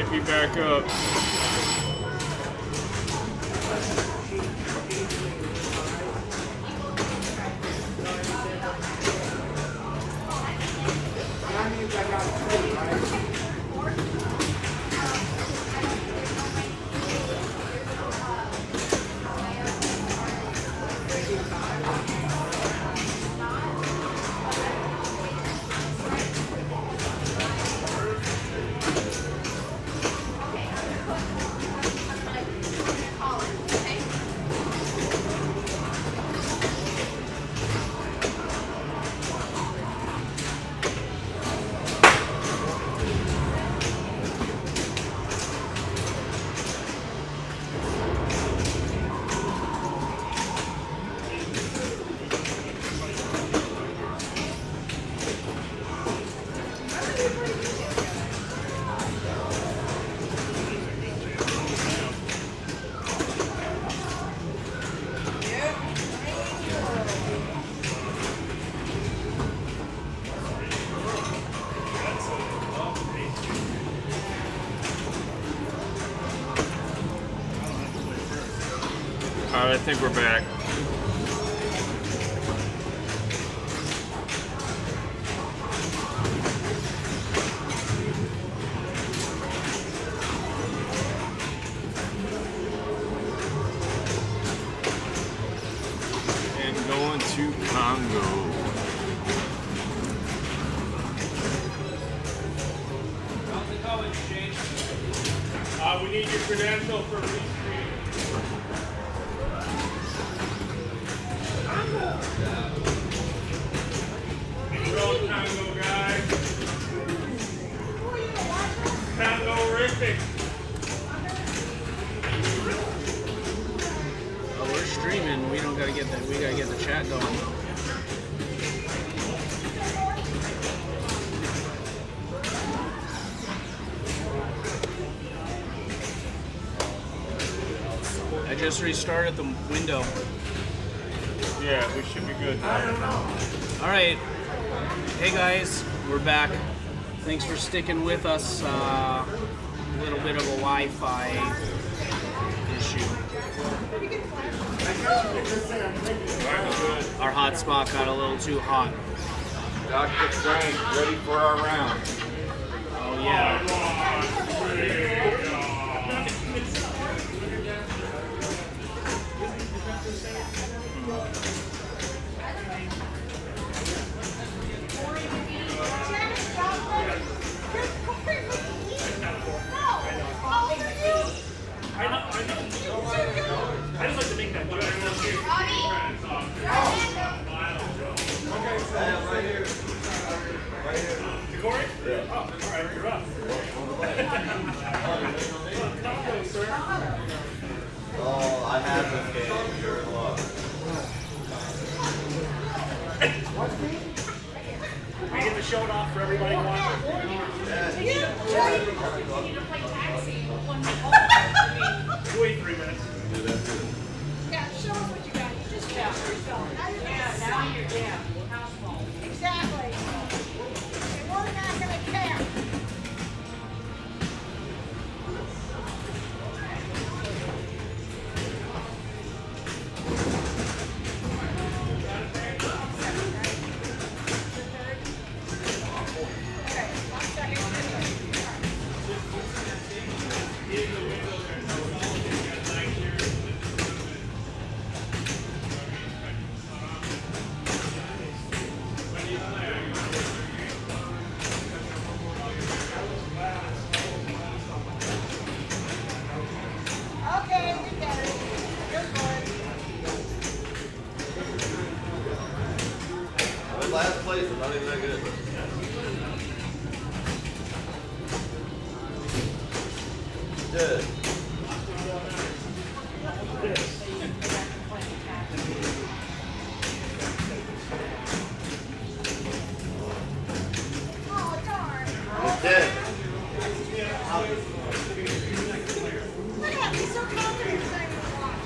might be back up. I think we're back. And going to Congo. We need your credential for rescreen. Congo guy. Congo-rific. Oh, we're streaming. We don't gotta get that. We gotta get the chat going though. I just restarted the window. Yeah, we should be good. All right. Hey guys, we're back. Thanks for sticking with us. A little bit of a Wi-Fi issue. Our hotspot got a little too hot. Dr. Frank, ready for our round. Oh yeah. I just like to make that good. Right here. Right here. Corey? Yeah. Oh, all right, you're up. Oh, I have this game. You're in luck. We get to show it off for everybody watching. Wait 3 minutes. Yeah, show us what you got. You just show yourself. Yeah, now you're down. Household. Exactly. And we're not going to care. Okay, 1 second. Okay, we get it. You're good. I'm in last place. I'm not even that good. Good. Oh, darn. Good. Look at him. He's so confident he's not even watch.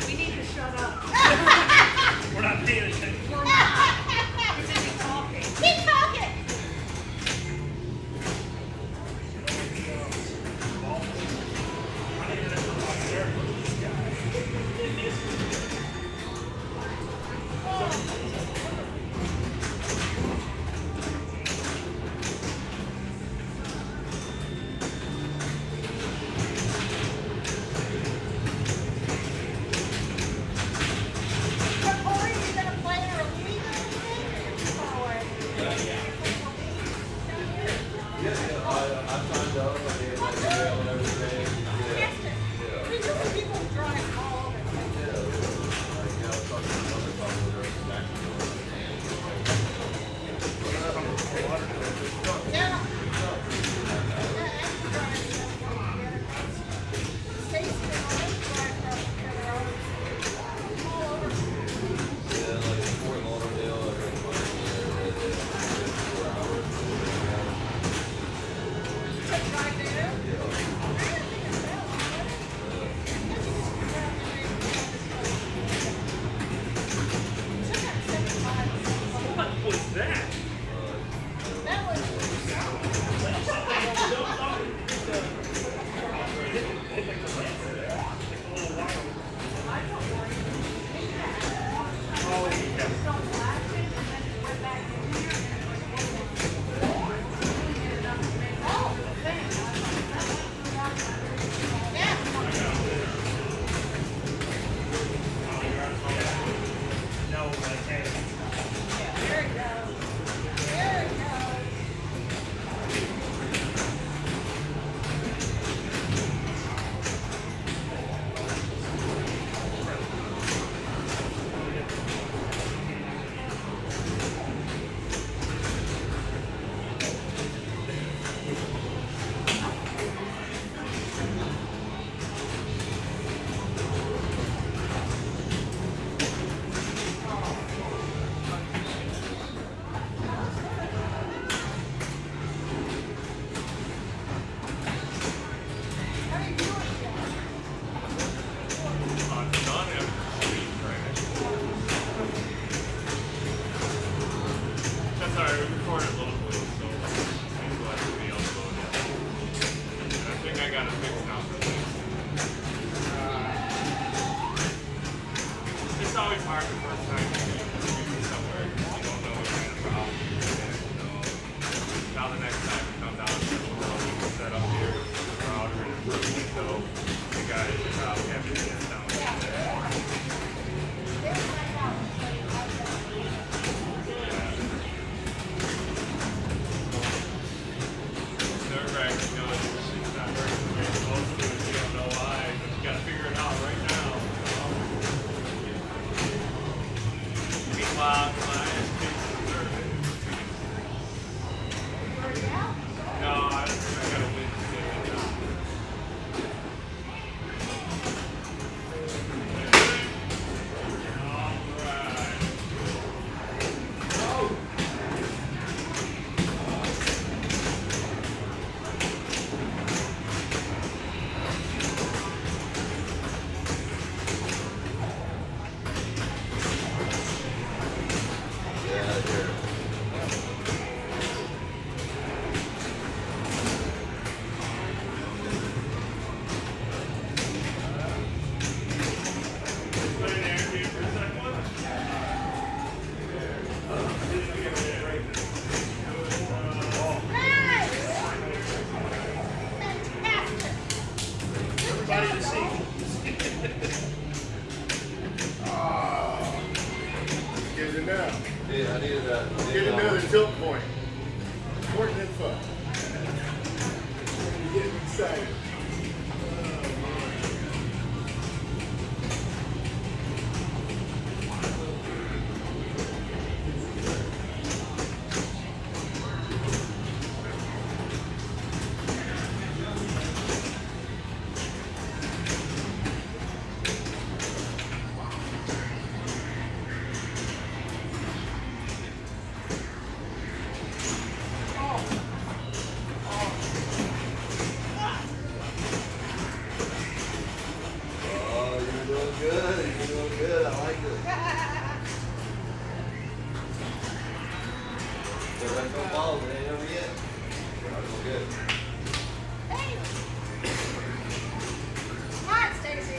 We need to shut up. We're not paying attention. We're not. We're busy talking. Keep talking. So, Corey, you gonna play her a legal thing or? I signed up. I did my email and everything. Yes, sir. We do have people drive all over the place. Yeah. Like, I was talking to another couple that are actually Yeah. Yeah, and drive together. Stacy and all them drive together all over. yeah, like Fort Lauderdale, I heard one year, 4 hours. Take drive there. I don't think it's that long. Took that 75. What was that? That was. Yeah. No, like, hey. There it goes. There it goes. How do you do it? That's all right, we recorded locally, so things will have to be uploaded. I think I got it fixed now for this. It's always hard the first time you do somewhere because you don't know what kind of problem you're in. Now the next time you come down, we'll set up here, the router and everything, so the guys should probably have to get down there. Nerve-wracking, you know, it's not working the way it's supposed to, and you don't know why, but you gotta figure it out right now. Meanwhile, my ISP is no, I gotta wait to get it done. Alright. Get it now. Yeah, I needed that. Get another tilt point. Important info. You're getting excited. Oh, you're doing good. You're doing good. I like it. There's like no balls. It ain't over yet. I'm doing good. Hey! Come on, Stacy.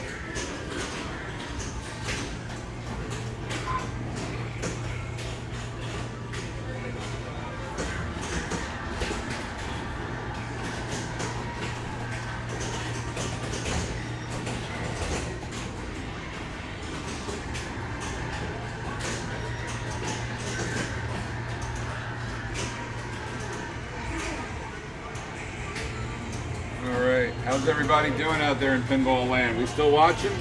All right, how's everybody doing out there in pinball land? We still watching?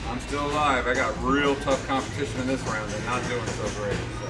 I'm still alive. I got real tough competition in this round. They're not doing so great. So.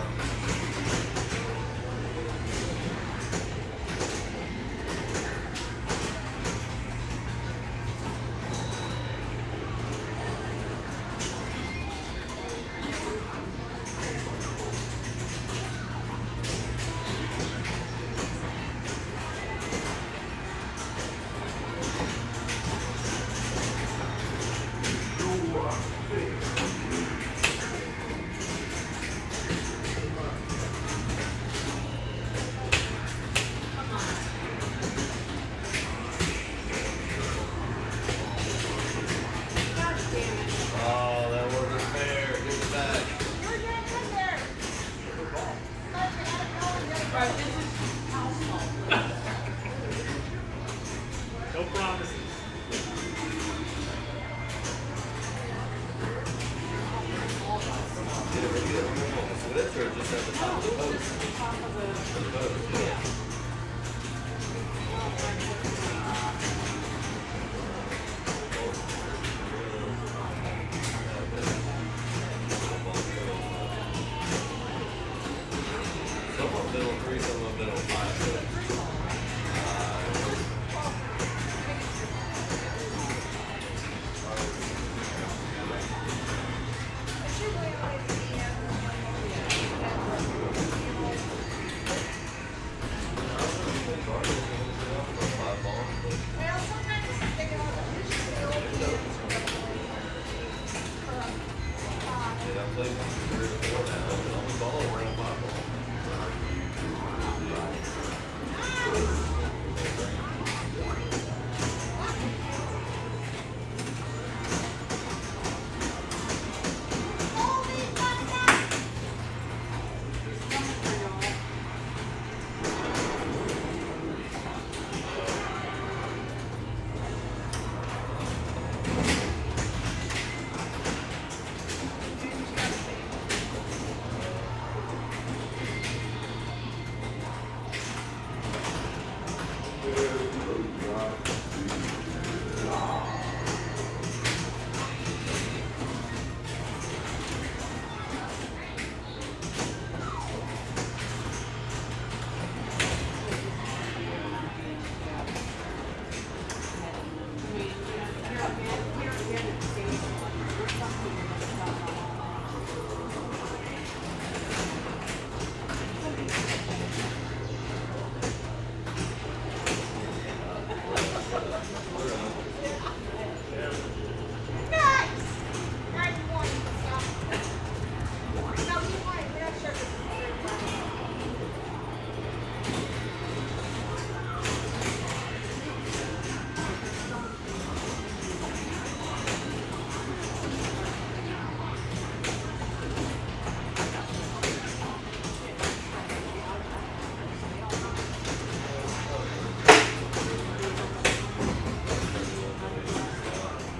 Oh, that wasn't fair. Give it back. You're getting in there. Let me have it going. Right, this is household. No promises. Get it, get it. Switch or just at the top of the post? The post, yeah. Some of middle 3, some of middle 5. Well, sometimes it's taking all the Yeah, I played 3 or 4 now. I'm on the ball around 5 ball.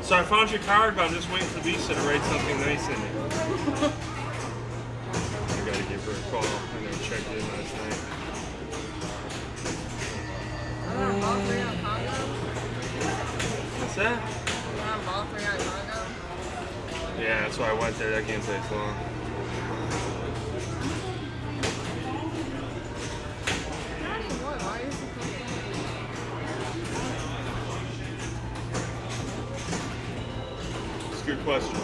So I found your card, but I'm just waiting for Lisa to write something nice in it. checked in last night. What's that? Yeah, that's why I went there. That game takes long. It's a good question.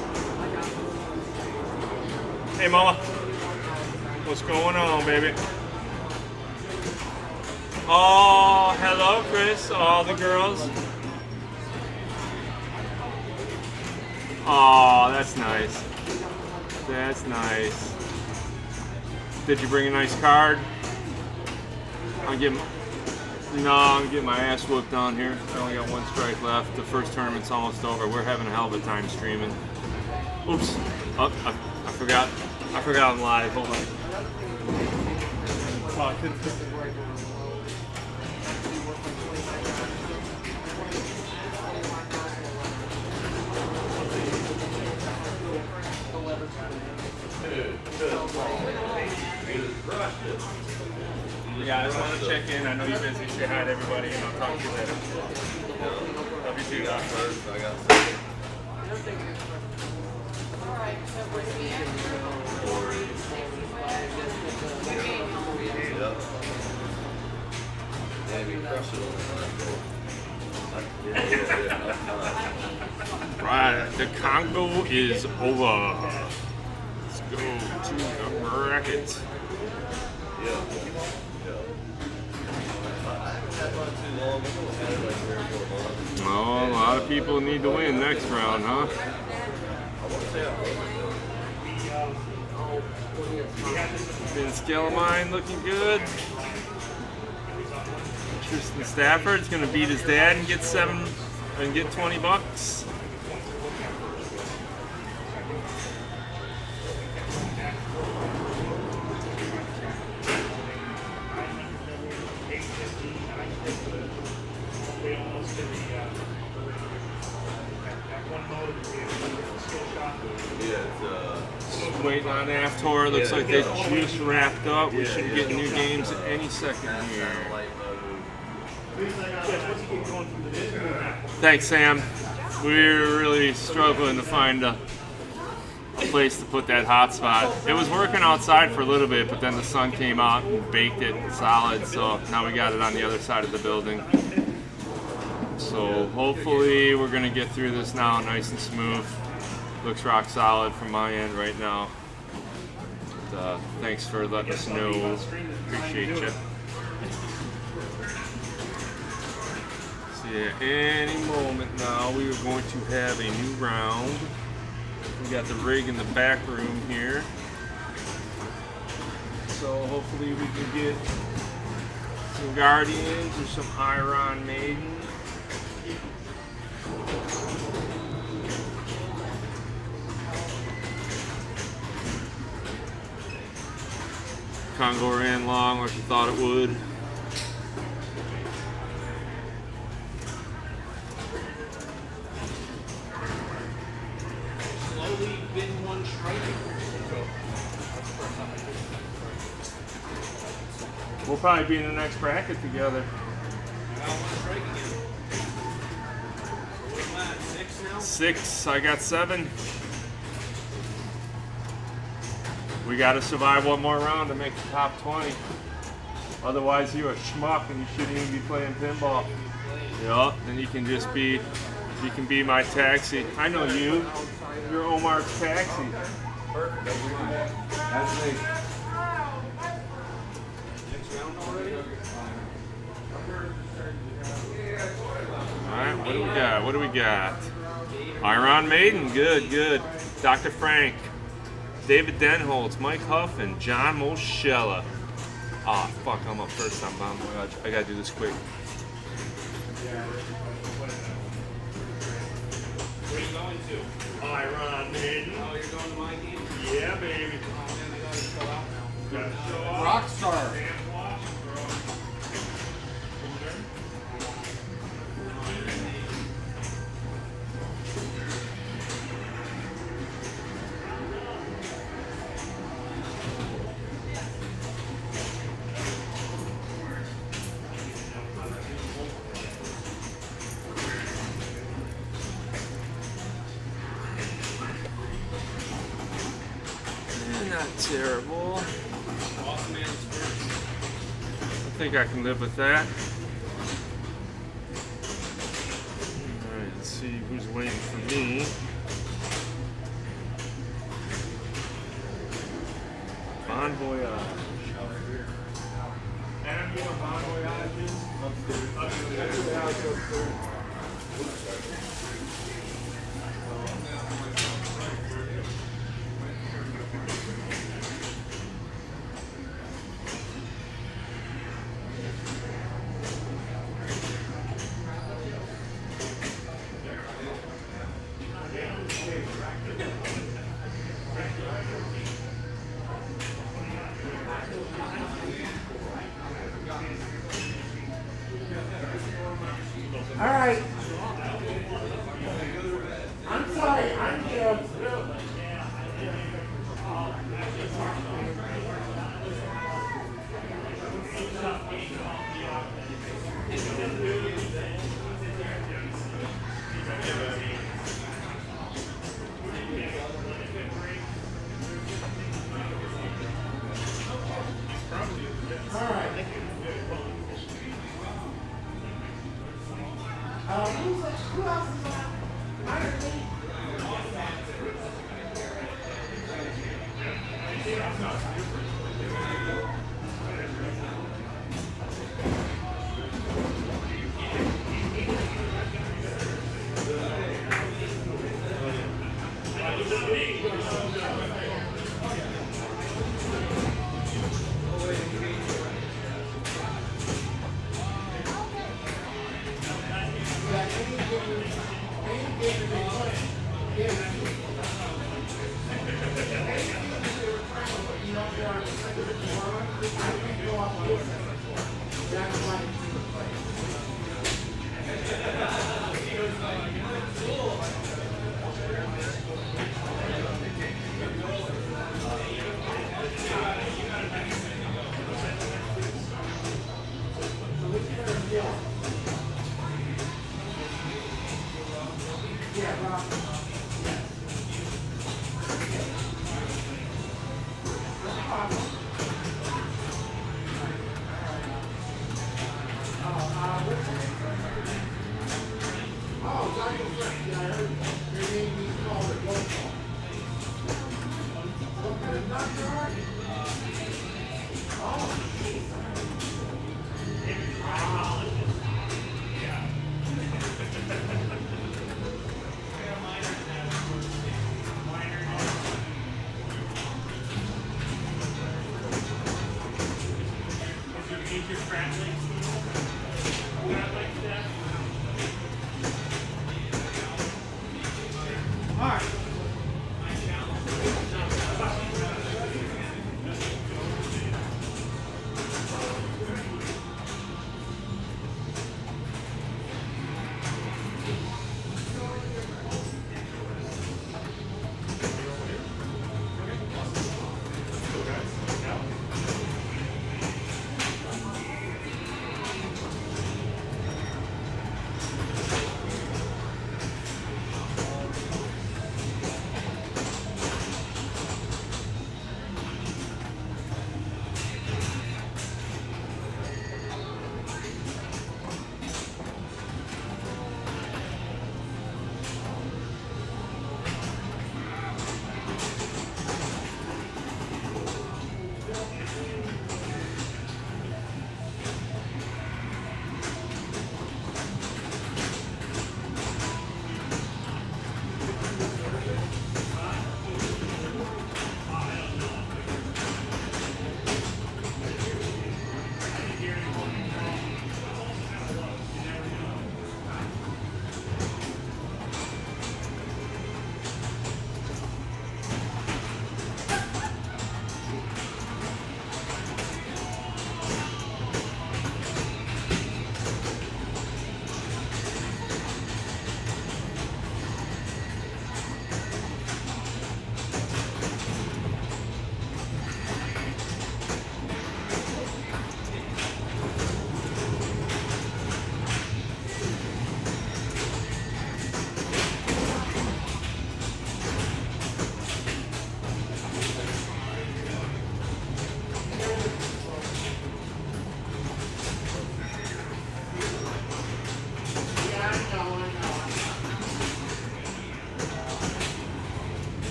Hey, Mama. What's going on, baby? Oh, hello, Chris. All the girls. Oh, that's nice. That's nice. Did you bring a nice card? I'm getting my ass whooped down here. I only got one strike left. The first tournament's almost over. We're having a hell of a time streaming. Oops. Oh, I forgot. I forgot I'm live. Hold on. Yeah, I just want to check in. I know you're busy. Say hi to everybody, and I'll talk to you later. Love you too. I got second. Yep. Yeah, we crushed it on Right, the Congo is over. Let's go to the bracket. Yeah. Oh, a lot of people need to win next round, huh? Vince Gillamine looking good. Tristan Stafford's gonna beat his dad and get $20. Waiting on Aftor. Looks like they just wrapped up. We should get new games any second here. Thanks, Sam. We're really struggling to find a place to put that hotspot. It was working outside for a little bit, but then the sun came out and baked it solid. So now we got it on the other side of the building. So hopefully we're gonna get through this now nice and smooth. Looks rock solid from my end right now. But, thanks for letting us know. Appreciate you. So yeah, any moment now we are going to have a new round. We got the rig in the back room here. So hopefully we can get some Guardians or some Iron Maiden. Congo ran long like we thought it would. Slowly been one strike. We'll probably be in the next bracket together. I got one strike again. What am I, 6 now? 6, I got 7. We gotta survive one more round to make the top 20. Otherwise you're a schmuck and you shouldn't even be playing pinball. Yup, then you can just be, you can be my taxi. I know you. You're Omar's taxi. That's me. Alright, what do we got? What do we got? Iron Maiden, good, good. Dr. Frank, David Denholtz, Mike Huff, and John Moschella. Ah, fuck, I'm up first time bomb. I gotta do this quick. Where are you going to? Iron Maiden. Oh, you're going to my game? Yeah, baby. Oh, man, they gotta show out now. Gotta show off. Rockstar. Damn watch, bro. Not terrible. Boss man's first. I think I can live with that. Alright, let's see who's waiting for me. Bon voyage. And you know, Bon Voyage is All right. I'm sorry. I'm here. All right. Who else is on?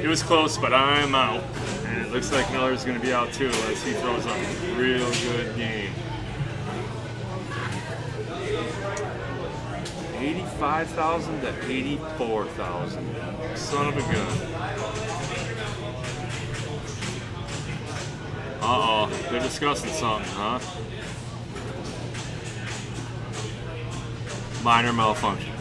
It was close, but I'm out. And it looks like Miller's going to be out too as he throws a real good game. 85,000 to 84,000. Son of a gun. Uh-oh, they're discussing something, huh? Minor malfunction.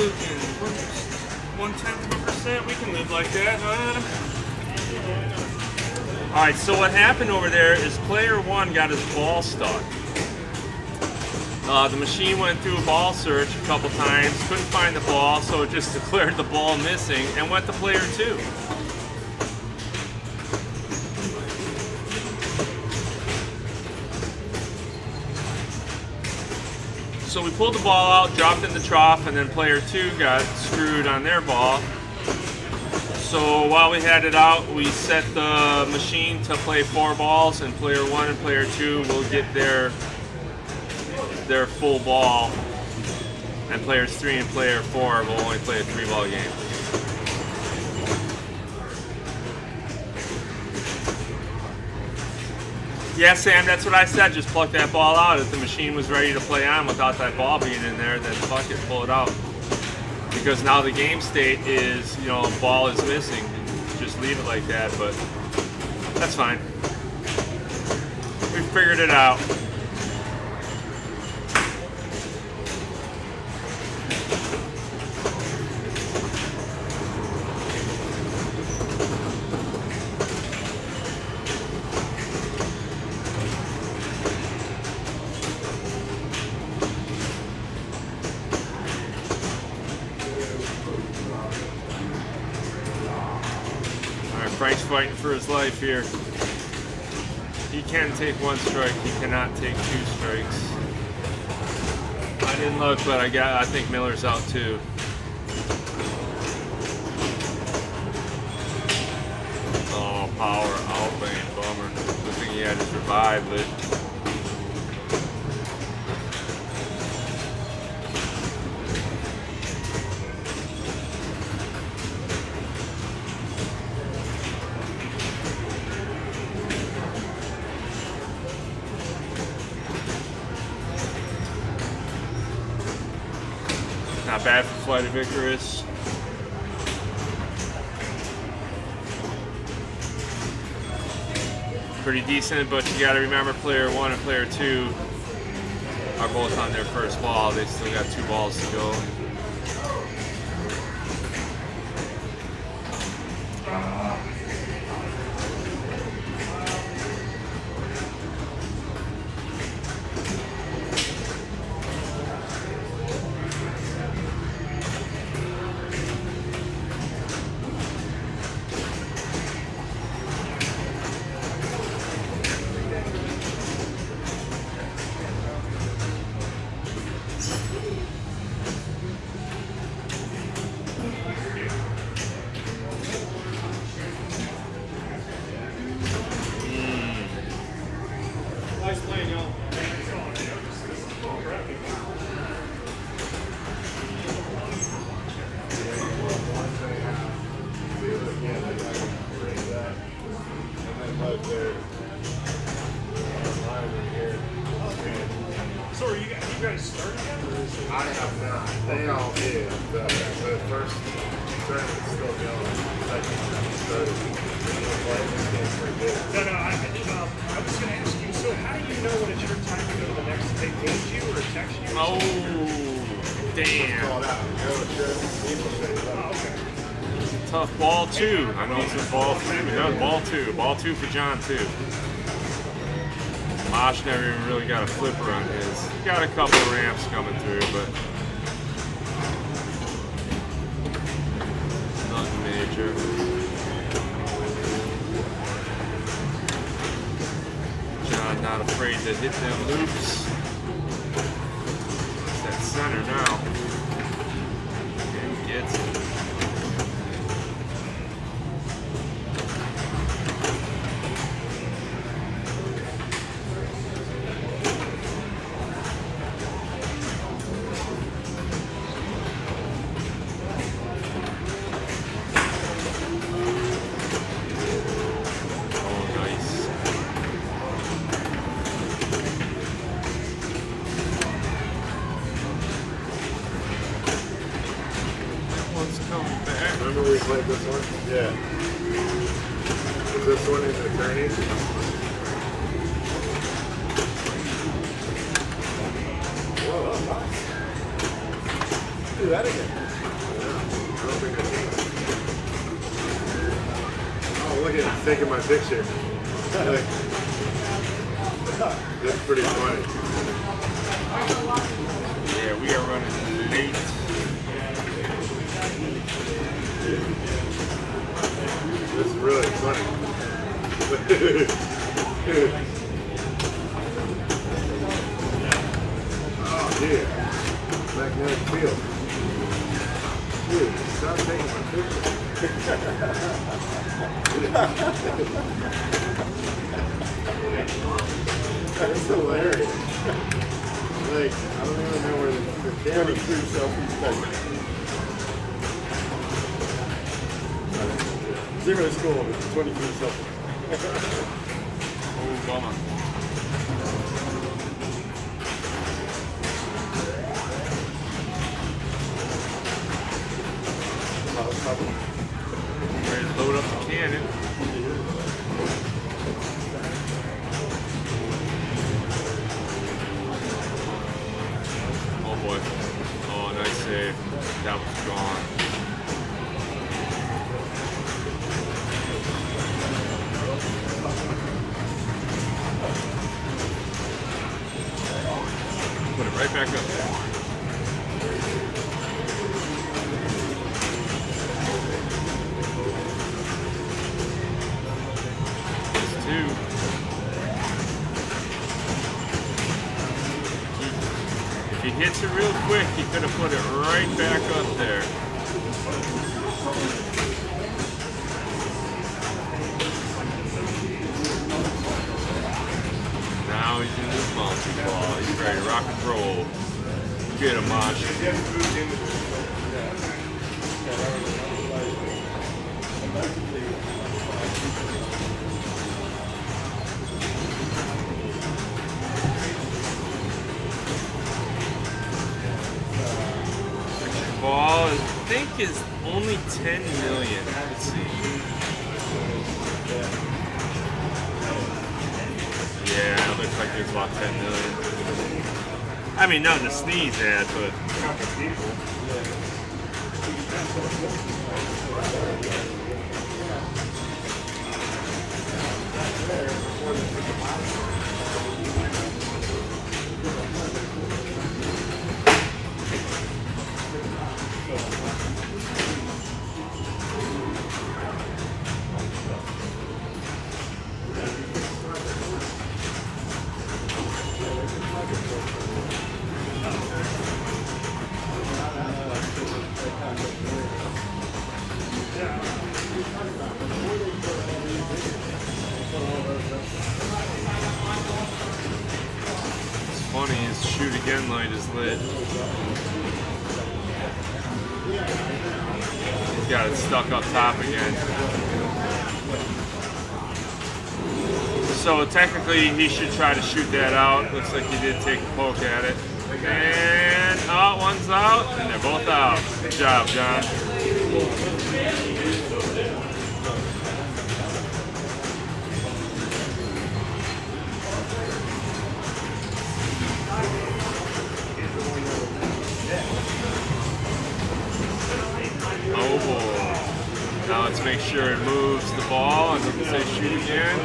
looking? 1/10%. We can live like that. All right. So what happened over there is player 1 got his ball stuck. The machine went through a ball search a couple times, couldn't find the ball, so it just declared the ball missing and went to player 2. So we pulled the ball out, dropped in the trough, and then player 2 got screwed on their ball. So while we had it out, we set the machine to play 4 balls, and player 1 and player 2 will get their full ball, and players 3 and player 4 will only play a 3-ball game. Yeah, Sam, that's what I said. Just pluck that ball out. If the machine was ready to play on without that ball being in there, then fuck it, pull it out. Because now the game state is, ball is missing. Just leave it like that, but that's fine. We figured it out. Frank's fighting for his life here. He can take 1 strike. He cannot take 2 strikes. I didn't look, but I think Miller's out too. Oh, power out, man, bummer. Good thing he had his revive, but. Not bad for Flight of Icarus. Pretty decent, but you got to remember player 1 and player 2 are both on their first ball. They still got 2 balls to go. So are you guys starting yet? I have not. They all did. The first tournament's still going. Second started. No, I was going to ask you, so how do you know when it's your time to go to the next? They page you or text you? Oh, damn. Called out. Go, sure. Oh, okay. Tough ball 2. I know it's a ball 3, but that was ball 2. Ball 2 for John, too. Mosh never even really got a flipper on his. He got a couple of ramps coming through, but nothing major. John not afraid to hit them loops. It's that center now. And he gets it. Remember we played this one? Yeah. Is this one in attorneys? Whoa, that's nice. Do that again. I don't think I can. Oh, look at it, taking my picture. That's pretty funny. Yeah, we are running late. This is really funny. Oh, yeah. Magnetic field. Dude, stop taking my picture. That's hilarious. Like, I don't even know where the camera selfies taken. Zero score, 23 selfies. Oh, bummer. Ready to load up the cannon. Oh boy. Oh, nice save. That was gone. Put it right back up there. If he hits it real quick, he could have put it right back up there. Now he's in this bouncy ball. He's ready to rock and roll. Get him, Mosh. Ball, I think, is only 10 million. Let's see. Yeah, it looks like there's about 10 million. I mean, nothing to sneeze at, but. Funny, his shoot again light is lit. He's got it stuck up top again. So technically he should try to shoot that out. Looks like he did take a poke at it. And oh, one's out, and they're both out. Good job, John. Oh boy. Now let's make sure it moves the ball and doesn't say shoot again.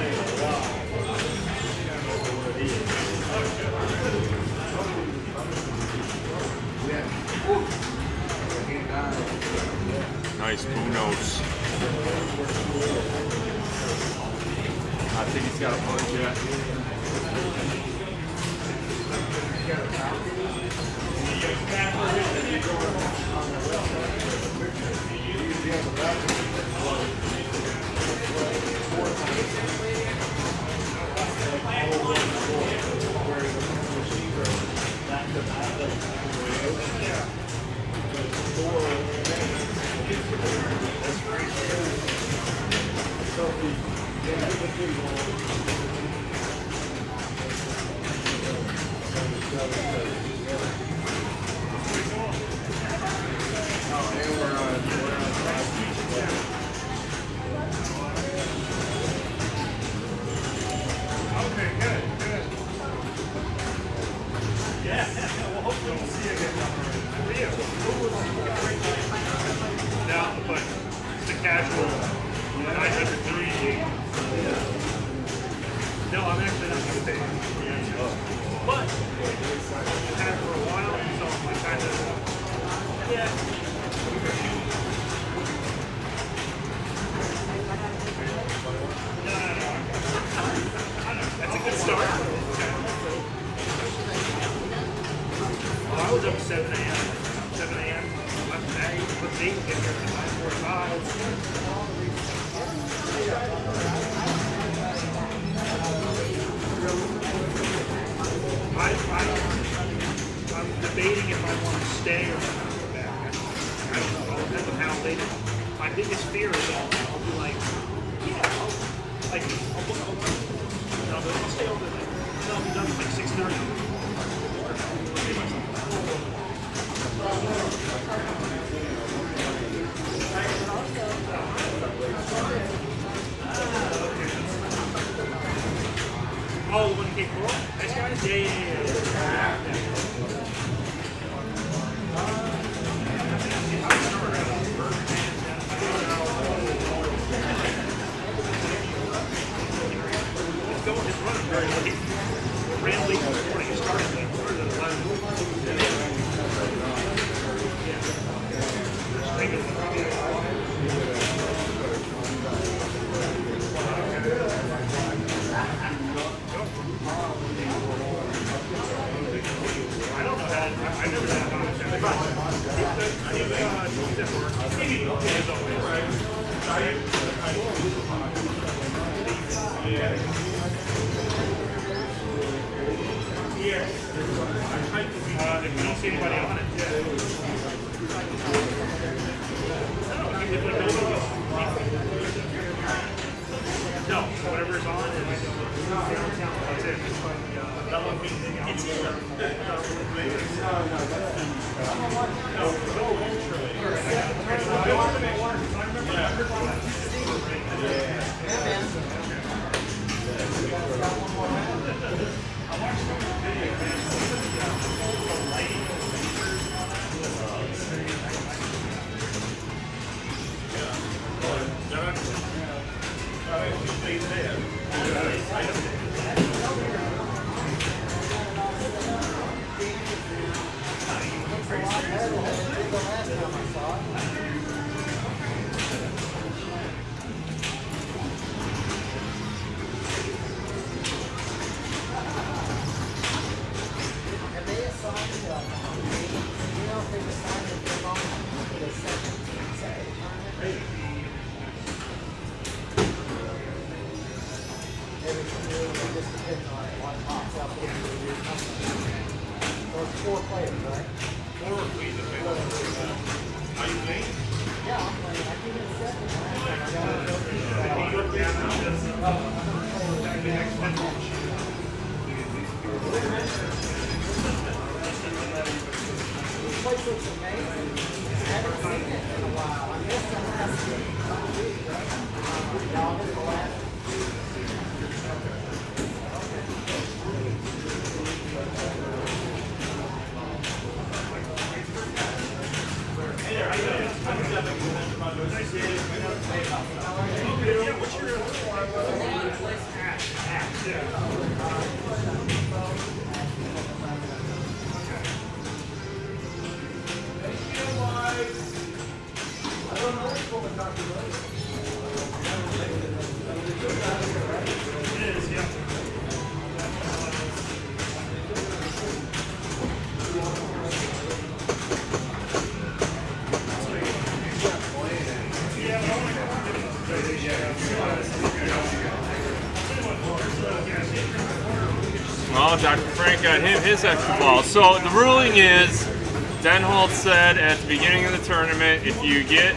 Nice Unos. I think he's got a punch yet. 8 get here at 9:45. I'm debating if I want to stay or not go back. I don't know. I'll depend on how late. My biggest fear is I'll be like, yeah, I'll stay over there. I'll be done at like 6:30. Oh, the one you came for? Nice guys? Yeah. It's running very late. Ran late this morning. It started late. Started at 11. I don't know that. I never had on if we don't see anybody on it, no, whatever's on is that's it. It's Well, Dr. Frank got him his extra ball. So the ruling is, Denholt said at the beginning of the tournament, if you get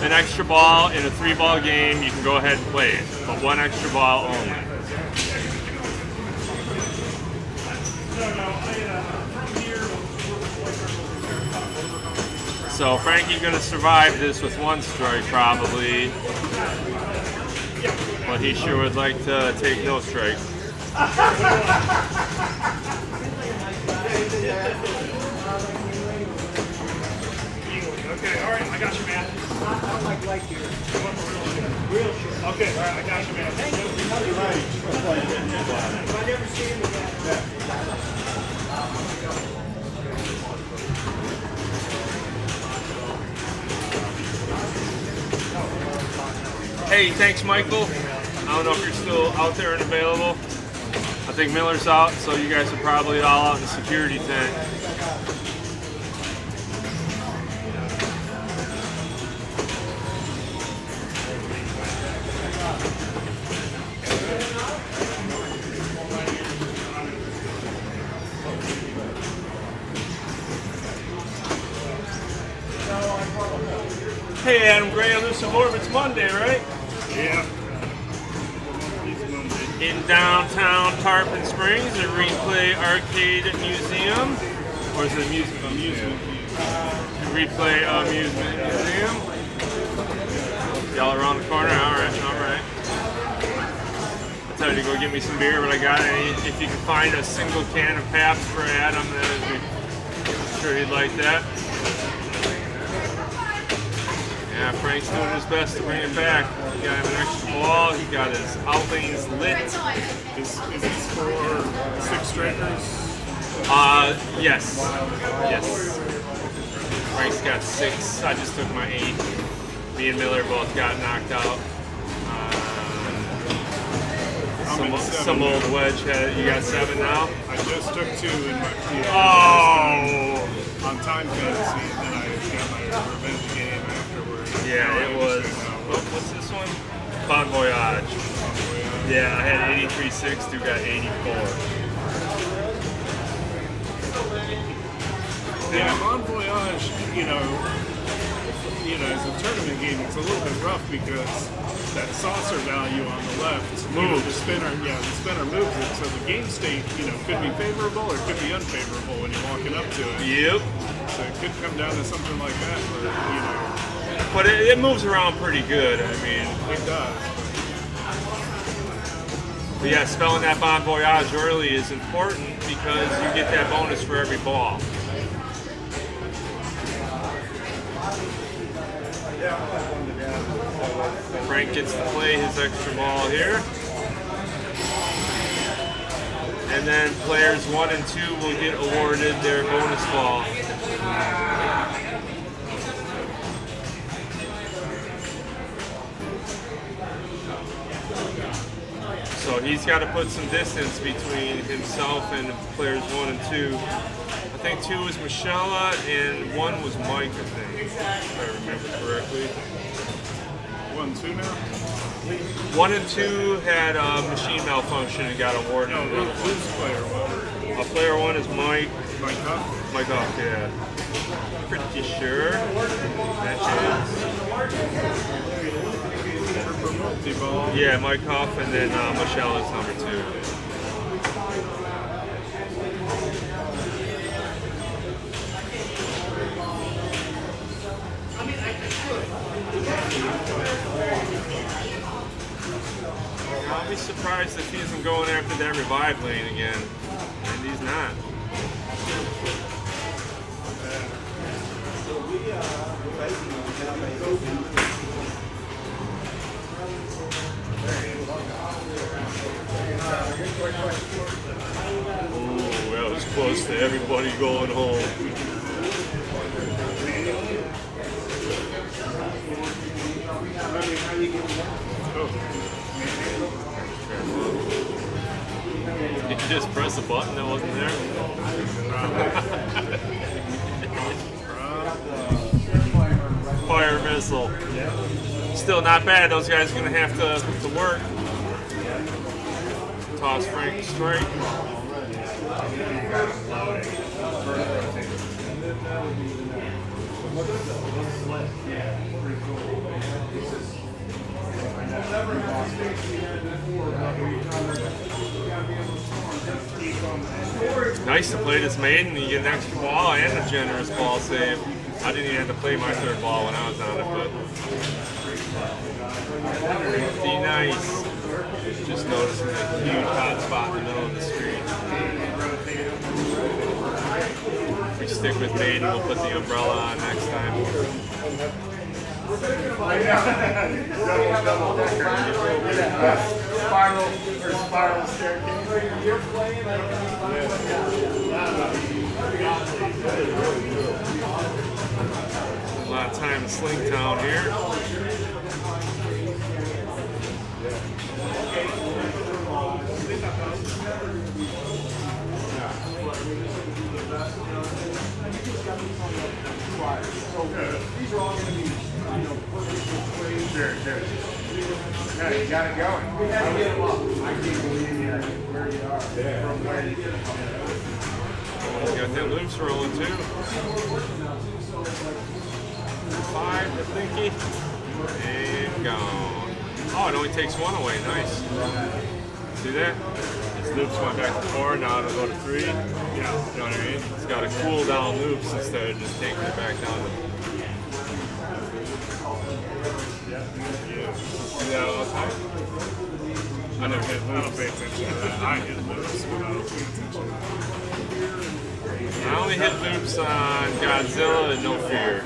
an extra ball in a 3-ball game, you can go ahead and play it, but 1 extra ball only. So Frankie's going to survive this with 1 strike probably, but he sure would like to take no strikes. Okay, all right, I got you, man. I don't like light beer. Real shit. Okay, all right, I got you, man. Thank you. If I never see him again. Hey, thanks, Michael. I don't know if you're still out there and available. I think Miller's out, so you guys are probably all out in the security tent. Hey, Adam Gray, Elusive Orbits Monday, right? Yeah. It's Monday. In downtown Tarpon Springs, a Replay Arcade Museum. Or is it amusement museum? Replay Amusement Museum. Y'all around the corner? Alright. I told you to go get me some beer, but I got any. If you can find a single can of Pabst for Adam, then I'm sure he'd like that. Yeah, Frank's doing his best to bring it back. He got him an extra ball. He got his outlanes lit. Is this for 6 strikers? Yes. Frank's got 6. I just took my 8. Me and Miller both got knocked out. Some old wedge had. You got 7 now? I just took 2 in my Oh! on Time Fantasy, and then I got my revenge game afterwards. Yeah, it was. What's this one? Bon Voyage. Yeah, I had 83.6. Dude got 84. Yeah, Bon Voyage, as a tournament game, it's a little bit rough because that saucer value on the left, the spinner moves it, so the game state, could be favorable or could be unfavorable when you're walking up to it. Yep. So it could come down to something like that where, But it moves around pretty good. I mean, it does. But yeah, spelling that Bon Voyage early is important because you get that bonus for every ball. Frank gets to play his extra ball here. And then players 1 and 2 will get awarded their bonus ball. So he's got to put some distance between himself and players 1 and 2. I think 2 was Michelle and 1 was Mike, I think, if I remember correctly. 1, 2 now? 1 and 2 had a machine malfunction and got awarded. No, who's player 1? Player 1 is Mike. Mike Huff? Mike Huff, yeah. Pretty sure. Matches. Triple multi-ball. Yeah, Mike Huff, and then Michelle is number 2. I'll be surprised if he isn't going after that revive lane again. And he's not. Ooh, that was close to everybody going home. Did you just press a button that wasn't there? Fire missile. Still not bad. Those guys are going to have to work. Toss Frank straight. Nice to play this maiden. You get an extra ball and a generous ball save. I didn't even have to play my 3rd ball when I was on it, but pretty nice. Just noticing a huge hot spot in the middle of the screen. If we stick with maiden, we'll put the umbrella on next time. Spiral staircase. You're playing A lot of time in Slingtown here. These are all going to be, purposeful. Sure. Yeah, you got it going. We got to get them up. I can't believe where you are. Yeah. From where you get them up. Got that loops rolling too. 5, I think. And gone. Oh, it only takes 1 away. Nice. See that? His loops went back to 4, now it'll go to 3. Yeah. You know what I mean? It's got a cool down loops instead of just taking it back down to. See that all the time? I don't pay attention to that. I hit loops, but I don't pay attention. I only hit loops on Godzilla and No Fear.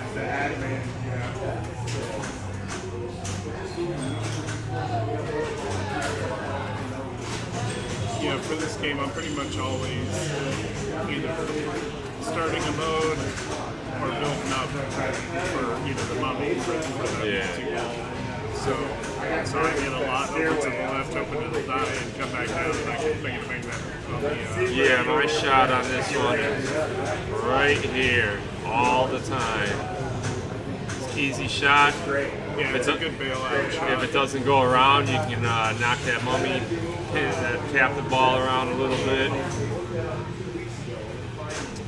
Yeah, for this game, I'm pretty much always either starting a mode or building up for the mummy for them to go. So I get a lot over to the left, hoping it'll die and come back down, and I can bang that on the. Yeah, my shot on this one is right here all the time. It's easy shot. Yeah, it's a good bailout shot. If it doesn't go around, you can knock that mummy, tap the ball around a little bit,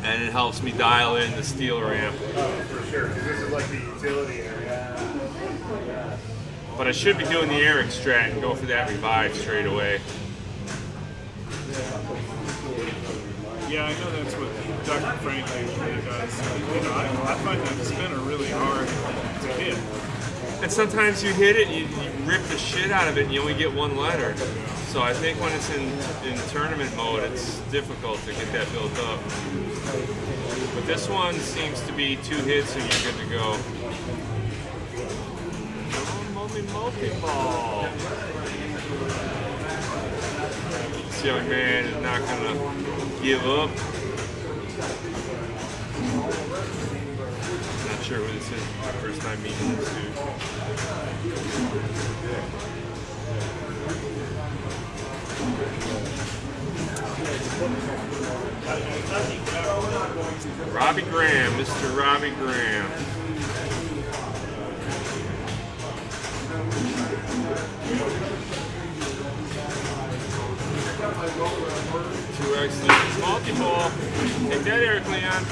and it helps me dial in the steel ramp. For sure, because this is like the utility area. But I should be doing the air extract and go for that revive straight away. Yeah, I know that's what Dr. Frank usually does. I find that spinner really hard to hit. And sometimes you hit it, you rip the shit out of it, and you only get 1 letter. So I think when it's in tournament mode, it's difficult to get that built up. But this one seems to be 2 hits and you're good to go. Multi-ball. This young man is not going to give up. Not sure what this is. My first time meeting this dude. Robbie Graham, Mr. Robbie Graham. Two excellent multi-ball. Take that, Eric Leon.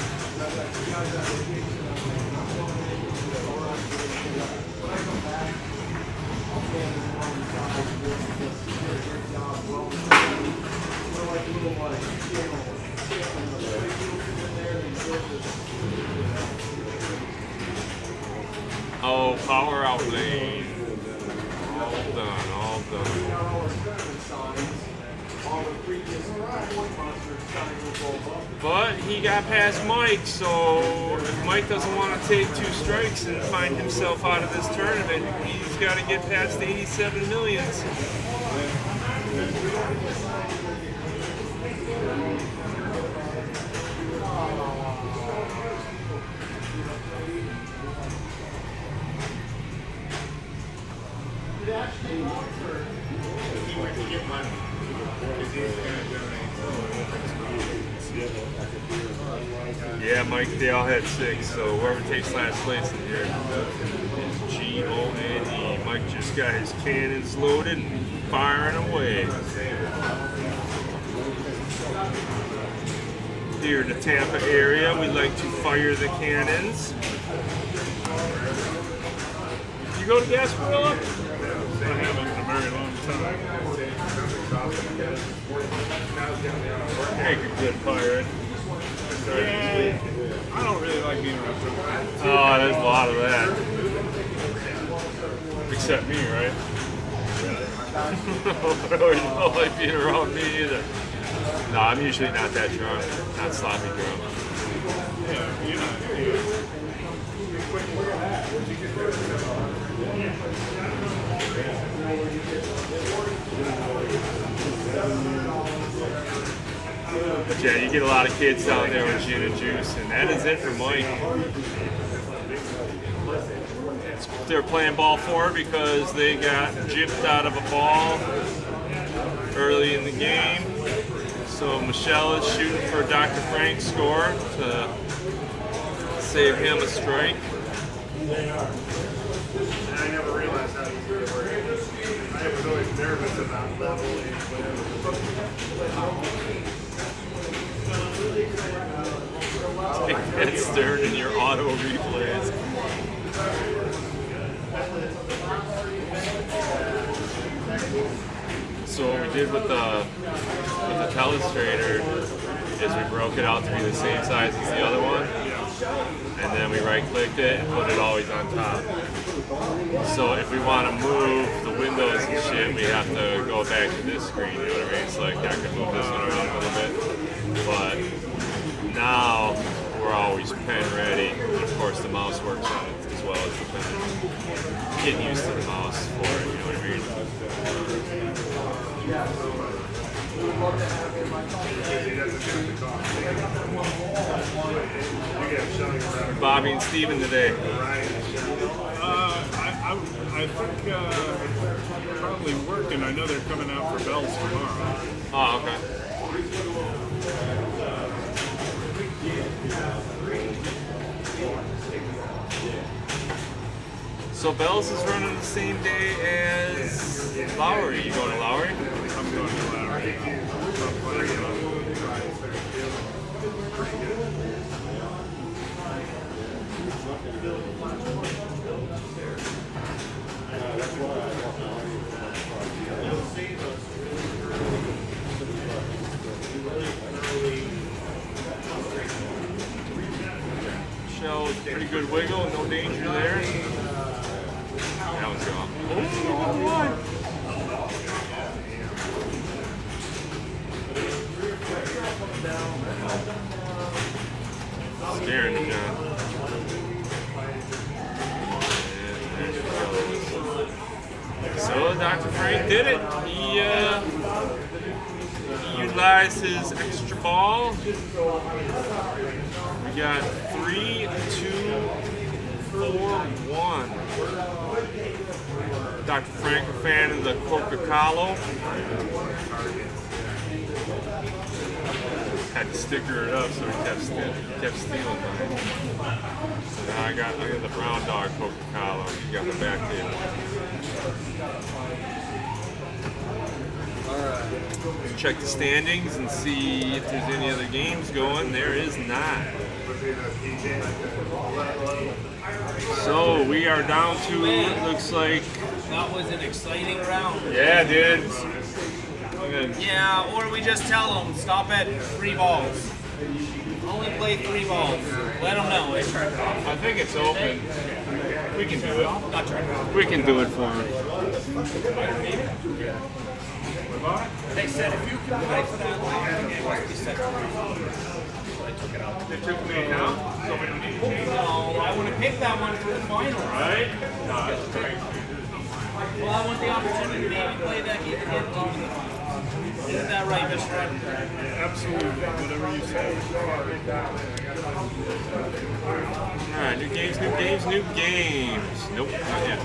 Oh, power outlane. All done, all done. But he got past Mike, so if Mike doesn't want to take 2 strikes and find himself out of this tournament, he's got to get past the 87 millions. Yeah, Mike, they all had 6, so whoever takes last place in here is G-O-N-E. Mike just got his cannons loaded and firing away. Here in the Tampa area, we like to fire the cannons. You go to Gasparilla? I haven't in a very long time. Make a good pirate. Yeah, I don't really like being around people. Oh, there's a lot of that. Except me, right? I don't like being around me either. No, I'm usually not that drunk. Not sloppy drunk. Yeah, you're not. But yeah, you get a lot of kids down there with gin and juice, and that is it for Mike. They're playing ball 4 because they got gypped out of a ball early in the game. So Michelle is shooting for Dr. Frank's score to save him a strike. And I never realized how easy it worked. I was always nervous about leveling Take that Stern in your auto replays. we did with the telestrator is we broke it out to be the same size as the other one, and then we right-clicked it and put it always on top. So if we want to move the windows and shit, we have to go back to this screen. You know what I mean? It's like I can move this one around a little bit, but now we're always pen ready. And of course, the mouse works on it as well as the pen. Getting used to the mouse for it. You know what I mean? Bobby and Steven today. I think probably working. I know they're coming out for bells tomorrow. Oh, okay. So Bells is running the same day as Lowry. You going to Lowry? I'm going to Lowry. Shell, pretty good wiggle, no danger there. That one's gone. Oh, one. Scaring him down. So Dr. Frank did it. He utilized his extra ball. We got 3, 2, 4, 1. Dr. Frank, a fan of the Coca-Cola. Had to sticker it up so he kept stealing mine. So now I got the brown dog Coca-Cola. You got the back table. Let's check the standings and see if there's any other games going. There is not. So we are down to, it looks like. That was an exciting round. Yeah, dude. Yeah, or we just tell them, stop at 3 balls. Only play 3 balls. Let them know. It's turned off. I think it's open. We can do it. Not turned off. We can do it for him. They said if you can play for that long, it must be set. So I took it out. They took me now, so we don't need to change it. No, I want to pick that one for the final. Right? No, that's great. Well, I want the opportunity to maybe play that game again. Isn't that right, Mr. Red? Absolutely. Whatever you say. Alright, new games, new games, new games. Nope, not yet.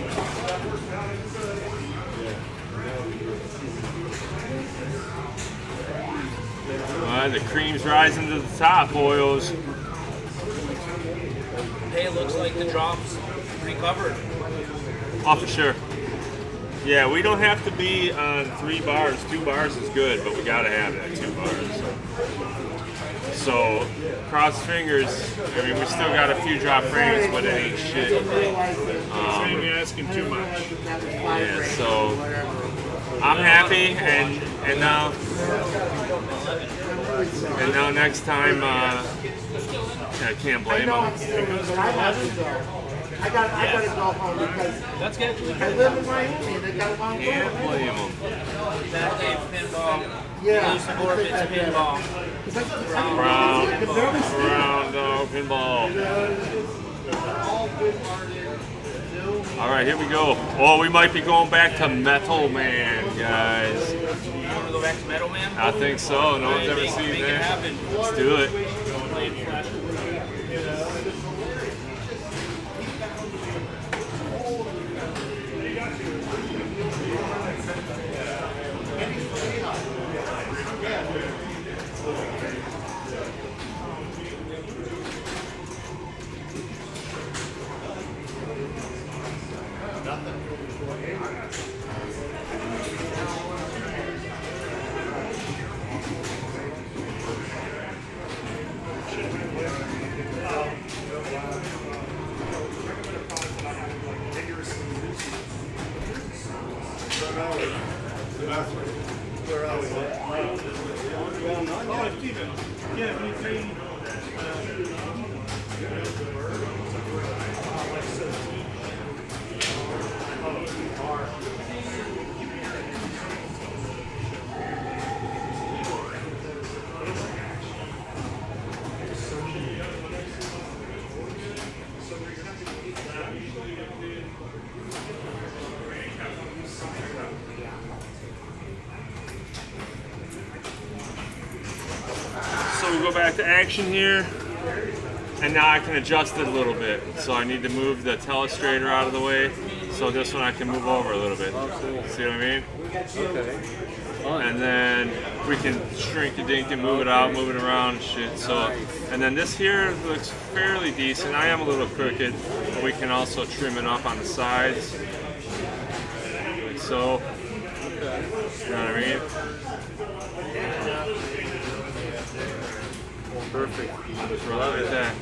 The cream's rising to the top, boys. Hey, it looks like the drop's recovered. Oh, for sure. Yeah, we don't have to be on 3 bars. 2 bars is good, but we gotta have it at 2 bars. So, cross fingers. I mean, we still got a few drop frames, but it ain't shit. Saying you're asking too much. Yeah, so I'm happy, and now next time, I can't blame them. I gotta go home because That's good. I live in Miami and they got a long Can't blame them. That game pinball. Yeah. Lose the board, it's pinball. Round dog pinball. All right, here we go. Oh, we might be going back to Metal Man, guys. You want to go back to Metal Man? I think so. No one's ever seen Make it that. happen. Let's do it. Play it flat. So we go back to action here, and now I can adjust it a little bit. So I need to move the telestrator out of the way, so this one I can move over a little bit. See what I mean? Okay. And then we can shrink the dink and move it out, move it around and shit. So, and then this here looks fairly decent. I am a little crooked, but we can also trim it up on the sides, like so. You know what I mean? Perfect. So like that.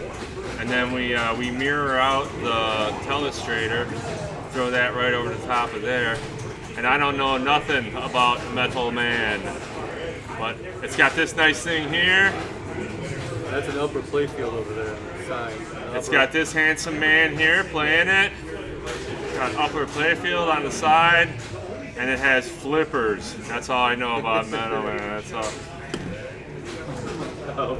And then we mirror out the telestrator, throw that right over the top of there. And I don't know nothing about Metal Man, but it's got this nice thing here. That's an upper playfield over there on the side. It's got this handsome man here playing it. Got upper playfield on the side, and it has flippers. That's all I know about Metal Man. That's all. Oh.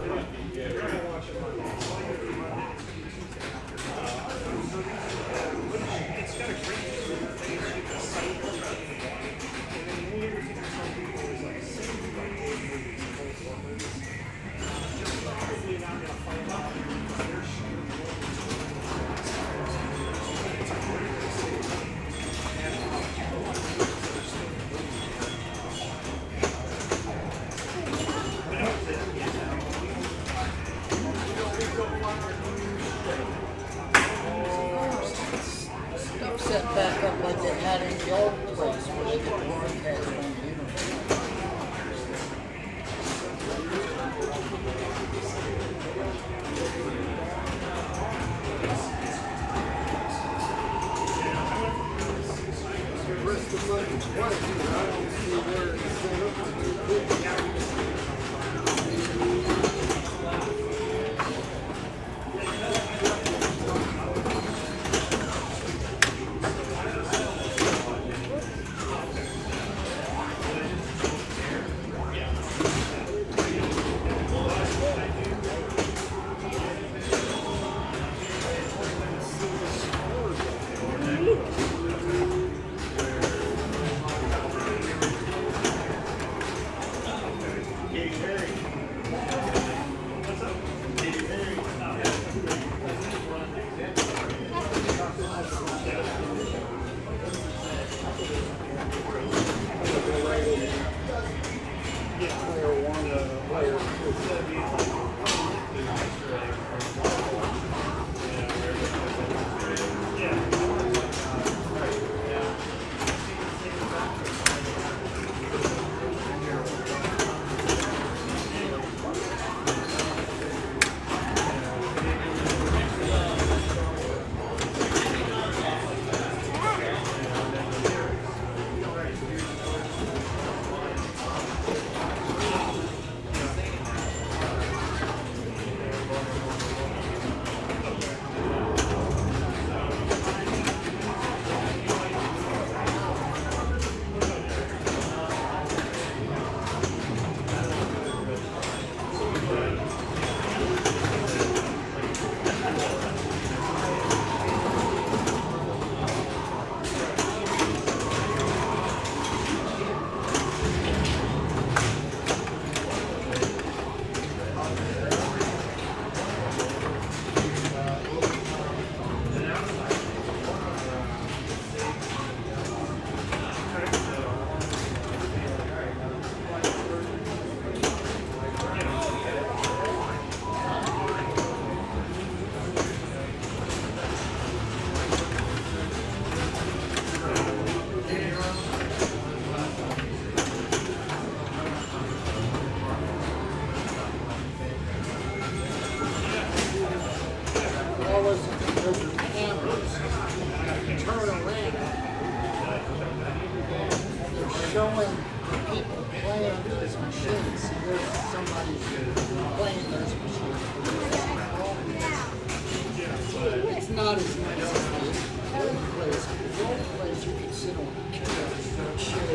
Stuff set back up like they had in the old place where they could broadcast on the internet. Showing people playing not as nice as this. The old place, you could sit on chairs and stuff.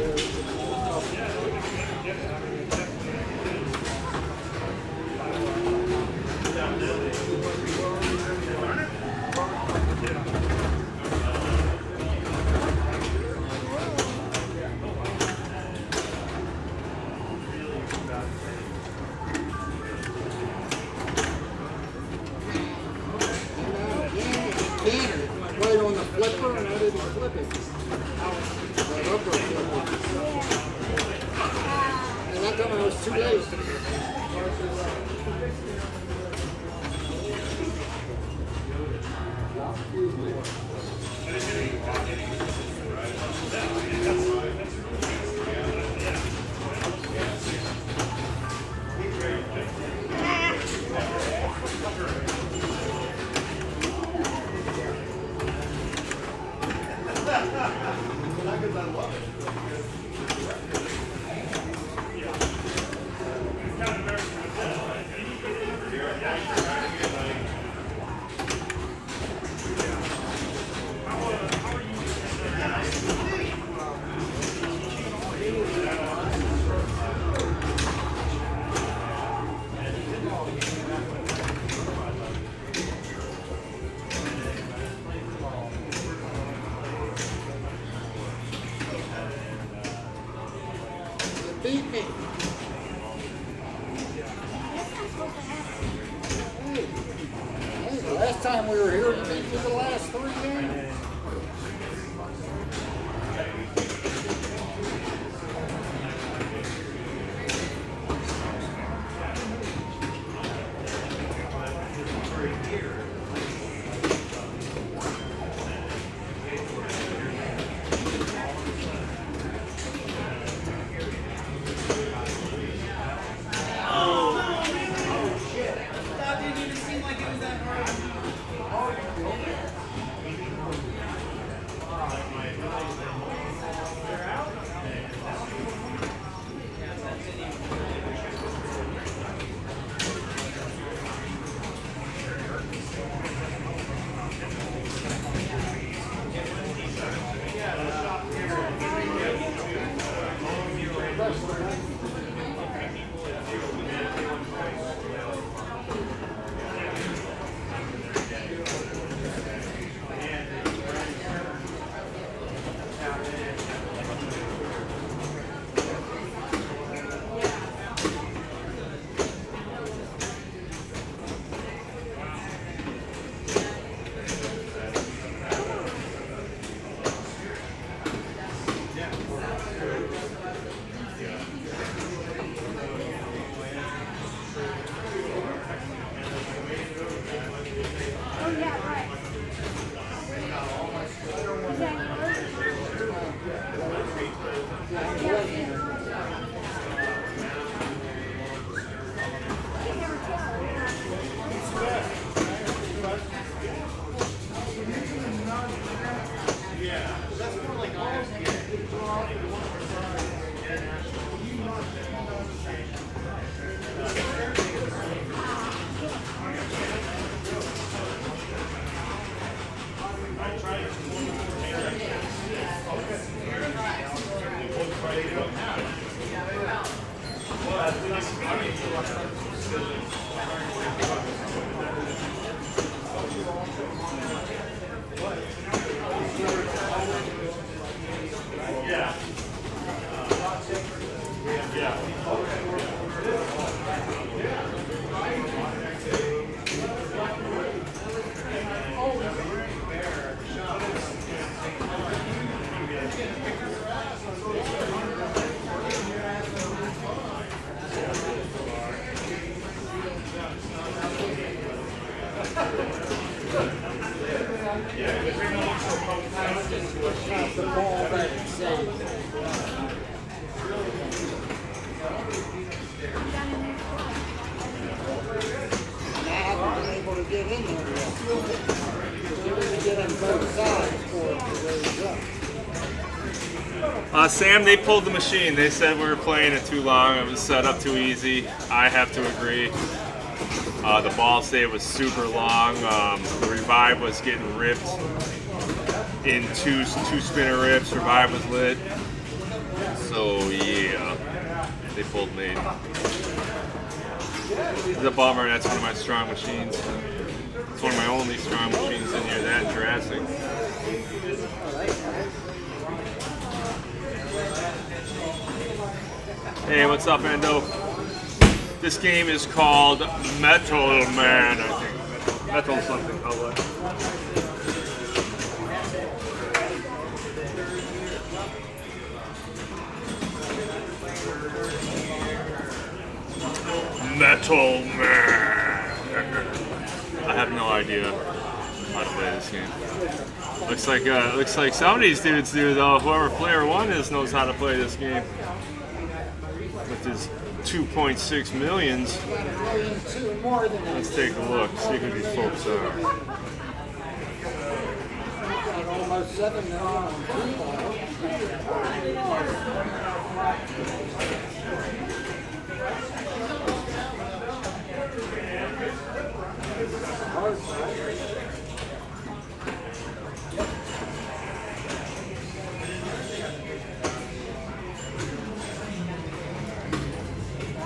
Right on the flipper, and I didn't flip it. That upper flipper. And that time I was too late. Beat me. Hey, the last time we were here, you beat me the last 3 games. The ball that it saved. And I haven't been able to get in there yet. You need to get on both sides for it to raise up. Sam, they pulled the machine. They said we were playing it too long. It was set up too easy. I have to agree. The ball save was super long. The revive was getting ripped in two spinner rips. Revive was lit. So yeah, they pulled late. It's a bummer. That's one of my strong machines. It's one of my only strong machines in here. That and Jurassic. Hey, what's up, Endo? This game is called Metal Man, I think. Metal something. I'll look. Metal Man. I have no idea how to play this game. Looks like some of these dudes do though. Whoever player 1 is knows how to play this game. With his 2.6 millions. Let's take a look, see who these folks are. Almost 7 million.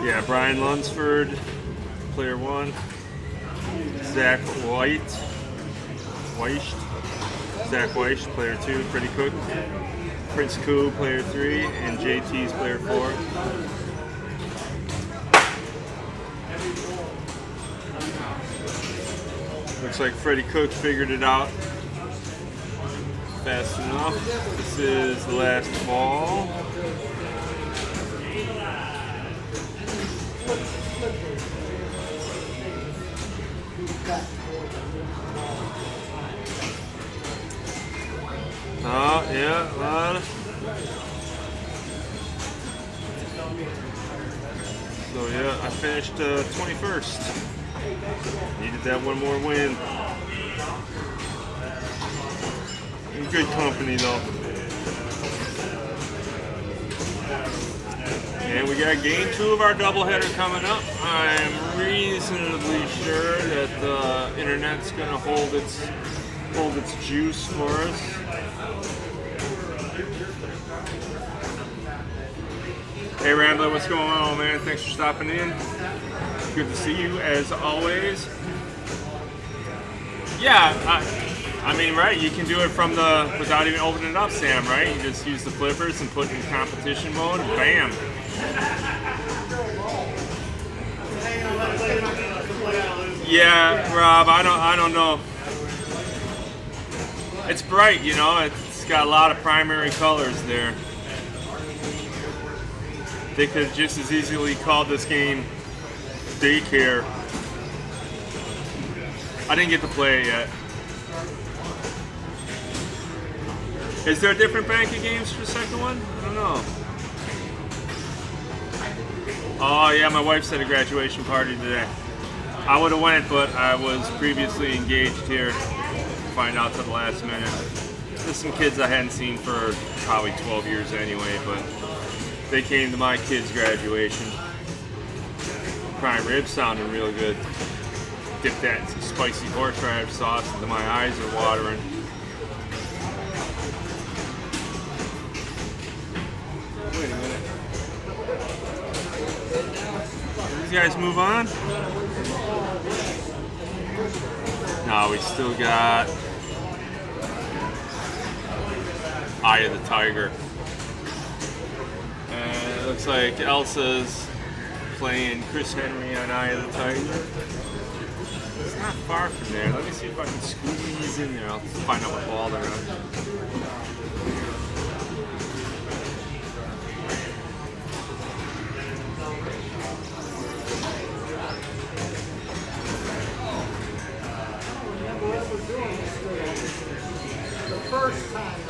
Yeah, Brian Lunsford, player 1. Zach Zach Weish, player 2. Freddie Cook. Prince Koo, player 3. And JT's player 4. Looks like Freddie Cook figured it out fast enough. This is the last ball. Oh, yeah, so yeah, I finished 21st. Needed that one more win. In good company though. And we got game 2 of our doubleheader coming up. I'm reasonably sure that the internet's gonna hold its juice for us. Hey Rambler, what's going on, man? Thanks for stopping in. Good to see you as always. Yeah, I mean, right? You can do it from without even opening it up, Sam. Right? You just use the flippers and put it in competition mode, and bam. Yeah, Rob. I don't know. It's bright, you know. It's got a lot of primary colors there. They could have just as easily called this game Daycare. I didn't get to play it yet. Is there a different bank of games for the second one? I don't know. Oh yeah, my wife's at a graduation party today. I would have went, but I was previously engaged here. Find out to the last minute. There's some kids I hadn't seen for probably 12 years anyway, but they came to my kid's graduation. Prime rib sounded real good. Dip that in some spicy horseradish sauce until my eyes are watering. Wait a minute. Did these guys move on? No, we still got Eye of the Tiger. It looks like Elsa's playing Chris Henry on Eye of the Tiger. It's not far from there. Let me see if I can squeeze in there. I'll find out what ball they're on. The first time.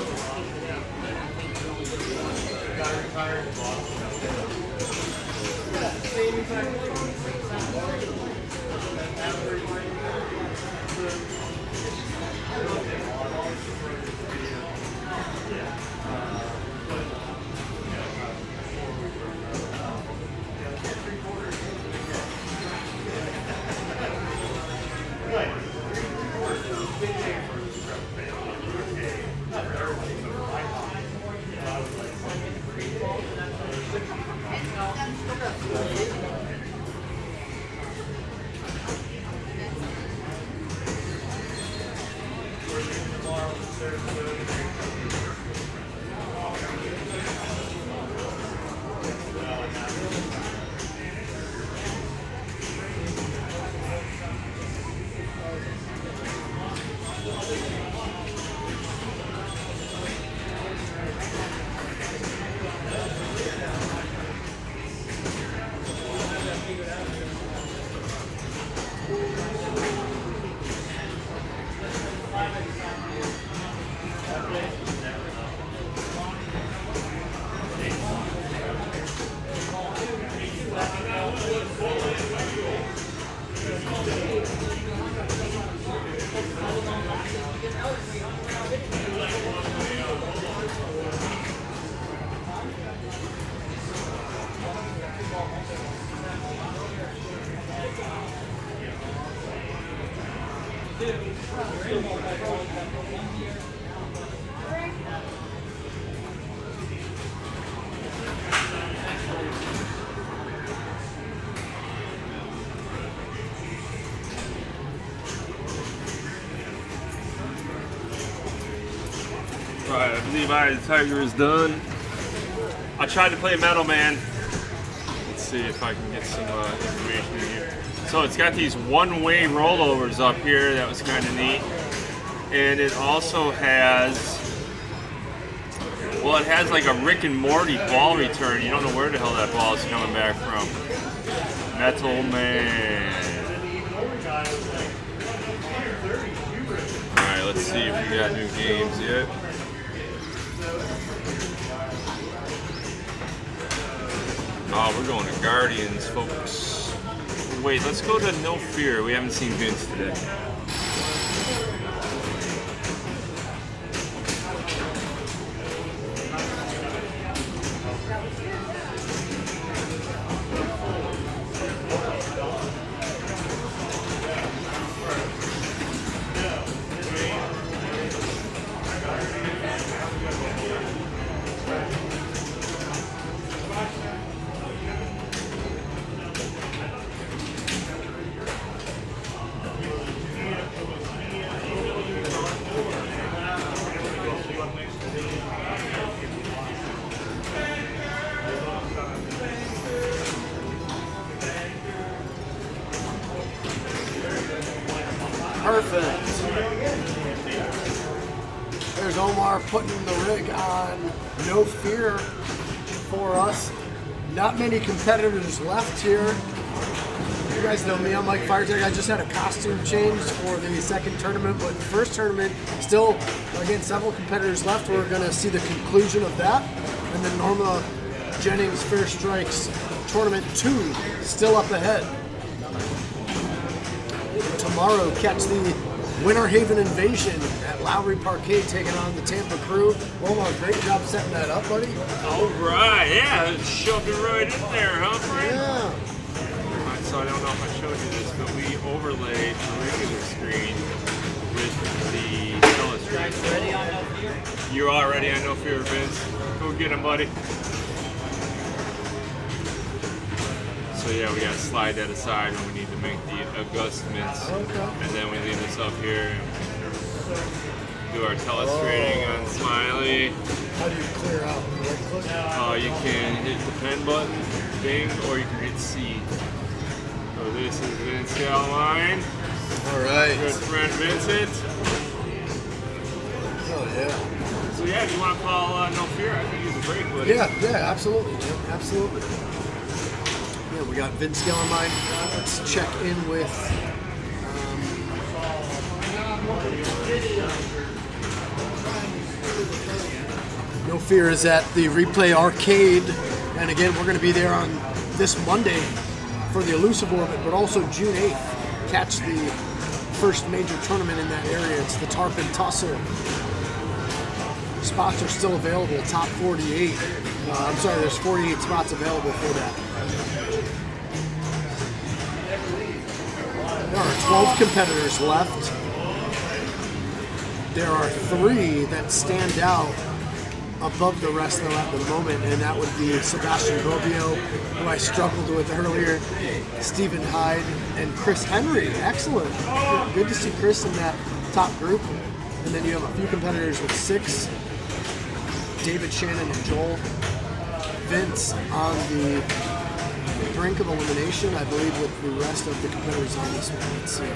Alright, I believe Eye of the Tiger is done. I tried to play Metal Man. Let's see if I can get some information in here. So it's got these one-way rollovers up here. That was kind of neat. And it also has, well, it has like a Rick and Morty ball return. You don't know where the hell that ball is coming back from. Metal Man. Alright, let's see if we got new games yet. Oh, we're going to Guardians, folks. Wait, let's go to No Fear. We haven't seen Vince today. Perfect. There's Omar putting the rig on No Fear for us. Not many competitors left here. You guys know me, I'm Mike Firetech. I just had a costume change for the second tournament, but the first tournament, still, again, several competitors left. We're going to see the conclusion of that. And then Norma Jennings Fair Strikes Tournament 2 still up ahead. Tomorrow, catch the Winter Haven Invasion at Lowry Parquet taking on the Tampa Crew. Omar, great job setting that up, buddy. All right, yeah, shoved it right in there, huh, friend? Yeah. Alright, so I don't know if I showed you this, but we overlaid the regular screen with the telestream. Ready on No Fear? You're already on No Fear, Vince. Go get him, buddy. So yeah, we gotta slide that aside when we need to make the adjustments. Okay. And then we leave this up here and do our telestrating on Smiley. How do you clear out? Right click? You can hit the pen button, ding, or you can hit C. So this is Vince Galline, All right. good friend Vincent. Oh, yeah. So yeah, if you want to call No Fear, I can use a break, buddy. Yeah, absolutely, Jim. Absolutely. Yeah, we got Vince Galline. Let's check in with No Fear is at the Replay Arcade, and again, we're going to be there on this Monday for the Elusive Orbit, but also June 8th. Catch the first major tournament in that area. It's the Tarpon Tussle. Spots are still available, top 48. I'm sorry, there's 48 spots available for that. There are 12 competitors left. There are 3 that stand out above the rest though at the moment, and that would be Sebastian Bobbio, who I struggled with earlier, Stephen Hyde, and Chris Henry. Excellent. Good to see Chris in that top group. And then you have a few competitors with 6. David, Shannon, and Joel. Vince on the brink of elimination, I believe, with the rest of the competitors on this one. Let's see.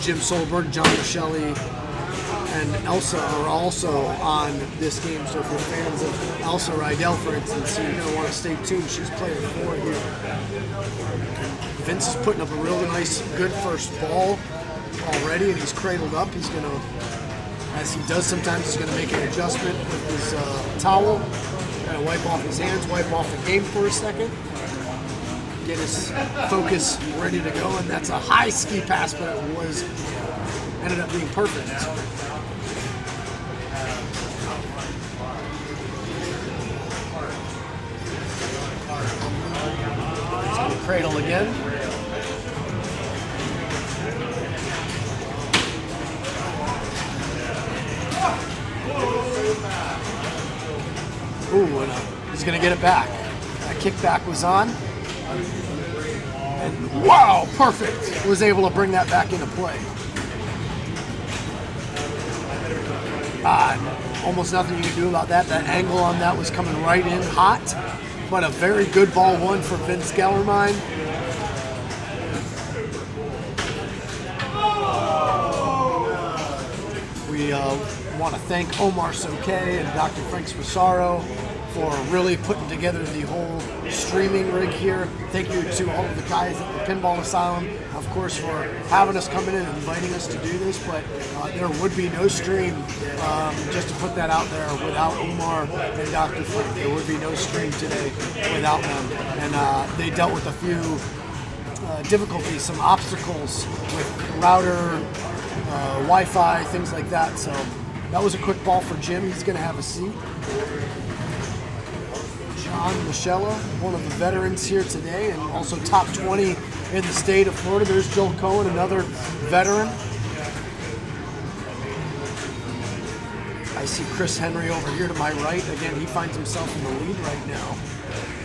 Jim Solberg, John Michelli, and Elsa are also on this game. So if you're fans of Elsa Rydell, for instance, you're going to want to stay tuned. She's player 4 here. Vince is putting up a really nice, good first ball already, and he's cradled up. He's going to, as he does sometimes, he's going to make an adjustment with his towel, kind of wipe off his hands, wipe off the game for a second, get his focus ready to go, and that's a high ski pass, but it ended up being perfect. He's going to cradle again. Ooh, and he's going to get it back. That kickback was on. And wow, perfect. Was able to bring that back into play. Almost nothing you can do about that. That angle on that was coming right in hot. But a very good ball one for Vince Gellermine. We want to thank Omar Soke and Dr. Frank Spasaro for really putting together the whole streaming rig here. Thank you to all of the guys at the Pinball Asylum, of course, for having us come in and inviting us to do this, but there would be no stream, just to put that out there, without Omar and Dr. Frank. There would be no stream today without them. And they dealt with a few difficulties, some obstacles with router, Wi-Fi, things like that. So that was a quick ball for Jim. He's going to have a seat. John Michella, one of the veterans here today, and also top 20 in the state of Florida. There's Joel Cohen, another veteran. I see Chris Henry over here to my right. Again, he finds himself in the lead right now,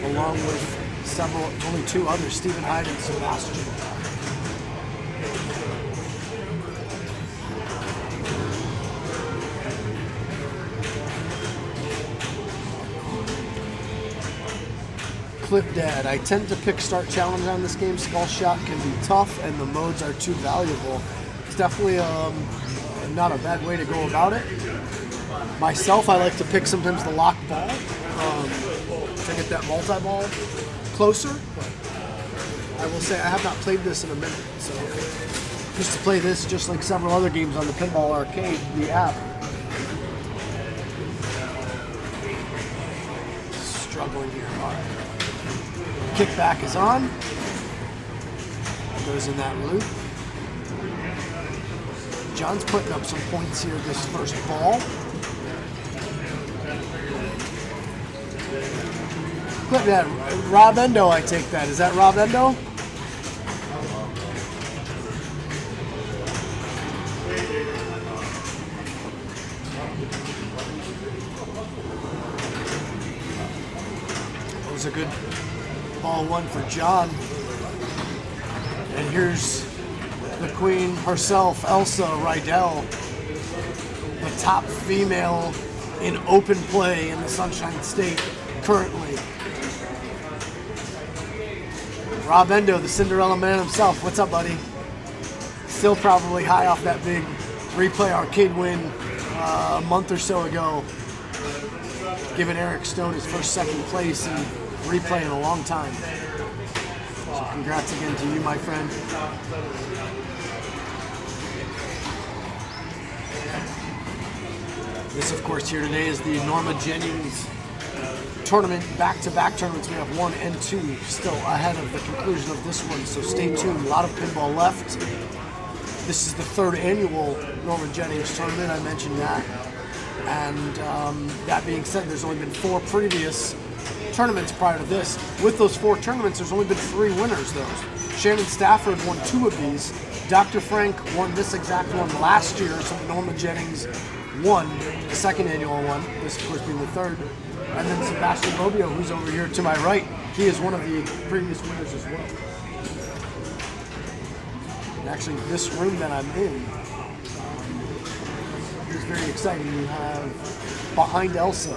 along with only 2 others, Stephen Hyde and Sebastian. Clip Dad, I tend to pick Start Challenge on this game. Skull Shot can be tough and the modes are too valuable. It's definitely not a bad way to go about it. Myself, I like to pick sometimes the lock ball to get that multi-ball closer. But I will say I have not played this in a minute. So just to play this, just like several other games on the Pinball Arcade, the app. Struggling here. All right. Kickback is on. Goes in that loop. John's putting up some points here this first ball. Clip that. Rob Endo, I take that. Is that Rob Endo? That was a good ball one for John. And here's the queen herself, Elsa Rydell, the top female in open play in the Sunshine State currently. Rob Endo, the Cinderella man himself. What's up, buddy? Still probably high off that big replay arcade win a month or so ago, giving Eric Stone his first second place in replay in a long time. So congrats again to you, my friend. This, of course, here today is the Norma Jennings tournament, back-to-back tournaments. We have 1 and 2 still ahead of the conclusion of this one, so stay tuned. A lot of pinball left. This is the 3rd annual Norma Jennings tournament, I mentioned that. And that being said, there's only been 4 previous tournaments prior to this. With those 4 tournaments, there's only been 3 winners, though. Shannon Stafford won 2 of these. Dr. Frank won this exact one last year, so Norma Jennings won the 2nd annual one, this of course being the 3rd. And then Sebastian Bobbio, who's over here to my right, he is one of the previous winners as well. And actually, this room that I'm in exciting. You have behind Elsa,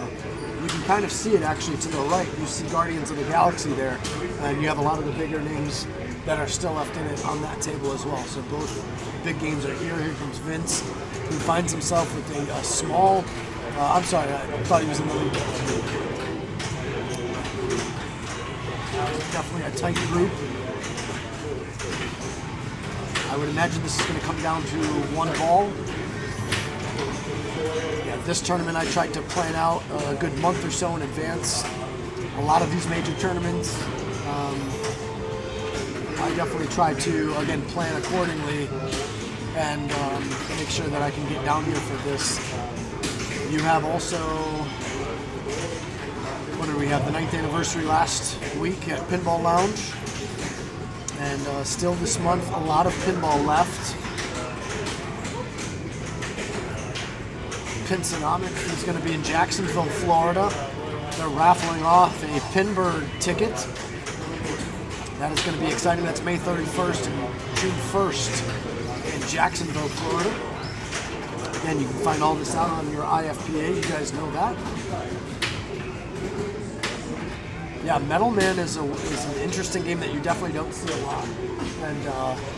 you can kind of see it actually to the right. You see Guardians of the Galaxy there, and you have a lot of the bigger names that are still left in it on that table as well. So both big games are here. Here comes Vince, who finds himself with a small. I'm sorry, I thought he was in the lead. Definitely a tight group. I would imagine this is going to come down to one ball. Yeah, this tournament I tried to plan out a good month or so in advance. A lot of these major tournaments, I definitely try to, again, plan accordingly and make sure that I can get down here for this. You have also, what did we have, the 9th anniversary last week at Pinball Lounge. And still this month, a lot of pinball left. Pinsonomics is going to be in Jacksonville, Florida. They're raffling off a Pinbird ticket. That is going to be exciting. That's May 31st and June 1st in Jacksonville, Florida. Again, you can find all this out on your IFPA. You guys know that. Yeah, Metal Man is an interesting game that you definitely don't see a lot. And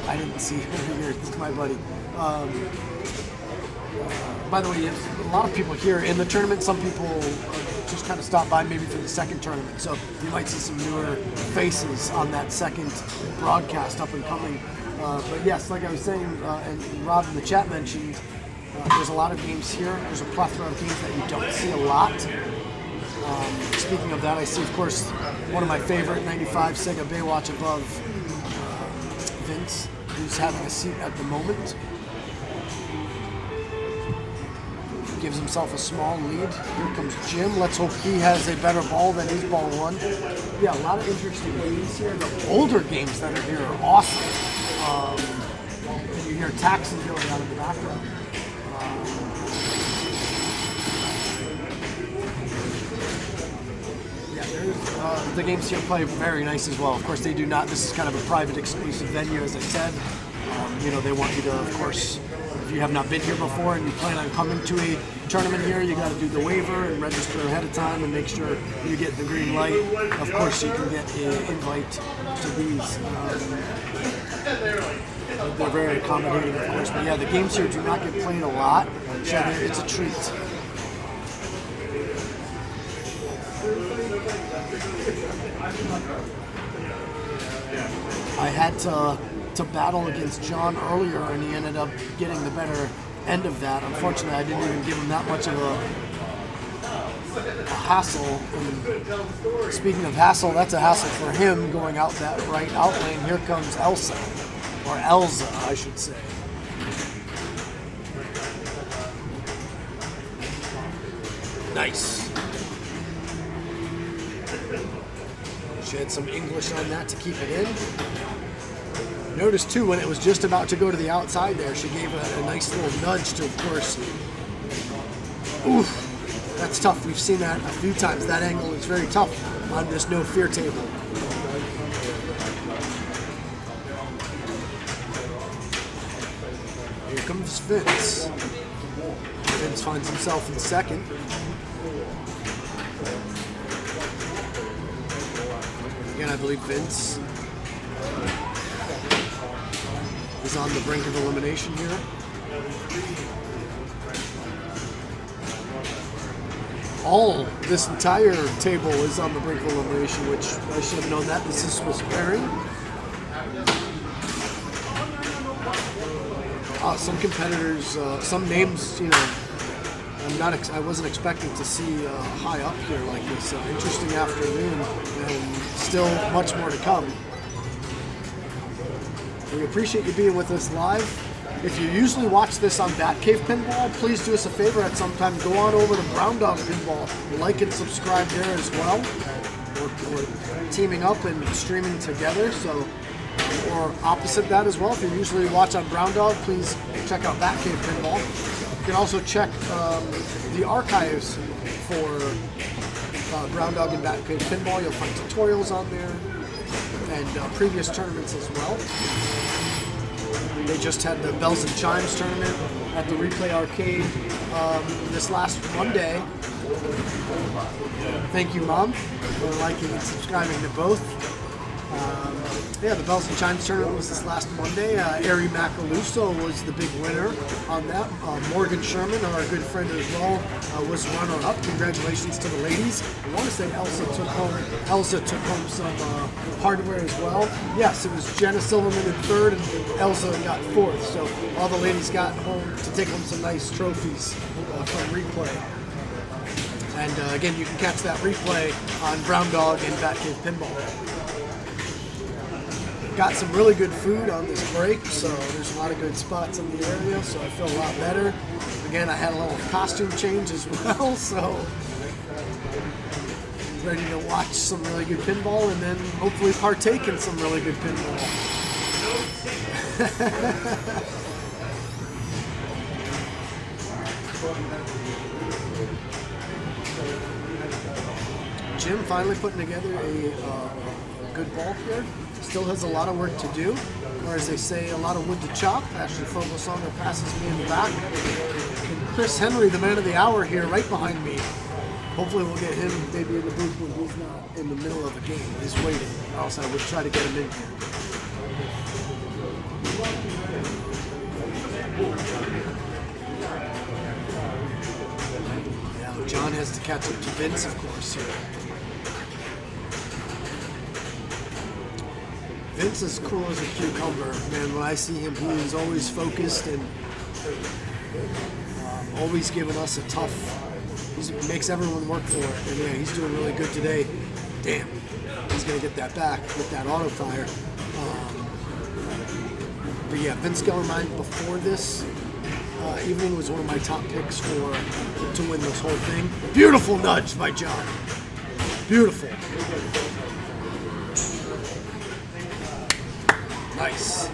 I didn't see here. It's my buddy. By the way, a lot of people here in the tournament. Some people just kind of stop by maybe for the second tournament. So you might see some newer faces on that second broadcast up and coming. But yes, like I was saying, and Rob in the chat mentioned, there's a lot of games here. There's a plethora of games that you don't see a lot. Speaking of that, I see, of course, one of my favorite 95 Sega Baywatch above Vince, who's having a seat at the moment. Gives himself a small lead. Here comes Jim. Let's hope he has a better ball than his ball won. Yeah, a lot of interesting games here. The older games that are here are awesome. And you hear taxi going out in the background. The games here play very nice as well. Of course, they do not. This is kind of a private, exclusive venue, as I said. They want you to, of course, if you have not been here before and you plan on coming to a tournament here, you got to do the waiver and register ahead of time and make sure you get the green light. Of course, you can get an invite to these. They're very accommodating, of course. But yeah, the games here do not get played a lot, so it's a treat. I had to battle against John earlier, and he ended up getting the better end of that. Unfortunately, I didn't even give him that much of a hassle. And speaking of hassle, that's a hassle for him going out that right out lane. Here comes Elsa, or Elsa, I should say. Nice. She had some English on that to keep it in. Notice too, when it was just about to go to the outside there, she gave a nice little nudge to, of course. Oof, that's tough. We've seen that a few times. That angle is very tough on this no fear table. Here comes Vince. Vince finds himself in second. Again, I believe Vince is on the brink of elimination here. This entire table is on the brink of elimination, which I should have known that. This is Swiss pairing. Some competitors, some names, I wasn't expecting to see high up here like this. Interesting afternoon, and still much more to come. We appreciate you being with us live. If you usually watch this on Batcave Pinball, please do us a favor at some time. Go on over to Brown Dog Pinball. Like and subscribe there as well. We're teaming up and streaming together. So, or opposite that as well. If you usually watch on Brown Dog, please check out Batcave Pinball. You can also check the archives for Brown Dog and Batcave Pinball. You'll find tutorials on there and previous tournaments as well. They just had the Bells and Chimes tournament at the Replay Arcade this last Monday. Thank you, Mom, for liking and subscribing to both. Yeah, the Bells and Chimes tournament was this last Monday. Ari Macaluso was the big winner on that. Morgan Sherman, our good friend as well, was runner-up. Congratulations to the ladies. I want to say Elsa took home some hardware as well. Yes, it was Jenna Silverman in third, and Elsa got fourth. So all the ladies got home to take home some nice trophies from Replay. And again, you can catch that replay on Brown Dog and Batcave Pinball. Got some really good food on this break, so there's a lot of good spots in the area, so I feel a lot better. Again, I had a little costume change as well, so ready to watch some really good pinball and then hopefully partake in some really good pinball. Jim finally putting together a good ball here. Still has a lot of work to do, or as they say, a lot of wood to chop. Actually, focus on that passes me in the back. And Chris Henry, the man of the hour here, right behind me. Hopefully we'll get him maybe in the booth when he's not in the middle of a game. He's waiting, or else I would try to get him in here. Yeah, John has to catch up to Vince, of course, here. Vince is cool as a cucumber, man. When I see him, he is always focused and always giving us a tough. He makes everyone work for it, and yeah, he's doing really good today. Damn, he's gonna get that back with that auto fire. But yeah, Vince Gellermine before this evening was one of my top picks to win this whole thing. Beautiful nudge by John. Beautiful. Nice.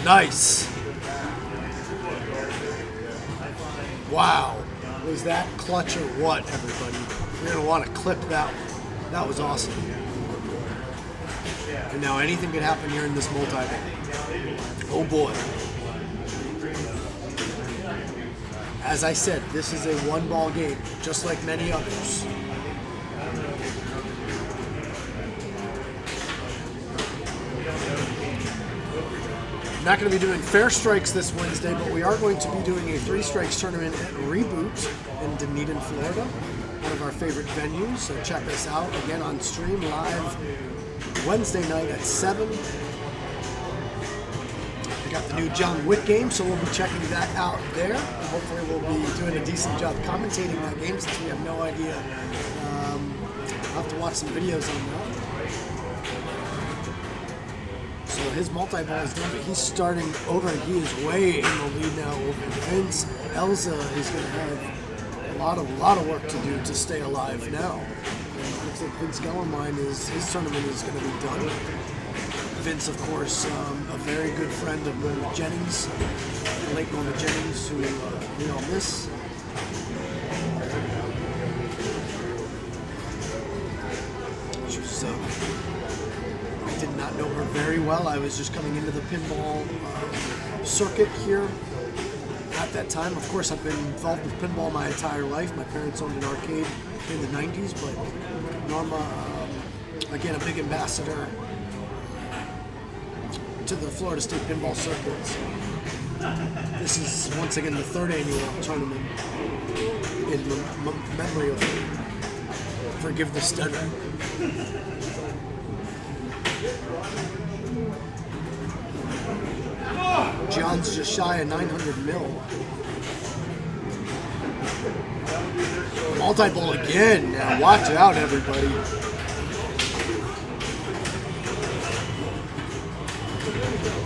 Nice. Wow. Was that clutch or what, everybody? You're going to want to clip that one. That was awesome. And now anything could happen here in this multi-ball. Oh boy. As I said, this is a one-ball game, just like many others. I'm not going to be doing fair strikes this Wednesday, but we are going to be doing a 3 strikes tournament at Reboot in Dunedin, Florida, one of our favorite venues. So check us out again on stream live Wednesday night at 7. We got the new John Wick game, so we'll be checking that out there. And hopefully we'll be doing a decent job commentating that game since we have no idea. I'll have to watch some videos on that. So his multi-ball is done, but he's starting over and he is way in the lead now over Vince. Elsa is going to have a lot of work to do to stay alive now. And it looks like Vince Gellermine, his tournament is going to be done. Vince, of course, a very good friend of Norma Jennings, the late Norma Jennings, who we all miss. She was I did not know her very well. I was just coming into the pinball circuit here at that time. Of course, I've been involved with pinball my entire life. My parents owned an arcade in the 90s, but Norma, again, a big ambassador to the Florida State Pinball Circuit. So this is, once again, the 3rd annual tournament in memory of Forgive the Stutter. John's just shy of 900 mil. Multi-ball again. Now watch out, everybody.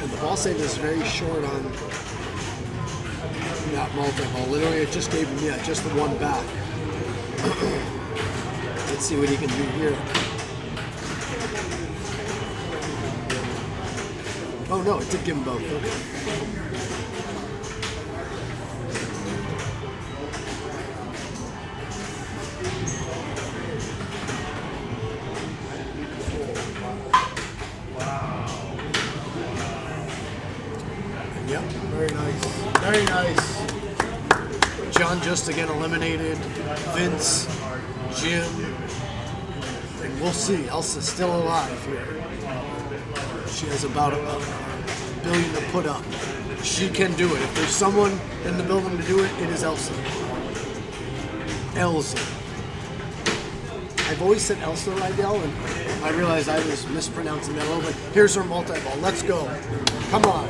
And the ball save is very short on that multi-ball. Literally, it just gave him, just the one back. Let's see what he can do here. Oh no, it did give him both. Okay. John just again eliminated Vince, Jim, and we'll see. Elsa's still alive here. She has about a billion to put up. She can do it. If there's someone in the building to do it, it is Elsa. Elsa. I've always said Elsa Rydell, and I realized I was mispronouncing that a little bit. Here's her multi-ball. Let's go. Come on.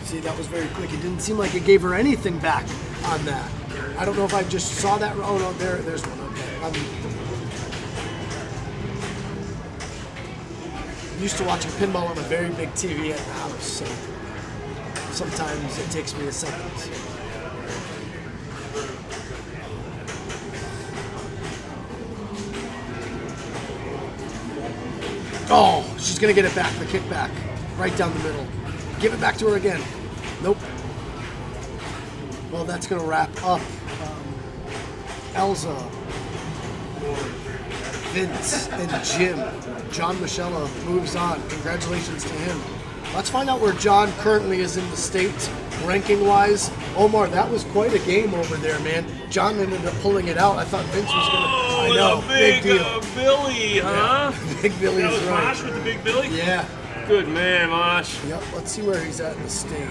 See, that was very quick. It didn't seem like it gave her anything back on that. I don't know if I just saw that. Oh no, there's one. Okay. I'm used to watching pinball on a very big TV at the house, so sometimes it takes me a second. Oh, she's gonna get it back. The kickback, right down the middle. Give it back to her again. Nope. Well, that's gonna wrap up Elsa, Vince, and Jim. John Michella moves on. Congratulations to him. Let's find out where John currently is in the state, ranking-wise. Omar, that was quite a game over there, man. John ended up pulling it out. I thought Vince was gonna. I know, big deal. Billy, huh? Yeah. Big Billy's That was right. Mosh with the big Billy? Yeah. Good man, Mosh. Yep. Let's see where he's at in the state.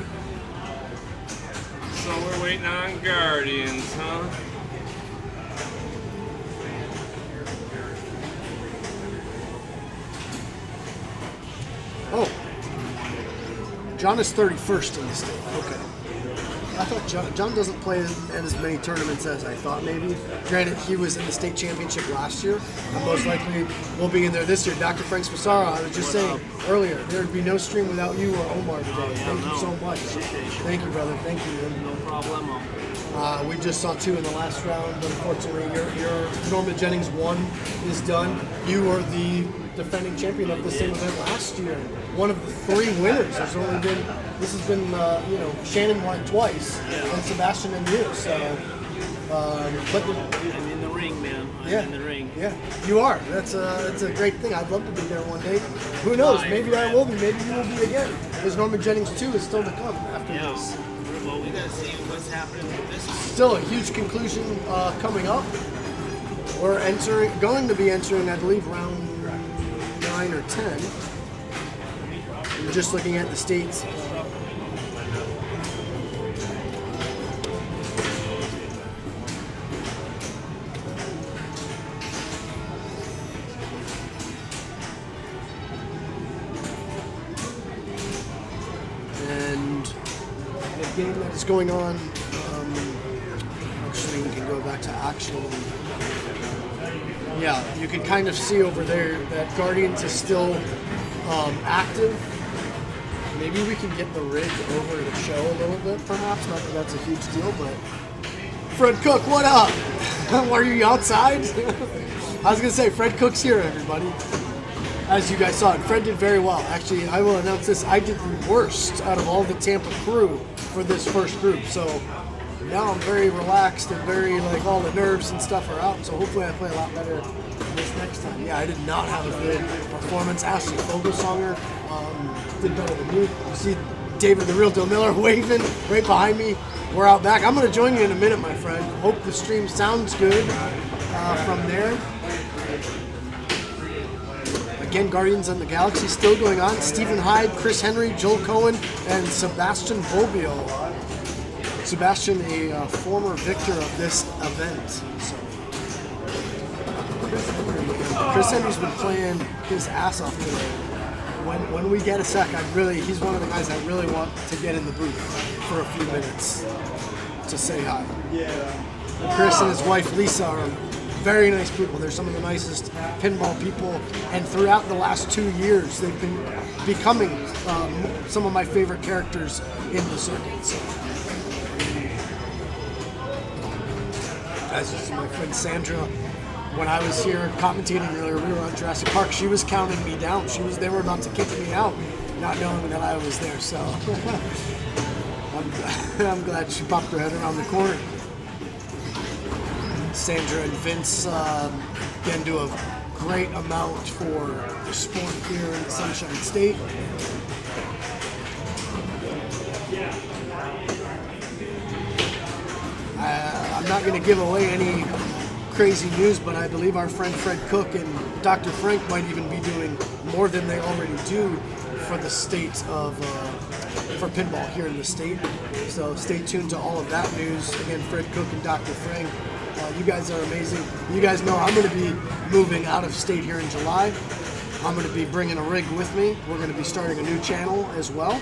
So we're waiting on Guardians, huh? Oh. John is 31st in the state. Okay. I thought John doesn't play in as many tournaments as I thought maybe. Granted, he was in the state championship last year. And most likely will be in there this year. Dr. Frank Spasara, I was just saying earlier, there would be no stream without you or Omar today. Thank you so much. Thank you, brother. Thank you. No problemo. We just saw 2 in the last round, but unfortunately your Norma Jennings 1 is done. You are the defending champion of the same event last year. One of the 3 winners. There's only been, this has been, Shannon won twice, and Sebastian and you. So, but I'm in the ring, man. I'm in the ring. yeah, you are. That's a great thing. I'd love to be there one day. Who knows? Maybe I will be. Maybe you will be again. Because Norma Jennings 2 is still to come after this. Well, we gotta see what's happening with this. Still a huge conclusion coming up. We're going to be entering, I believe, round 9 or 10. I'm just looking at the states. And the game that is going on, actually we can go back to actual. Yeah, you can kind of see over there that Guardians is still active. Maybe we can get the rig over the show a little bit, perhaps. Not that that's a huge deal, but Fred Cook, what up? Are you outside? I was gonna say Fred Cook's here, everybody. As you guys saw, and Fred did very well. Actually, I will announce this: I did the worst out of all the Tampa crew for this first group. So now I'm very relaxed and very all the nerves and stuff are out. So hopefully I play a lot better this next time. Yeah, I did not have a good performance. Ashley Fogelsonger did better than me. You see David the Real Deal Miller waving right behind me. We're out back. I'm going to join you in a minute, my friend. Hope the stream sounds good from there. Again, Guardians of the Galaxy still going on. Stephen Hyde, Chris Henry, Joel Cohen, and Sebastian Bobbio. Sebastian, a former victor of this event. So, Chris Henry's been playing his ass off today. When we get a sec, he's one of the guys I really want to get in the booth for a few minutes to say hi. Chris and his wife Lisa are very nice people. They're some of the nicest pinball people, and throughout the last 2 years, they've been becoming some of my favorite characters in the circuit. So. As this is my friend Sandra. When I was here commentating earlier, we were on Jurassic Park. She was counting me down. They were about to kick me out, not knowing that I was there. So I'm I'm glad she popped her head around the corner. Sandra and Vince again do a great amount for the sport here in Sunshine State. I'm not going to give away any crazy news, but I believe our friend Fred Cook and Dr. Frank might even be doing more than they already do for the state of for pinball here in the state. So stay tuned to all of that news. Again, Fred Cook and Dr. Frank, you guys are amazing. You guys know I'm going to be moving out of state here in July. I'm going to be bringing a rig with me. We're going to be starting a new channel as well.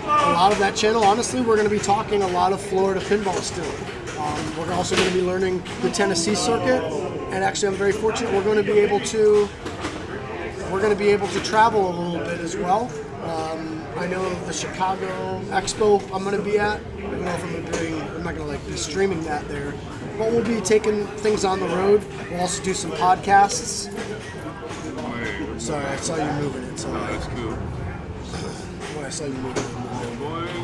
A lot of that channel, honestly, we're going to be talking a lot of Florida pinball still. We're also going to be learning the Tennessee circuit, and actually, I'm very fortunate. We're going to be able to travel a little bit as well. I know the Chicago Expo I'm going to be at. I don't know if I'm not going to be streaming that there, but we'll be taking things on the road. We'll also do some podcasts. Sorry, I saw you moving it. So That's cool. I saw you moving it.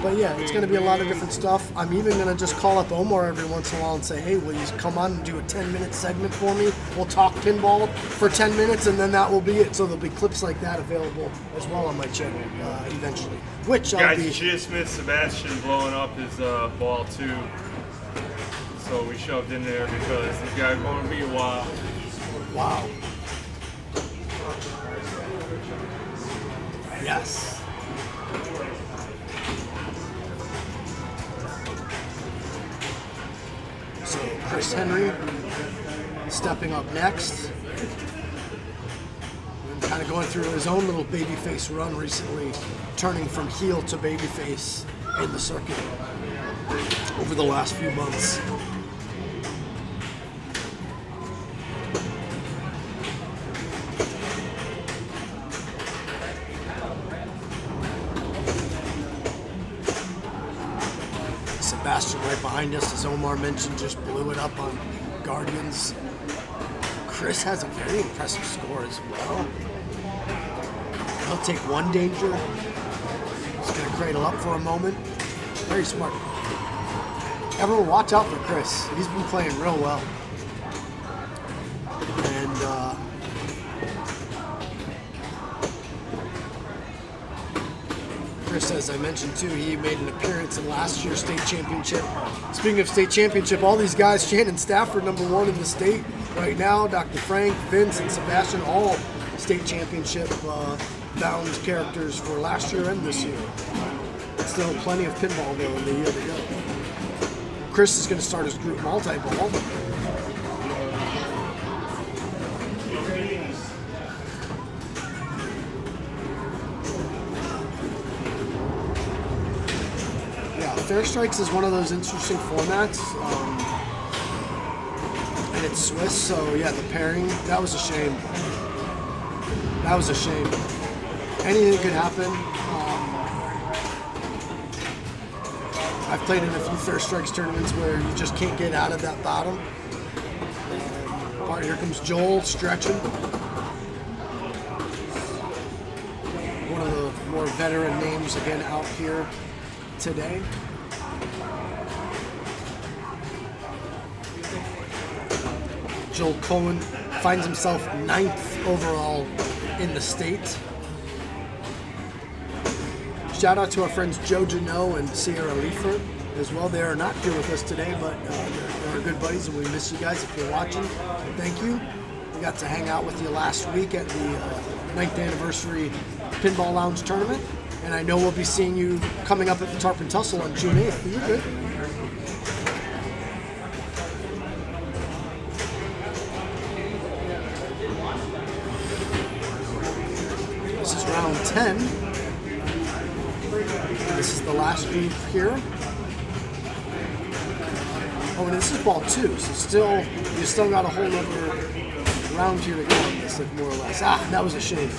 But yeah, it's going to be a lot of different stuff. I'm even going to just call up Omar every once in a while and say, hey, will you come on and do a 10-minute segment for me? We'll talk pinball for 10 minutes, and then that will be it. So there'll be clips like that available as well on my channel eventually. Which I'll Guys, be... just missed Sebastian blowing up his ball too. So we shoved in there because this guy's going to be a while. Wow. Yes. So Chris Henry stepping up next. And kind of going through his own little babyface run recently, turning from heel to babyface in the circuit over the last few months. Sebastian right behind us, as Omar mentioned, just blew it up on Guardians. Chris has a very impressive score as well. He'll take one danger. He's going to cradle up for a moment. Very smart. Everyone watch out for Chris. He's been playing real well. And Chris, as I mentioned too, he made an appearance in last year's state championship. Speaking of state championship, all these guys, Shannon Stafford, #1 in the state right now, Dr. Frank, Vince, and Sebastian, all state championship bound characters for last year and this year. Still plenty of pinball though in the year to go. Chris is going to start his group multi-ball. Fair Strikes is one of those interesting formats, and it's Swiss, so yeah, the pairing, that was a shame. That was a shame. Anything could happen. I've played in a few Fair Strikes tournaments where you just can't get out of that bottom. All right, here comes Joel stretching. One of the more veteran names again out here today. Joel Cohen finds himself 9th overall in the state. Shout out to our friends Joe Janot and Sierra Leifert as well. They are not here with us today, but they're good buddies, and we miss you guys if you're watching. Thank you. We got to hang out with you last week at the 9th anniversary Pinball Lounge tournament, and I know we'll be seeing you coming up at the Tarpon Tussle on June 8th. You're good. This is round 10. This is the last group here. Oh, and this is ball 2, so you still got a whole other round here to go on this, like, more or less. Ah, that was a shame.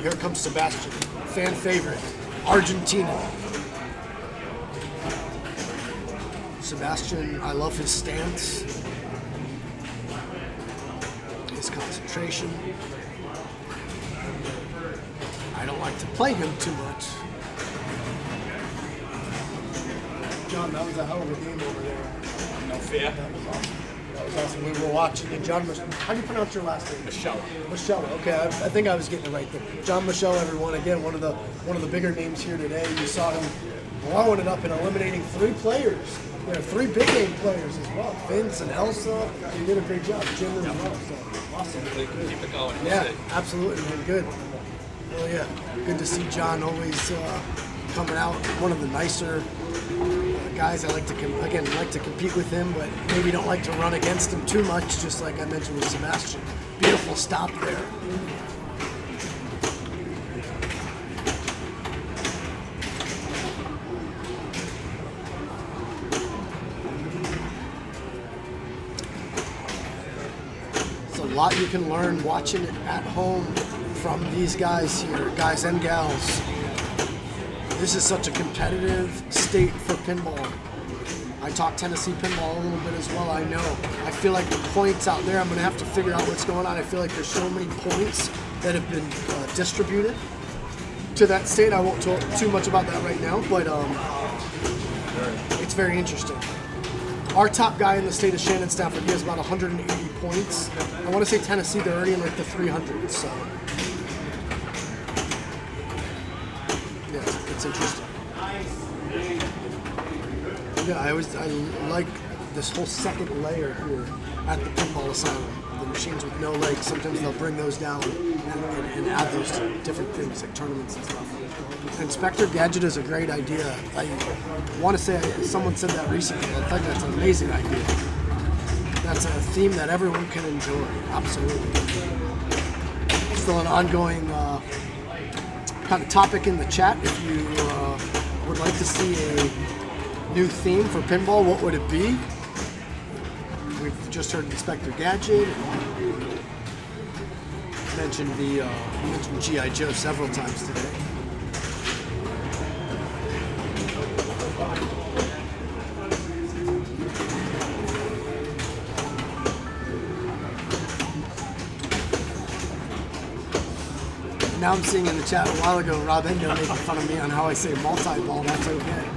Here comes Sebastian, fan favorite, Argentina. Sebastian, I love his stance, his concentration. concentration. I don't like to play him too much. John, that was a hell of a game over there. No fear. That was awesome. That was awesome. We were watching it. John, how do you pronounce your last name? Michelle. Michelle. Okay, I think I was getting it right there. John Michelle, everyone. Again, one of the bigger names here today. You saw him blowing it up and eliminating 3 players. There are 3 big name players as well. Vince and Elsa. You did a great job. Jim as well. So awesome. Keep it going. Yeah, absolutely, man. Good. Well, yeah. Good to see John always coming out. One of the nicer guys. I like to compete with him, but maybe don't like to run against him too much. Just like I mentioned with Sebastian. Beautiful stop there. There's a lot you can learn watching it at home from these guys here, guys and gals. This is such a competitive state for pinball. I talk Tennessee pinball a little bit as well, I know. I feel like the points out there, I'm going to have to figure out what's going on. I feel like there's so many points that have been distributed to that state. I won't talk too much about that right now, but it's very interesting. Our top guy in the state is Shannon Stafford. He has about 180 points. I want to say Tennessee, they're already in like the 300s, so. Yeah, it's interesting. Yeah, I like this whole second layer here at the Pinball Asylum. The machines with no legs, sometimes they'll bring those down and add those to different things like tournaments and stuff. Inspector Gadget is a great idea. I want to say someone said that recently. I think that's an amazing idea. That's a theme that everyone can enjoy. Absolutely. Still an ongoing kind of topic in the chat. If you would like to see a new theme for pinball, what would it be? We've just heard Inspector Gadget. Mentioned mentioned G.I. Joe several times today. Now I'm seeing in the chat a while ago, Rob Endo making fun of me on how I say multi-ball. That's okay.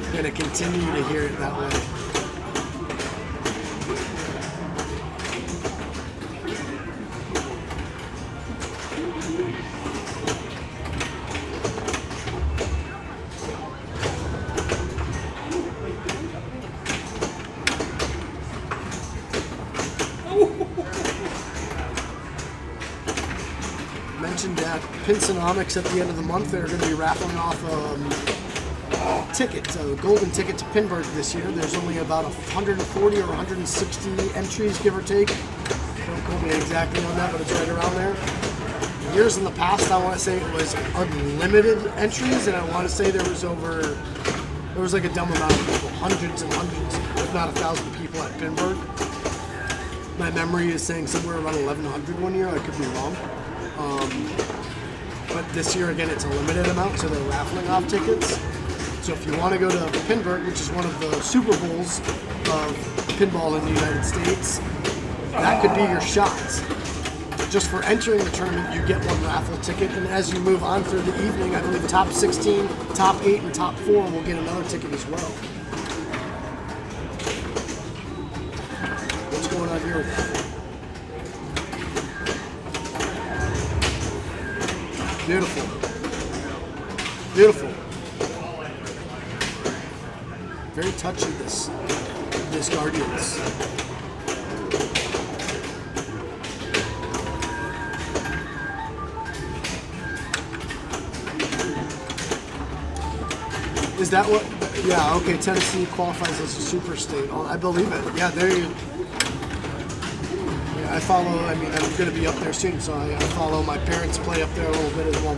I'm going to continue to hear it that way. Mentioned that Pinsonomics at the end of the month, they're going to be raffling off ticket, a golden ticket to Pinburg this year. There's only about 140 or 160 entries, give or take. Don't quote me exactly on that, but it's right around there. Years in the past, I want to say it was unlimited entries, and I want to say there was like a dumb amount of people, hundreds and hundreds, if not 1,000 people at Pinburg. My memory is saying somewhere around 1,100 one year. I could be wrong. But this year, again, it's a limited amount, so they're raffling off tickets. So if you want to go to Pinburg, which is one of the Super Bowls of pinball in the United States, that could be your shot. Just for entering the tournament, you get one raffle ticket, and as you move on through the evening, I believe the top 16, top 8, and top 4 will get another ticket as well. What's going on here? Beautiful. Beautiful. Very touchy, this Guardians. Is that what? Yeah, okay, Tennessee qualifies as a super state. Oh, I believe it. Yeah, there you. Yeah, I follow, I'm going to be up there soon, so I follow my parents play up there a little bit as well.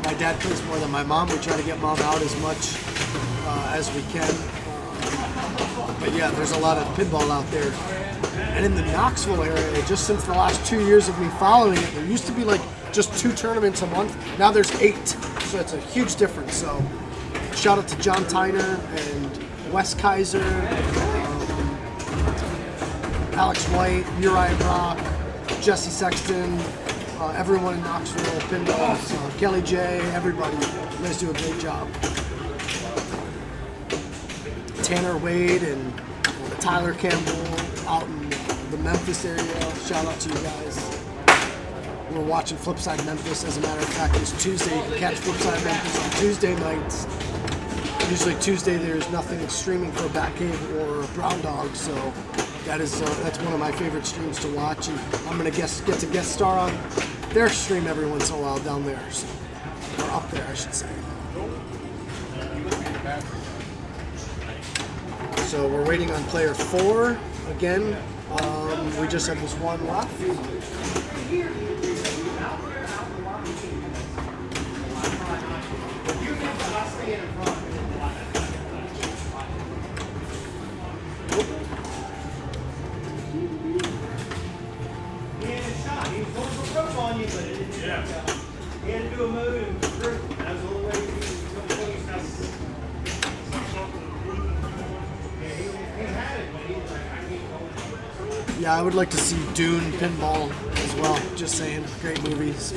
My dad plays more than my mom. We try to get mom out as much as we can. But yeah, there's a lot of pinball out there. And in the Knoxville area, just since the last 2 years of me following it, there used to be like just 2 tournaments a month. Now there's 8. So it's a huge difference. So shout out to John Tyner and Wes Kaiser, Alex White, Uriah Brock, Jesse Sexton, everyone in Knoxville, Pinball, Kelly J, everybody. You guys do a great job. Tanner Wade and Tyler Campbell out in the Memphis area. Shout out to you guys. We're watching Flipside Memphis. As a matter of fact, it's Tuesday. You can catch Flipside Memphis on Tuesday nights. Usually Tuesday there's nothing streaming for Batcave or Brown Dog, so that's one of my favorite streams to watch. And I'm gonna get to guest star on their stream every once in a while down there, so, or up there, I should say. So we're waiting on player 4 again. We just have this one left. Yeah, I would like to see Dune Pinball as well. Just saying, great movies.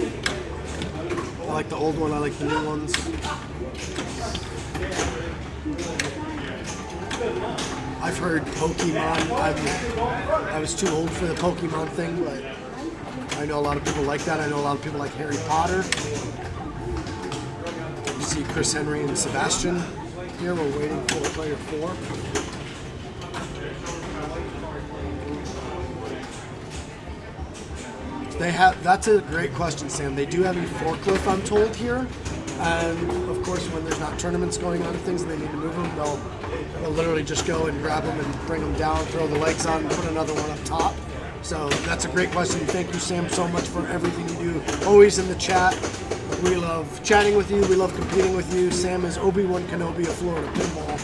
I like the old one, I like the new ones. I've heard Pokemon. I was too old for the Pokemon thing, but I know a lot of people like that. I know a lot of people like Harry Potter. You see Chris Henry and Sebastian here. We're waiting for player 4. That's a great question, Sam. They do have a forklift, I'm told, here. And of course, when there's not tournaments going on and things and they need to move them, they'll literally just go and grab them and bring them down, throw the legs on, and put another one up top. So that's a great question. Thank you, Sam, so much for everything you do. Always in the chat. We love chatting with you. We love competing with you. Sam is Obi-Wan Kenobi of Florida Pinball.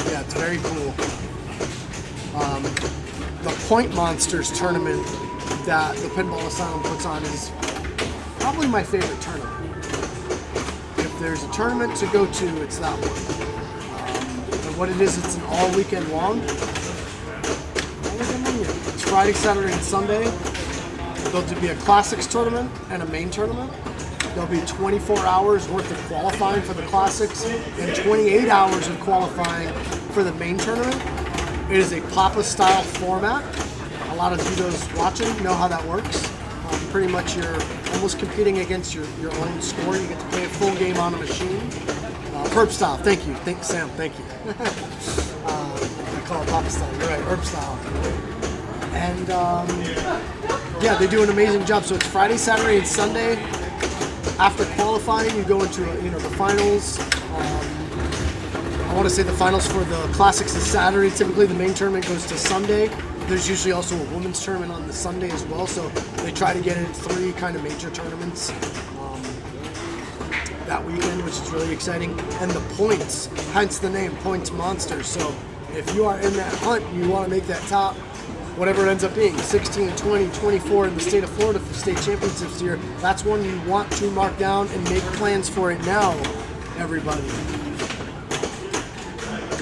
Yeah, it's very cool. The Point Monsters tournament that the Pinball Asylum puts on is probably my favorite tournament. If there's a tournament to go to, it's that one. And what it is, it's an all weekend long. It's Friday, Saturday, and Sunday. There'll be a Classics tournament and a main tournament. There'll be 24 hours worth of qualifying for the Classics and 28 hours of qualifying for the main tournament. It is a Papa-style format. A lot of you those watching know how that works. Pretty much you're almost competing against your own score. You get to play a full game on a machine. Herb style, thank you. Sam, thank you. I call it Papa style, you're right, Herb style. And yeah, they do an amazing job. So it's Friday, Saturday, and Sunday. After qualifying, you go into the finals. I want to say the finals for the Classics is Saturday. Typically, the main tournament goes to Sunday. There's usually also a women's tournament on the Sunday as well. So they try to get in 3 kind of major tournaments that weekend, which is really exciting. And the points, hence the name, Points Monsters. So if you are in that hunt, you want to make that top, whatever it ends up being, 16, 20, 24 in the state of Florida for state championships here, that's one you want to mark down and make plans for it now, everybody.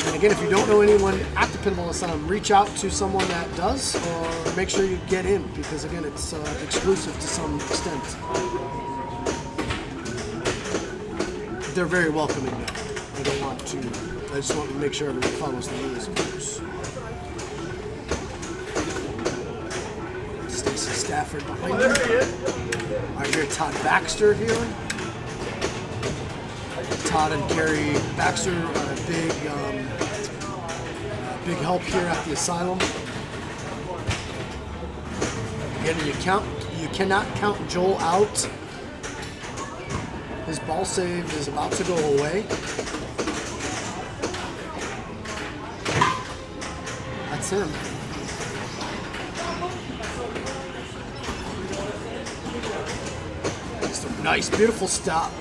And again, if you don't know anyone at the Pinball Asylum, reach out to someone that does, or make sure you get in, because again, it's exclusive to some extent. They're very welcoming now. I just want to make sure everyone follows the rules, of course. Stacy Stafford behind me. All right, here's Todd Baxter here. Todd and Carrie Baxter are a big help here at the Asylum. Again, you cannot count Joel out. His ball save is about to go away. That's him. Nice, beautiful stop.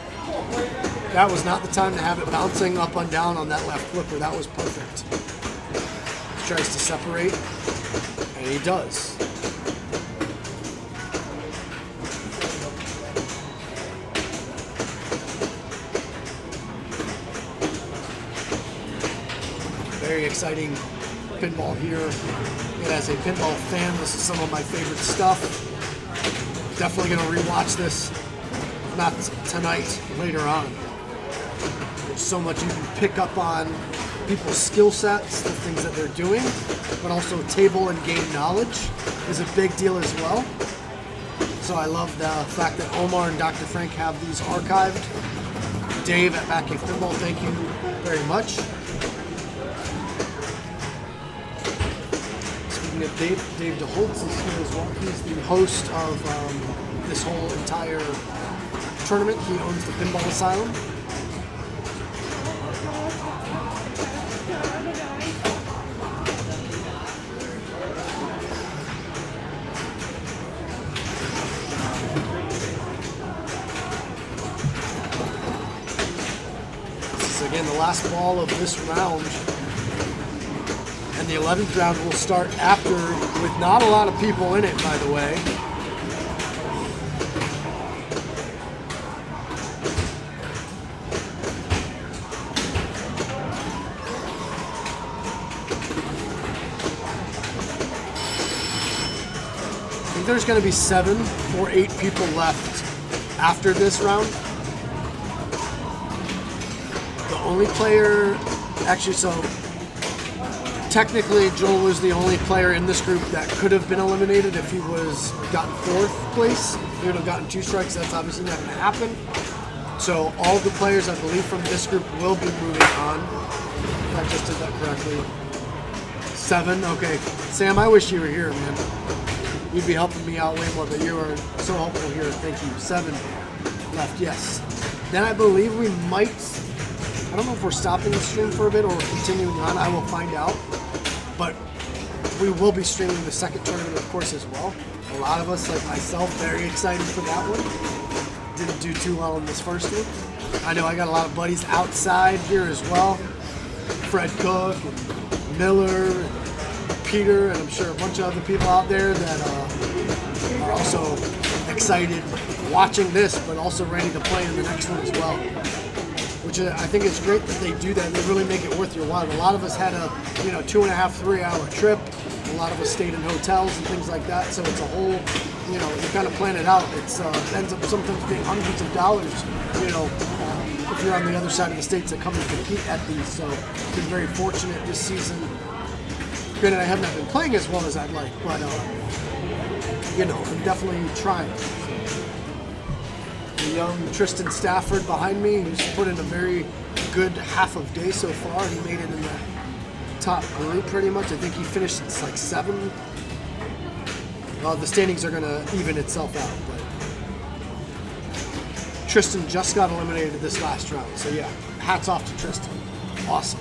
That was not the time to have it bouncing up and down on that left flipper. That was perfect. He tries to separate, and he does. Very exciting pinball here. And as a pinball fan, this is some of my favorite stuff. Definitely going to rewatch this, not tonight, later on. There's so much you can pick up on people's skill sets, the things that they're doing, but also table and game knowledge is a big deal as well. So I love the fact that Omar and Dr. Frank have these archived. Dave at Back in Pinball, thank you very much. Speaking of Dave DeHoltz is here as well. He's the host of this whole entire tournament. He owns the Pinball Asylum. Again, the last ball of this round, and the 11th round will start after, with not a lot of people in it, by the way. I think there's going to be 7 or 8 people left after this round. Only player, actually, so technically Joel was the only player in this group that could have been eliminated if he was gotten 4th place. He would have gotten 2 strikes. That's obviously not going to happen. So all the players, I believe, from this group will be moving on. If I just did that correctly. 7, okay. Sam, I wish you were here, man. You'd be helping me out way more, but you are so helpful here. Thank you. 7 left, yes. Then I believe we might... I don't know if we're stopping the stream for a bit or continuing on. I will find out. But we will be streaming the second tournament, of course, as well. A lot of us, like myself, very excited for that one. Didn't do too well in this first one. I know I got a lot of buddies outside here as well. Fred Cook, and Miller, and Peter, and I'm sure a bunch of other people out there that are also excited watching this, but also ready to play in the next one as well. Which I think is great that they do that. They really make it worth your while. A lot of us had a 2.5, 3 hour trip. A lot of us stayed in hotels and things like that. So it's a whole, you kind of plan it out. It ends up sometimes being hundreds of dollars, if you're on the other side of the states that come and compete at these. So I've been very fortunate this season. Granted, I have not been playing as well as I'd like, but I'm definitely trying. The young Tristan Stafford behind me, who's put in a very good half of day so far. He made it in the top group pretty much. I think he finished like 7. Well, the standings are going to even itself out, but Tristan just got eliminated this last round. So yeah, hats off to Tristan. Awesome.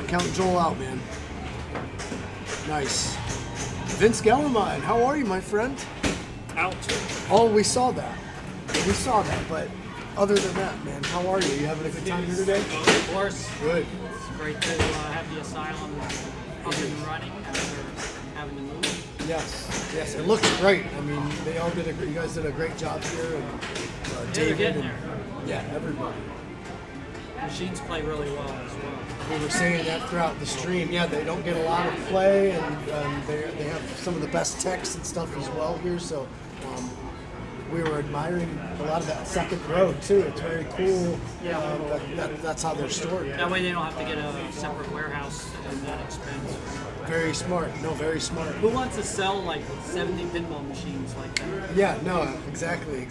Count Joel out, man. Nice. Vince Gellermine, how are you, my friend? Out. Oh, we saw that. But other than that, man, how are you? You having a good time here today? Of course. Good. It's great to have the asylum up and running after having to move. Yes, it looks great. I mean, you guys did a great job here, and David. Getting there. Yeah, everybody. Machines play really well as well. We were saying that throughout the stream. Yeah, they don't get a lot of play, and they have some of the best techs and stuff as well here. So we were admiring a lot of that second row too. It's very cool. Yeah. That's how they're stored. That way they don't have to get a separate warehouse and that expense. Very smart. No, very smart. Who wants to sell like 70 pinball machines like that? Yeah, no, exactly.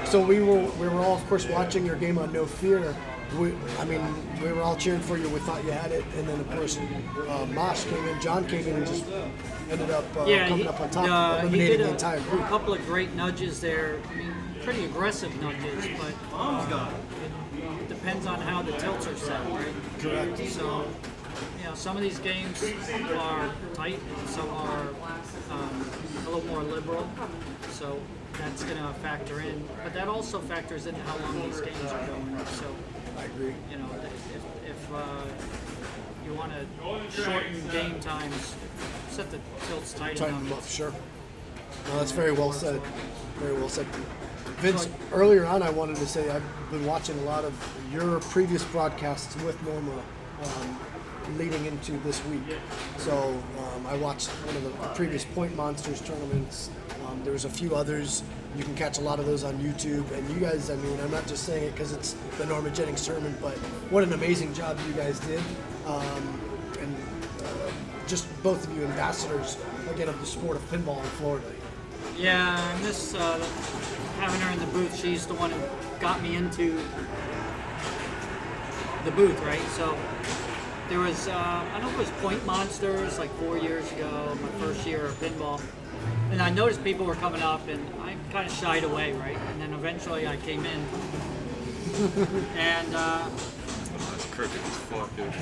So we were all, of course, watching your game on No Fear. We were all cheering for you. We thought you had it, and then of course, Mosh came in, John came in, and just ended up coming up on top, eliminating the entire group. A couple of great nudges there. I mean, pretty aggressive nudges, but it depends on how the tilts are set, right? Correct. So, some of these games are tight, and some are a little more liberal. So that's going to factor in, but that also factors in how long these games are going. So. I agree. If you want to shorten game times, set the tilts tight Tighten enough. them up, sure. No, that's very well said. Very well said. Vince, earlier on I wanted to say I've been watching a lot of your previous broadcasts with Norma leading into this week. So I watched one of the previous Point Monsters tournaments. There's a few others. You can catch a lot of those on YouTube. And you guys, I mean, I'm not just saying it because it's the Norma Jennings tournament, but what an amazing job you guys did. And just both of you ambassadors, again, of the sport of pinball in Florida. Yeah, I miss having her in the booth. She's the one who got me into the booth, right? So there was, I don't know if it was Point Monsters like 4 years ago, my first year of pinball. And I noticed people were coming up and I kind of shied away, right? And then eventually I came in. And That's crooked as fuck, dude.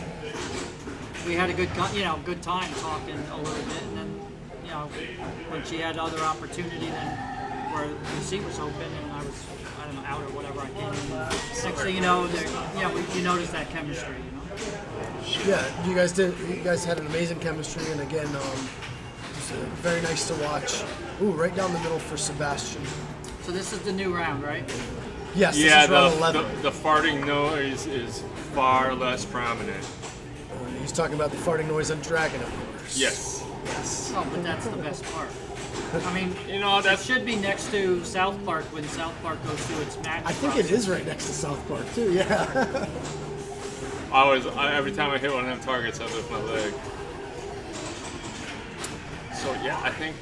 we had a good time talking a little bit. And then, when she had other opportunity, then where the seat was open and I was, I don't know, out or whatever, I came in. Next thing you know, you notice that chemistry, Yeah, you guys had an amazing chemistry, and again, it was very nice to watch. Ooh, right down the middle for Sebastian. So this is the new round, right? Yes, Yeah, this is round 11. the farting noise is far less prominent. He's talking about the farting noise on Dragon, of course. Yes. Oh, but that's the best part. I mean, that should be next to South Park when South Park goes through its match. I think it is right next to South Park, too, yeah. Every time I hit one of them targets, I lift my leg. So yeah, I think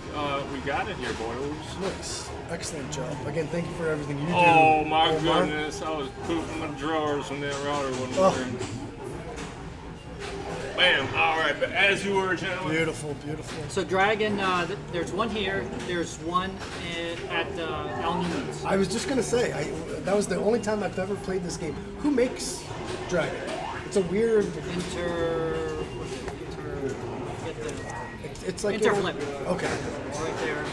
we got it here, boys. Nice. Excellent job. Again, thank you for everything you do. Oh my Omar. goodness, I was pooping my drawers when that router wasn't Oh. working. Bam, alright, but as you were, gentlemen. Beautiful, beautiful. So Dragon, there's one here. There's one at El Niños. I was just going to say, that was the only time I've ever played this game. Who makes Dragon? It's a weird... It's like... Interflip. Okay. It's right there.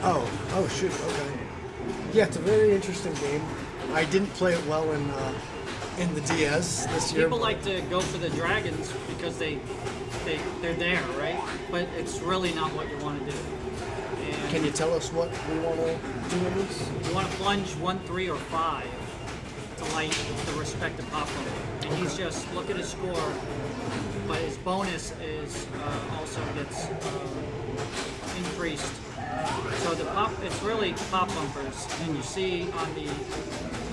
Oh, shoot, okay. Yeah, it's a very interesting game. I didn't play it well in the DS this year. People like to go for the Dragons because they're there, right? But it's really not what you want to do. And Can you tell us what we want to do in this? you want to plunge 1, 3, or 5 to light the respective pop level. And he's just, look at his score, but his bonus is also gets increased. So it's really pop bumpers, and you see on the,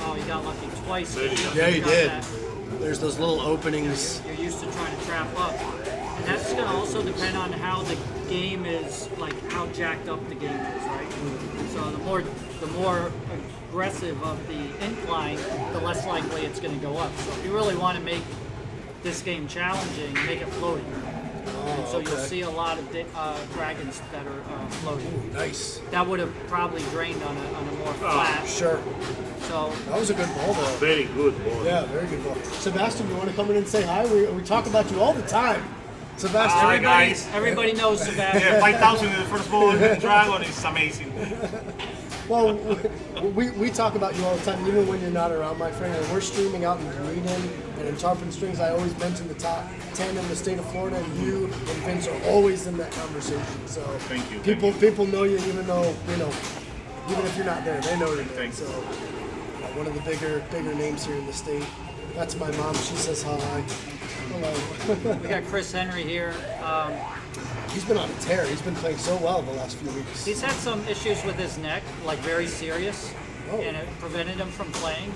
oh, you got lucky twice. Yeah, you got did. that. There's those little openings. You're used to trying to trap up. And that's going to also depend on how the game is, like how jacked up the game is, right? So the more aggressive of the incline, the less likely it's going to go up. So if you really want to make this game challenging, make it floating. And so you'll see a lot of dragons that are floating. Ooh, nice. That would have probably drained on a more flat. Sure. So That was a good ball, though. Very good ball. Yeah, very good ball. Sebastian, you want to come in and say hi? We talk about you all the time. Sebastian. Hi, guys. everybody knows Sebastian. Yeah, 5,000 in the first ball in the Dragon is amazing. Well, we talk about you all the time, even when you're not around, my friend. When we're streaming out in Dunedin and in Tarpon Springs, I always mention the top 10 in the state of Florida, and you and Vince are always in that conversation. So Thank you. People know you, even though even if you're not there, they know you're there. Thanks. So one of the bigger names here in the state. That's my mom. She says hi. Hello. We got Chris Henry here. He's been on a tear. He's been playing so well the last few weeks. He's had some issues with his neck, like very serious, Oh. and it prevented him from playing.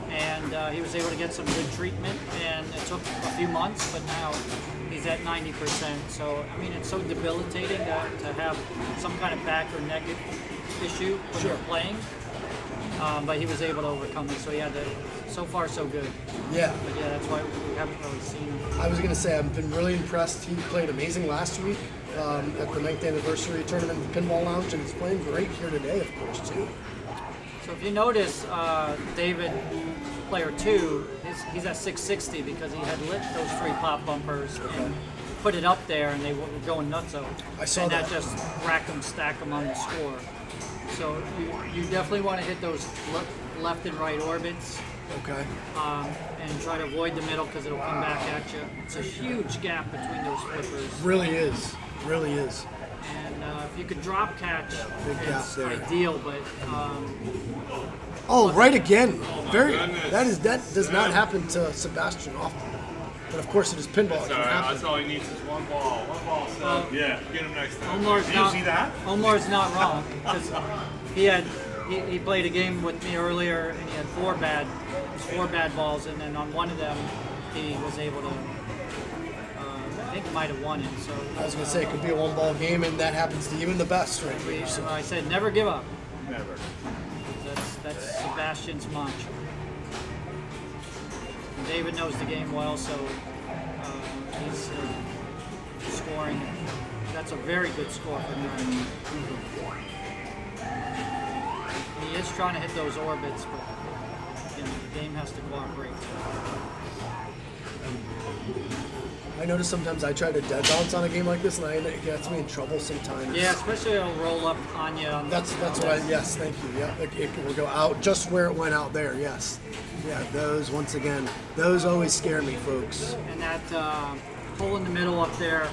And he was able to get some good treatment, and it took a few months, but now he's at 90%. So, I mean, it's so debilitating to have some kind of back or neck issue when you're playing. But he was able to overcome it, so he had to, so far so good. Yeah. But yeah, that's why we haven't really seen him. I was going to say, I've been really impressed. He played amazing last week at the 9th anniversary tournament at the Pinball Lounge, and he's playing great here today, of course, too. So if you notice, David, player 2, he's at 660 because he had lit those 3 pop bumpers and put it up there, and they were going nutso. I saw and that. that just stack them on the score. So you definitely want to hit those left and right orbits Okay. and try to avoid the middle because it'll come back at you. It's a huge gap between those flippers. Really is. Really is. And if you could drop catch, Big gap it's there. ideal. But Oh, right again. Very. goodness. That does not happen to Sebastian often. But of course, it is pinball. It can Sorry, happen. that's all he needs is one ball. One ball, so Yeah. get him next time. Omar's Did you see that? Omar's not wrong because he played a game with me earlier and he had four bad balls, and then on one of them he was able to I think might have won it. So I was gonna say it could be a one-ball game, and that happens to even the best right here. So I said never give up. Never. That's Sebastian's mantra. And David knows the game well, so he's scoring. That's a very good score for him. He is trying to hit those orbits, but the game has to cooperate. I notice sometimes I try to dead bounce on a game like this, and it gets me in trouble sometimes. Yeah, especially it'll roll up on you. That's what I, yes, thank you. Yeah, it will go out just where it went out there, yes. Yeah, those, once again, those always scare me, folks. And that hole in the middle up there,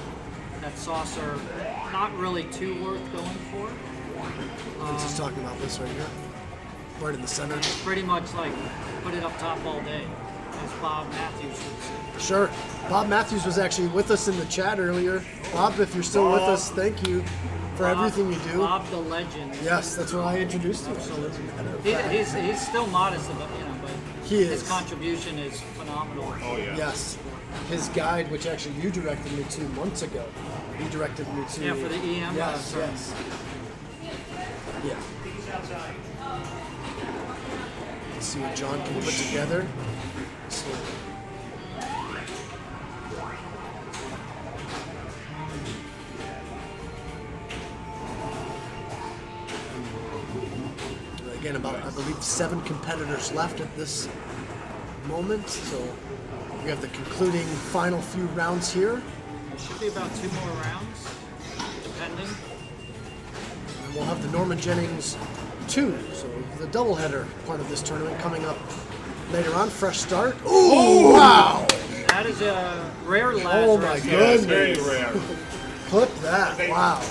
that saucer, not really too worth going for. Vince is talking about this right here. Right in the center. Pretty much like put it up top all day, as Bob Matthews would say. Sure. Bob Matthews was actually with us in the chat earlier. Bob, if you're still with us, thank you for everything you do. Bob the legend. Yes, that's what I introduced you. He's still modest about, but He his is. contribution is phenomenal. Oh yeah. Yes. His guide, which actually you directed me to months ago. He directed me to. Yeah, for the EM. Yes, term. yes. Yeah. Let's see what John can put together. So, again, about, I believe, 7 competitors left at this moment. So we have the concluding final few rounds here. There should be about 2 more rounds, depending. And we'll have the Norma Jennings 2, so the doubleheader part of this tournament coming up later on. Fresh start. Ooh, wow! That is a rare Lazarus. Oh my goodness. Very rare. Clip that. Wow.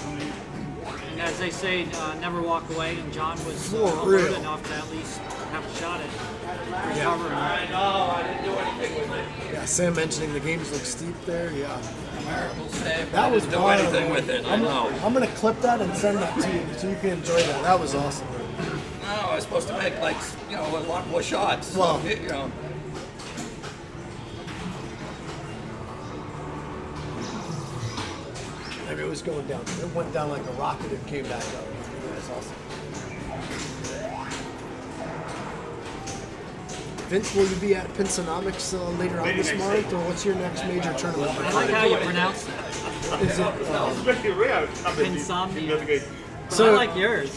And as they say, never walk away. And John was For alert real. enough to at least have a shot at recovering. Yeah, Sam mentioning the games look steep there. Yeah. Terrible save. That was do wild. anything with it. I know. I'm going to clip that and send that to you so you can enjoy that. That was awesome. No, I was supposed to make a lot more shots. Well, Maybe it was going down. It went down like a rocket and came back up. That's awesome. Vince, will you be at Pinsonomics later on this month, or what's your next major tournament? I like how you pronounce it. Is it? Very rare. Insomnia. So- I like yours.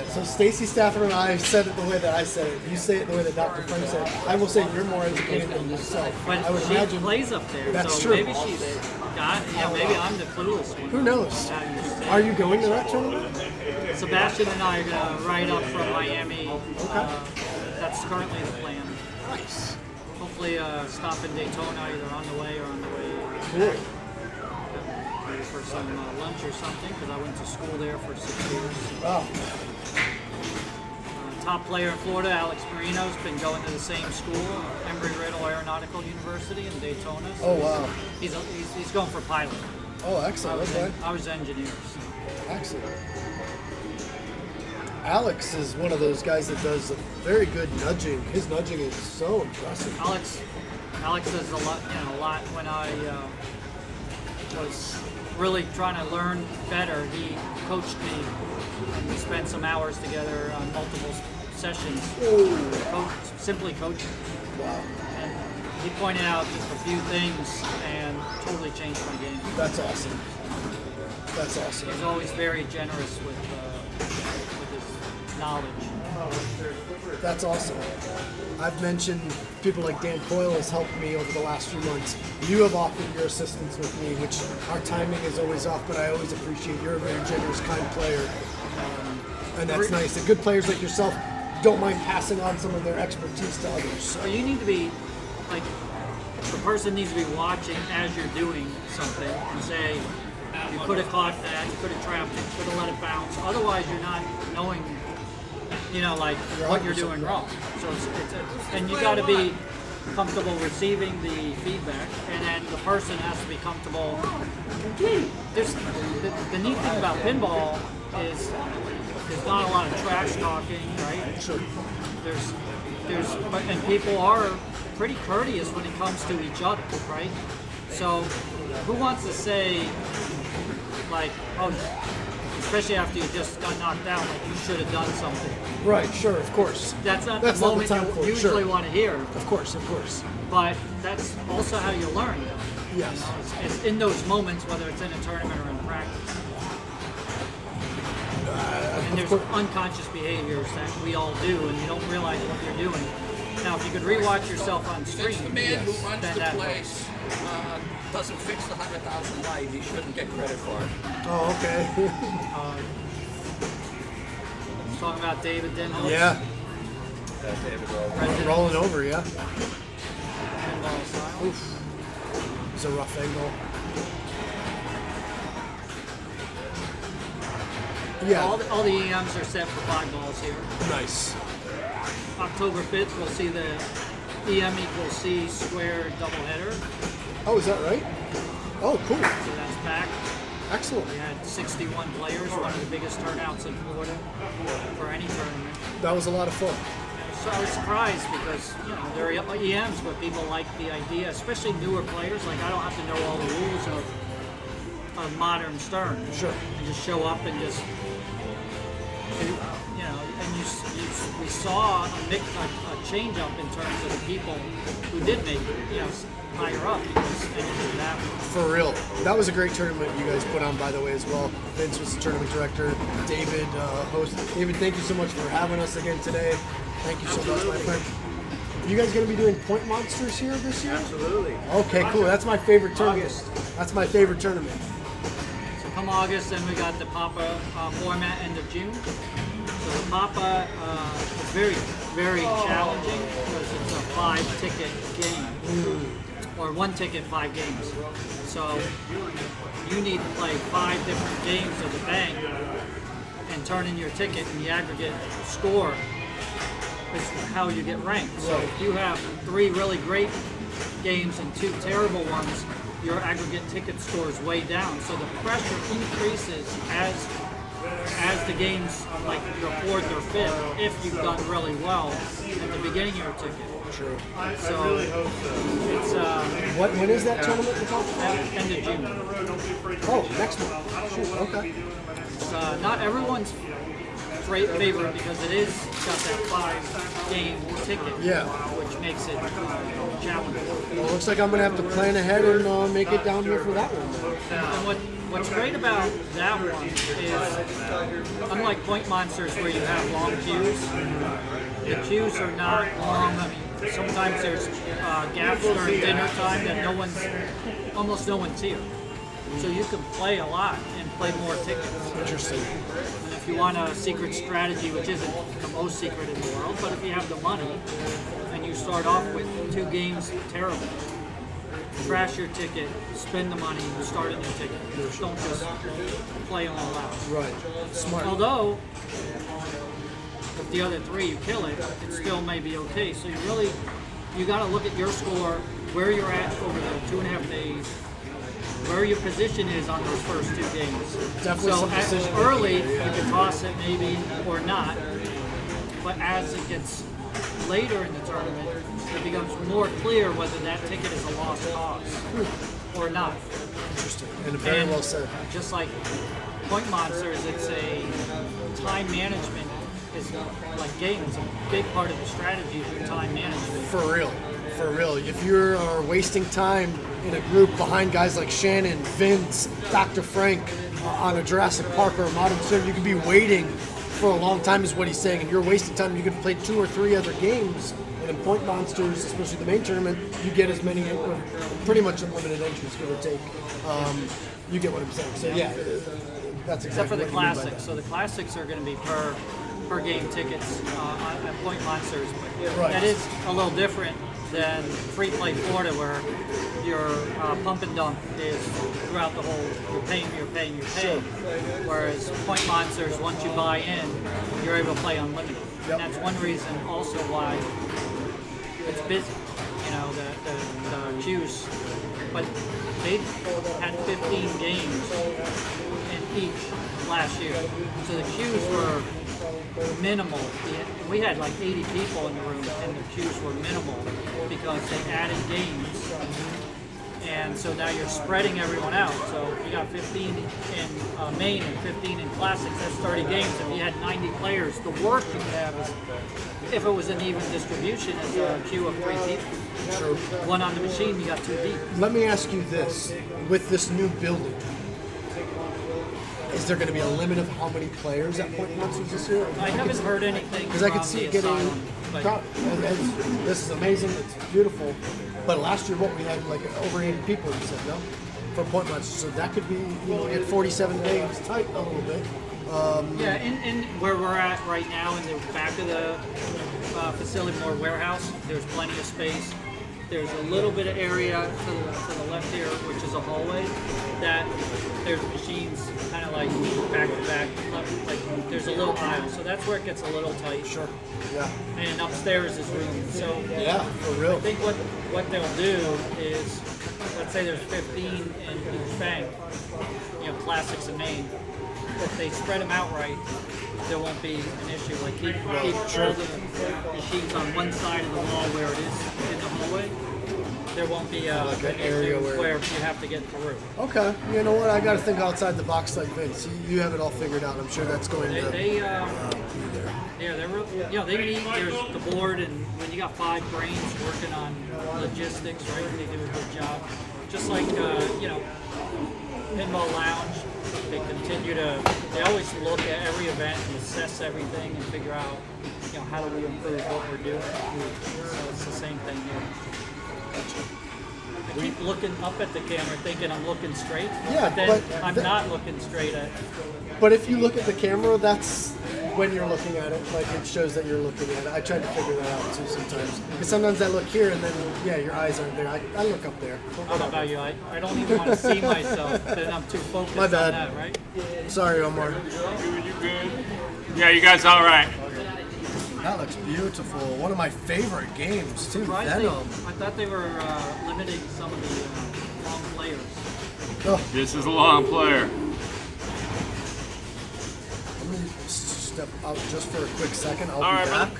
So Stacy Stafford and I said it the way that I said it. You say it the way that Dr. Frank said it. I will say you're more educated than yourself. But I would she imagine. plays up there, That's so true. maybe she's got. Yeah, maybe I'm the clueless one. Who knows? How you say Are you going to that tournament? Sebastian and I are gonna ride up from Miami. That's currently the plan. Nice. Hopefully, stop in Daytona either on the way or on the way Cool. back. Maybe for some lunch or something, because I went to school there for 6 years. Wow. Top player in Florida, Alex Marino's been going to the same school, Embry-Riddle Aeronautical University in Daytona. So Oh, wow. He's going for pilot. Oh, excellent. Okay. I was engineer. So. Excellent. Alex is one of those guys that does very good nudging. His nudging is so impressive. Alex does a lot. When I was really trying to learn better, he coached me, and we spent some hours together on multiple sessions, simply coaching. Wow. And he pointed out just a few things and totally changed my game. That's awesome. That's awesome. He's always very generous with his knowledge. That's awesome. I've mentioned people like Dan Coyle has helped me over the last few months. You have offered your assistance with me, which our timing is always off, but I always appreciate you're a very generous, kind player. And that's nice. And good players like yourself don't mind passing on some of their expertise to others. So. Well, you need to be, like, the person needs to be watching as you're doing something and say, You could have caught that. You could have trapped it. Could have let it bounce. Otherwise, you're not knowing, like what you're doing wrong. So and you got to be comfortable receiving the feedback, and then the person has to be comfortable. The neat thing about pinball is there's not a lot of trash talking, right? Sure. And people are pretty courteous when it comes to each other, right? So who wants to say, like, oh, especially after you just got knocked out, like you should have done something. Right, sure, of course. That's not That's the not the moment time you for it, usually sure. want to hear, Of course, of course. but that's also how you learn. Yes. It's in those moments, whether it's in a tournament or in practice. And there's unconscious behaviors that we all do, and you don't realize what you're doing. Now, if you could rewatch yourself on stream, The man who runs then the that place doesn't fix the 100,000 light. He shouldn't get credit for it. Oh, okay. talking about David Denholtz. Yeah. David Rowe. President Rolling over, yeah. Pinball Asylum. Oof. It's a rough angle. Yeah. All the EMs are set for 5 balls here. Nice. October 5th, we'll see the EM equals C square doubleheader. Oh, is that right? Oh, cool. So that's back. Excellent. We had 61 players, one of the biggest turnouts in Florida for any tournament. That was a lot of fun. So I was surprised because, there are EMs, but people like the idea, especially newer players. Like, I don't have to know all the rules of modern Stern. Sure. And just show up and just, we saw a change up in terms of the people who did make it, higher up because they didn't do that. For real. That was a great tournament you guys put on, by the way, as well. Vince was the tournament director. David, host. David, thank you so much for having us again today. Thank you so much, my friend. You guys going to be doing Point Monsters here this year? Absolutely. Okay, cool. That's my favorite tournament. That's my favorite tournament. So come August, then we got the Papa format end of June. So the Papa is very, very challenging because it's a 5-ticket game. Or 1 ticket, 5 games. So you need to play 5 different games of the bank and turn in your ticket, and the aggregate score is how you get ranked. So if you have 3 really great games and 2 terrible ones, your aggregate ticket score is way down. So the pressure increases as the games, like your 4th or 5th, if you've done really well at the beginning of your ticket. True. So it's When is that tournament you're talking about? end of June. Oh, next month. Shoot, okay. It's not everyone's favorite because it is got that 5-game ticket, Yeah. which makes it challenging. Well, looks like I'm going to have to plan ahead and make it down here for that one. And what's great about that one is, unlike Point Monsters where you have long queues, the queues are not long. I mean, sometimes there's gaps during dinner time that almost no one's here. So you can play a lot and play more tickets. Interesting. And if you want a secret strategy, which isn't the most secret in the world, but if you have the money and you start off with 2 games terrible, trash your ticket, spend the money, start a new ticket. Don't just play them all out. Right. Smart. Although, if the other 3 you kill it, it still may be okay. So you got to look at your score, where you're at over the 2.5 days, where your position is on those first 2 games. Definitely So some decision making. early, you can toss it maybe or not, but as it gets later in the tournament, it becomes more clear whether that ticket is a lost cause or not. Interesting. And very well said. Just like Point Monsters, it's a time management is like games. A big part of the strategy is your time management. For real. For real. If you are wasting time in a group behind guys like Shannon, Vince, Dr. Frank on a Jurassic Park or a Modern Sim, you could be waiting for a long time is what he's saying, and you're wasting time. You could play 2 or 3 other games, and in Point Monsters, especially the main tournament, you get as many, pretty much unlimited entries, give or take. You get what I'm saying. So yeah, that's exactly Except for the what you mean by classics. that. So the classics are going to be per game tickets at Point Monsters, but Right. that is a little different than free play Florida, where your pump and dump is throughout the whole. You're paying. Whereas Point Monsters, once you buy in, you're able to play unlimited. And that's one reason also why it's busy. You know, the queues, but they had 15 games in each last year, so the queues were minimal. We had like 80 people in the room, and the queues were minimal because they added games. And so now you're spreading everyone out. So you got 15 in main and 15 in classics. That's 30 games. If you had 90 players, the work you could have is, if it was an even distribution, is a queue of 3 people. Sure. One on the machine, you got 2 deep. Let me ask you this: with this new building, is there going to be a limit of how many players at Point Monsters this year? I haven't heard anything. Because I could from see the it getting. Asylum, but This is amazing. It's beautiful. But last year, what we had like over 80 people. You said no for Point Monsters, so that could be, you know, at 47 games, tight a little bit. yeah, in where we're at right now, in the back of the facility, more warehouse, there's plenty of space. There's a little bit of area to the left here, which is a hallway, that there's machines kind of like back to back, like there's a little aisle. So that's where it gets a little tight. Sure. Yeah. And upstairs is room. So Yeah, for real. I think what they'll do is, let's say there's 15 in each bank, you know, classics and main. If they spread them out right, there won't be an issue. Like keep all the machines on one side of the wall where it is in the hallway. There won't be Like an an area issue where- where you have to get through. Okay. You know what? I got to think outside the box like Vince. You have it all figured out. I'm sure that's going to. Yeah, they're real, you know, they need, there's the board, and when you got 5 brains working on logistics, right, they do a good job. Just like, you know, Pinball Lounge, they continue to, they always look at every event and assess everything and figure out, you know, how do we improve what we're doing. So it's the same thing here. I keep looking up at the camera thinking I'm looking straight, Yeah, but then but I'm not looking straight at. But if you look at the camera, that's when you're looking at it. Like, it shows that you're looking at it. I try to figure that out too sometimes. Because sometimes I look here and then, yeah, your eyes aren't there. I look up there. I don't know about you. I don't even want to see myself. Then I'm too focused My bad. on that, right? Sorry, Omar. You good? Yeah, you guys all right? That looks beautiful. One of my favorite games too. I Venom. thought they were limiting some of the long players. Oh, This is a long player. let me step out just for a quick second. I'll All be right, back.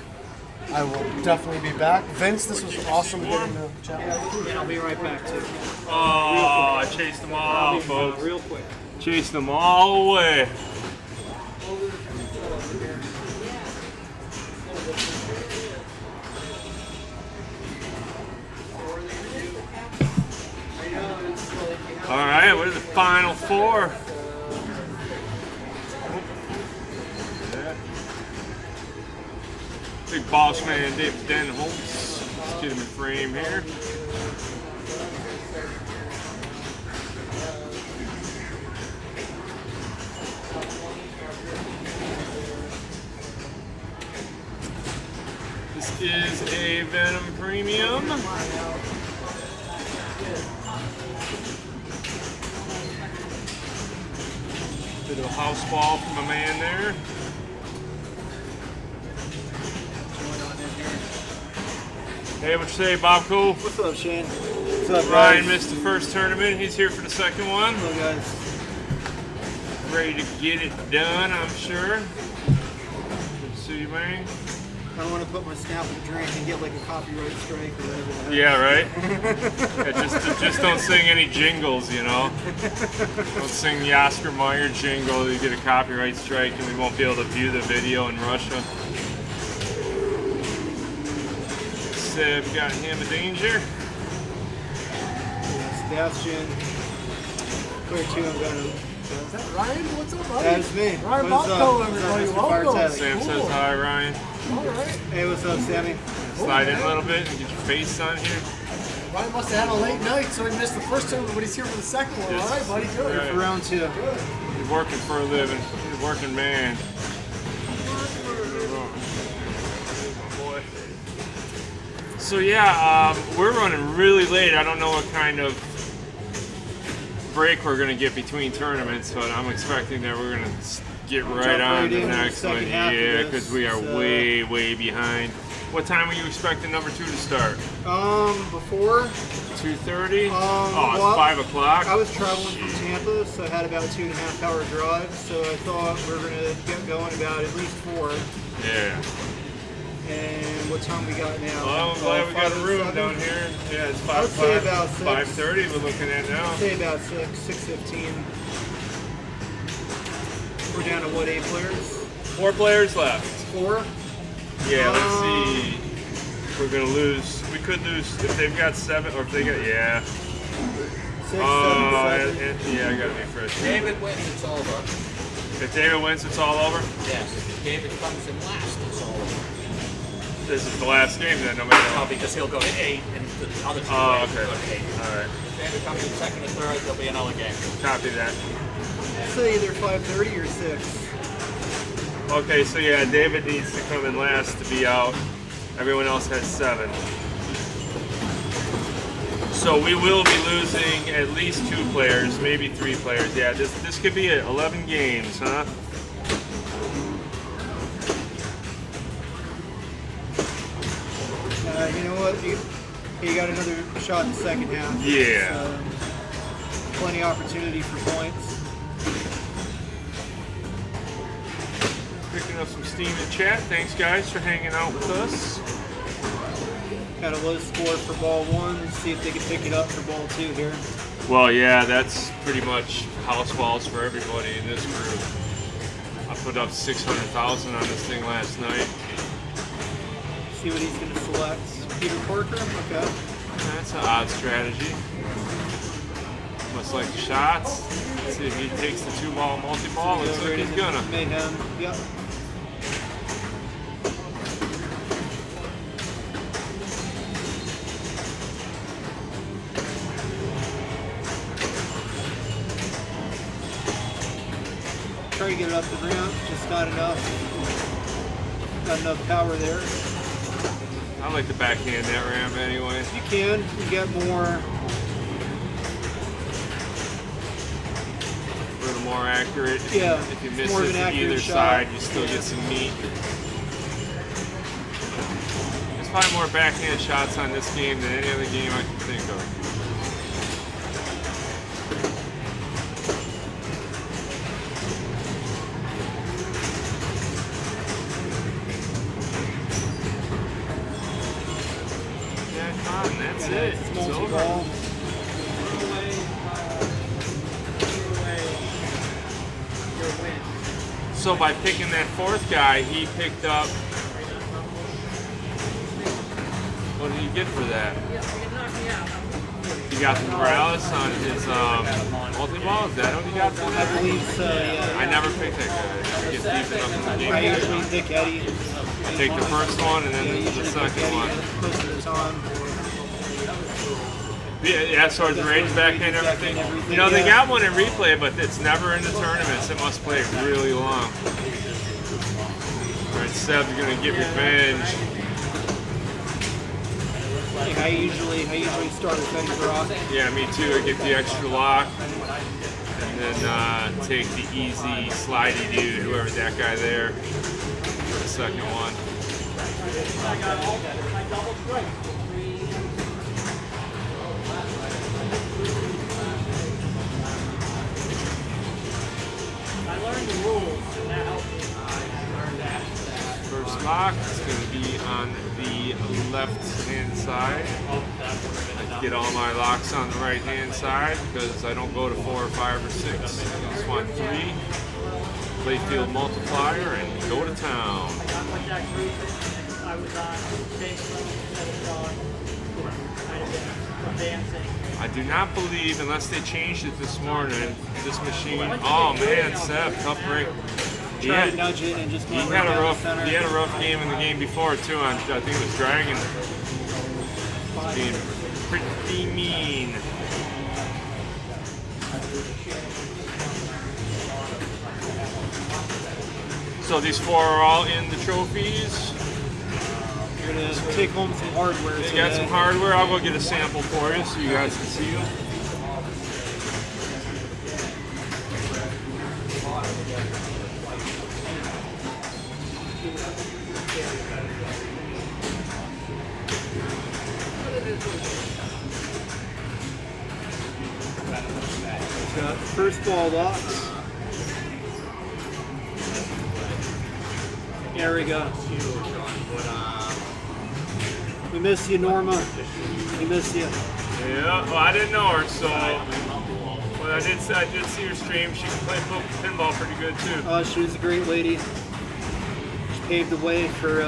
I will definitely be back. Vince, this was awesome getting to chat with you. And I'll be right back too. Oh, I chased them all out, folks. Real quick. Chased them all away. All right, what are the final 4? Big boss man David Denholtz. Let's get him in frame here. This is a Venom Premium. Bit of a house ball from a man there. Hey, what you say, Bob Cole? What's up, Shane? What's up, Ryan guys? missed the first tournament. He's here for the second one. Hello, guys. Ready to get it done, I'm sure. Good to see you, man. I don't want to put my snap in a drink and get like a copyright strike or whatever. Yeah, right? Yeah, just don't sing any jingles, you know? Don't sing the Oscar Mayer jingle. You get a copyright strike and we won't be able to view the video in Russia. Seb got him a danger. Sebastian. Clear 2, I'm going to. Is that Ryan? What's up, buddy? That's me. Ryan What's Bobco, up? everybody. What's up, Mr. Welcome. Bartez? Sam Cool. says hi, Ryan. All right. Hey, what's up, Sammy? Slide in a little bit and get your face on here. Ryan must have had a late night, so he missed the first one, but he's here for the second one. Yes. All right, buddy. Good. Right. For round 2. You're working for a living. You're a working man. So yeah, we're running really late. I don't know what kind of break we're gonna get between tournaments, but I'm expecting that we're gonna get right on the next one. Yeah, because we are way behind. What time were you expecting number 2 to start? Before 2:30. well, It's 5 o'clock. I was traveling from Tampa, so I had about a 2.5 hour drive. So I thought we were gonna get going about at least 4. Yeah. And what time we got now? Well, I'm glad we got a room 5:07? down here. Yeah, it's I would say about 6. 5:30 we're looking at now. I'd say about 6:15. We're down to what, 8 players? 4 players left. 4? Yeah, let's see. We're gonna lose. We could lose if they've got 7, or if they got 6, 7, yeah, I gotta be fresh. David wins, it's over. If David wins, it's all over. Yes. If David comes in last, it's all over. This is the last game then, no matter No, what. because he'll go to 8, and the other 2 Oh, players okay. will go to 8. All right. If David comes in second or third, there'll be another game. Copy that. Say either 5:30 or 6. Okay, so yeah, David needs to come in last to be out. Everyone else has 7. So we will be losing at least 2 players, maybe 3 players. Yeah, this could be 11 games, huh? You know what? You got another shot in the second half. Yeah. So, plenty of opportunity for points. Picking up some steam in chat. Thanks guys for hanging out with us. Got a low score for ball 1. See if they can pick it up for ball 2 here. Well, yeah, that's pretty much house balls for everybody in this group. I put up 600,000 on this thing last night. See what he's going to select. Peter Porker? Okay. That's an odd strategy. Must like the shots. Let's see if he takes the 2-ball multi-ball. Looks like he's gonna. Mayhem. Yep. Try to get it up the ramp, just not enough. Not enough power there. I like to backhand that ramp anyway. You can. You get more. A little more accurate. Yeah, If you it's miss more of it an to accurate either shot. side, you still get some meat. There's probably more backhand shots on this game than any other game I can think of. That's it. It's It's multi-ball. over. So by picking that 4th guy, he picked up. What did he get for that? He got the Morales on his multi-ball. Is that what he got for I that? believe so, yeah. I never picked that guy. I get deep enough in the I game. usually pick Eddie. I take the first one and then the second one. Most of the time. Yeah, so it's range backhand everything. You know, they got one in replay, but it's never in the tournaments. It must play really long. All right, Seb's gonna get revenge. I usually start with Eddie Brock. Yeah, me too. I get the extra lock, and then take the easy slidey dude, whoever that guy there, for the second one. I learned the rules, and that helped me. First lock is going to be on the left-hand side. I get all my locks on the right-hand side because I don't go to 4 or 5 or 6. I just want 3. Playfield multiplier and go to town. Like that group I was on Facebook that was kind of advancing. I do not believe, unless they changed it this morning, this machine. Oh man, Seb, tough break. He Try had, to nudge it and just he went had right a down rough. the center. He had a rough game in the game before too. On I think it was Dragon. Being pretty mean. So these 4 are all in the trophies. You're gonna take home some hardware. You got some hardware? I'll go get a sample for you so you guys can see them. Got first ball box. There we go. We miss you, Norma. We miss you. Yeah, well, I didn't know her, so but I did see her stream. She can play pinball pretty good too. She was a great lady. She paved the way for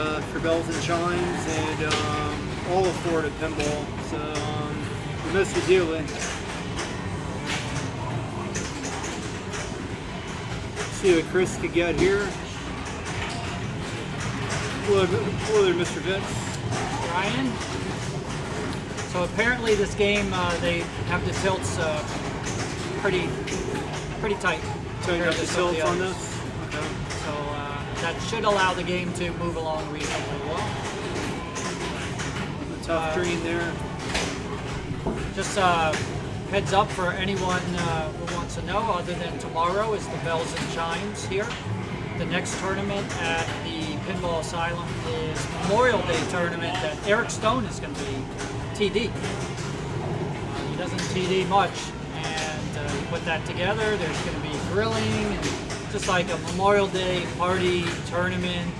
Bells and Chimes and all of Florida pinball. So we miss you dearly. See what Chris could get here. Hello there, Mr. Vince. Ryan. So apparently this game, they have the tilts pretty tight. So you got the tilts on this? Okay. So that should allow the game to move along reasonably well. A tough green there. Just heads up for anyone who wants to know, other than tomorrow is the Bells and Chimes here. The next tournament at the Pinball Asylum is Memorial Day tournament that Eric Stone is going to be TD. He doesn't TD much, and you put that together, there's going to be grilling, and just like a Memorial Day party tournament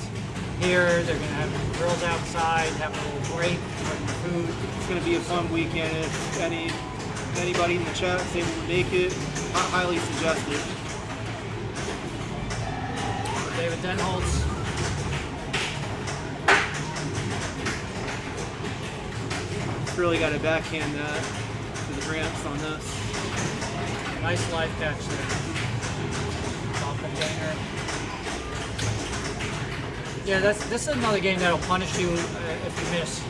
here. They're going to have grills outside, have a little break, bring food. It's going to be a fun weekend. If anybody in the chat is able to make it, I highly suggest it. David Denholtz. Really got to backhand that to the ramps on this. Nice live catch there. Doppelganger. Yeah, this is another game that'll punish you if you miss.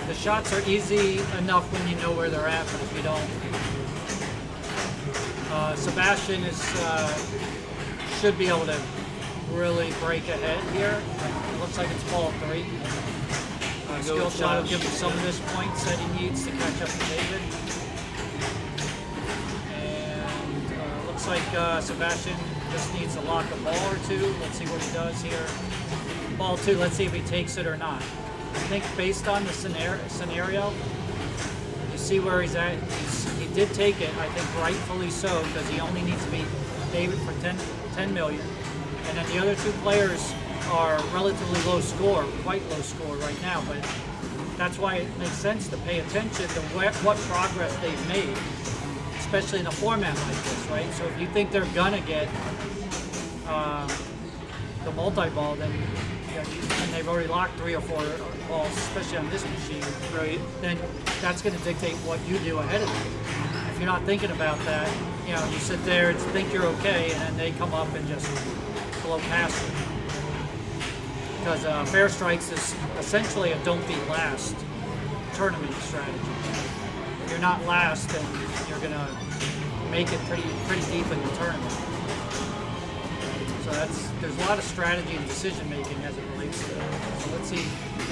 The shots are easy enough when you know where they're at, but if you don't. Sebastian should be able to really break ahead here. It looks like it's ball 3. Skill shot will give him some of his points that he needs to catch up to David. And looks like Sebastian just needs to lock a ball or two. Let's see what he does here. Ball 2, let's see if he takes it or not. I think based on the scenario, you see where he's at. He did take it, I think rightfully so, because he only needs to beat David for 10 million. And then the other two players are relatively low score, quite low score right now, but that's why it makes sense to pay attention to what progress they've made, especially in a format like this, right? So if you think they're gonna get the multi-ball, then and they've already locked 3 or 4 balls, especially on this machine, right? Then that's gonna dictate what you do ahead of them. If you're not thinking about that, you sit there and think you're okay, and then they come up and just blow past you. Because Fair Strikes is essentially a don't be last tournament strategy. If you're not last, then you're gonna make it pretty deep in the tournament. So there's a lot of strategy and decision making as it relates to that. So let's see.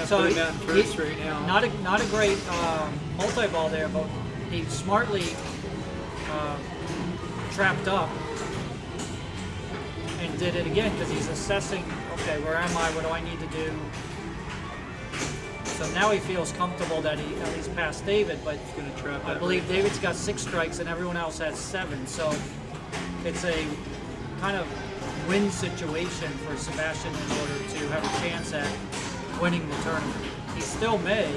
So put him at first right now. Not a great multi-ball there, but he smartly trapped up and did it again because he's assessing, okay, where am I? What do I need to do? So now he feels comfortable that he at least passed David, but he's going to trap. I believe David's got 6 strikes and everyone else has 7. So it's a kind of win situation for Sebastian in order to have a chance at winning the tournament. He still may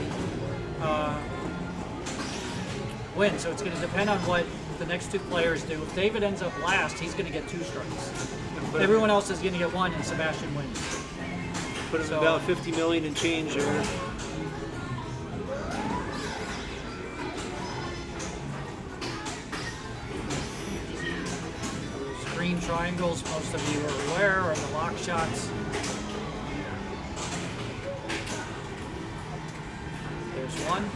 win, so it's going to depend on what the next 2 players do. If David ends up last, he's going to get 2 strikes. Everyone else is going to get 1, and Sebastian wins. Put him about 50 million and change there. Green triangles, most of you are aware, are the lock shots. There's 1.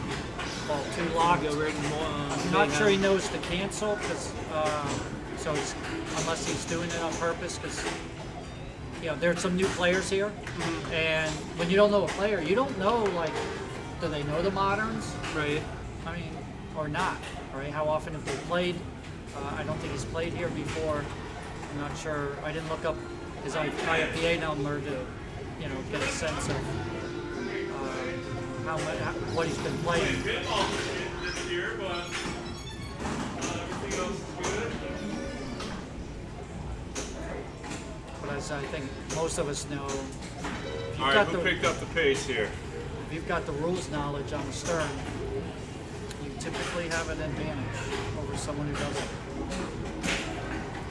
Ball 2 locked. I'm not sure he knows to cancel, because so it's, unless he's doing it on purpose, because you know, there's some new players here, and when you don't know a player, you don't know, like, do they know the moderns? Right. I mean, or not, right? How often have they played? I don't think he's played here before. I'm not sure. I didn't look up his IFPA number to, you know, get a sense of what he's been playing. This year, but everything else is good. But as I think most of us know, if All right, who picked up the pace here? if you've got the rules knowledge on the stern, you typically have an advantage over someone who doesn't.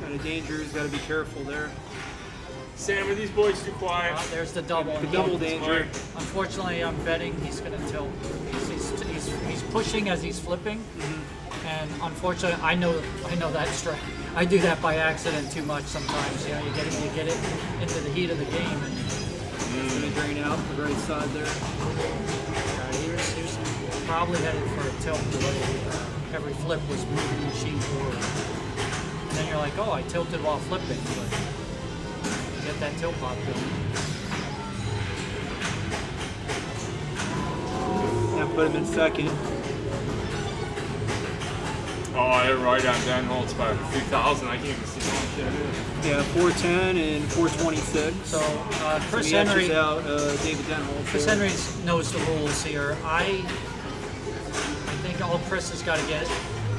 Got a danger. He's got to be careful there. Sam, are these boys too quiet? There's the double. The double danger. Unfortunately, I'm betting he's going to tilt. He's pushing as he's flipping, and unfortunately, I know that strike. I do that by accident too much sometimes. You know, you get it into the heat of the game, and He's going to drain out the right side there. he was probably headed for a tilt. The way every flip was moving the machine forward, and then you're like, oh, I tilted while flipping, but you get that tilt pop going. Now put him in second. Oh, I hit right on Denholtz by 3,000. I can't even see how much that is. Yeah, 410 and 426. So Chris he Henry. edges out David Denholtz. Chris Henry knows the rules here. I think all Chris has got to get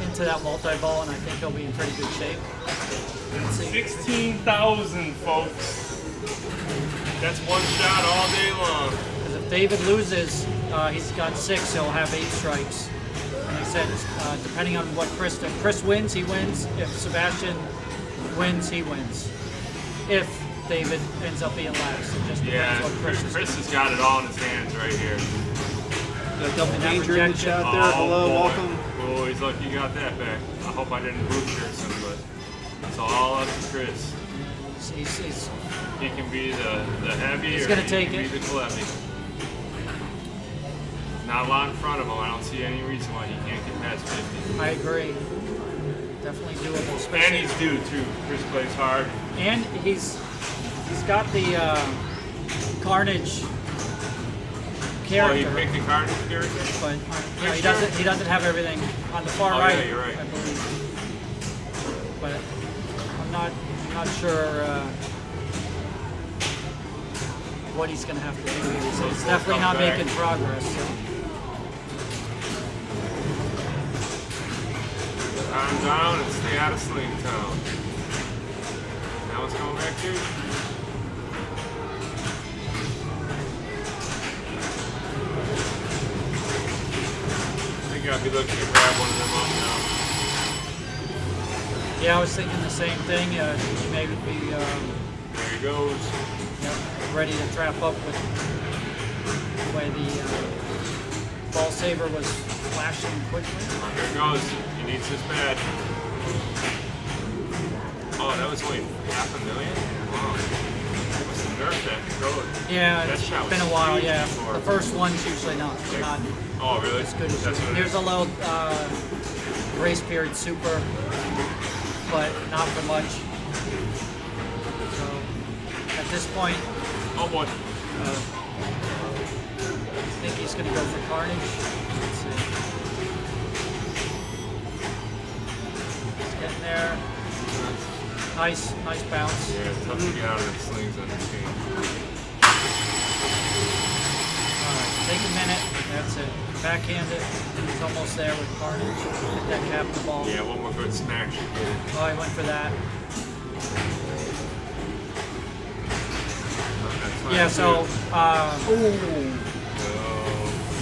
into that multi-ball, and I think he'll be in pretty good shape. Let's see. 16,000, folks. That's one shot all day long. Because if David loses, he's got 6, he'll have 8 strikes. And they said, depending on what Chris, if Chris wins, he wins. If Sebastian wins, he wins. If David ends up being last, it just depends Yeah, what Chris is. Chris has got it all in his hands right here. Got double And that danger in the rejection. chat there. Hello, boy. welcome. Oh, he's lucky you got that back. I hope I didn't boost Jerson, but it's all up to Chris. He's He can be the heavy He's or gonna he take can it. be the clever. Not a lot in front of him. I don't see any reason why he can't get past 50. I agree. Definitely doable. And Especially, he's due too. Chris plays hard. and he's got the Carnage Oh, he character, picked the Carnage character? but you know, he doesn't have everything on the far Oh, right. yeah, you're right. I believe. But I'm not sure what he's going to have to do. He's definitely not back. making progress. So. Calm down and stay out of Sling Town. Now it's going back to. I think I'll be looking to grab one of them up now. Yeah, I was thinking the same thing. He may be There he goes. ready to trap up with the way the ball saver was flashing quickly. Here it goes. He needs his badge. Oh, that was only $500,000? Wow. They must have nerfed that controller. Yeah, That it's shot was been a while. huge Yeah, before. the first one's usually not Oh, really? as good as That's what it there's is. a little grace period super, but not for much. So at this point, Oh, boy. I think he's going to go for Carnage. Let's see. He's getting there. Nice bounce. Yeah, it's tough to get out of the slings on this game. All right, take a minute. That's it. Backhand it. He's almost there with Carnage. Hit that captain ball. Yeah, one more good smack should get it. Oh, he went for that. That's fine, Yeah, so, too.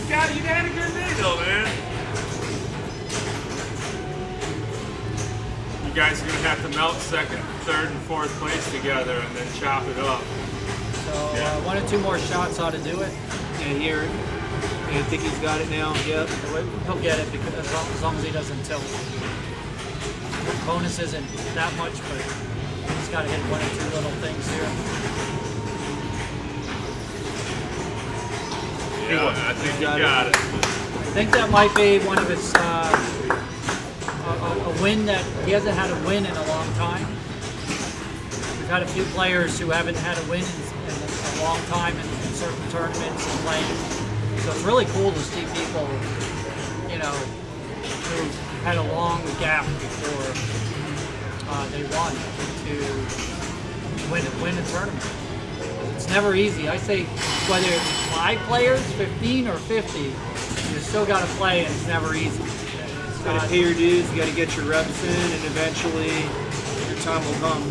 You had a good day though, man. You guys are gonna have to melt second, third, and fourth place together and then chop it up. so 1 or 2 more shots ought to do it. Yeah, here. I think he's got it now. Yep. He'll get it because as long as he doesn't tilt. The bonus isn't that much, but he's got to hit 1 or 2 little things here. Yeah, I think you got it. I think that might be one of his a win that he hasn't had a win in a long time. we've had a few players who haven't had a win in a long time in certain tournaments and playing. So it's really cool to see people, you know, who had a long gap before they won to win a tournament. It's never easy. I say whether it's 5 players, 15, or 50, you still got to play, and it's never easy. It's You gotta pay your dues, you gotta get your reps in, and eventually your time will come.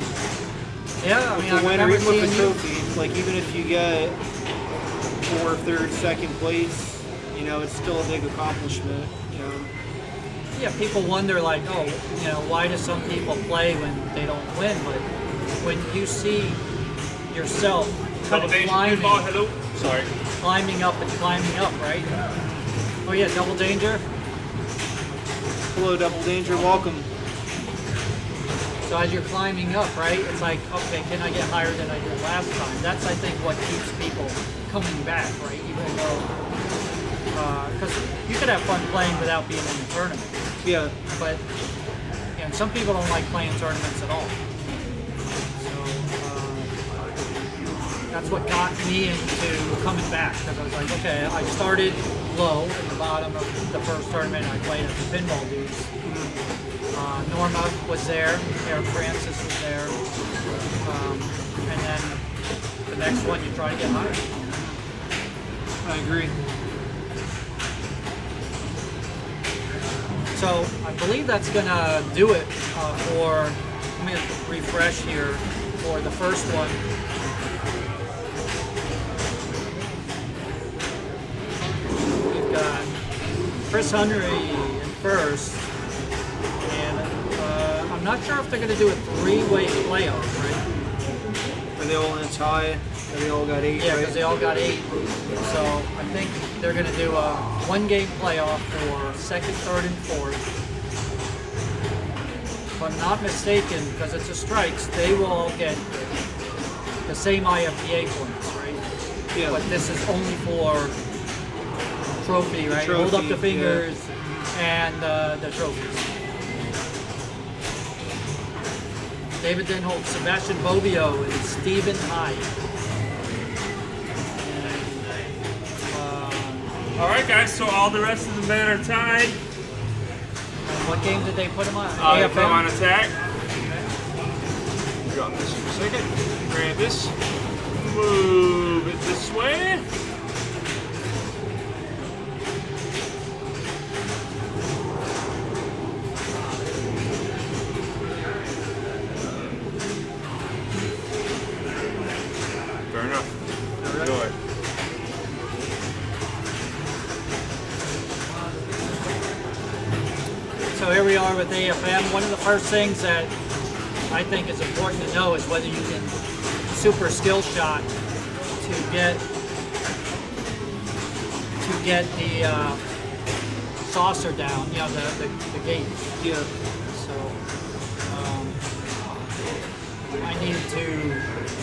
Yeah, I mean, The I winner, remember even with seeing the you. trophy, like even if you get 4th, 3rd, 2nd place, you know, it's still a big accomplishment. You know, Yeah, people wonder like, oh, you know, why do some people play when they don't win? But when you see yourself kind Double of danger climbing, pinball, hello. Sorry. climbing up and climbing up, right? Oh yeah, double danger. hello, Double Danger, welcome. So as you're climbing up, right, it's like, okay, can I get higher than I did last time? That's, I think, what keeps people coming back, right? Even though, because you could have fun playing without being in the tournament. Yeah, But you know, some people don't like playing tournaments at all. So that's what got me into coming back. Because I was like, okay, I started low in the bottom of the first tournament I played at the Pinball Dudes. Norma was there, Eric Francis was there, and then the next one you try to get higher. I agree. So I believe that's gonna do it for. Let me refresh here for the first one. We've got Chris Henry in first, and I'm not sure if they're gonna do a 3-way playoff, right? Are they all in a tie? Or they all got 8, Yeah, right? because they all got 8. So I think they're going to do a 1-game playoff for 2nd, 3rd, and 4th. If I'm not mistaken, because it's a strikes, they will all get the same IFPA points, right? Yeah. But this is only for trophy, right? Hold up the Trophy, fingers and the trophies. David Denholt, Sebastian Bobbio, and Stephen Hyde. All right, guys. So all the rest of the men are tied. And what game did they put him on? They put 'em on AFM? attack. Drop this for a second. Grab this. Move it this way. Fair enough. Enjoy. So here we are with AFM. One of the first things that I think is important to know is whether you can super skill shot to get the saucer down, you know, the gate. Yeah. So I need to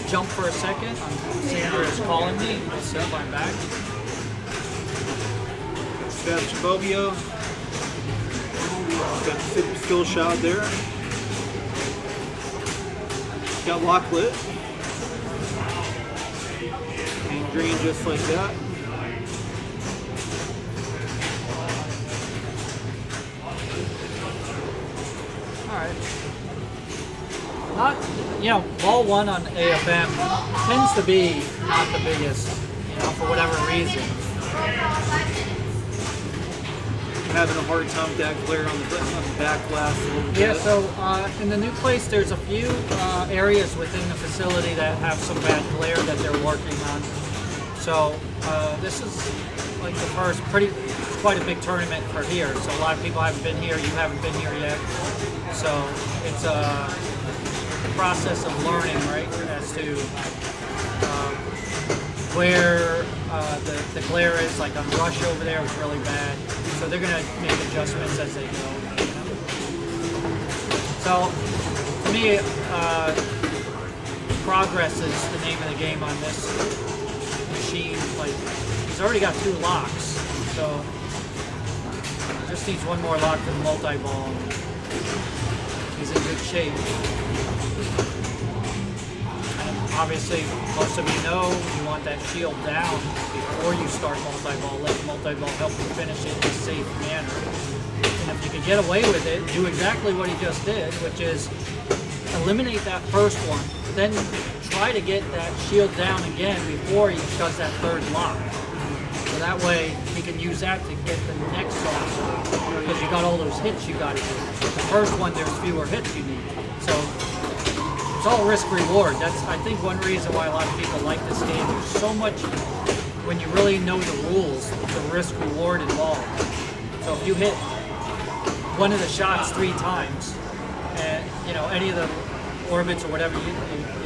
jump for a second. Sandra is calling me. Let's see if I'm back. Sebastian Bobbio. Got the super skill shot there. Got lock lit. And green just like that. Alright. Not, you know, ball 1 on AFM tends to be not the biggest, you know, for whatever reason. I'm having a hard time with that glare on the back glass a little bit. Yeah, so in the new place, there's a few areas within the facility that have some bad glare that they're working on. So this is like the first quite a big tournament for here. So a lot of people haven't been here. You haven't been here yet. So it's a process of learning, right, as to where the glare is. Like on Rush over there was really bad. So they're going to make adjustments as they go. You know? So to me, progress is the name of the game on this machine. Like he's already got 2 locks, so just needs one more lock for the multi-ball. He's in good shape. obviously, most of you know you want that shield down before you start multi-ball. Let the multi-ball help you finish it in a safe manner. And if you can get away with it, do exactly what he just did, which is eliminate that first one, then try to get that shield down again before he does that third lock. So that way he can use that to get the next saucer, because you got all those hits you got to do. The first one, there's fewer hits you need. So it's all risk reward. That's, I think, one reason why a lot of people like this game. There's so much, when you really know the rules, the risk reward involved. So if you hit one of the shots 3 times, and you know any of the orbits or whatever, you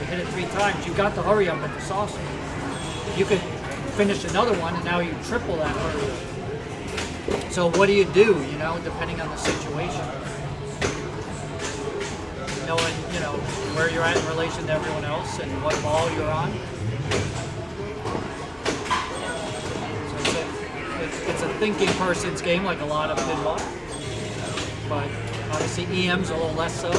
hit it 3 times, you got the hurry up at the saucer. You could finish another one, and now you triple that hurry up. So what do, you know, depending on the situation? Knowing, you know, where you're at in relation to everyone else and what ball you're on. So it's a thinking person's game, like a lot of pinball. But obviously EM's a little less so.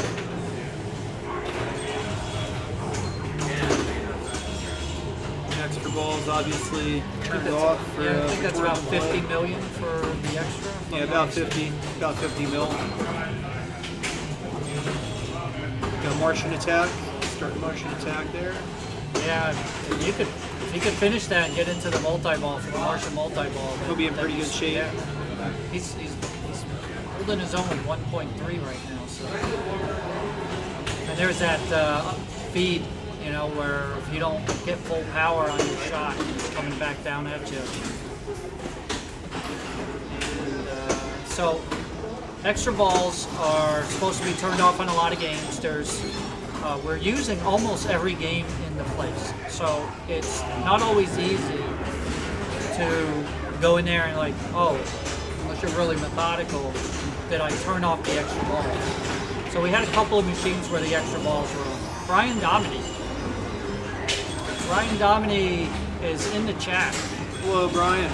Extra balls obviously turned off. For, yeah, I think that's about 50 million for the extra. Yeah, about 50 mil. Got Martian attack. Start Martian attack there. Yeah, if you could finish that and get into the multi-ball for the Martian multi-ball, He'll be in pretty good shape. Yeah. He's holding his own with 1.3 right now. So, and there's that feed, you know, where if you don't get full power on your shot, it's coming back down at you. And, so extra balls are supposed to be turned off on a lot of games. We're using almost every game in the place, so it's not always easy to go in there and like, oh, unless you're really methodical, did I turn off the extra balls? So we had a couple of machines where the extra balls were on. Brian Dominy is in the chat. Hello, Brian.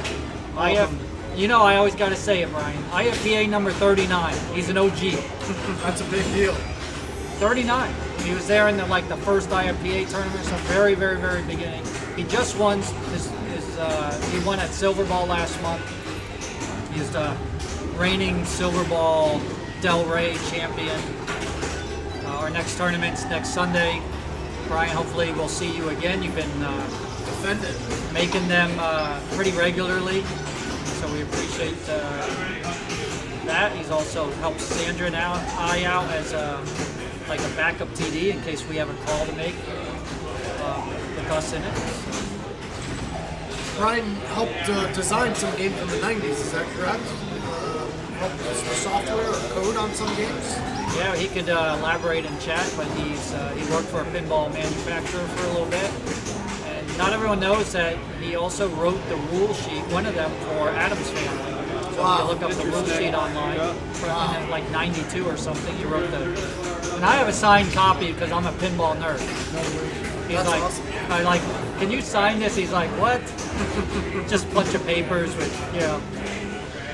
You know, I always got to say it, Brian. IFPA number 39. He's an OG. That's a big deal. 39. He was there in the first IFPA tournament, so very, very, very beginning. He just won he won at Silver Ball last month. He's the reigning Silver Ball Del Rey champion. Our next tournament's next Sunday. Brian, hopefully we'll see you again. You've been making them pretty regularly, so we appreciate that. He's also helped Sandra and I out as like a backup TD in case we have a call to make with us in it. Brian helped design some games in the 90s, is that correct? Helped with the software or code on some games? Yeah, he could elaborate in chat, but he worked for a pinball manufacturer for a little bit. And not everyone knows that he also wrote the rule sheet, one of them, for Adam's Family. So if you look up the rule sheet online, in like 92 or something, he wrote and I have a signed copy because I'm a pinball nerd. He's That's like, awesome. I like, can you sign this? He's like, what? Just a bunch of papers with, you know.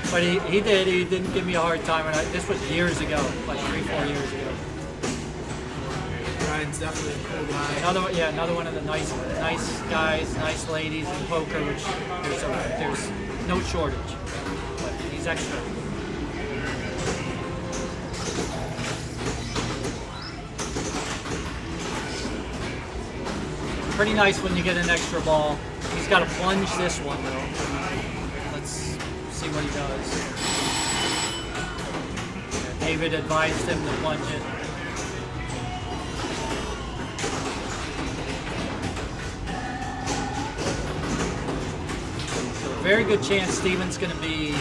But he did. He didn't give me a hard time. And this was years ago, like 3-4 years ago. Brian's definitely a cool guy. Another one of the nice guys, nice ladies in poker, which there's no shortage. But he's extra. Pretty nice when you get an extra ball. He's got to plunge this one though. Let's see what he does. David advised him to plunge it. So a very good chance Steven's going to be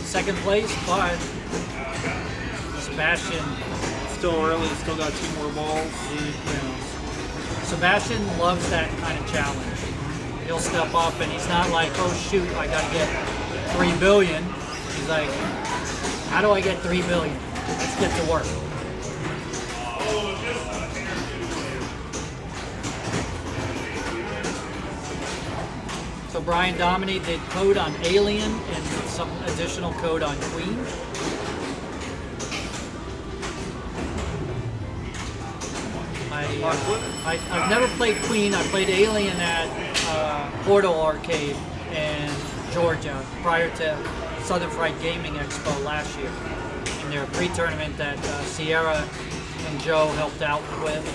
second place, but Sebastian Still early, still got 2 more balls. Sebastian loves that kind of challenge. He'll step up and he's not like, oh shoot, I gotta get 3 billion. He's like, how do I get 3 billion? Let's get to work. So Brian Dominy did code on Alien and some additional code on Queen. I've never played Queen. I played Alien at Portal Arcade in Georgia prior to Southern Fried Gaming Expo last year in their pre-tournament that Sierra and Joe helped out with.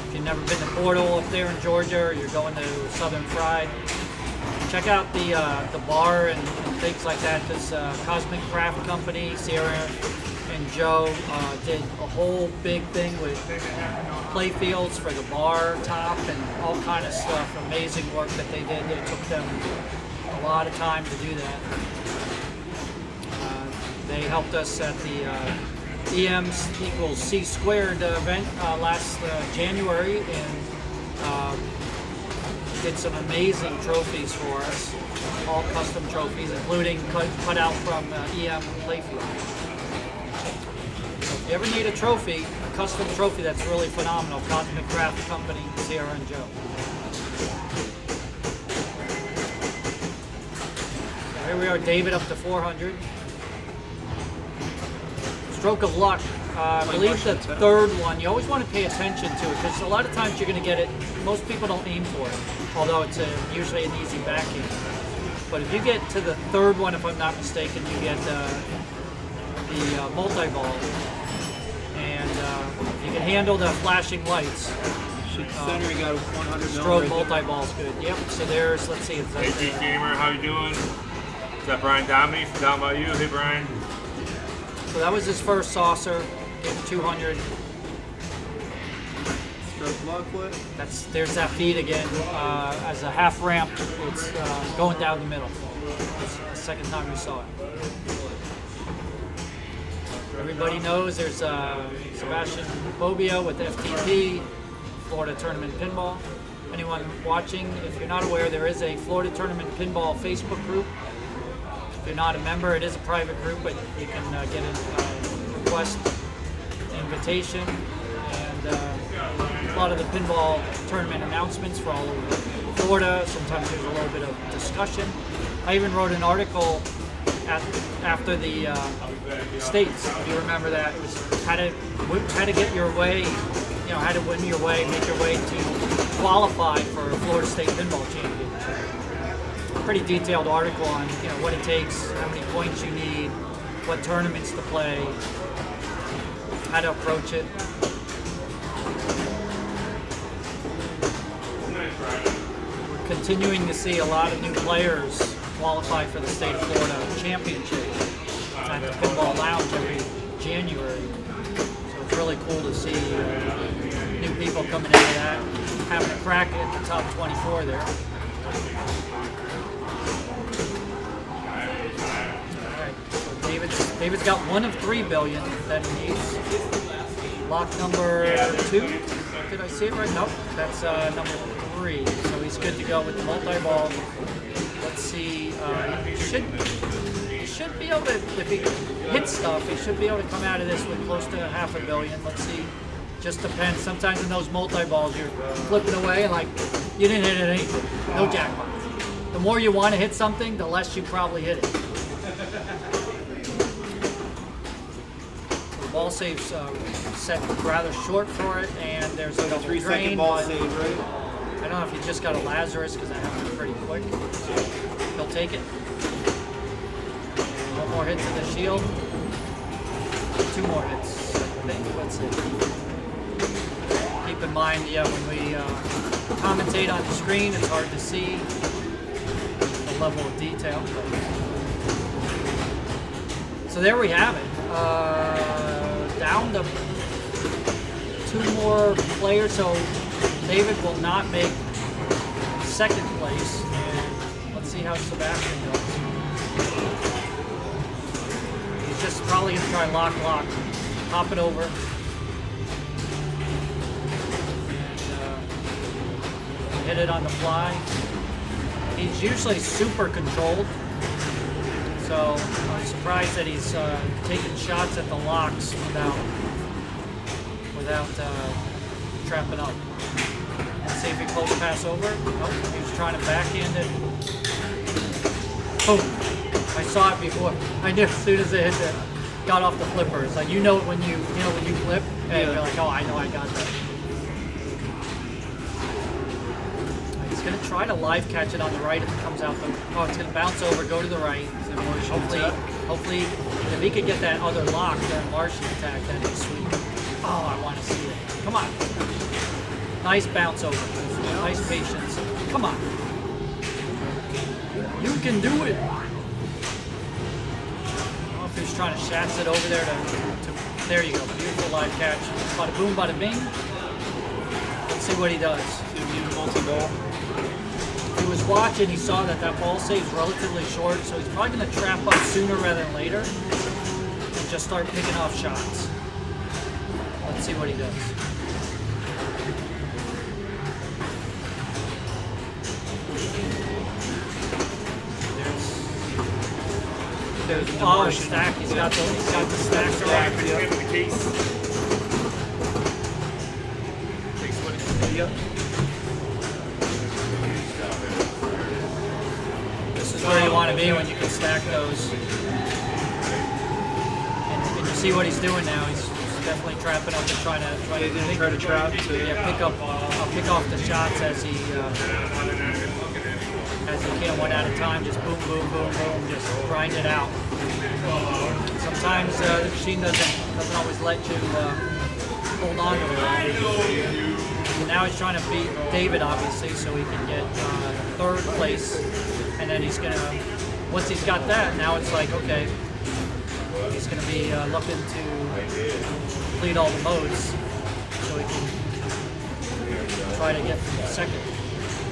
If you've never been to Portal up there in Georgia, or you're going to Southern Fried, check out the bar and things like that. This Cosmic Craft Company, Sierra and Joe did a whole big thing with play fields for the bar top and all kind of stuff. Amazing work that they did. It took them a lot of time to do that. They helped us at the EM equals C squared event last January and did some amazing trophies for us, all custom trophies, including cut out from EM playfield. If you ever need a trophy, a custom trophy that's really phenomenal, Cosmic Craft Company, Sierra and Joe. So here we are, David up to 400. Stroke of luck. I believe the third one, you always want to pay attention to it because a lot of times you're going to get it, most people don't aim for it, although it's usually an easy backhand. But if you get to the third one, if I'm not mistaken, you get the multi-ball. And if you can handle the flashing lights, Center, you got 100 stroke right multi-ball's good. Yep, so there's, let's see. It's Hey, G Gamer, how you doing? Is that Brian Dominy from Down By You? Hey, Brian. So that was his first saucer, getting 200. Stroke block foot. There's that feed again. As a half ramp, it's going down the middle. It's the second time we saw it. Everybody knows there's Sebastian Bobbio with FTP, Florida Tournament Pinball. Anyone watching, if you're not aware, there is a Florida Tournament Pinball Facebook group. If you're not a member, it is a private group, but you can get a request invitation and a lot of the pinball tournament announcements for all over Florida. Sometimes there's a little bit of discussion. I even wrote an article after the states. If you remember that, it was how to get your way, how to win your way, make your way to qualify for Florida State Pinball Championship. Pretty detailed article on what it takes, how many points you need, what tournaments to play, how to approach it. We're continuing to see a lot of new players qualify for the State of Florida Championship at the Pinball Lounge every January. So it's really cool to see new people coming into that, having a crack at the top 24 there. Alright, so David's got 1 of 3 billion that he needs. Lock number 2. Did I see it right? Nope, that's number 3. So he's good to go with the multi-ball. Let's see, he should be able to, if he hits stuff, he should be able to come out of this with close to $500 million. Let's see, just depends. Sometimes in those multi-balls, you're flipping away and like, you didn't hit anything, no jackpots. The more you want to hit something, the less you probably hit it. The ball save's set rather short for it, and there's a 3-second ball save, right? I don't know if he just got a Lazarus because that happened pretty quick. He'll take it. 1 more hit to the shield. 2 more hits, I think. Let's see. Keep in mind, when we commentate on the screen, it's hard to see the level of detail. So there we have it. Down to 2 more players. So David will not make second place, and let's see how Sebastian does. He's just probably going to try lock, hop it over, and hit it on the fly. He's usually super controlled, so I'm surprised that he's taking shots at the locks without trapping up. Let's see if he close pass over. Nope, he was trying to backhand it. Boom! I saw it before. I knew as soon as it hit got off the flipper. It's like when you flip, and you're like, oh, I know I got that. gonna try to live catch it on the right if it comes out. Oh, it's gonna bounce over, go to the right. Hopefully, if he could get that other lock during Martian attack, that'd be sweet. Oh, I want to see it. Come on. Nice bounce over. Nice patience. Come on. You can do it. I don't know if he's trying to shats it over there to there you go. Beautiful live catch. Bada boom, bada bing. Let's see what he does. Multi-ball. He was watching, he saw that ball save's relatively short, so he's probably going to trap up sooner rather than later and just start picking off shots. Let's see what he does. There's stack. He's got the stack stack. Yep. This is where you want to be when you can stack those. And you see what he's doing now. He's definitely trapping up and trying to trap. pick off the shots as he can one at a time. Just boom, boom, boom, boom. Just grind it out. Sometimes the machine doesn't always let you hold on to it. And now he's trying to beat David, obviously, so he can get third place. And then he's gonna, once he's got that, now it's like, okay, he's gonna be looking to complete all the modes, so he can try to get second.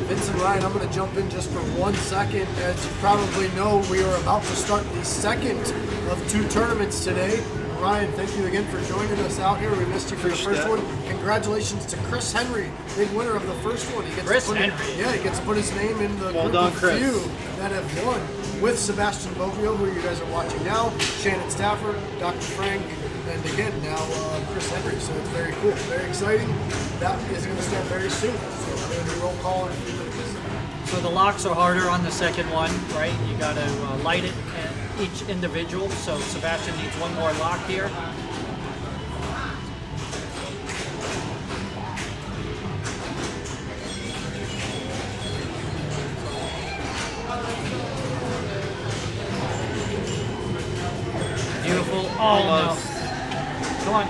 Vince and Ryan, I'm going to jump in just for 1 second. As you probably know, we are about to start the second of 2 tournaments today. Ryan, thank you again for joining us out here. We missed you for the first one. Congratulations to Chris Henry, big winner of the first one. He gets he gets to put his name in the group of few that have won with Sebastian Bovio, who you guys are watching now, Shannon Stafford, Dr. Frank, and again now Chris Henry. So it's very cool, very exciting. That is going to start very soon. So we're going to do roll call in a few minutes. So the locks are harder on the second one, right? You got to light it each individual. So Sebastian needs one more lock here. Beautiful. Oh no! Come on.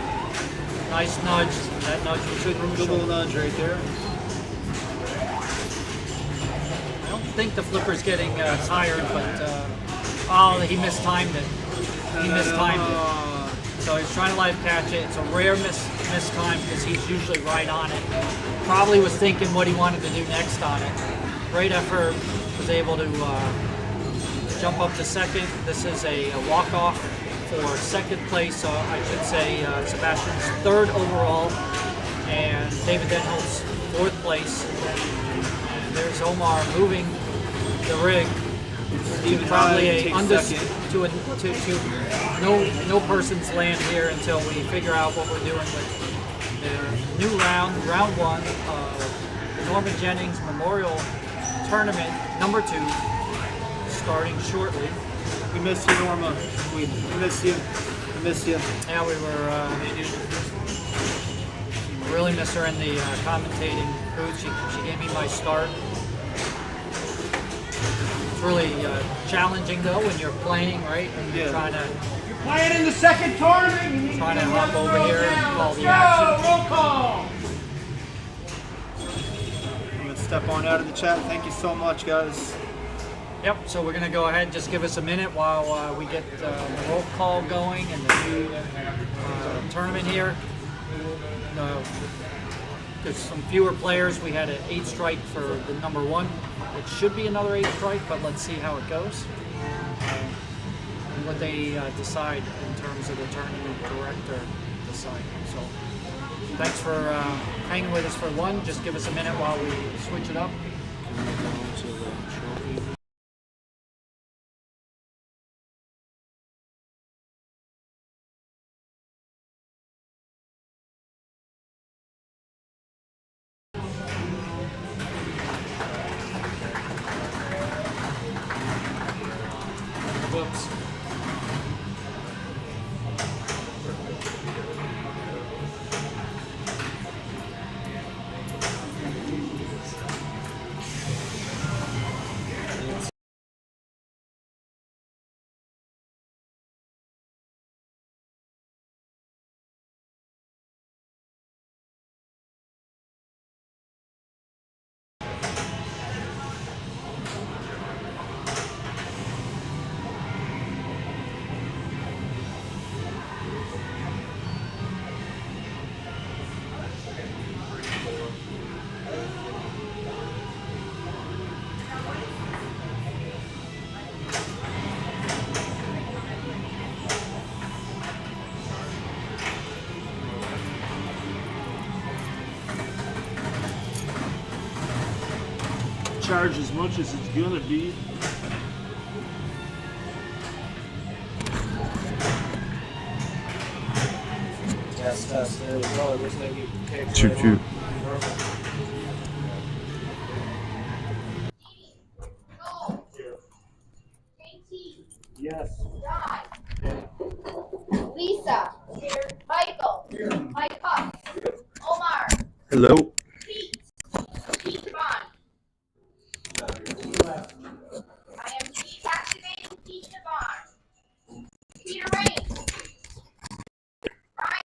Nice nudge. That nudge was crucial. Double nudge right there. I don't think the flipper's getting tired, but oh, he mistimed it. He mistimed it. So he's trying to live catch it. It's a rare mistime because he's usually right on it. Probably was thinking what he wanted to do next on it. Great effort. Was able to jump up to second. This is a walk-off for second place. So I should say Sebastian's third overall, and David Denholt's fourth place. And there's Omar moving the rig. Probably no person's land here until we figure out what we're doing with the new round one of Norma Jennings Memorial Tournament number 2, starting shortly. We miss you, Norma. We miss you. We miss you. Yeah, we were really miss her in the commentating booth. She gave me my start. It's really challenging though when you're playing, right? And you're You're playing in the second tournament. Trying to hop over here and call the action. Roll call. I'm gonna step on out of the chat. Thank you so much, guys. Yep. So we're gonna go ahead. Just give us a minute while we get the roll call going and the new tournament here. There's some fewer players. We had an 8 strike for the number 1. It should be another 8 strike, but let's see how it goes. And what they decide in terms of the tournament director deciding. So thanks for hanging with us for one. Just give us a minute while we switch it up. Whoops. charge as much as it's gonna be. Test, test. There we go. It looks like you taped Shoot, right shoot. JT, Yes. John, Lisa, Michael, Mike Huff, Omar, Hello. Pete Bond. I am deactivating Pete Devon. Peter Rain. Ryan,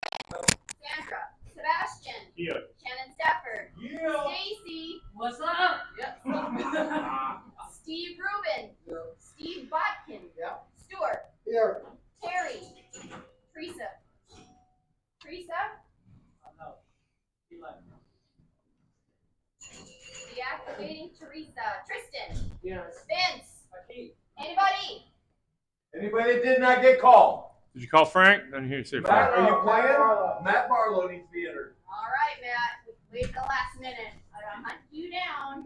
Sandra, Sebastian, Yeah. Shannon Stafford, Stacy. What's up? Yep. Steve Rubin, Steve Botkin, Stuart, Here. Terry, Teresa, deactivating Teresa, Tristan, Yes. Vince, anybody? Anybody that did not get called? Did you call Frank? I didn't hear you say Matt, Frank. are you playing? Matt Barlow needs to be entered. All right, Matt. Wait till the last minute. I'm gonna hunt you down.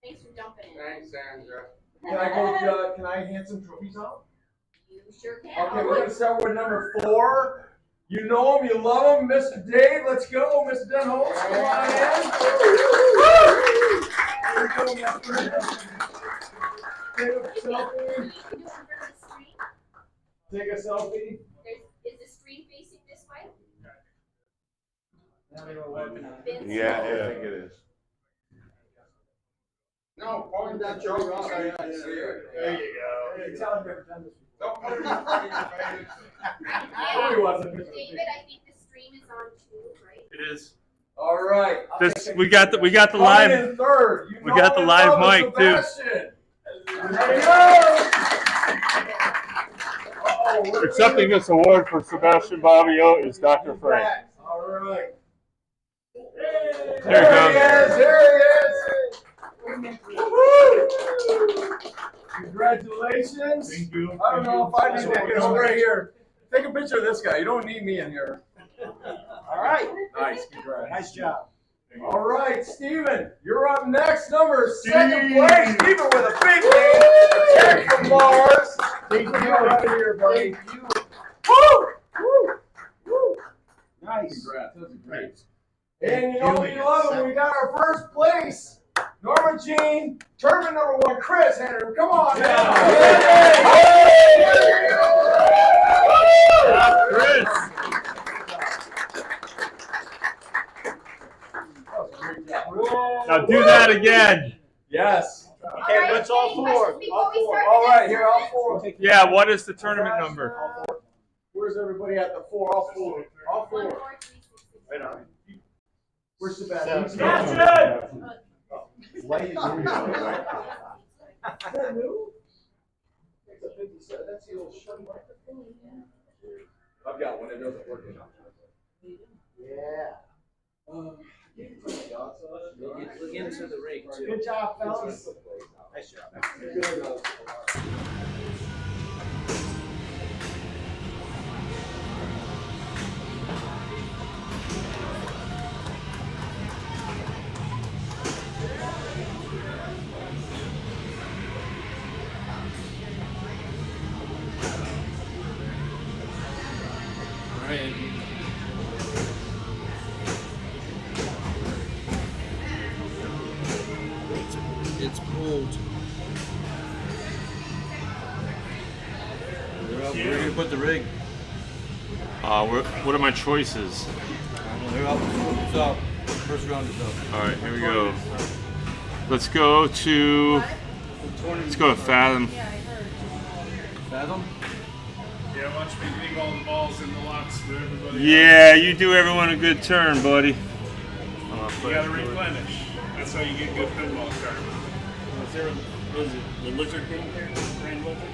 Thanks for jumping in. Thanks, Sandra. Can I go? Can I hand some trophies out? You sure can. Okay, we're gonna start with number 4. You know him, you love him, Mr. Dave. Let's go, Mr. Denholtz. Come on in. Take a selfie. Take a selfie. Is the screen facing this way? Vince? Yeah, I think it is. No, point that joke out. I see it. There you go. Hey, tell him never done this before. Don't put it in front of your face. Oh, he wasn't. David, I think the stream is on too, right? It is. All right. This we got the live. Coming in third. You We know got the and live love mic, too. Sebastian. There you go. Uh-oh, Accepting this award for Sebastian Bobbio is Dr. Frank. All right. There There he he is. There he is. Woo-hoo. Congratulations. Thank you. I don't know if I need to get over here. Take a picture of this guy. You don't need me in here. All right. Nice. Congrats. Nice job. All right, Steven, you're up next. Second place. Steven with a big game. Attack from Mars. Thank you. Out of here, buddy. Woo! Woo! Woo! Nice. Congrats. That was great. And you know we love it. We got our first place. Norma Jean, tournament number 1, Chris Henry. Come on now. Chris. Now do that again. Yes. Okay, what's all four? All right, here, all 4. Yeah. What is the tournament number? Where's everybody at the 4? All 4. All 4. 1, 4, 3, 6, 6. Right on. Where's Sebastian? Sebastian! Light is new. Is that new? It's a 57. That's the old shun microphone. I've got one that doesn't work enough. Yeah. Look into the rig too. Good job, fellas. Nice job. All right. It's pulled. Where are you gonna put the rig? What are my choices? They're up. It's up. First round is up. All right, here we go. Let's go to Fathom. Fathom? Yeah, watch me leave all the balls in the lots for everybody. Yeah, you do everyone a good turn, buddy. You gotta replenish. That's how you get good pinball cards. Is there what is it, the Lizard King here? Grand Lizard?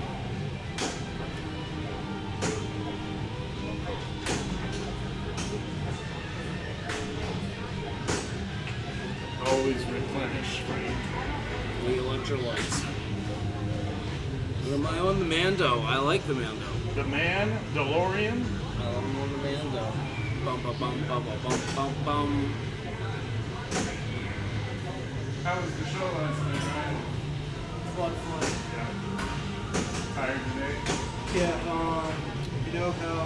Always replenish, right? The electrolytes. What am I on? The Mando. I like the Mando. The Man, DeLorean. I'm on the Mando. Bum bum bum bum bum bum bum. How was the show last night, Ryan? Fun. Yeah. Tired today? Yeah, you know how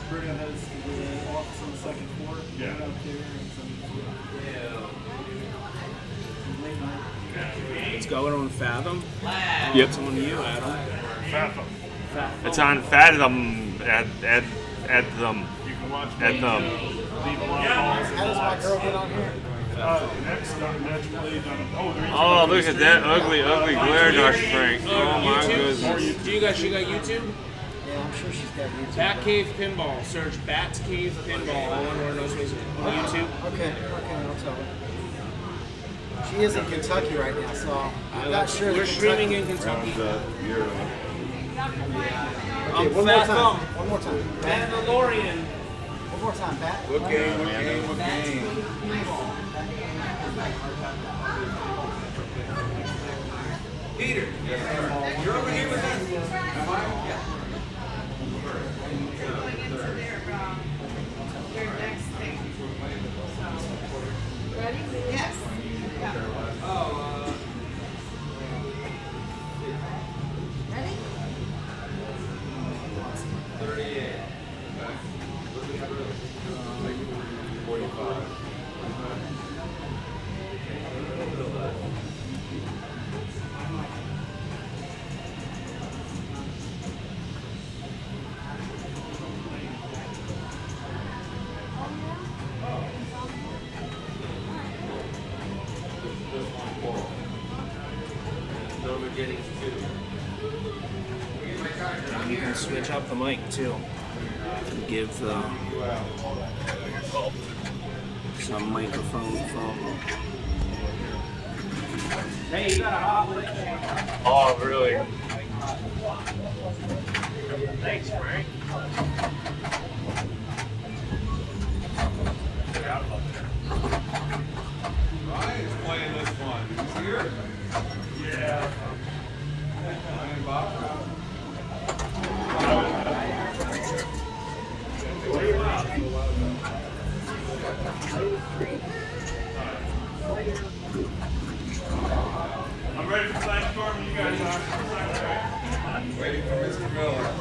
Bruno has the office on the second floor? Yeah. Went up there and late night. It's going on Fathom. Yep. It's on you, Adam. Fathom. It's on Fathom at them. You can watch At me them. leave a lot of balls in the box. Girl, get on here. Next up, Nedge played on Oh, look at that ugly glare, Dr. Frank. Oh my goodness. Do you guys got YouTube? Yeah, I'm sure she's got YouTube. Bat Cave Pinball. Search Bat's Cave Pinball. All one word, no spaces. On YouTube. Okay, I'll tell her. She is in Kentucky right now, so I'm not sure. We're that streaming Kentucky- in Kentucky. Okay, one more time. One more time. Mandalorian. One more time, Bat. What game? Peter, you're over here with us. Am I? Yeah. Your next thing. Ready? Yes. Ready? 38. 45. Norma Jennings 2. You can switch up the mic too. Give some microphone from. Hey, you got a hot lick. Oh, really? Thanks, Frank. Ryan's playing this one. He's here. Yeah. Ryan Bob. I'm ready for Flash Storm. You guys are. Waiting for Mr. Miller.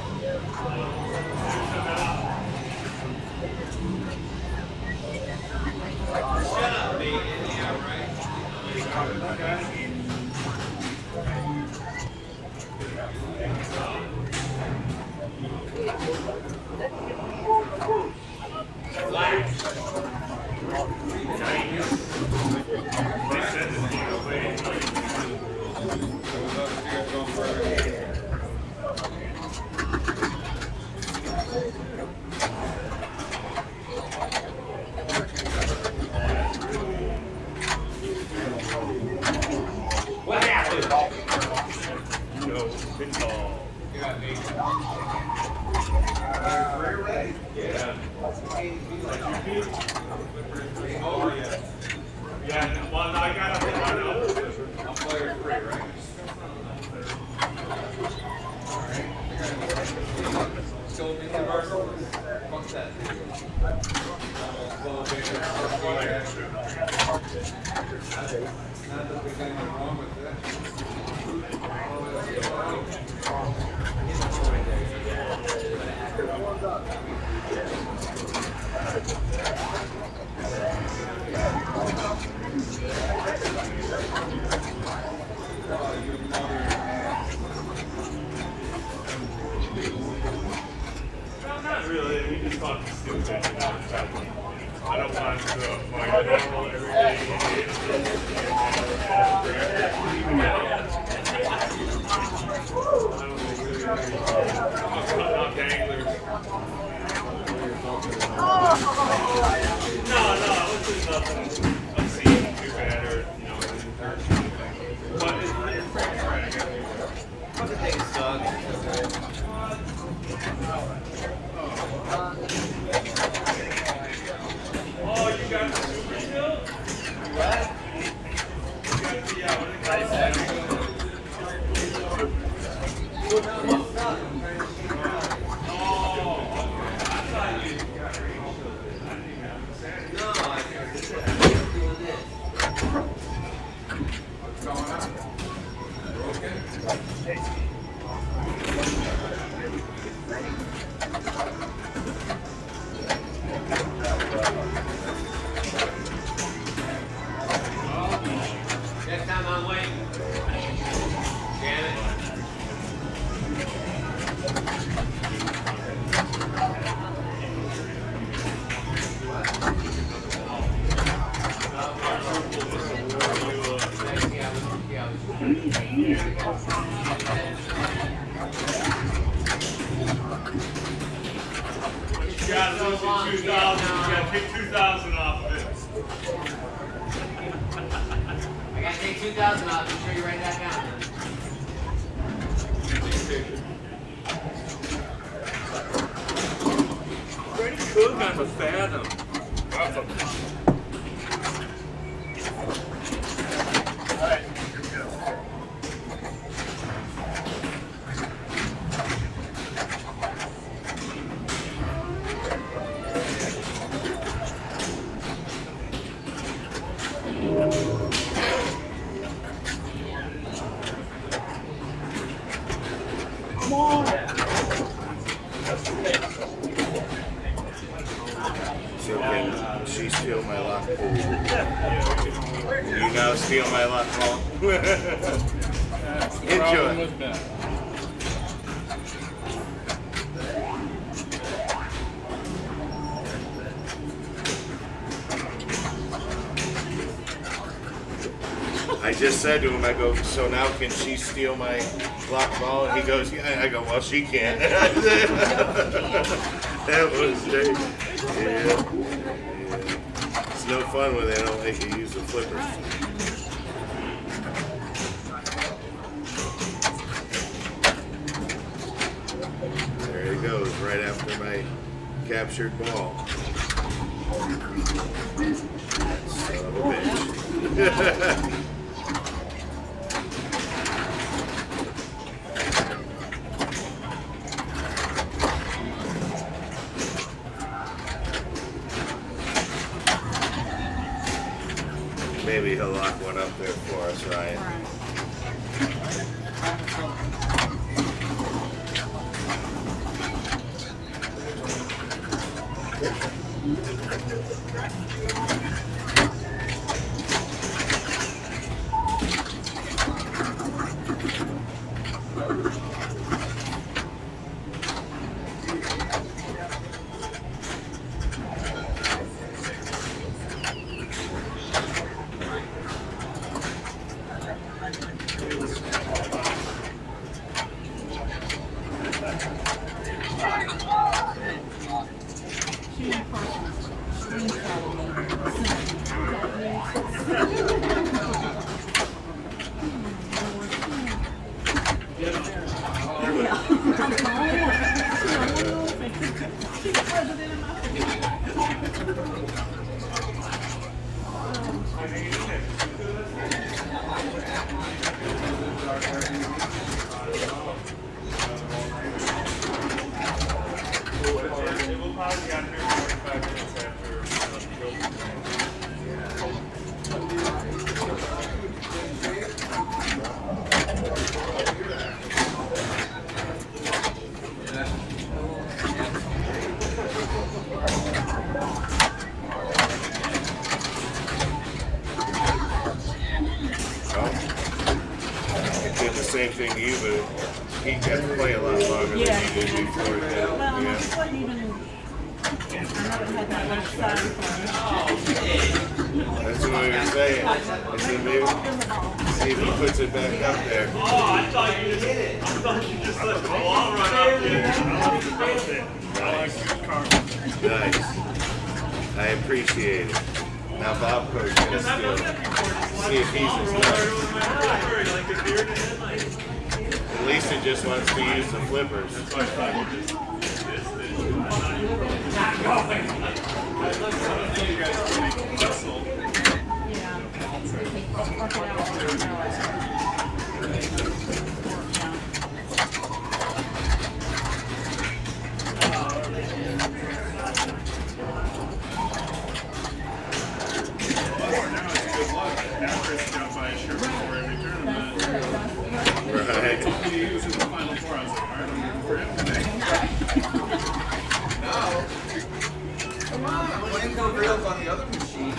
Shut up, man. Yeah, right. What happened? No, pinball. Yeah. Oh, yeah. Yeah, well, I got up right now. I'm player 3, right? So, universal? What's that? Not that there's anything wrong with that. Well, not really. We just talk stupid. I don't want to go my normal everyday I'm danglers. No, I was just nothing obscene, too bad, or, you know, anything. But it's Frank's right, I got you. Other things suck. Oh, you got the super still? What? You got the, yeah, what do they call it? No, I think it's doing this. John, wait. Janet. You gotta lose your 2,000. You gotta take 2,000 off of it. I gotta take 2,000 off. Make sure you write that down. Pretty cook on the fathom. Alright, here we go. So can she steal my luck? You now steal my luck, Paul. Enjoy. I just said to him, I go, so now can she steal my block ball? And he goes, yeah. I go, well, she can't. That was great. Yeah. It's no fun when they don't let you use the flippers. There he goes, right after my captured ball. Son of a bitch. Maybe he'll lock one up there for us, Ryan. We'll probably get here 45 minutes after It did the same thing to you, but he got to play a lot longer than he did before. Well, Yeah. it wasn't even. I never had that much fun for That's what we were saying. I said, maybe see if he puts it back up there. Oh, I thought you just let the ball run off you. Nice. I appreciate it. Now Bob Coach's gonna steal it. See if he's as nice. At least he just wants to use the flippers. Come on, I'm playing for reals on the other machine.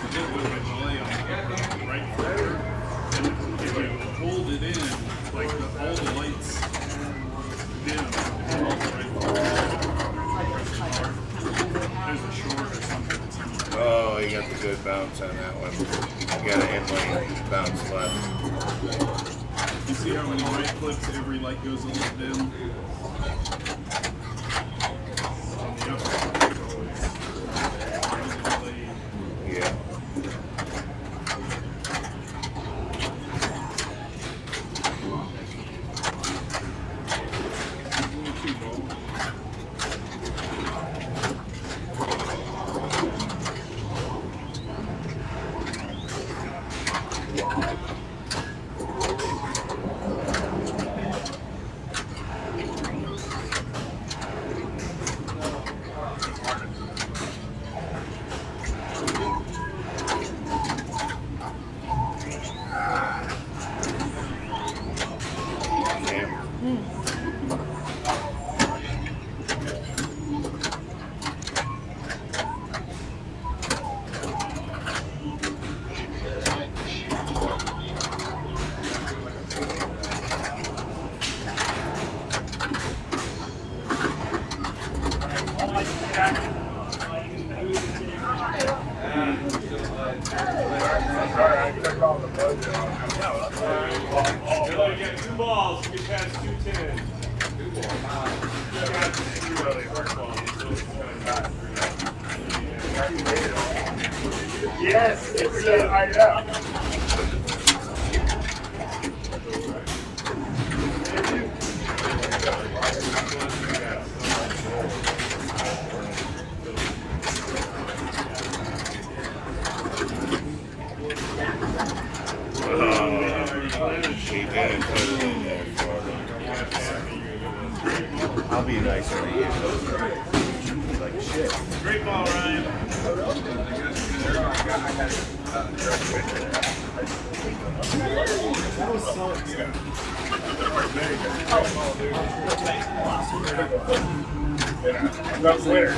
hit with a delay on the right flicker. And if you hold it in, like all the lights dim, if you hold the right flicker, there's a short or something. Oh, you got the good bounce on that one. You got an inlane bounce left. You see how when you right clicks, every light goes a little dim? On the upper side, it's always delayed. Yeah. Only 2 balls. You get 2 balls, you get past 210. 2 balls. You got 2 really hard balls. Yes, it's I know. He didn't put it in there for me. I'll be nicer to you. Like shit. Great ball, Ryan. That was so good. That's winner.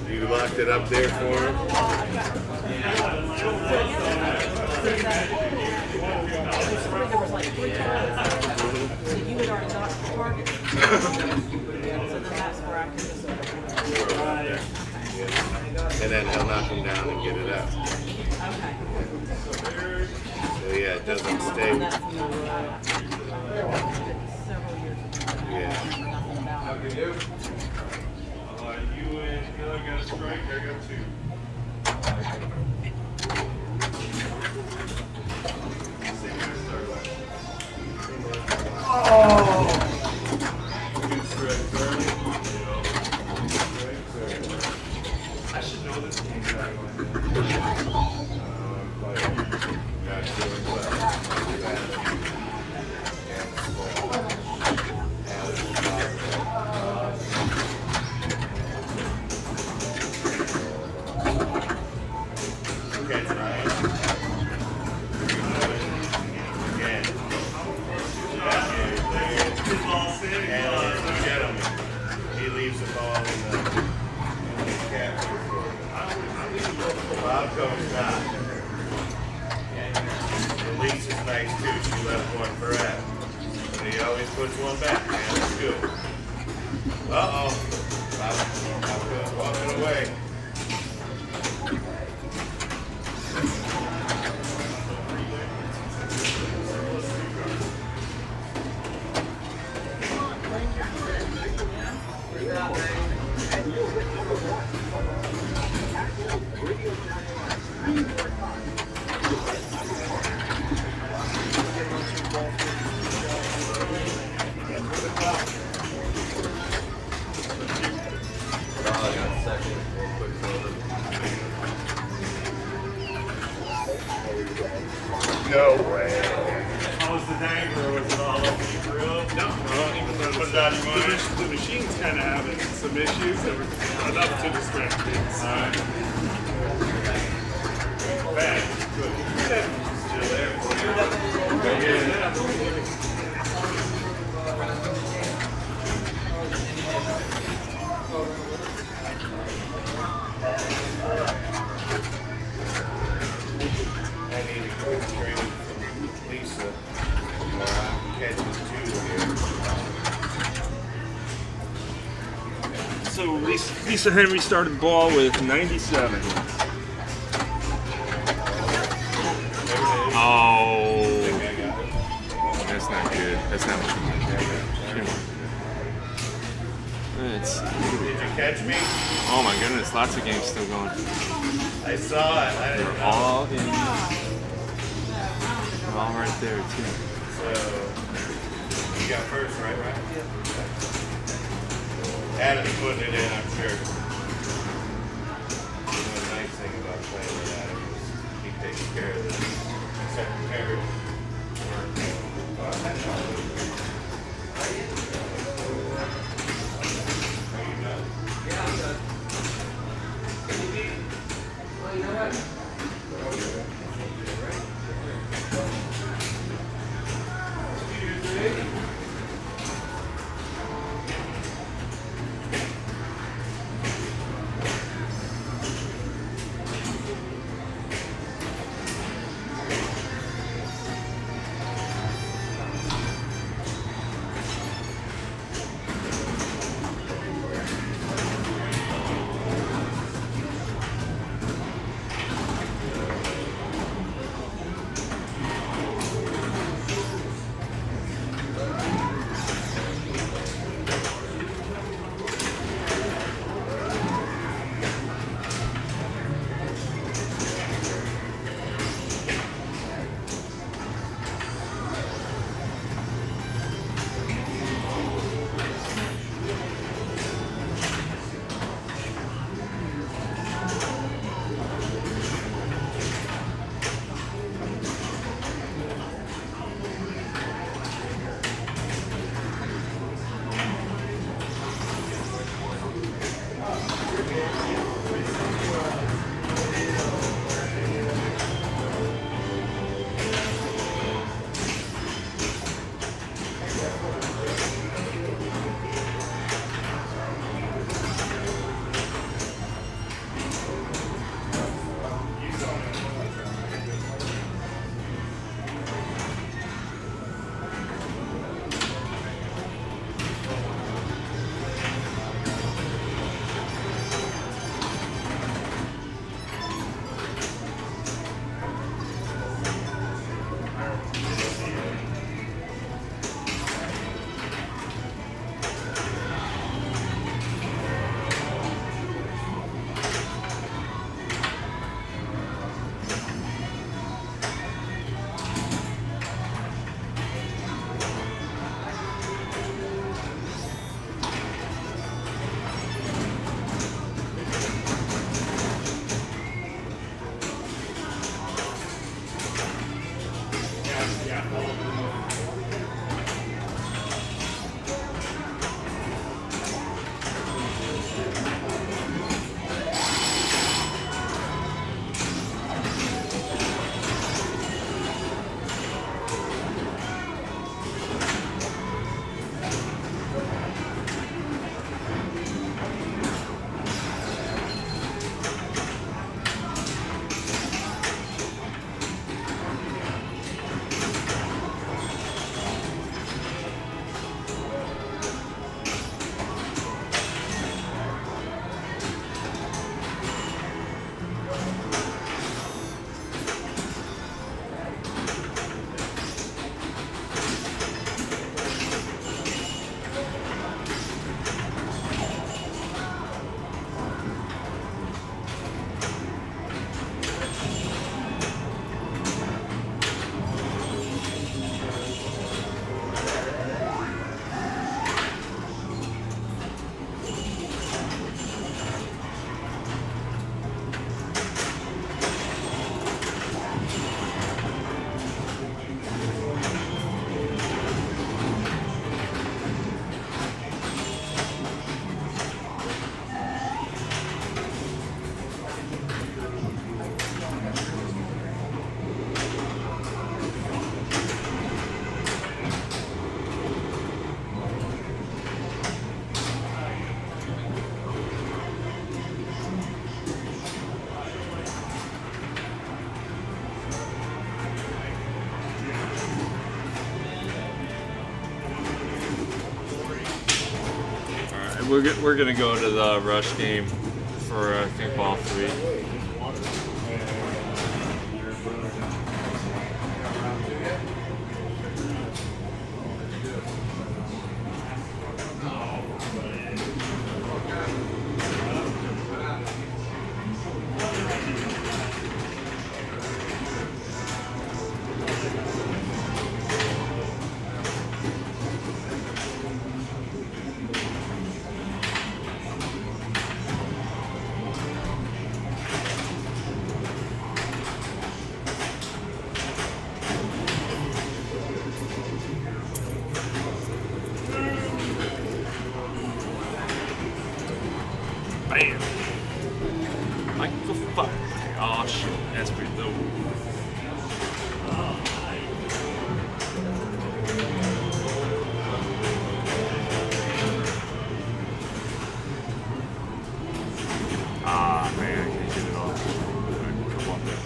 You locked it up there for him? There was like 3 times. So you had already got the target. So then that's where I could just. And then he'll knock him down and get it out. Okay. So yeah, it doesn't stay. Several years ago. Yeah. Nothing about it. You and Miller got a strike, I got 2. I should know this game. catch Ryan. Again. And the gentleman, he leaves the ball in the cap. Bob comes back. Elise is nice too. She left one for Ed. But he always puts one back, man. That's good. Uh-oh. Bob's walking away. No way. How was the dangler? Was it all over the grill? No, even though Put it out of your mind. the machine's kind of having some issues that were enough to distract things. Alright. Bad. Good. Still there for you. I need a quick training from Lisa, or I'm catching two here. So Lisa Henry started the ball with 97. Oh, that's not good. That's not what you want. It's, Did you catch me? oh my goodness, lots of games still going. I saw it. I didn't They're know. all in. They're all right there too. So, you got first, right? Adam's putting it in, I'm sure. The nice thing about playing with Adam is he takes care of the secretary. we're gonna go to the rush game for I think ball 3. Bam! Like the fuck. Oh shit, that's pretty low. Ah man, I can't get it off. Come on there.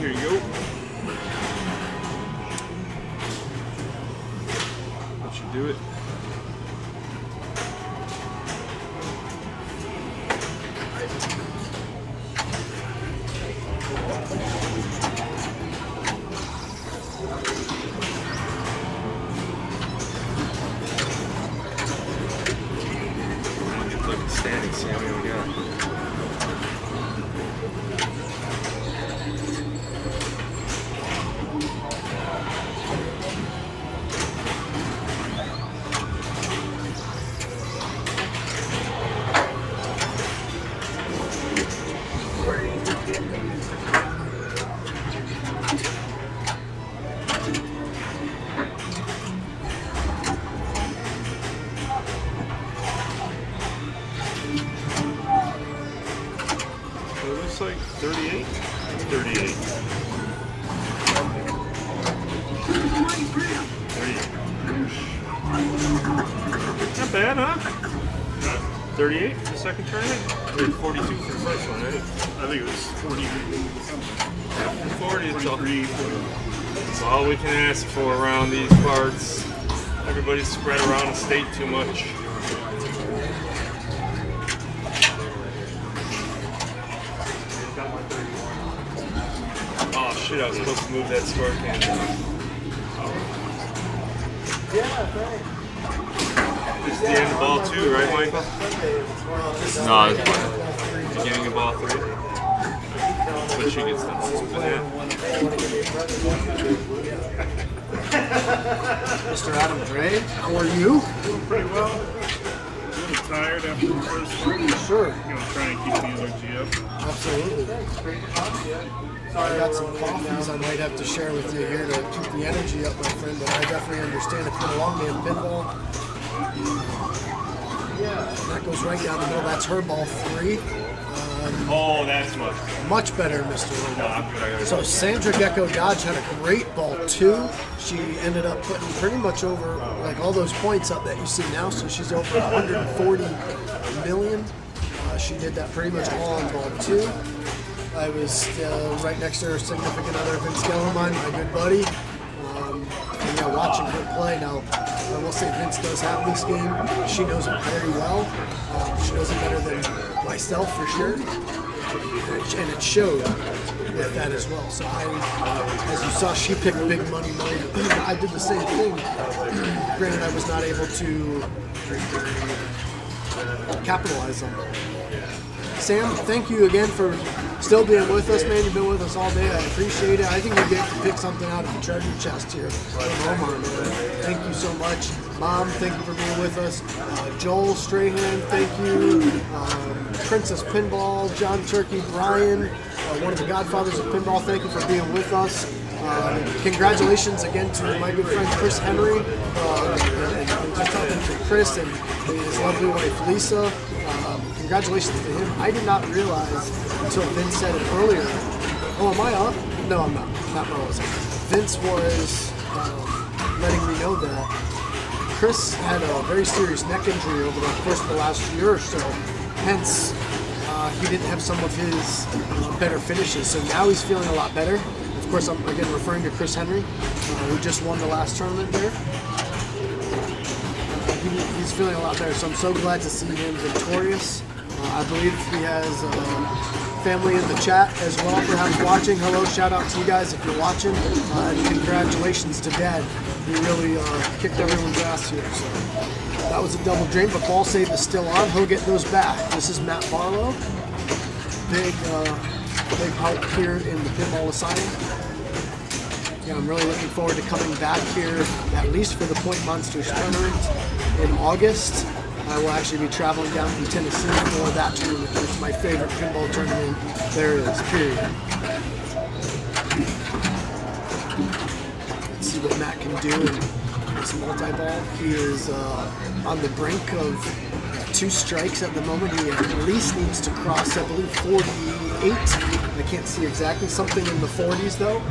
Here you go. That should do it. Look at the standings, see how many we got. So it looks like 38? 38. 38. Not bad, huh? 38 for the second tournament? Or 42 for the first one, right? I think it was 40. 40 is all. 43. It's all we can ask for around these parts. Everybody's spread around the state too much. Oh shit, I was supposed to move that score can down. This is the end of ball 2, right, Michael? No, it's beginning of ball 3. But she gets done with that. Mr. Adam Dre, how are you? Doing pretty well. A little tired after the first one. Sure. Gonna try and keep the energy up. Absolutely. I got some coffees I might have to share with you here to keep the energy up, my friend, but I definitely understand it's been a long day in pinball. That goes right down the middle. That's her ball 3. Oh, that's Much better, Mr. So Sandra Gecko Dodge had a great ball 2. She ended up putting pretty much over like all those points up that you see now. So she's over 140 million. She did that pretty much all on ball 2. I was right next to her significant other, Vince Gellerman, my good buddy. watching her play. Now, I will say Vince does have this game. She knows it very well. She knows it better than myself for sure. And it showed with that as well. So as you saw, she picked big money mode. I did the same thing. Granted, I was not able to capitalize on it. Sam, thank you again for still being with us, man. You've been with us all day. I appreciate it. I think we get to pick something out of the treasure chest here from Omar, man. Thank you so much. Mom, thank you for being with us. Joel Strahan, thank you. Princess Pinball, John Turkey, Brian, one of the godfathers of pinball, thank you for being with us. Congratulations again to my good friend Chris Henry, and just talking to Chris and his lovely wife Lisa. Congratulations to him. I did not realize until Vince said it earlier. Oh, am I up? No, I'm not. Not where I was. Vince was letting me know that Chris had a very serious neck injury over the course of the last year or so. Hence, he didn't have some of his better finishes. So now he's feeling a lot better. Of course, I'm again referring to Chris Henry, who just won the last tournament there. He's feeling a lot better, so I'm so glad to see him victorious. I believe he has family in the chat as well, perhaps watching. Hello, shout out to you guys if you're watching. And congratulations to Dad. He really kicked everyone's ass here. So that was a double drain, but ball save is still on. He'll get those back. This is Matt Barlow. Big help here in the Pinball Asylum. Yeah, I'm really looking forward to coming back here, at least for the Point Monsters tournament in August. I will actually be traveling down from Tennessee for that tournament. It's my favorite pinball tournament there is, period. Let's see what Matt can do in this multi-ball. He is on the brink of 2 strikes at the moment. He at least needs to cross, I believe, 48. I can't see exactly. Something in the 40s, though.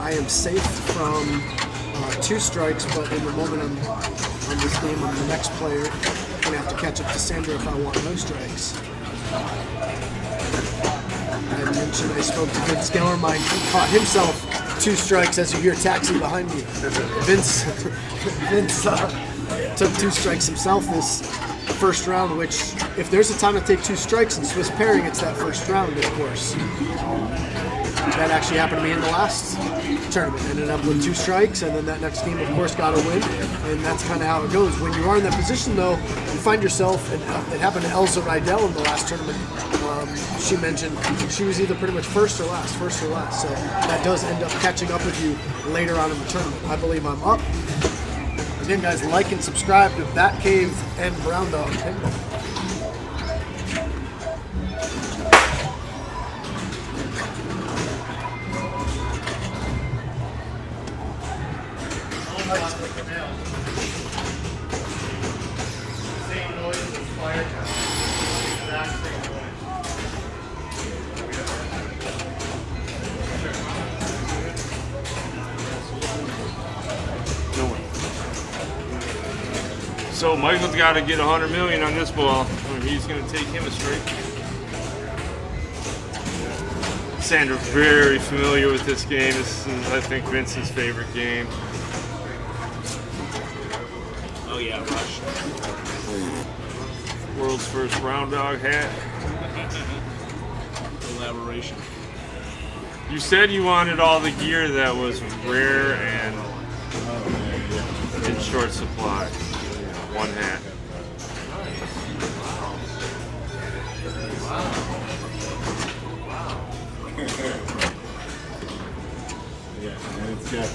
I am safe from 2 strikes, but in the moment I'm on this game, I'm the next player. I'm gonna have to catch up to Sandra if I want no strikes. I mentioned I spoke to Vince Gellermine. He caught himself 2 strikes as you hear Taxi behind me. Vince took 2 strikes himself this first round, which if there's a time to take 2 strikes in Swiss pairing, it's that first round, of course. That actually happened to me in the last tournament. Ended up with 2 strikes, and then that next game, of course, got a win. And that's kind of how it goes. When you are in that position, though, you find yourself, and it happened to Elsa Rydell in the last tournament. She mentioned she was either pretty much first or last. So that does end up catching up with you later on in the tournament. I believe I'm up. Again, guys, like and subscribe to Batcave and Brown Dog Pinball. Same noise as Firetime. Exact same noise. So Michael's got to get 100 million on this ball, or he's going to take him a strike. Sandra's very familiar with this game. This is, I think, Vince's favorite game. Oh yeah, Rush. World's first round dog hat. Collaboration. You said you wanted all the gear that was rare and in short supply. One hat. Yeah, and it's got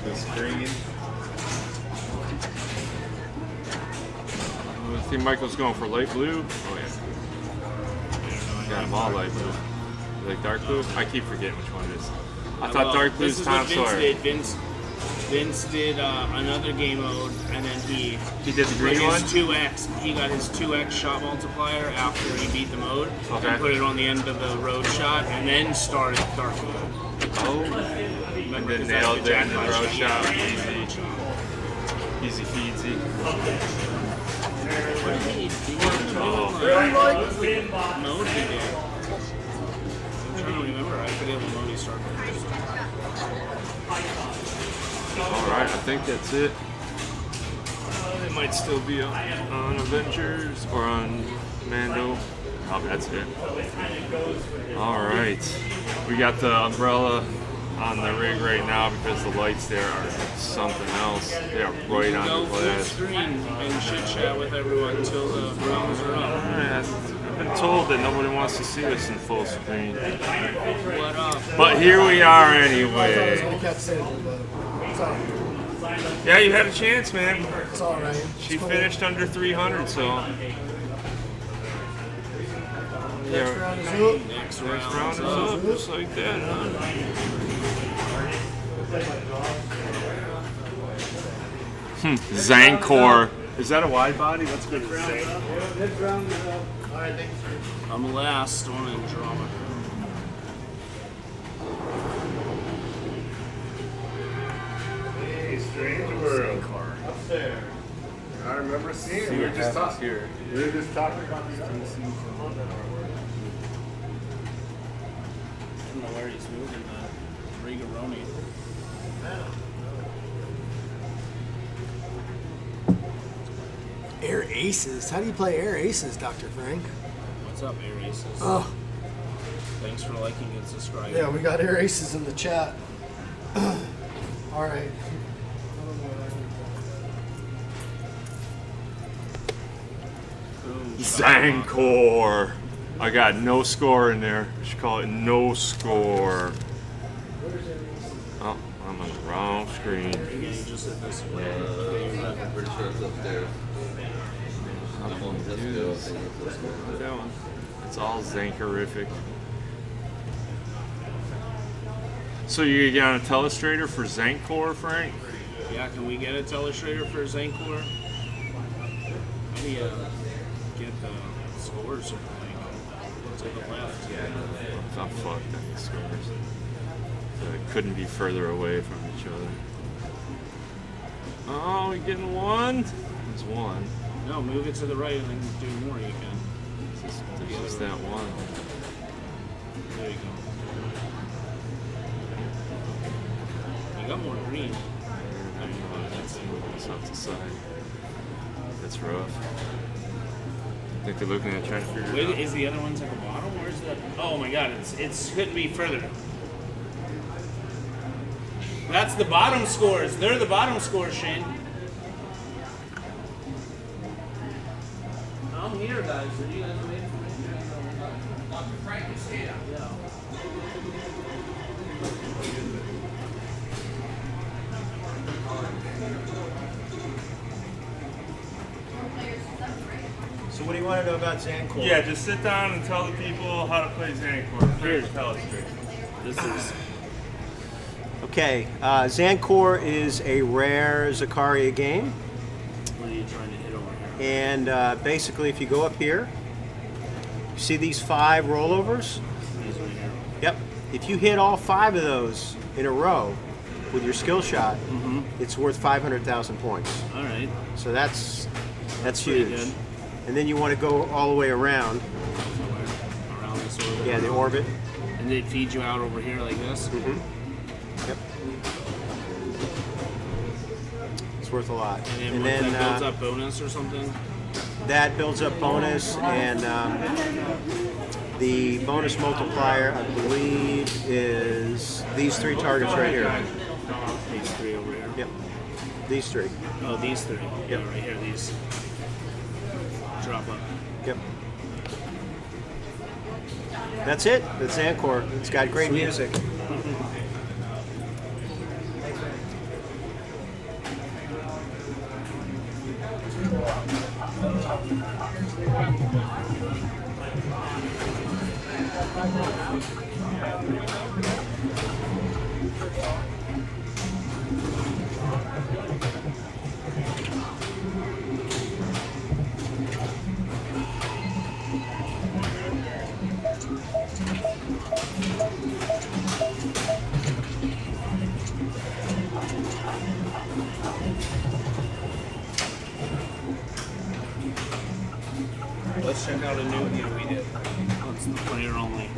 the screen. I think Michael's going for light blue. Oh yeah. Got them all light blue. You like dark blue? I keep forgetting which one it is. I thought dark blue is Tom Sawyer. Vince did another game mode, and then he did the green one? 2x. He got his 2x shot multiplier after he beat the mode. Okay. And put it on the end of the road shot, and then started dark mode. Oh. And then nailed it in the road shot. Easy peasy. Mode he did. trying to remember. I forget when Moni started first. All right, I think that's it. It might still be on Avengers or on Mando. Oh, that's it. All right, we got the umbrella on the rig right now because the lights there are something else. They are right on Go the full glass. screen and chit chat with everyone until the rounds are up. I've been told that nobody wants to see us in full screen. What up? But here we are I was anyway. gonna catch Sandra, but it's all right. Yeah, you had a chance, man. It's all right. She finished under 300, so. Next round is up. Next Next round. round is up, just like that, huh? Zancor. Is that a wide body? That's good to say. I'm last on in drama. Hey, strange world. Up there. I remember seeing it. We were just talking here. We were just talking about these TCs. I don't know where he's moving the Rigaroni. Air Aces. How do you play Air Aces, Dr. Frank? What's up, Air Aces? Oh, Thanks for liking and subscribing. yeah, we got Air Aces in the chat. All right. Zancor. I got no score in there. We should call it no score. Oh, I'm on the wrong screen. Again, you just hit this. I'm pretty sure it's upstairs. I'm on this bill. I think it's this one. That one. It's all Zancorific. So you get on a telestrator for Zancor, Frank? Yeah, can we get a telestrator for Zancor? How do you get the scores of like to the left? Yeah, I'm fucked on the scores. So it couldn't be further away from each other. Oh, we getting one? There's one. No, move it to the right and then do more. You can. There's just that one. There you go. You got more green. It's off the side. That's rough. I think they're looking at trying to figure it Wait, out. is the other ones at the bottom? Where's the? Oh my God! It's couldn't be further. That's the bottom scores. They're the bottom scores, Shane. I'm here, guys. Are you guys waiting for me? Dr. Frank is here. Yeah. So what do you want to know about Zancor? Yeah, just sit down and tell the people how to play Zancor. Here, tell us straight. This is. Okay, Zancor is a rare Zakaria game, What are you trying to hit over here? and basically, if you go up here, you see these 5 rollovers. These right here. Yep. If you hit all 5 of those in a row with your skill shot, it's worth 500,000 points. All right. So that's pretty huge. good. And then you want to go all the way around. Somewhere around this orbit. Yeah, the orbit. And they feed you out over here like this. Yep. It's worth a lot. And then, that builds up bonus or something. That builds up bonus, and the bonus multiplier, I believe, is these 3 targets right here. These 3 over here. Yep. These 3. Oh, these 3. Yep. Yeah, right here. These drop up. Yep. That's it. That's Zancor. It's got great music. Let's check out a new one we did. It's the player only.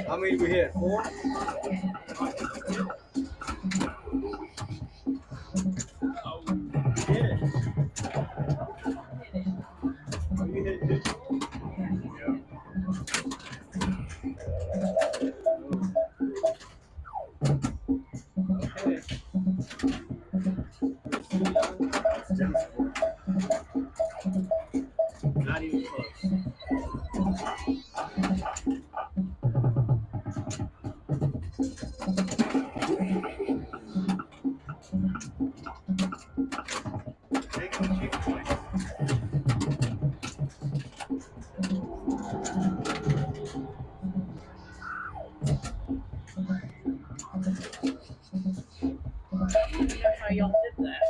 How many we hit? 4? Not even close. That's how y'all did that.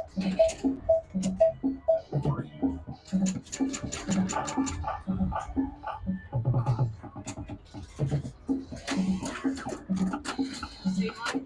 See, Mike?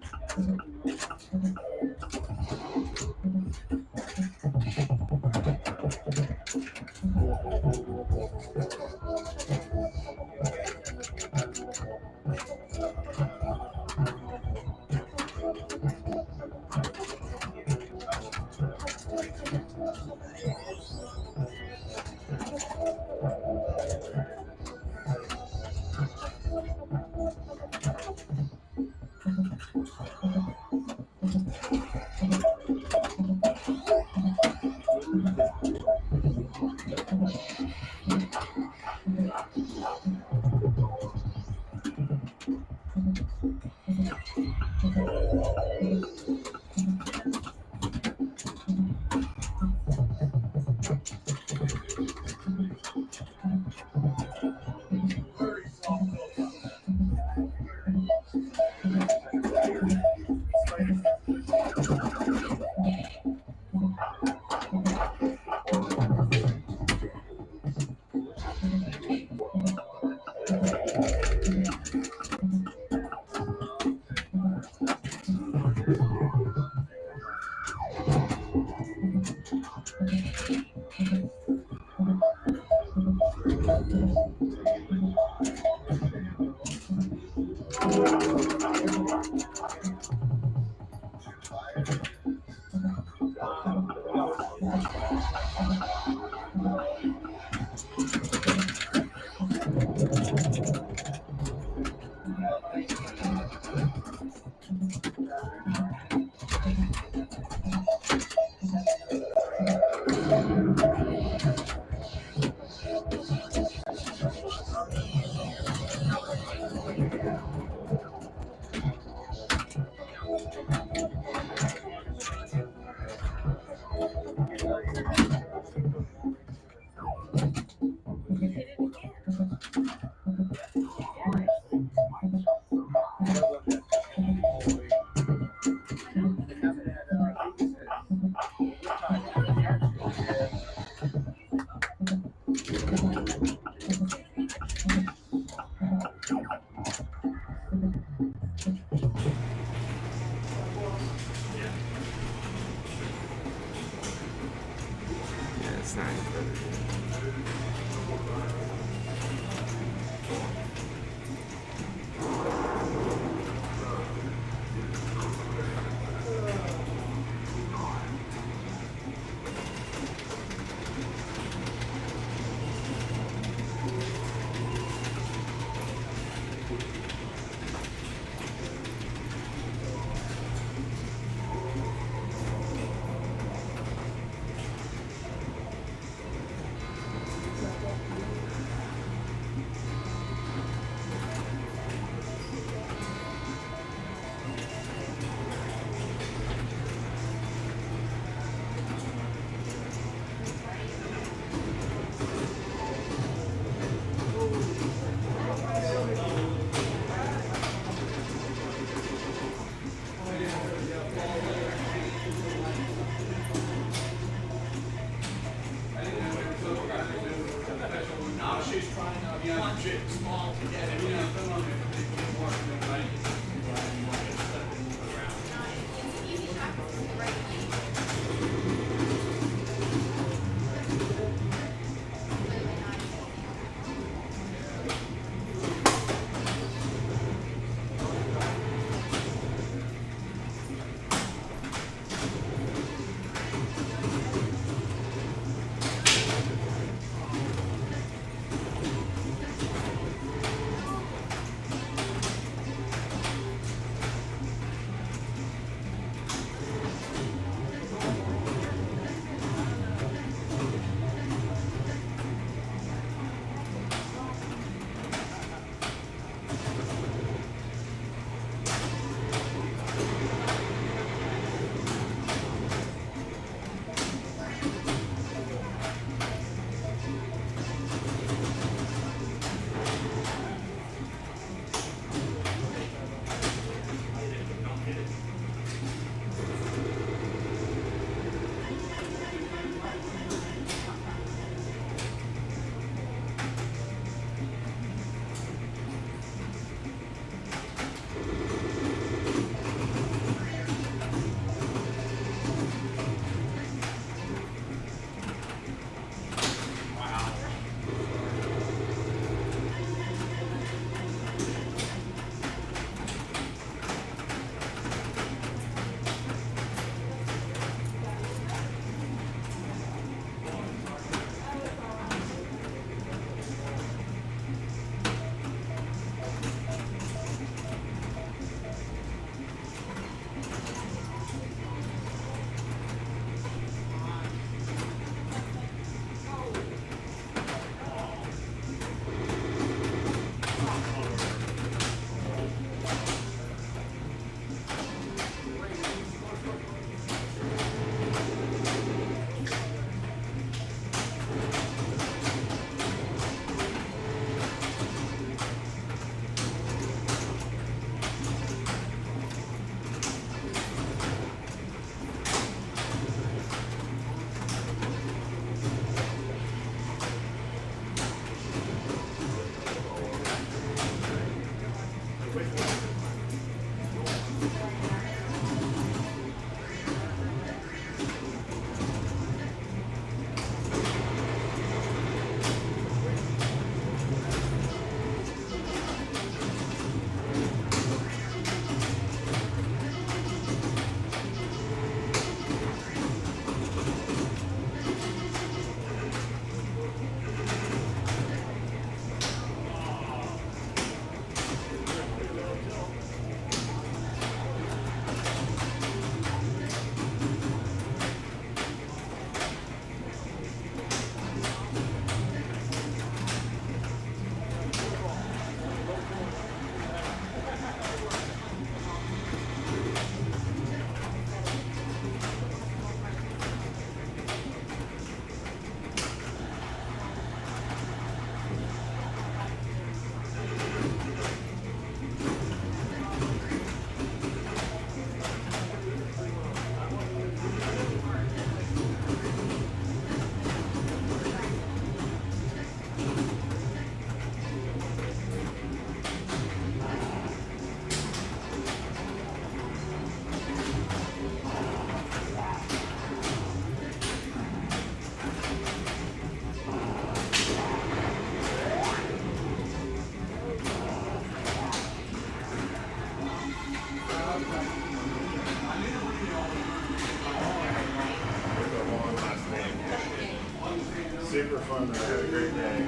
super fun. I had a great day.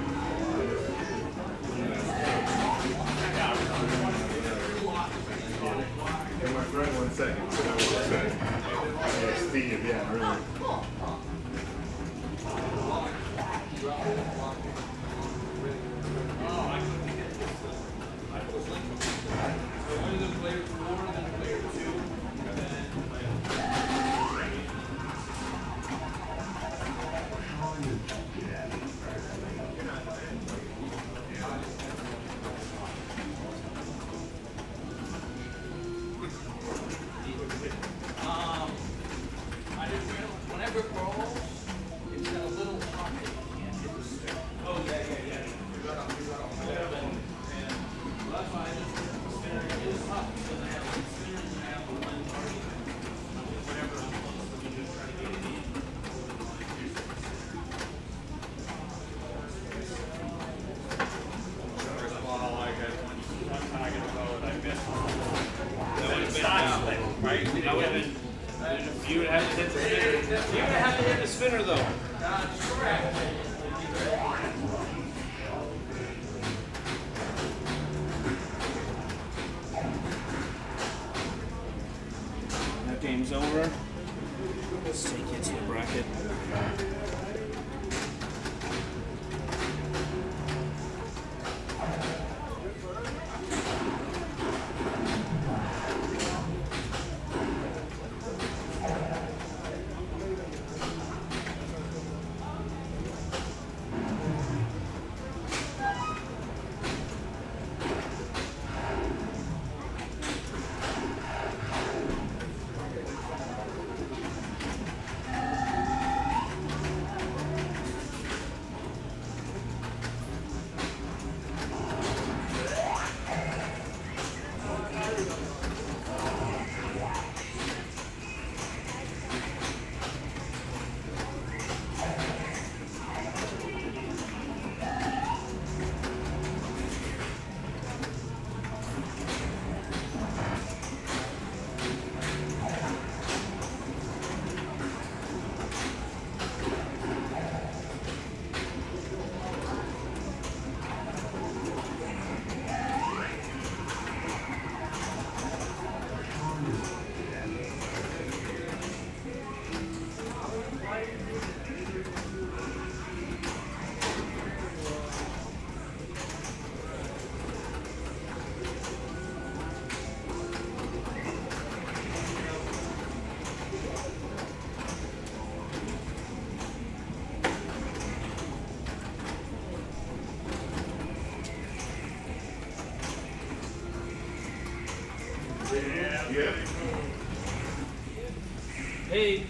And my friend 1 second, so that was exciting. Yeah, Steve, yeah, really. Whenever it rolls, it's got a little pocket. You can't hit the stick. Oh, yeah. That's why I just hit the spinner. It is tough because I have one spinner and I have one target. Whatever I'm close to, just try to get it in. First ball, I got one target about I missed. That would have been down, right? That would have been. You would have to hit the spinner. You would have to hit the spinner though. That's correct. That game's over. Let's take it to the bracket. Yeah. Hey.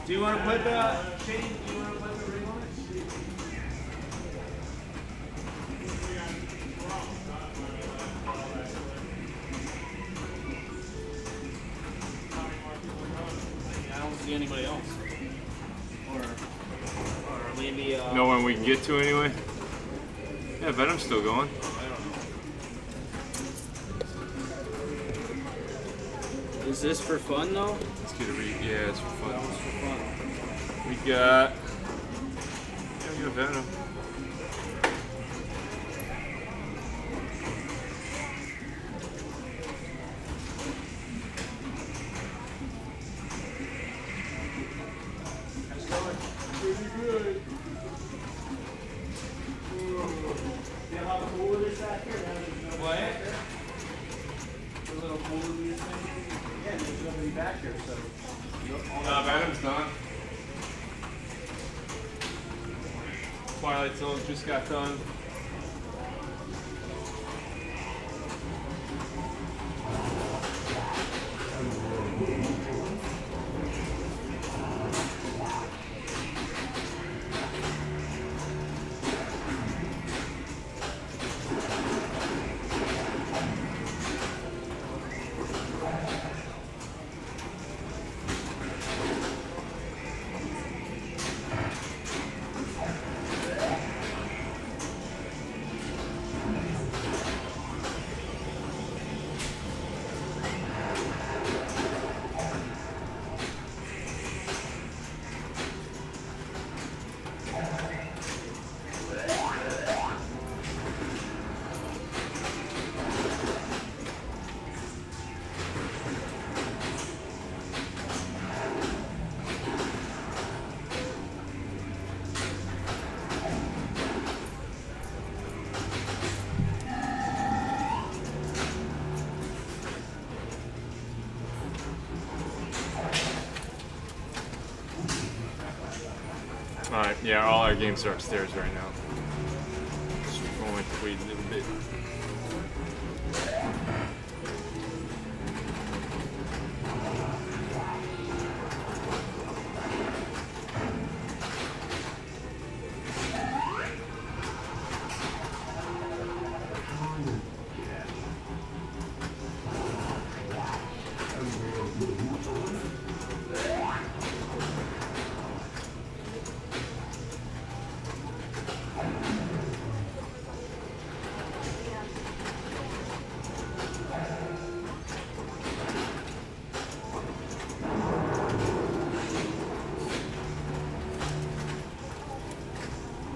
Do you want to put the Shane? Do you want to put the ring on it? I don't see anybody else. Or maybe. No one we can get to anyway. Yeah, Venom's still going. Is this for fun though? Let's get a read. Yeah, it's for fun. That was for fun. We got. Yeah, we got Venom. Venom's done. Twilight Zone just got done. Yeah, all our games are upstairs right now. Just going to wait a little bit.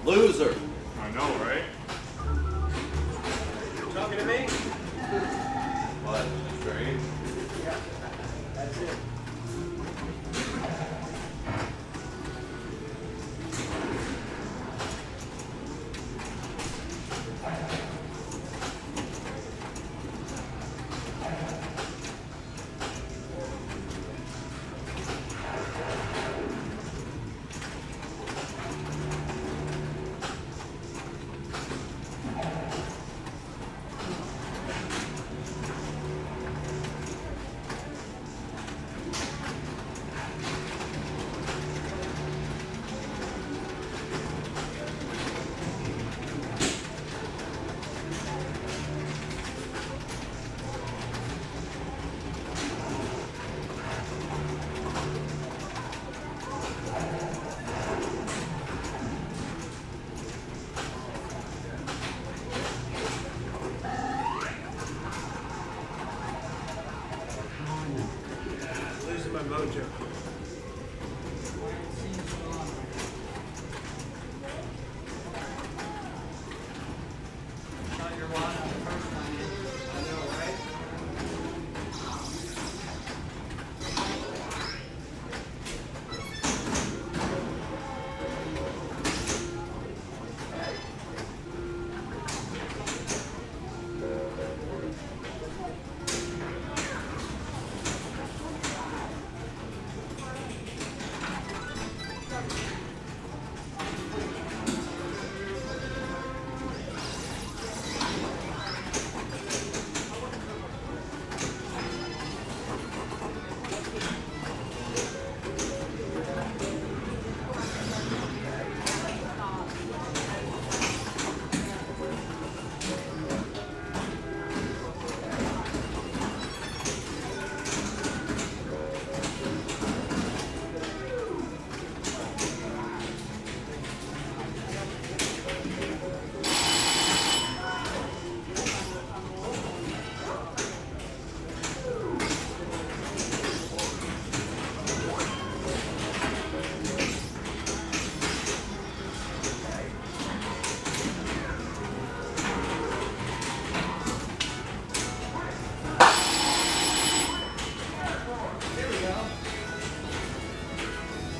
Loser. I know, right? Talking to me? What? Strange. That's it. Losing my mojo. Shot your wad on the first time. I know, right?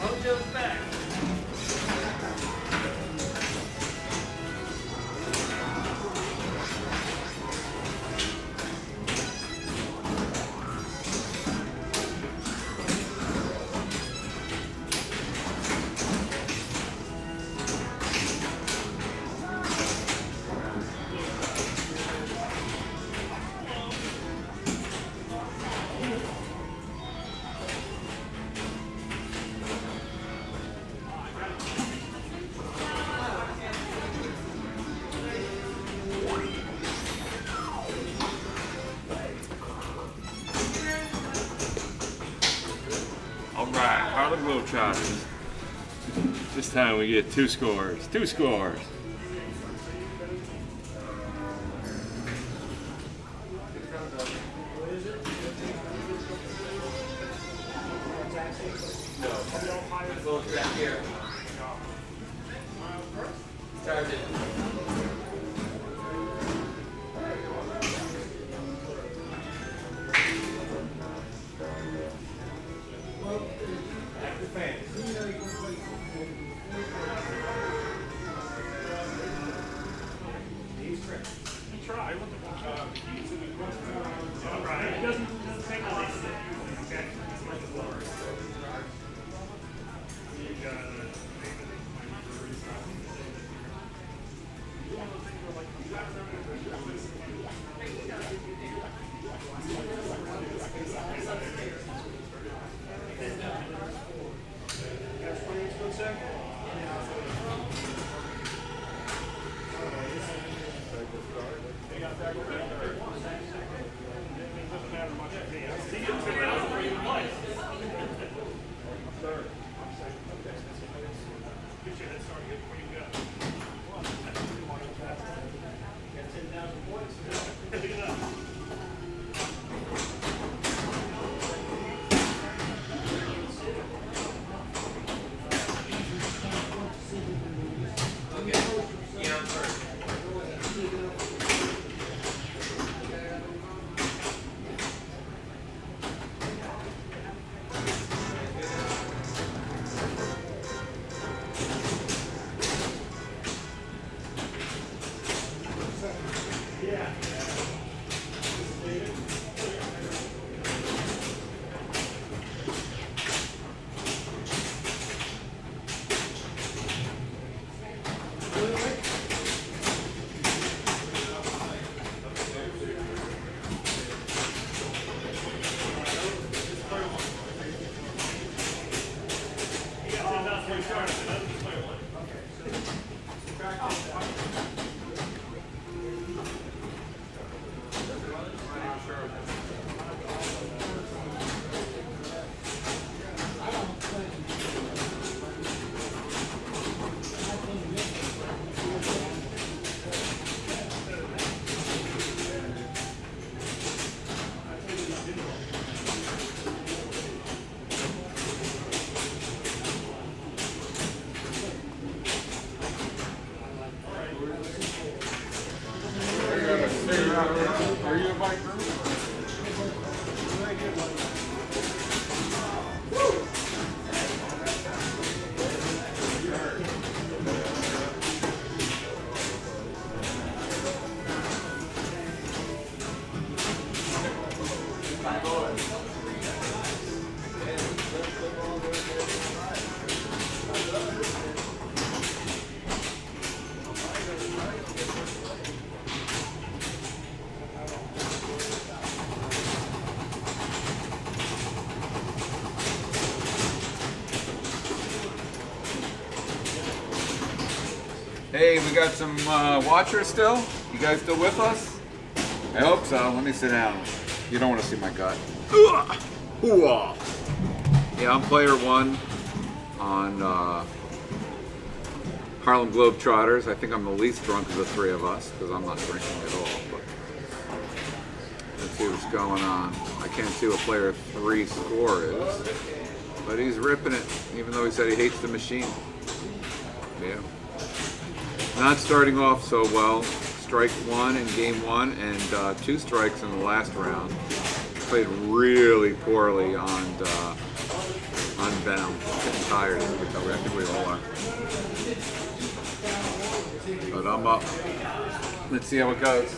Mojo's back. All right, Harlem Globetrotters. This time we get 2 scores. 2 scores. Goes back here. Start it. Try. All right. It doesn't take a lot of it. Okay. It's much lower. You got Are you a bike group? Hey, we got some watchers still? You guys still with us? I hope so. Let me sit down. You don't want to see my gut. Hoo-ah. Yeah, I'm player one on Harlem Globetrotters. I think I'm the least drunk of the three of us because I'm not drinking at all. But let's see what's going on. I can't see what player three score is, but he's ripping it, even though he said he hates the machine. Yeah. Not starting off so well. Strike one in game one and 2 strikes in the last round. Played really poorly on Venom. Getting tired, as we tell. I think we all are. But I'm up. Let's see how it goes.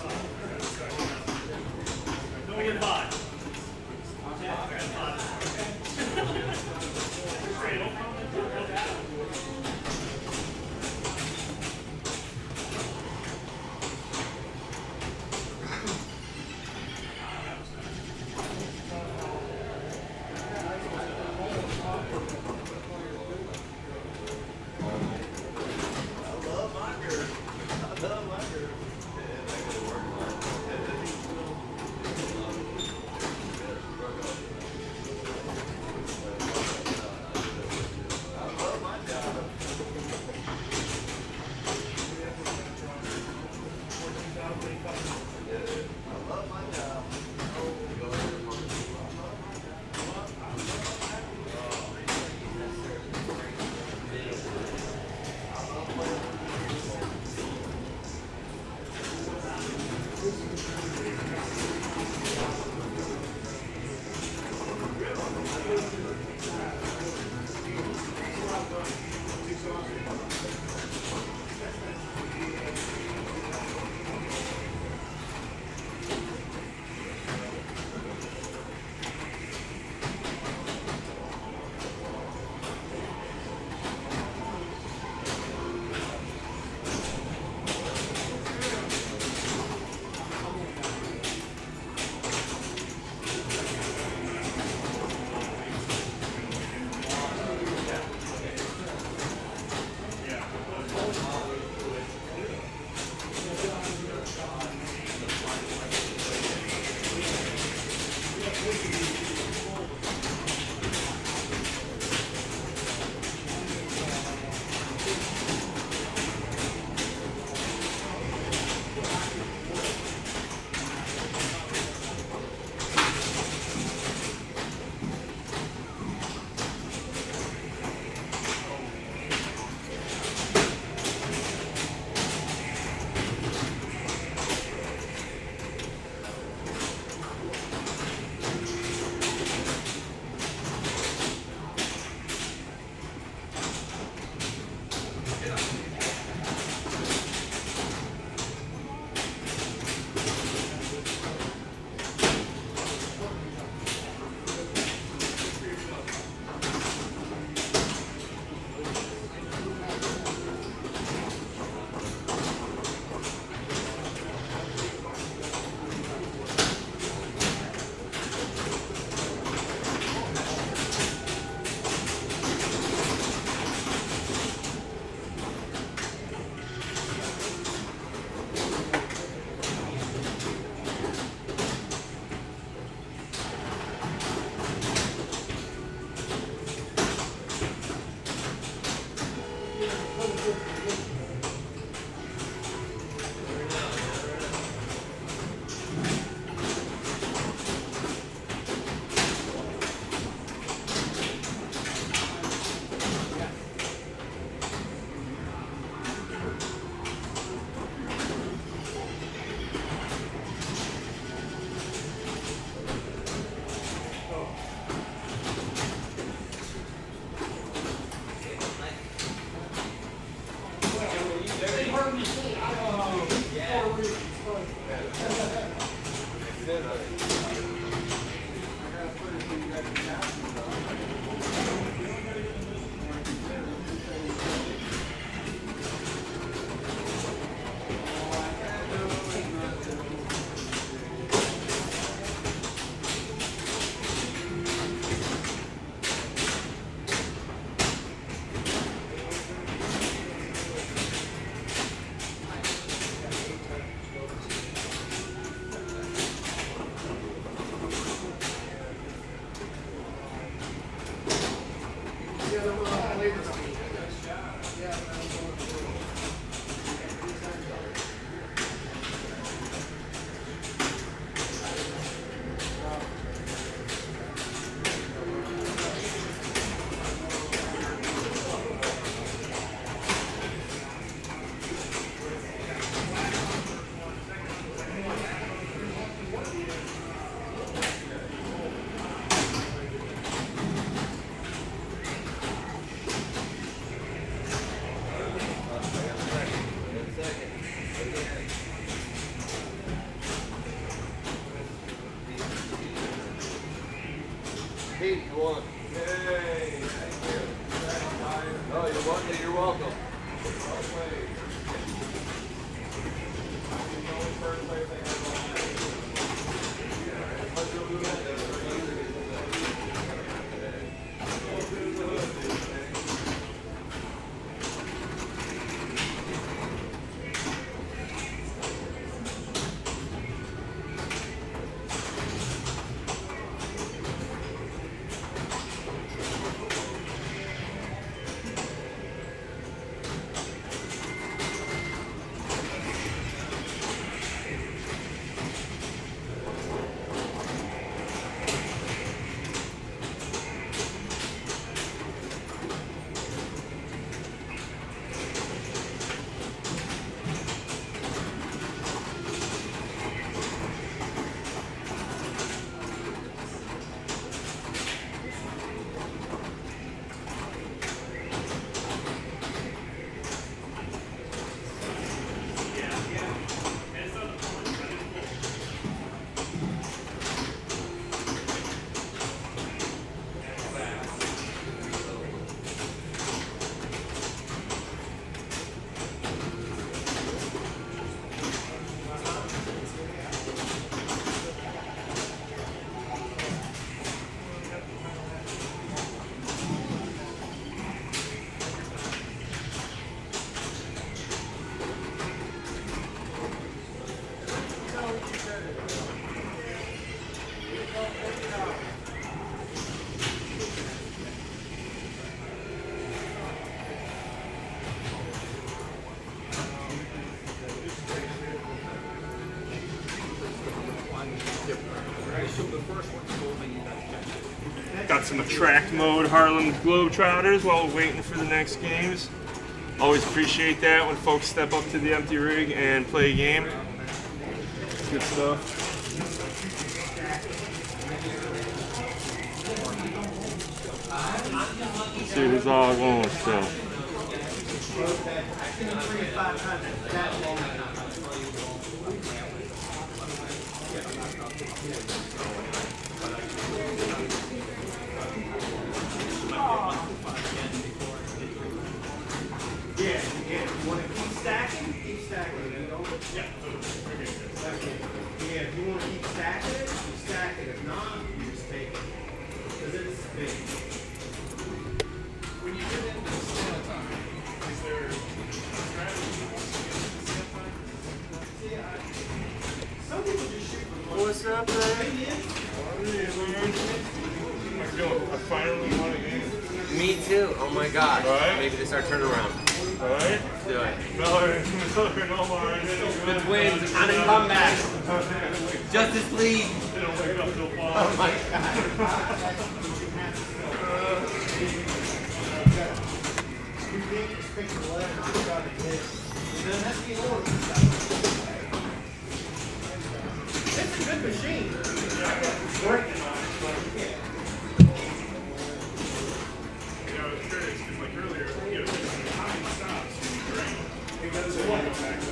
Pete, you want? Yay! Thank you. Oh, you're welcome. You're welcome. Got some attract mode Harlem Globetrotters while we're waiting for the next games. Always appreciate that when folks step up to the empty rig and play a game. Good stuff. See who's all going still. Yeah, you want to keep stacking? Keep stacking. Yeah. Yeah, if you want to keep stacking it, you stack it. If not, you just take it. Because it's big. When you get into the sale time, is there a strategy Some people just shoot for What's up, man? I finally won a game. Me too. Oh my gosh. Right? Maybe this is our turnaround. Alright? Let's do it. Miller, Omar, The Twins on a comeback. Justice League. Oh my god. It's a good machine. It's working on it, but yeah. I was curious because like earlier, how many stops do you drink? It goes back to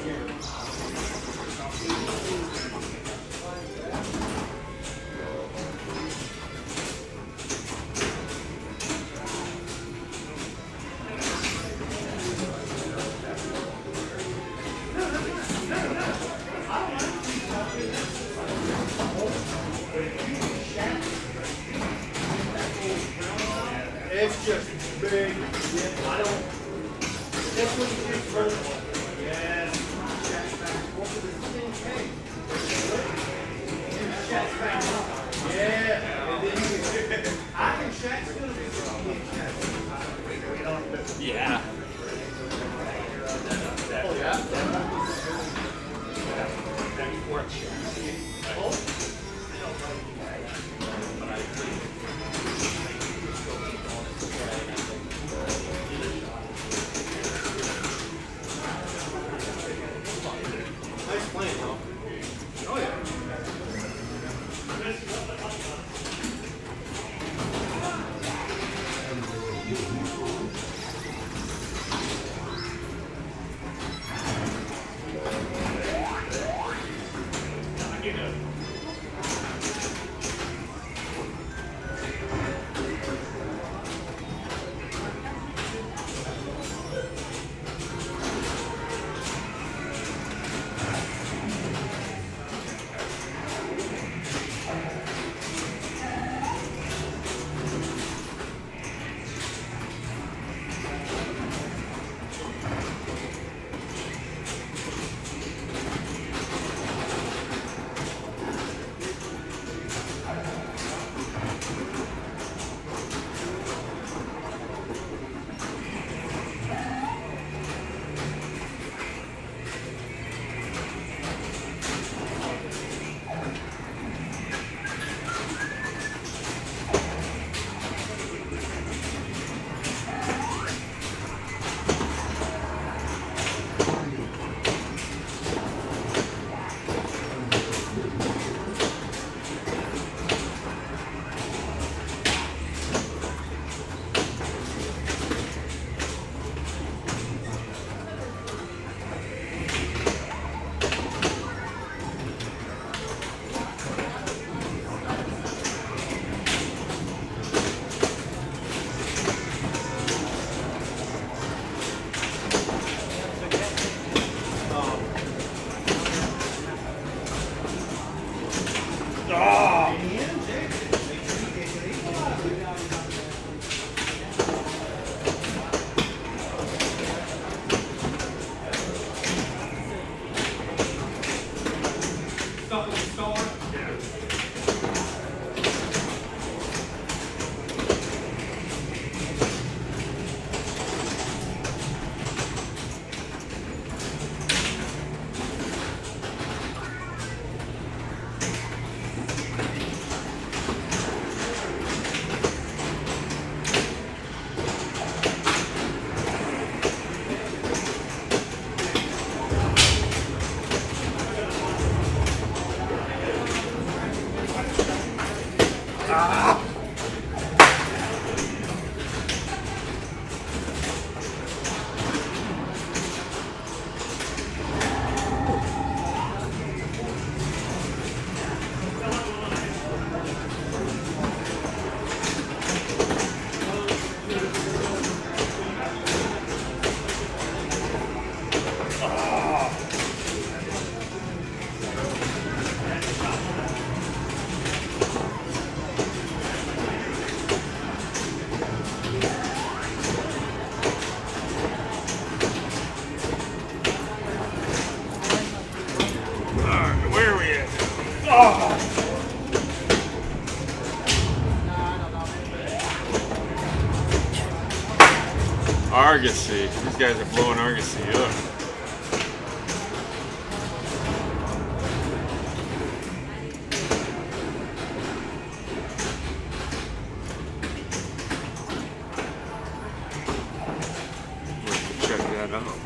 It's just big. Yeah, I don't. That's what you do first. Yes. What was the thing? Hey. Shaq's back up. Yeah. And then you can. I can Shaq still do Yeah. Oh, yeah. Nice playing, though. Oh, yeah. Argosy. These guys are blowing Argosy up. We'll have to check that out.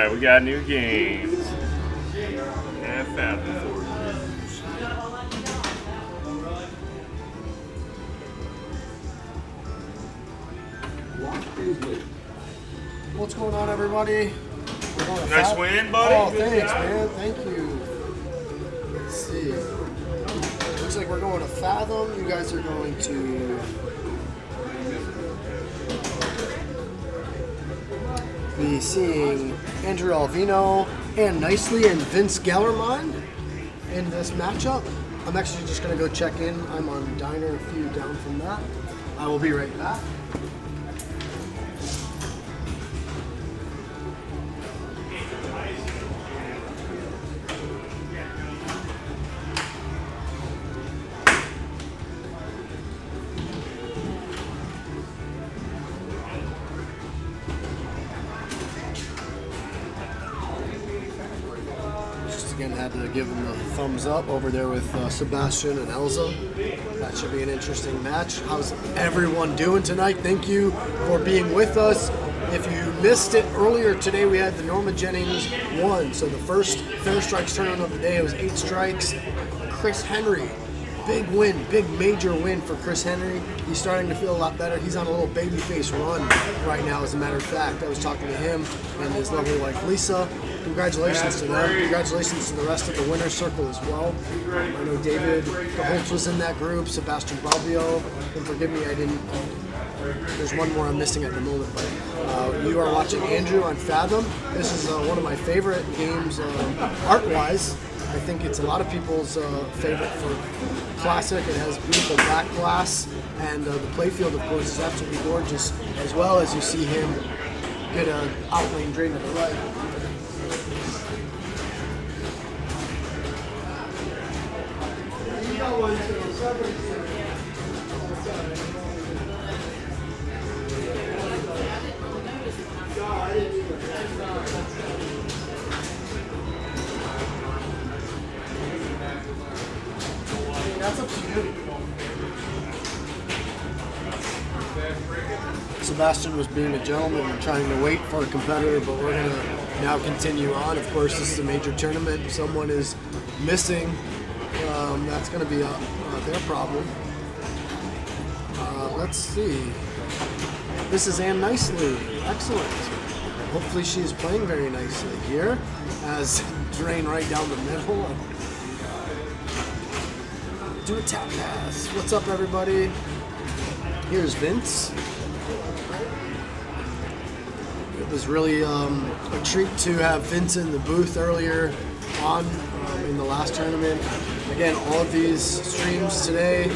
right, we got new games. Have Fathom for news. What's going on, everybody? We're going to Nice win, buddy. Oh, Good thanks, job. man. Thank you. Let's see. Looks like we're going to Fathom. You guys are going to be seeing Andrew Alvino and Nicely and Vince Gellerman in this matchup. I'm actually just going to go check in. I'm on Diner a few down from that. I will be right back. Again, had to give him the thumbs up over there with Sebastian and Elza. That should be an interesting match. How's everyone doing tonight? Thank you for being with us. If you missed it earlier today, we had the Norma Jennings 1. So the first Fair Strikes tournament of the day, it was 8 strikes. Chris Henry, big win, big major win for Chris Henry. He's starting to feel a lot better. He's on a little babyface run right now, as a matter of fact. I was talking to him and his lovely wife, Lisa. Congratulations to them. Congratulations to the rest of the winner's circle as well. I know David Holtz was in that group, Sebastian Balbio, and forgive me, I didn't. There's one more I'm missing at the moment, but you are watching Andrew on Fathom. This is one of my favorite games art-wise. I think it's a lot of people's favorite for classic. It has beautiful back glass, and the playfield, of course, is absolutely gorgeous, as well as you see him get an outlane drain to the right. That's up to you. Sebastian was being a gentleman and trying to wait for a competitor, but we're going to now continue on. Of course, this is a major tournament. If someone is missing, that's going to be their problem. Let's see. This is Ann Nicely. Excellent. Hopefully she is playing very nicely here. As drain right down the middle. Do a tap pass. What's up, everybody? Here's Vince. It was really a treat to have Vince in the booth earlier on in the last tournament. Again, all of these streams today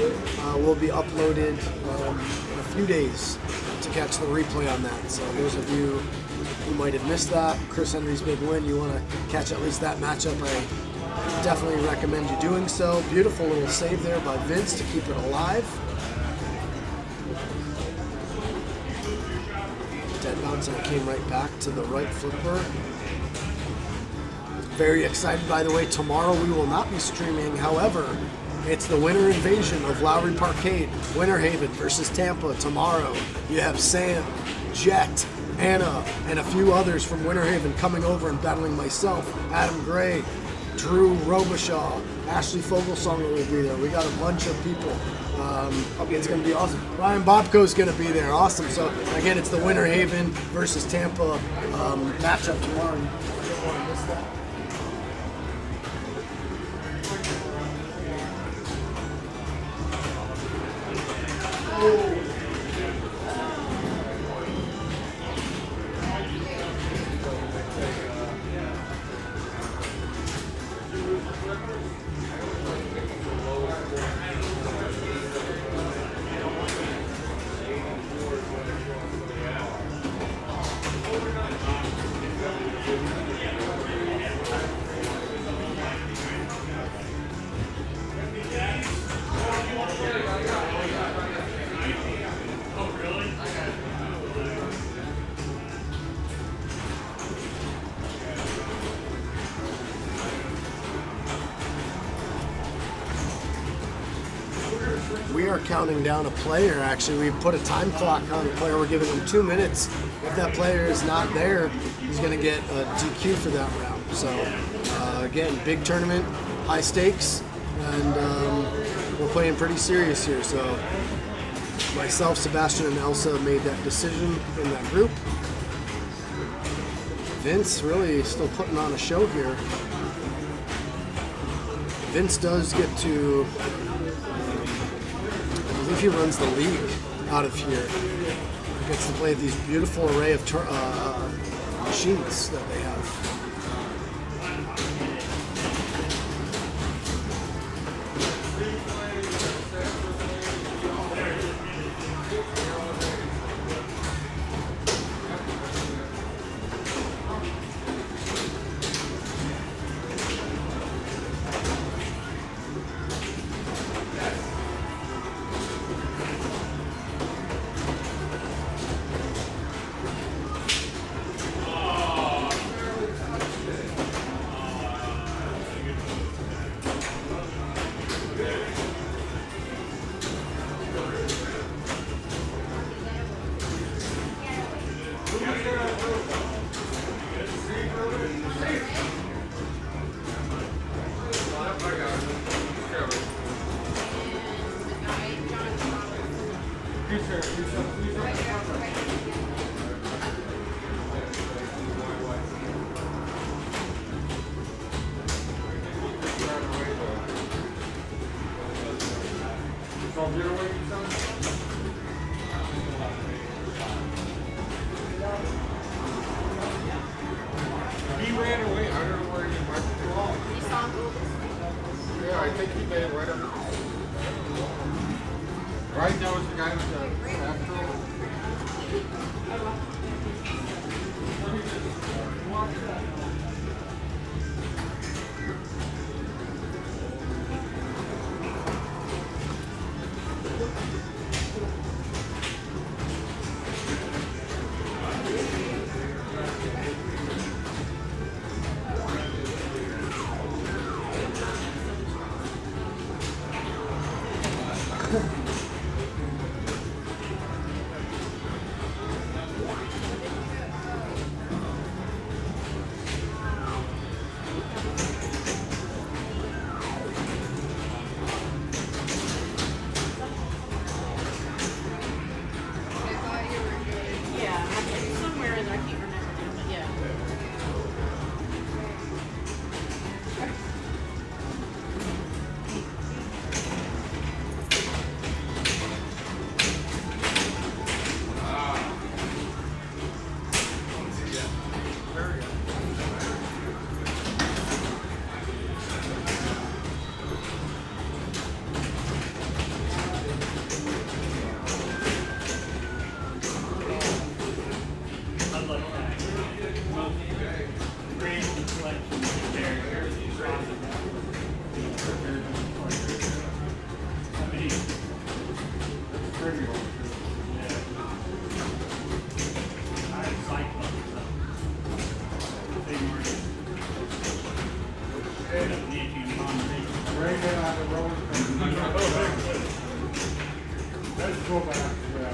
will be uploaded in a few days to catch the replay on that. So those of you who might have missed that, Chris Henry's big win, you want to catch at least that matchup, I definitely recommend you doing so. Beautiful little save there by Vince to keep it alive. Dead bounce, and it came right back to the right flipper. Very excited, by the way. Tomorrow we will not be streaming. However, it's the Winter Invasion of Lowry Parkade, Winter Haven versus Tampa tomorrow. You have Sam, Jet, Anna, and a few others from Winter Haven coming over and battling myself, Adam Gray, Drew Robichaud, Ashley Fogelsonger will be there. We got a bunch of people. It's going to be awesome. Ryan Bobko's going to be there. Awesome. So, again, it's the Winter Haven versus Tampa matchup tomorrow. You don't want to miss that. We are counting down a player, actually. We put a time clock on the player. We're giving him 2 minutes If that player is not there, he's going to get a DQ for that round. So again, big tournament, high stakes, and we're playing pretty serious here. So myself, Sebastian, and Elsa made that decision in that group. Vince really still putting on a show here. Vince does get to, I believe he runs the league out of here. He gets to play these beautiful array of machines that they have. He ran away. I don't know where he went. Yeah, I think he made it right up. Right, that was the guy with the afro. Yeah, somewhere in there, I can't remember now, but yeah. Let's go back. Yeah.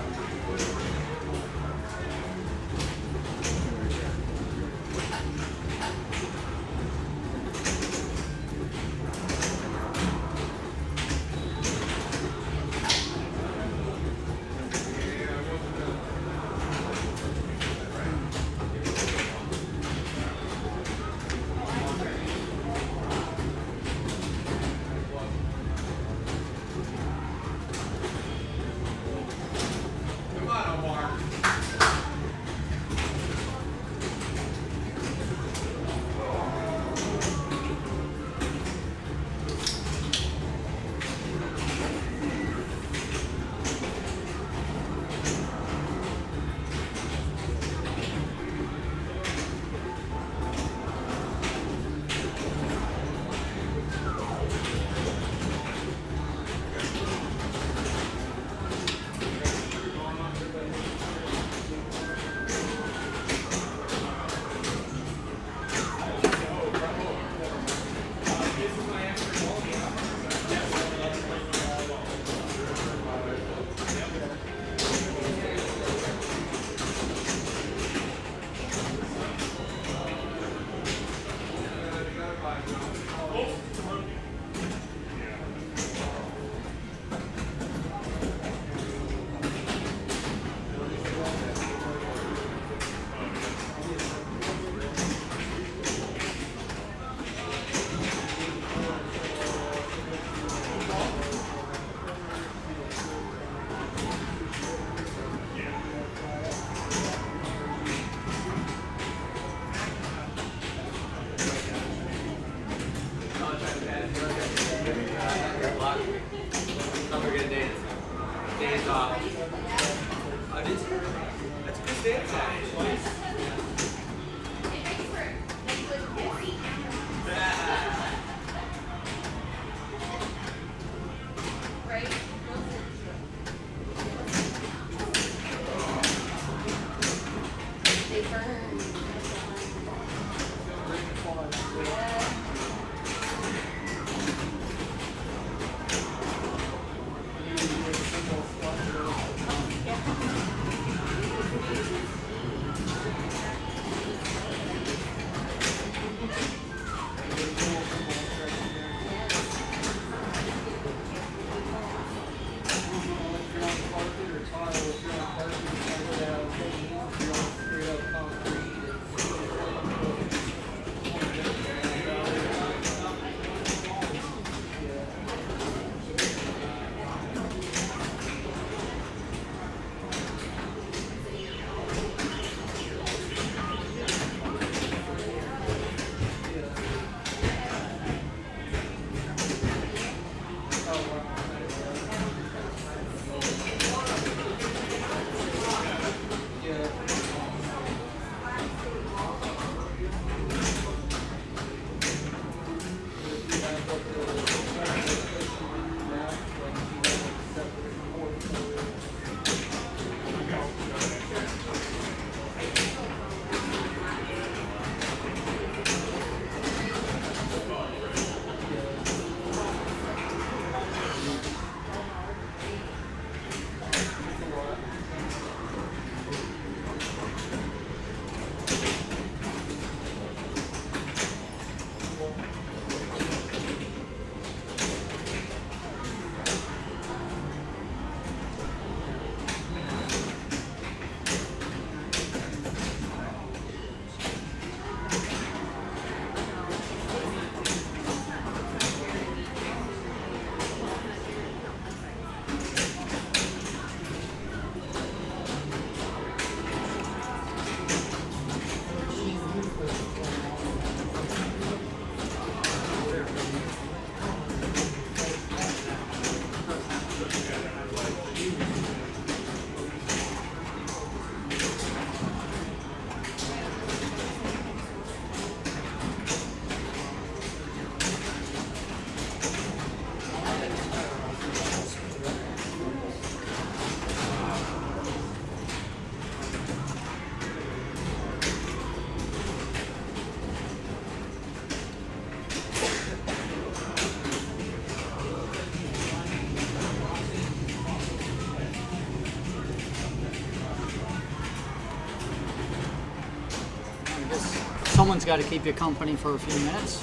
Someone's got to keep you company for a few minutes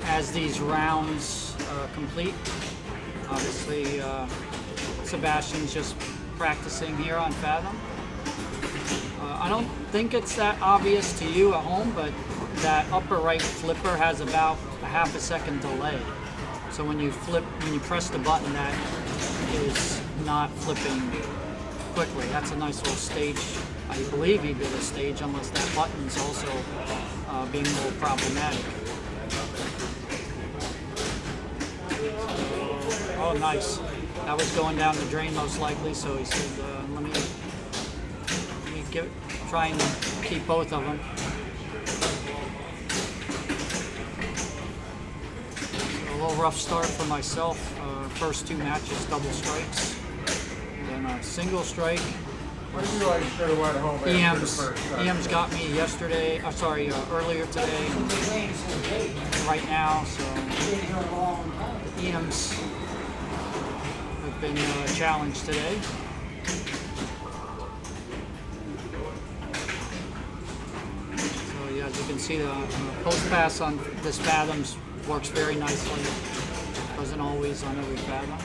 as these rounds complete. Obviously, Sebastian's just practicing here on Fathom. I don't think it's that obvious to you at home, but that upper right flipper has about a half a second delay. So when you press the button, that is not flipping quickly. That's a nice little stage. I believe he did a stage, unless that button's also being a little problematic. Oh, nice. That was going down the drain most likely, so he said, let me try and keep both of them. So a little rough start for myself. First two matches, double strikes. Then a single strike. EM's got me yesterday, earlier today, right now, so EM's have been challenged today. So yeah, as you can see, the post pass on this Fathoms works very nicely. Doesn't always on every Fathom.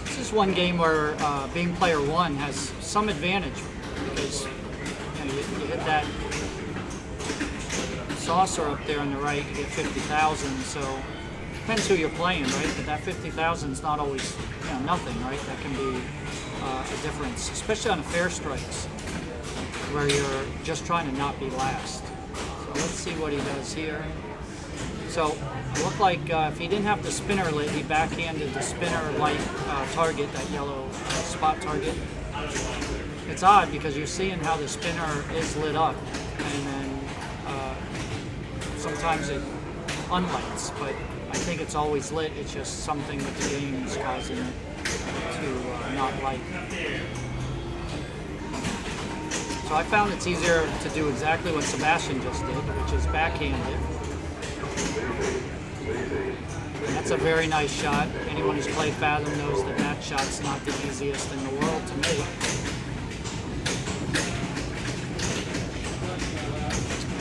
This is one game where being player one has some advantage because you hit that saucer up there on the right, you get 50,000. So depends who you're playing, right? But that 50,000 is not always nothing, right? That can be a difference, especially on fair strikes where you're just trying to not be last. So let's see what he does here. So it looked like if he didn't have the spinner lit, he backhanded the spinner light target, that yellow spot target. It's odd because you're seeing how the spinner is lit up, and then sometimes it unlights, but I think it's always lit. It's just something that the game is causing it to not light. So I found it's easier to do exactly what Sebastian just did, which is backhand it. And that's a very nice shot. Anyone who's played Fathom knows that that shot's not the easiest in the world to make.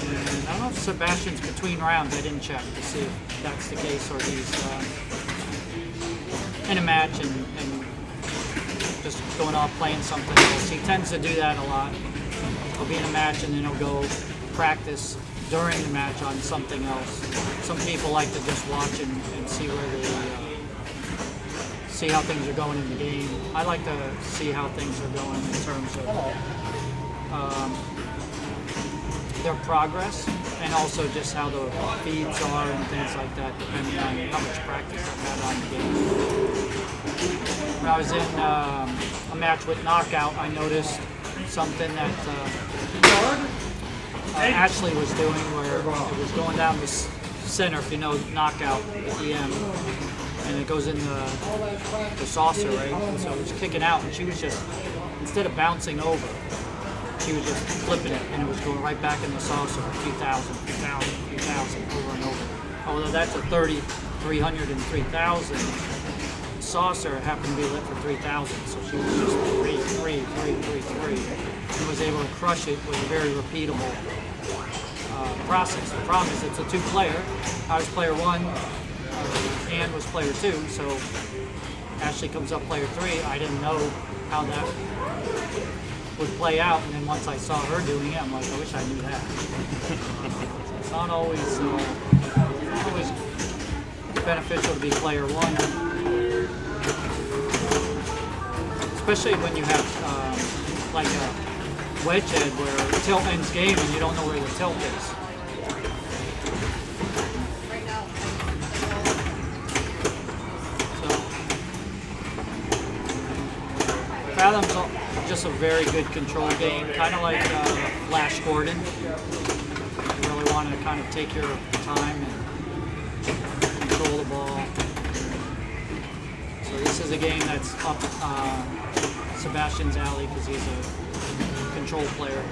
And I don't know if Sebastian's between rounds. I didn't check to see if that's the case, or he's in a match and just going off playing something else. He tends to do that a lot. He'll be in a match and then he'll go practice during the match on something else. Some people like to just watch and see where they see how things are going in the game. I like to see how things are going in terms of their progress, and also just how the feeds are and things like that, depending on how much practice I've had on the game. When I was in a match with Knockout, I noticed something that Ashley was doing, where it was going down the center, if you know Knockout, the EM, and it goes in the saucer, right? And so it was kicking out, and she was just, instead of bouncing over, she was just flipping it, and it was going right back in the saucer, 2,000, 2,000, 2,000, over and over. Although that's a 30, 300, and 3,000 saucer, happened to be lit for 3,000, so she was just 3, 3, 3, 3, 3, and was able to crush it with a very repeatable process. The problem is it's a two-player. I was player one, Ann was player two, so Ashley comes up player three. I didn't know how that would play out, and then once I saw her doing it, I'm like, I wish I knew that. It's not always beneficial to be player one, especially when you have like a wedge head where tilt ends game and you don't know where the tilt is. Fathom's just a very good control game, kind of like Flash Gordon. You really want to kind of take your time and control the ball. So this is a game that's up Sebastian's alley because he's a control player.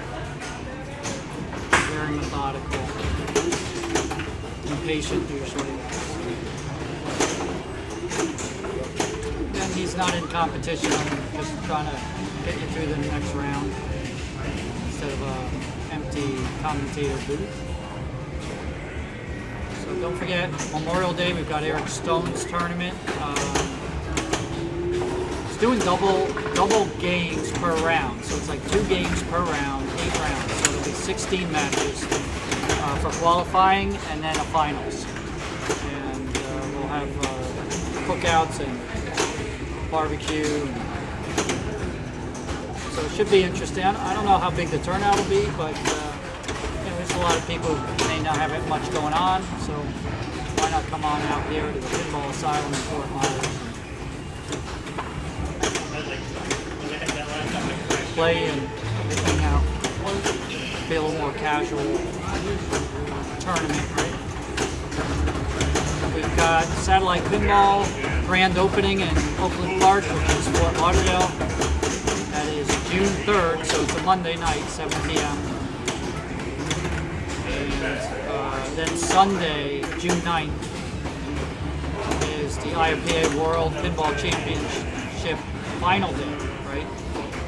Very methodical, impatient usually. And he's not in competition, just trying to get you through the next round instead of an empty commentator booth. So don't forget, Memorial Day, we've got Eric Stone's tournament. It's doing double games per round, so it's like 2 games per round, 8 rounds. So there'll be 16 matches for qualifying and then a finals. And we'll have cookouts and barbecue. So it should be interesting. I don't know how big the turnout will be, but there's a lot of people who may not have much going on, so why not come on out here to the Pinball Asylum in Fort Myers and play and hang out. Be a little more casual tournament, right? We've got Satellite Pinball grand opening in Oakland Park, which is Fort Lauderdale. That is June 3rd, so it's a Monday night, 7 p.m. And then Sunday, June 9th, is the IPA World Pinball Championship final day, right?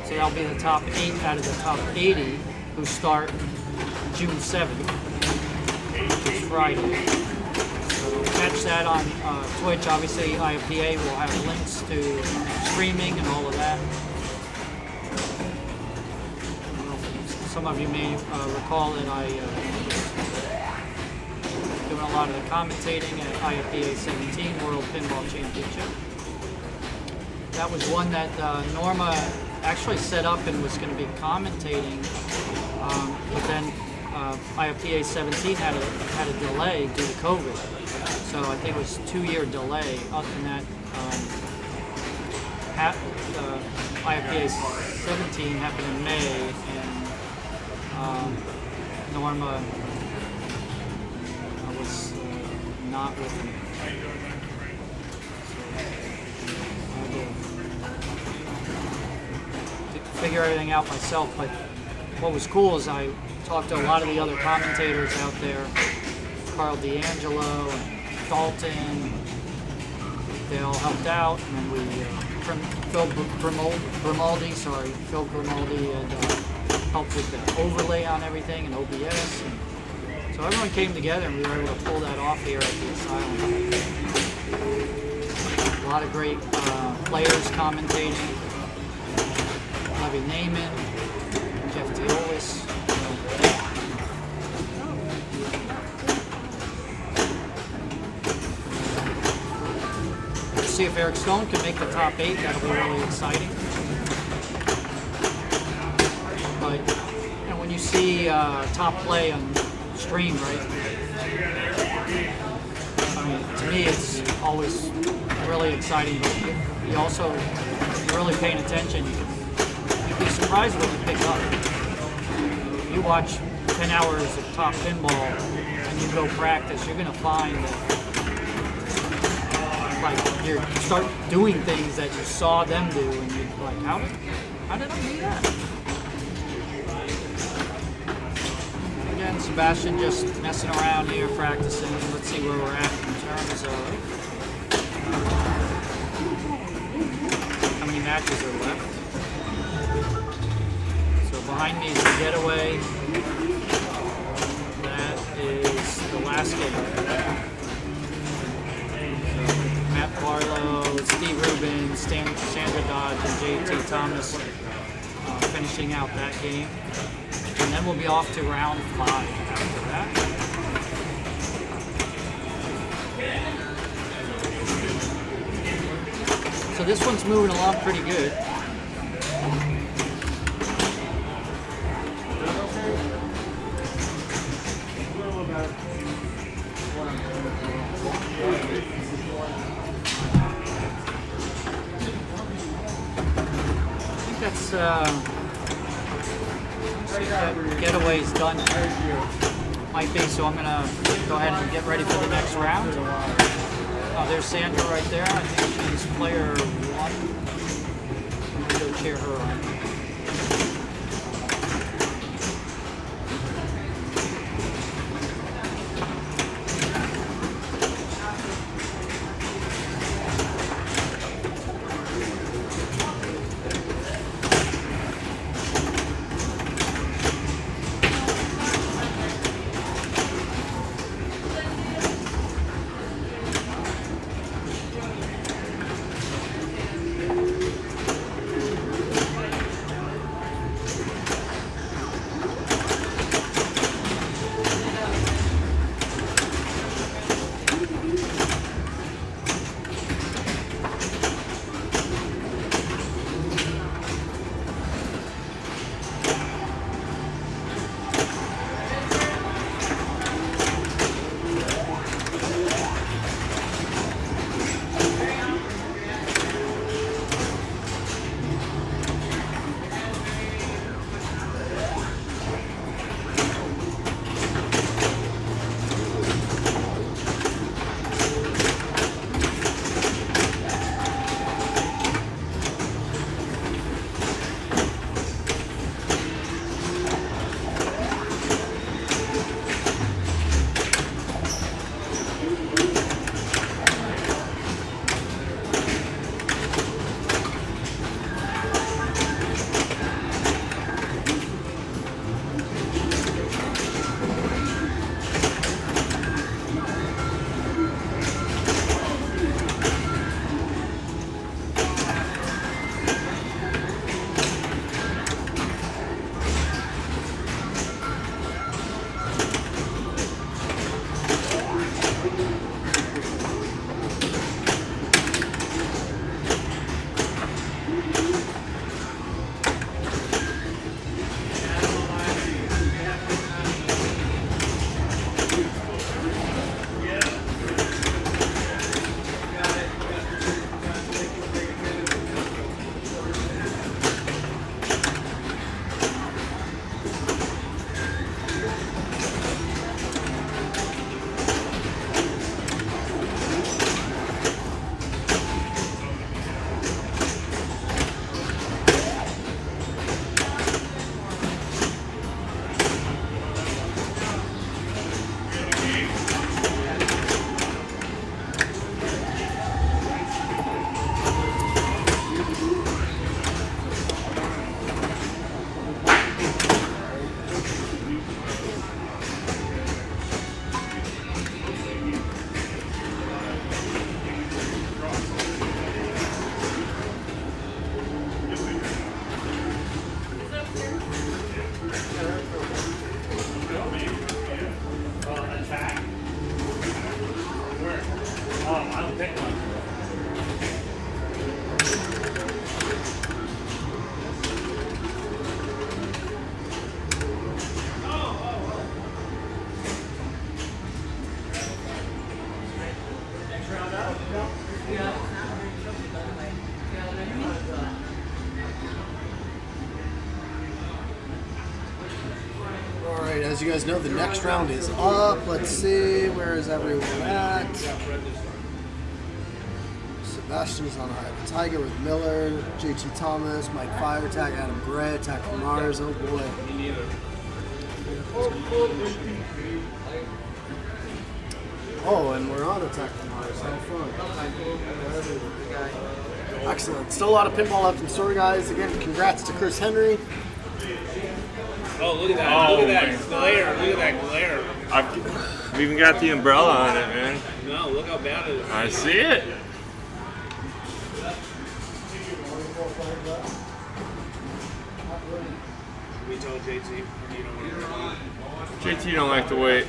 So that'll be the top 8 out of the top 80 who start June 7th, which is Friday. So catch that on Twitch. Obviously, IPA will have links to streaming and all of that. Some of you may recall that I was doing a lot of the commentating at IFPA 17 World Pinball Championship. That was one that Norma actually set up and was going to be commentating, but then IFPA 17 had a delay due to COVID. So I think it was a 2-year delay. Other than that, IFPA 17 happened in May, and Norma was not with me. So I had to figure everything out myself, but what was cool is I talked to a lot of the other commentators out there, Carl D'Angelo and Dalton. They all helped out, and then we Phil Grimaldi had helped with the overlay on everything and OBS. And so everyone came together, and we were able to pull that off here at the Asylum. A lot of great players commentating. Levy Naiman, Jeff Teolis. See if Eric Stone can make the top 8. That'll be really exciting. But you know, when you see top play on stream, right? I mean, to me, it's always really exciting. But you also, if you're really paying attention, you'd be surprised what you pick up. You watch 10 hours of top pinball and you go practice, you're going to find that. Like you start doing things that you saw them do, and you're like, how did I do that? Again, Sebastian just messing around here, practicing. Let's see where we're at in terms of how many matches are left. So behind me is the getaway. That is the last game. Matt Barlow, Steve Rubin, Sandra Dodge, and JT Thomas finishing out that game. And then we'll be off to round 5 after that. So this one's moving along pretty good. That's getaway's done. Might be, so I'm gonna go ahead and get ready for the next round. Oh, there's Sandra right there. I think she's player 1. I'm gonna go cheer her on. right, as you guys know, the next round is up. Let's see, where is everyone at? Sebastian's on Eye of the Tiger with Miller, JT Thomas, Mike Fire, Attack Adam Gray, Attack from Mars. Oh boy. Oh, and we're on Attack from Mars. How fun. Excellent. Still a lot of pinball left in store, guys. Again, congrats to Chris Henry. Oh, look at that. Look at that glare. Look at that glare. I've even got the umbrella on it, man. No, look how bad it is. I see it. We told JT you don't want to. JT don't like to wait.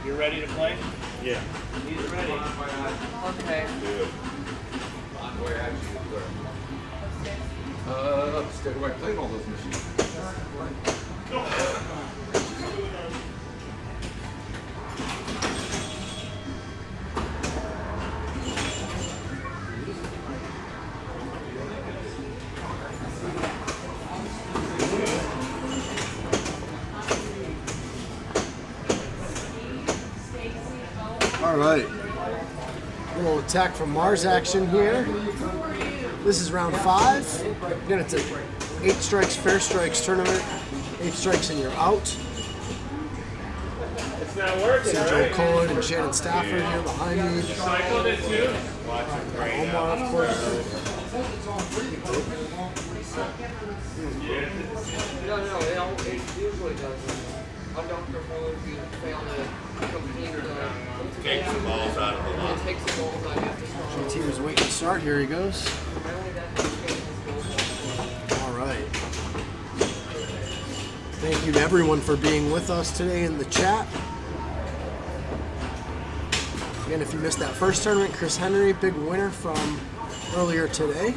You're ready to play? Yeah. He's ready. Okay. Upstairs. I played all those machines. All right. A little Attack from Mars action here. This is round 5. Again, it's a 8 strikes, fair strikes tournament. 8 strikes and you're out. It's not working, See Joe Cohen and Shannon Stafford here behind me. Cycled it too? Omar, of course. No, it usually doesn't. I don't know if you found a complete Takes the balls out of the it takes the balls out of the JT was waiting to start. Here he goes. All right. Thank you to everyone for being with us today in the chat. Again, if you missed that first tournament, Chris Henry, big winner from earlier today.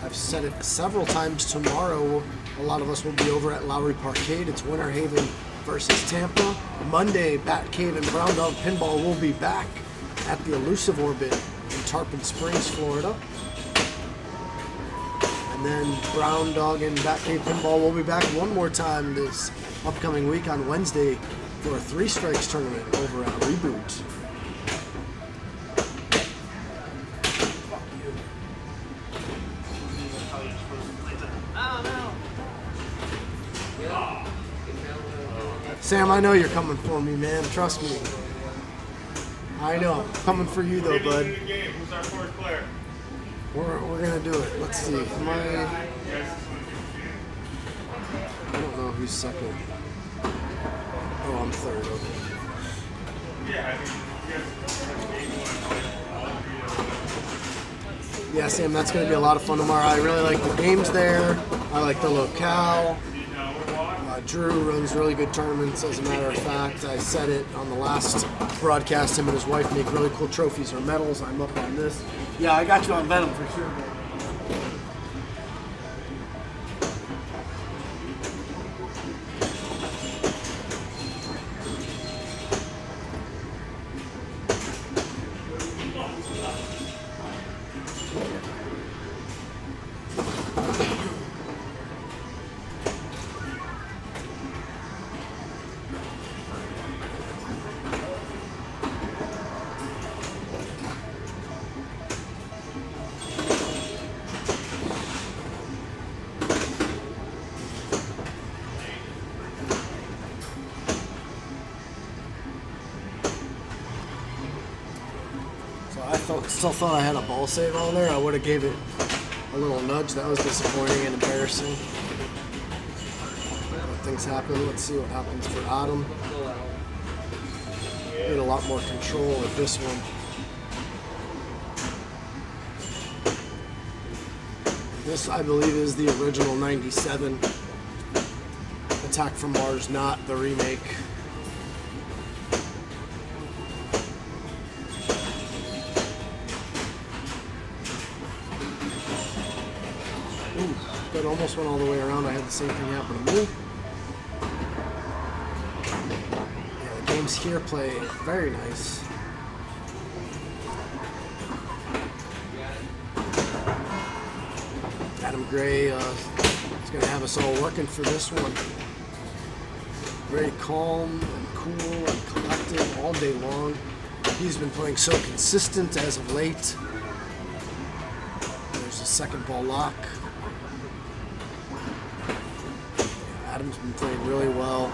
I've said it several times. Tomorrow, a lot of us will be over at Lowry Parkade. It's Winter Haven versus Tampa. Monday, Bat Cave and Brown Dog Pinball will be back at the Elusive Orbit in Tarpon Springs, Florida. And then Brown Dog and Bat Cave Pinball will be back one more time this upcoming week on Wednesday for a 3 strikes tournament over at Reboot. Sam, I know you're coming for me, man. Trust me. I know. I'm coming for you, though, bud. Who's our fourth player? We're gonna do it. Let's see. Am I don't know who's second. Oh, I'm third. Okay. Yeah, Sam, that's gonna be a lot of fun tomorrow. I really like the games there. I like the locale. Drew runs really good tournaments, as a matter of fact. I said it on the last broadcast. Him and his wife make really cool trophies or medals. I'm up on this. Yeah, I got you on Venom for sure. Still thought I had a ball save on there. I would have gave it a little nudge. That was disappointing and embarrassing. But things happen. Let's see what happens for Adam. Get a lot more control with this one. This, I believe, is the original 97 Attack from Mars, not the remake. That almost went all the way around. I had the same thing happen to me. Yeah, the games here play very nice. Adam Gray He's going to have us all working for this one. Very calm and cool and collected all day long. He's been playing so consistent as of late. There's a second ball lock. Adam's been playing really well.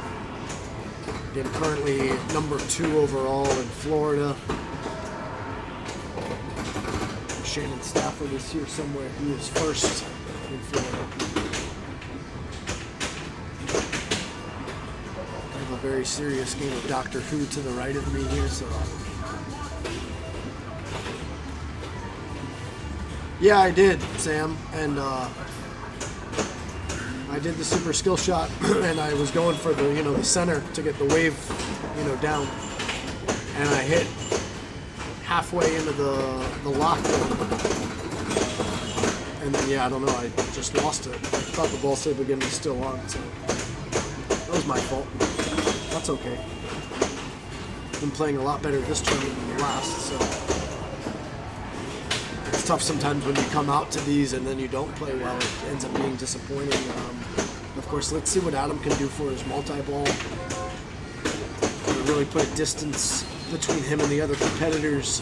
Again, currently number 2 overall in Florida. Shannon Stafford is here somewhere. He is first in Florida. I have a very serious game of Doctor Who to the right of me here, so. Yeah, I did, Sam, and I did the super skill shot, and I was going for the, the center to get the wave, down, and I hit halfway into the lock, and then I don't know, I just lost it. I thought the ball save again was still on, so that was my fault. That's okay. Been playing a lot better this tournament than the last, so. It's tough sometimes when you come out to these and then you don't play well. It ends up being disappointing. Of course, let's see what Adam can do for his multi-ball. Really put a distance between him and the other competitors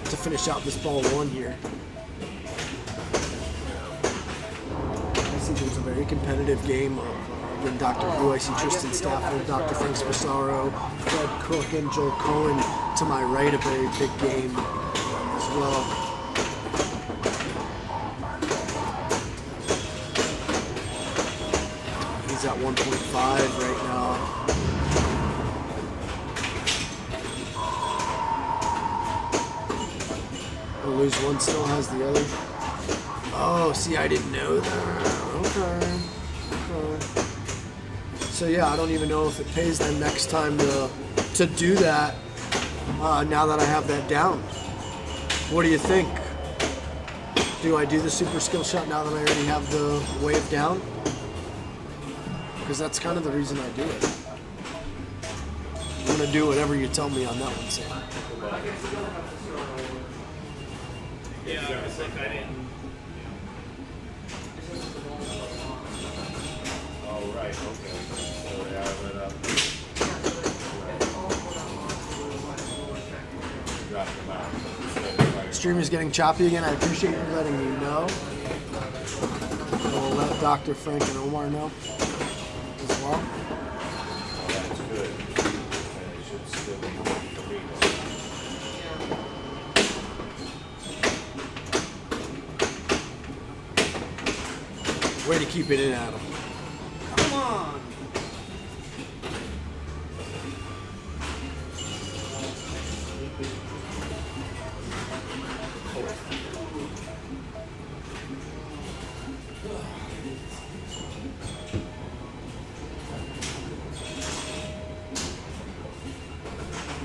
to finish out this ball 1 here. I see there's a very competitive game of Dr. Who. I see Tristan Stafford, Dr. Frank Spasaro, Fred Cook, and Joel Cohen to my right, a very big game. Well, he's at 1.5 right now. He'll lose one, still has the other. Oh, see, I didn't know that. Okay. So yeah, I don't even know if it pays them next time to do that. Now that I have that down. What do you think? Do I do the super skill shot now that I already have the wave down? Because that's kind of the reason I do it. I'm going to do whatever you tell me on that one, Sam. Yeah, I was like, I didn't. Oh, right, okay. So they are lit up. Drop them out. Stream is getting choppy again. I appreciate you letting me know. We'll let Dr. Frank and Omar know as well. That's good. And it should still be Way to keep it in, Adam. Come on.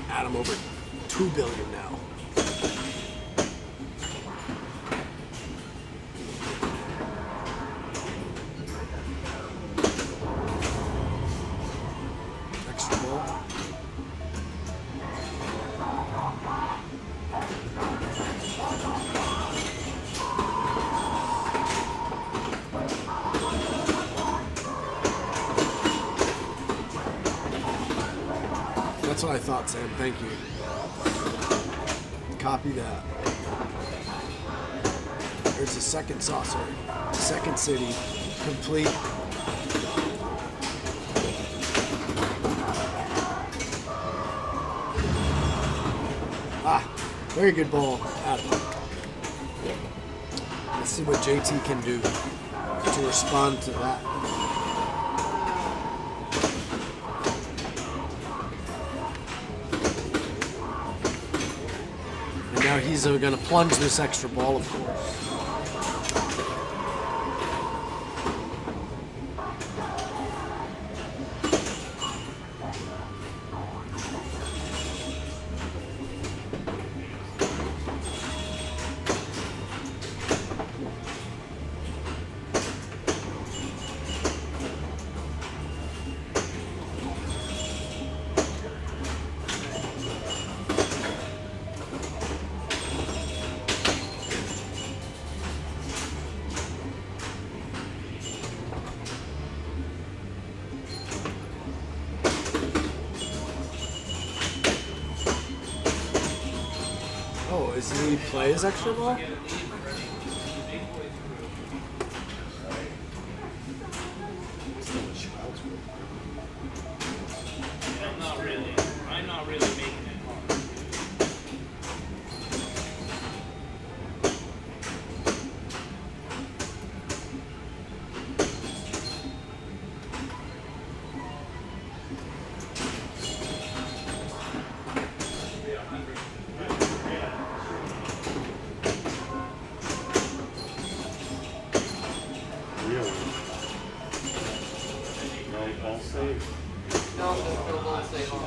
Adam over 2 billion now. Extra ball. That's what I thought, Sam. Thank you. Copy that. There's the second saucer. Second city. Complete. Very good ball, Adam. Let's see what JT can do to respond to that. And now he's going to plunge this extra ball, of course. Does he play his extra ball? I'm not really making it hard. Really? No ball save? No, there's no ball save on.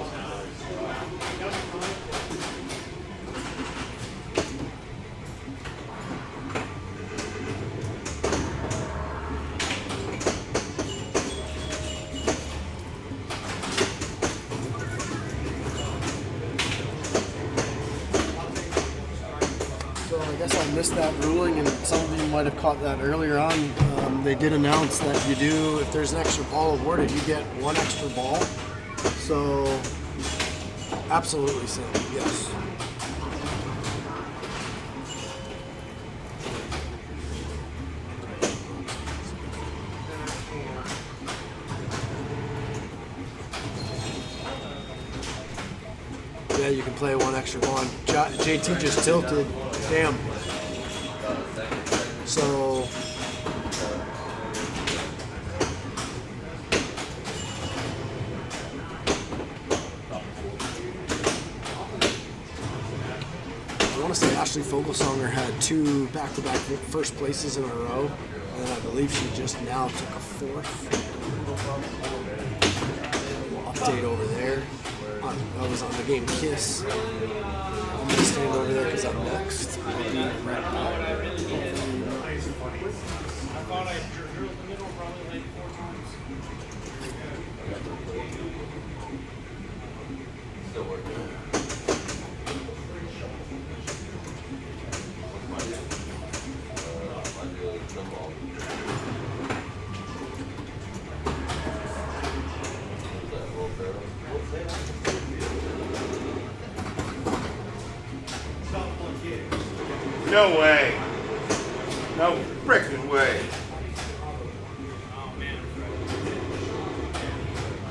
So I guess I missed that ruling, and some of you might have caught that earlier on. They did announce that you do, if there's an extra ball awarded, you get one extra ball. So, absolutely same, yes. Yeah, you can play one extra ball. JT just tilted. Damn. So. I want to say Ashley Fogelsonger had 2 back-to-back first places in a row, and I believe she just now took a 4th. We'll update over there. I was on the game Kiss. I'm gonna stand over there because I'm next. I'll be right back. No way. No frickin' way.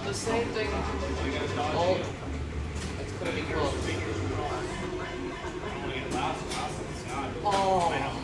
The same thing. Oh, it's gonna be close. Oh.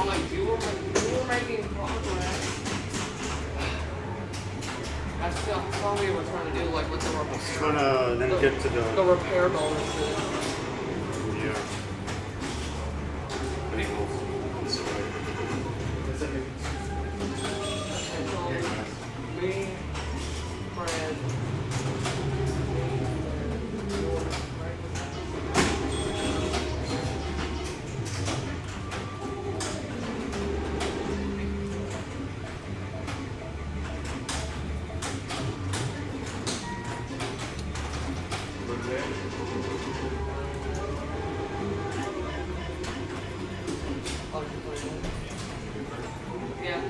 know, like you were making progress. That's still what we were trying to do, like with the repair. Trying to then get to the repair bonuses. Yeah. Me, Fred. Yeah.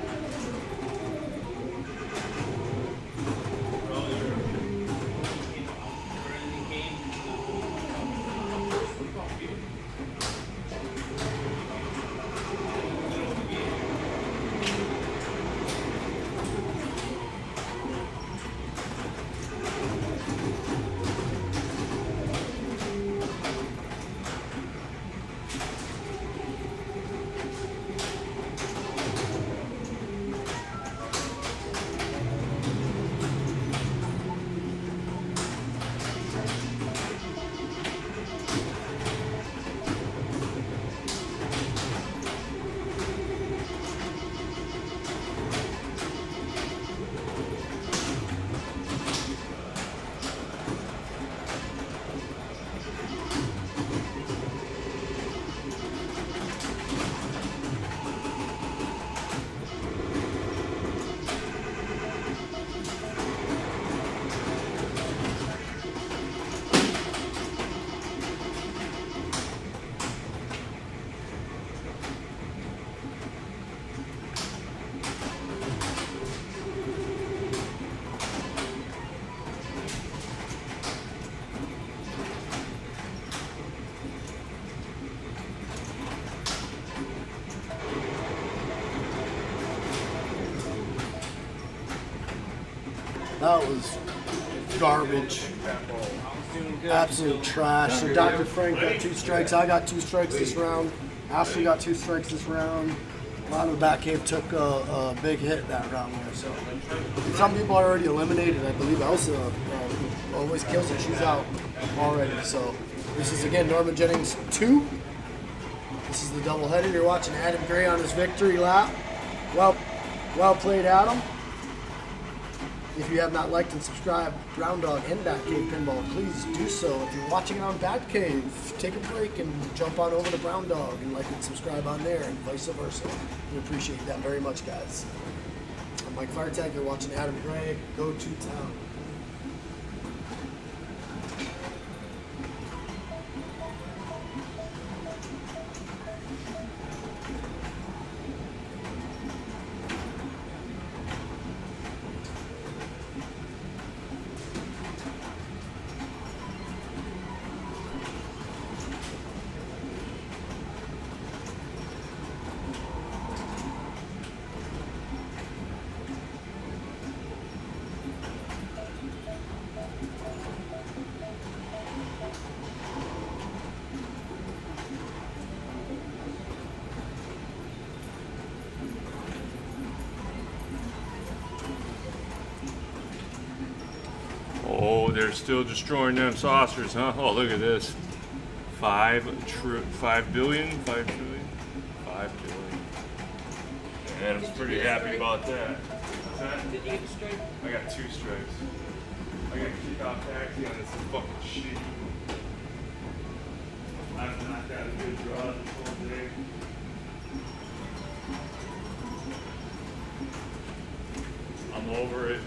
That was garbage. Absolute trash. So Dr. Frank got 2 strikes. I got 2 strikes this round. Ashley got 2 strikes this round. A lot of the back cave took a big hit that round there. So some people are already eliminated. I believe Elsa who always kills it. She's out already. So this is again Norma Jennings 2. This is the doubleheader. You're watching Adam Gray on his victory lap. Well played, Adam. If you have not liked and subscribed Brown Dog and Bat Cave Pinball, please do so. If you're watching it on Bat Cave, take a break and jump on over to Brown Dog and like and subscribe on there, and vice versa. We appreciate that very much, guys. I'm Mike Firetag. You're watching Adam Gray. Go to town. Oh, they're still destroying them saucers, huh? Oh, look at this. 5 billion? 5 trillion? 5 billion. Adam's pretty happy about that. Did you get a strike? I got 2 strikes. I got to keep out taxi on this fucking shit. I've not got a good draw this whole day. I'm over it.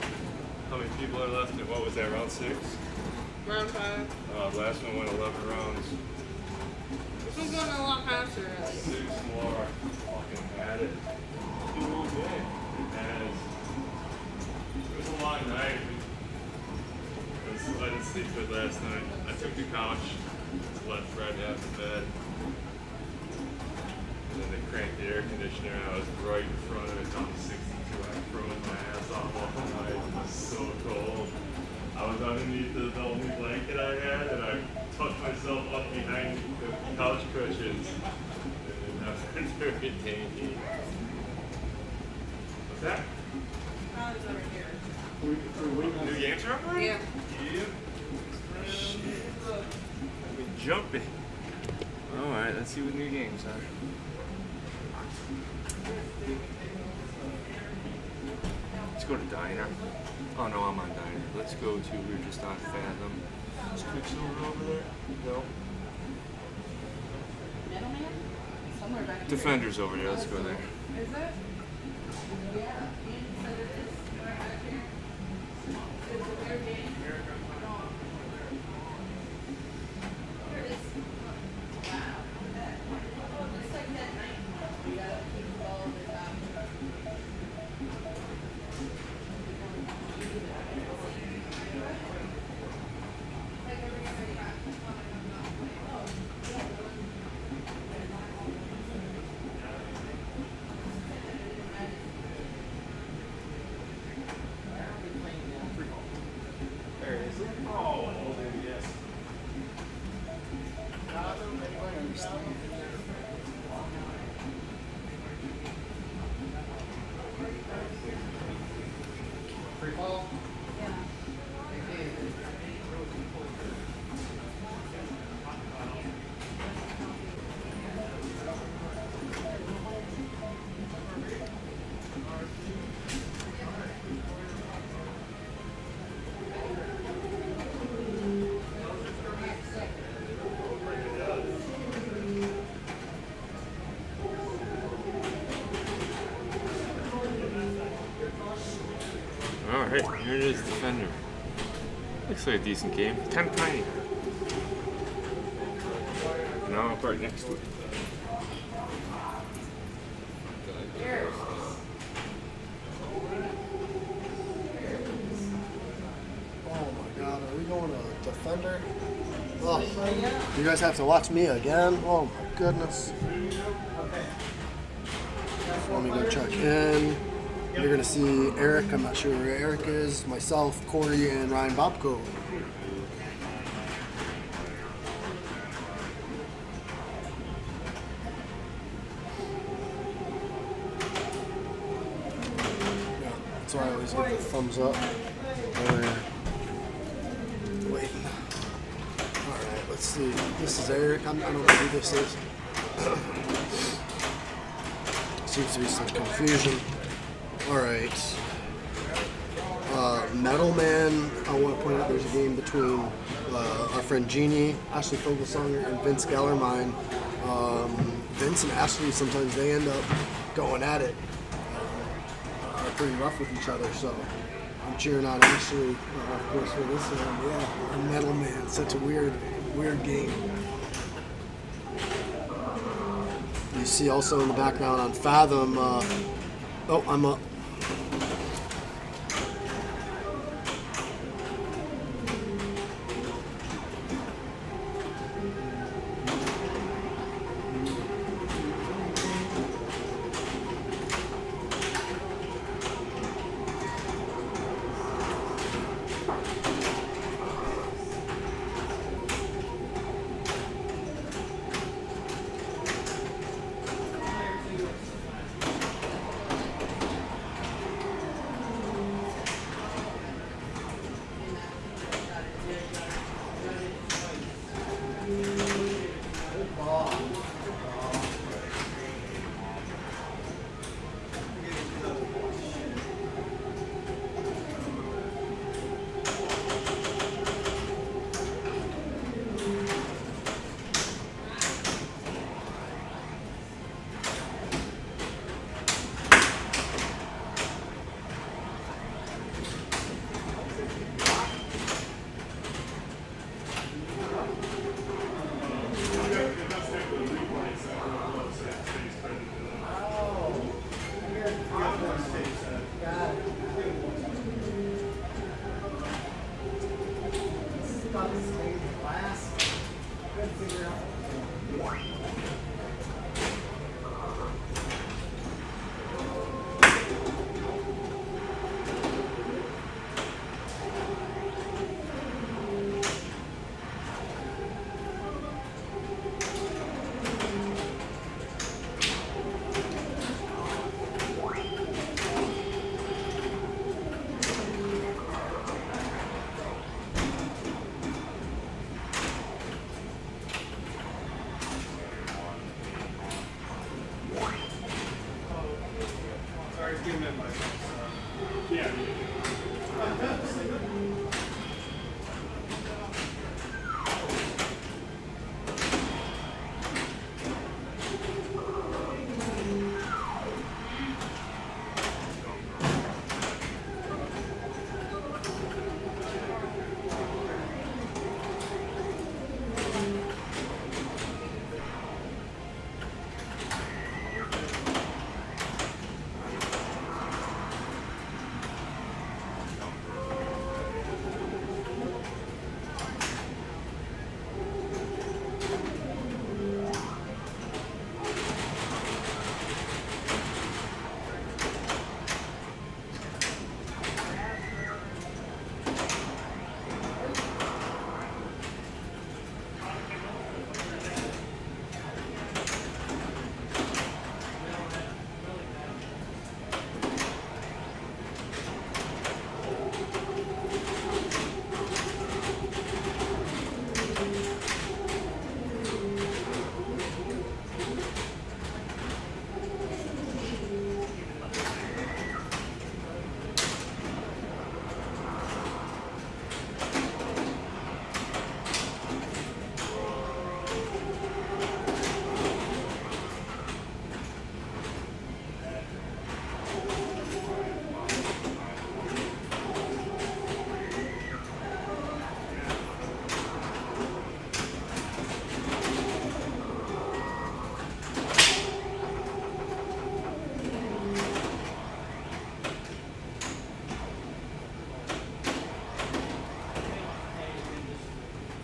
How many people are left? And what was that, round 6? Round 5. Last one went 11 rounds. This one's going a lot faster, really. 6 more. Fucking had it. Okay. And it was a long night. I didn't sleep good last night. I took the couch, let Fred have the bed. And then they cranked the air conditioner and I was right in front of it down to 62. I froze my ass off all night. It was so cold. I was underneath the only blanket I had and I tucked myself up behind the couch cushions. And What's that? New games are up there? Yeah. Yep. Jumping. All right, let's see what new games are. Let's go to Diner. Oh no, I'm on Diner. Let's go to, we're just on Fathom. Is Quicksilver over there? No. Middleman? Somewhere back here. Defender's over there, let's go there. Is it? Yeah. Alright, here it is, Defender. Looks like a decent game. Kind of tiny. No, I'll right next to it. Oh my god, are we going to Defender? Oh, you guys have to watch me again? Oh my goodness. Let me go check in. You're going to see Eric, I'm not sure where Eric is, myself, Corey, and Ryan Bobko. Yeah, that's why I always give the thumbs up. Wait. Alright, let's see. This is Eric. I don't know who this is. Seems to be some confusion. Alright. Metal Man, I want to point out there's a game between our friend Jeannie, Ashley Fogelsonger, and Vince Gellermine. Vince and Ashley, sometimes they end up going at it. Are pretty rough with each other, so I'm cheering on Ashley, of course, for this one. Yeah, Metal Man, such a weird game. You see also in the background on Fathom, oh, I'm up.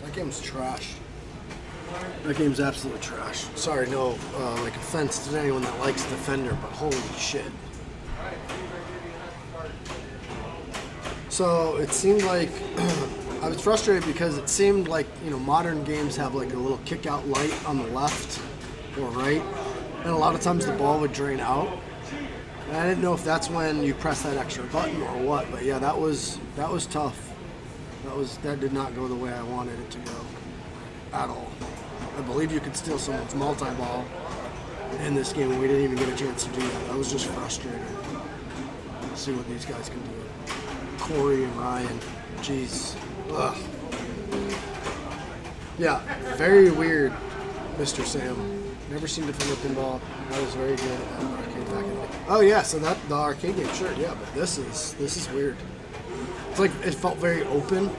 That game's trash. That game's absolute trash. Sorry, no like offense to anyone that likes Defender, but holy shit. So it seemed like I was frustrated because it seemed like, you know, modern games have like a little kick out light on the left or right, and a lot of times the ball would drain out. And I didn't know if that's when you press that extra button or what, but yeah, that was tough. That did not go the way I wanted it to go at all. I believe you could steal someone's multi-ball in this game, and we didn't even get a chance to do that. I was just frustrated. Let's see what these guys can do. Corey and Ryan, jeez. Ugh. Yeah, very weird, Mr. Sam. Never seen Defender Pinball. That was very good at arcade back in the day. Oh yeah, so that the arcade game, sure, yeah, but this is weird. It's like it felt very open.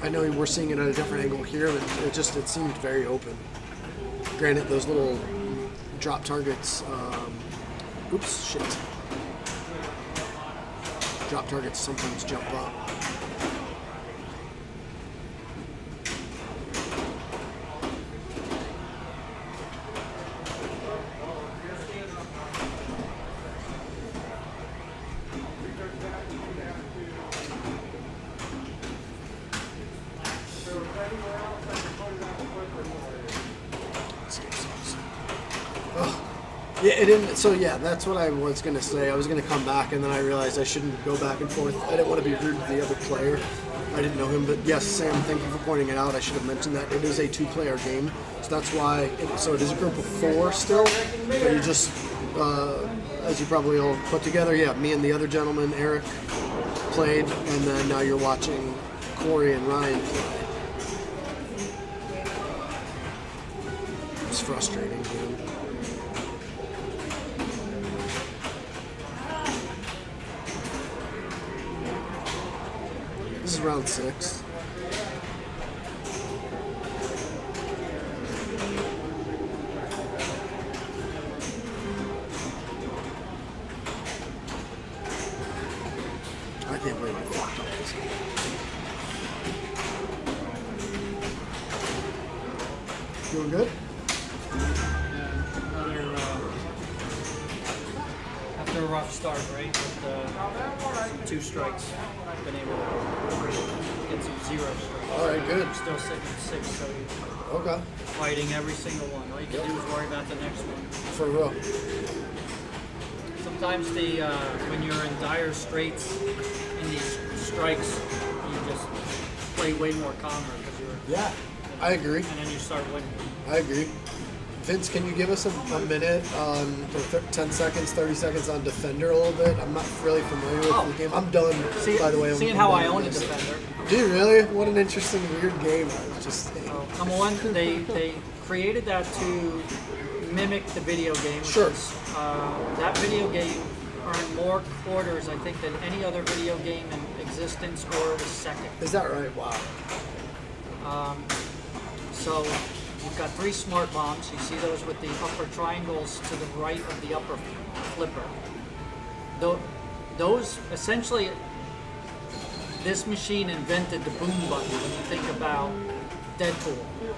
I know we're seeing it at a different angle here, but it seemed very open. Granted, those little drop targets. Oops, shit. Drop targets sometimes jump up. Yeah, it didn't. So yeah, that's what I was gonna say. I was gonna come back, and then I realized I shouldn't go back and forth. I didn't want to be rude to the other player. I didn't know him, but yes, Sam, thank you for pointing it out. I should have mentioned that it is a two-player game, so that's why. So it is a group of 4 still, but you just, as you probably all put together, yeah, me and the other gentleman, Eric, played, and then now you're watching Corey and Ryan play. It's frustrating, dude. This is round 6. I can't believe I fucked up this game. Doing good? After a rough start, right? With some 2 strikes, I've been able to get some 0 strikes. All right, good. Still sitting at 6, so you're Okay. fighting every single one. All you can do is worry about the next one. For real. Sometimes when you're in dire straits in these strikes, you just play way more calmer because you're. Yeah, I agree. And then you start winning. I agree. Vince, can you give us a minute on 10 seconds, 30 seconds on Defender a little bit? I'm not really familiar with the game. I'm done, by the way. Seeing how I own a Defender. Do you really? What an interesting, weird game. I was just saying. Number one, they created that to mimic the video game. Sure. That video game earned more quarters, I think, than any other video game in existence, or was second. Is that right? Wow. So you've got 3 smart bombs. You see those with the upper triangles to the right of the upper flipper. Those essentially, this machine invented the boom button when you think about Deadpool.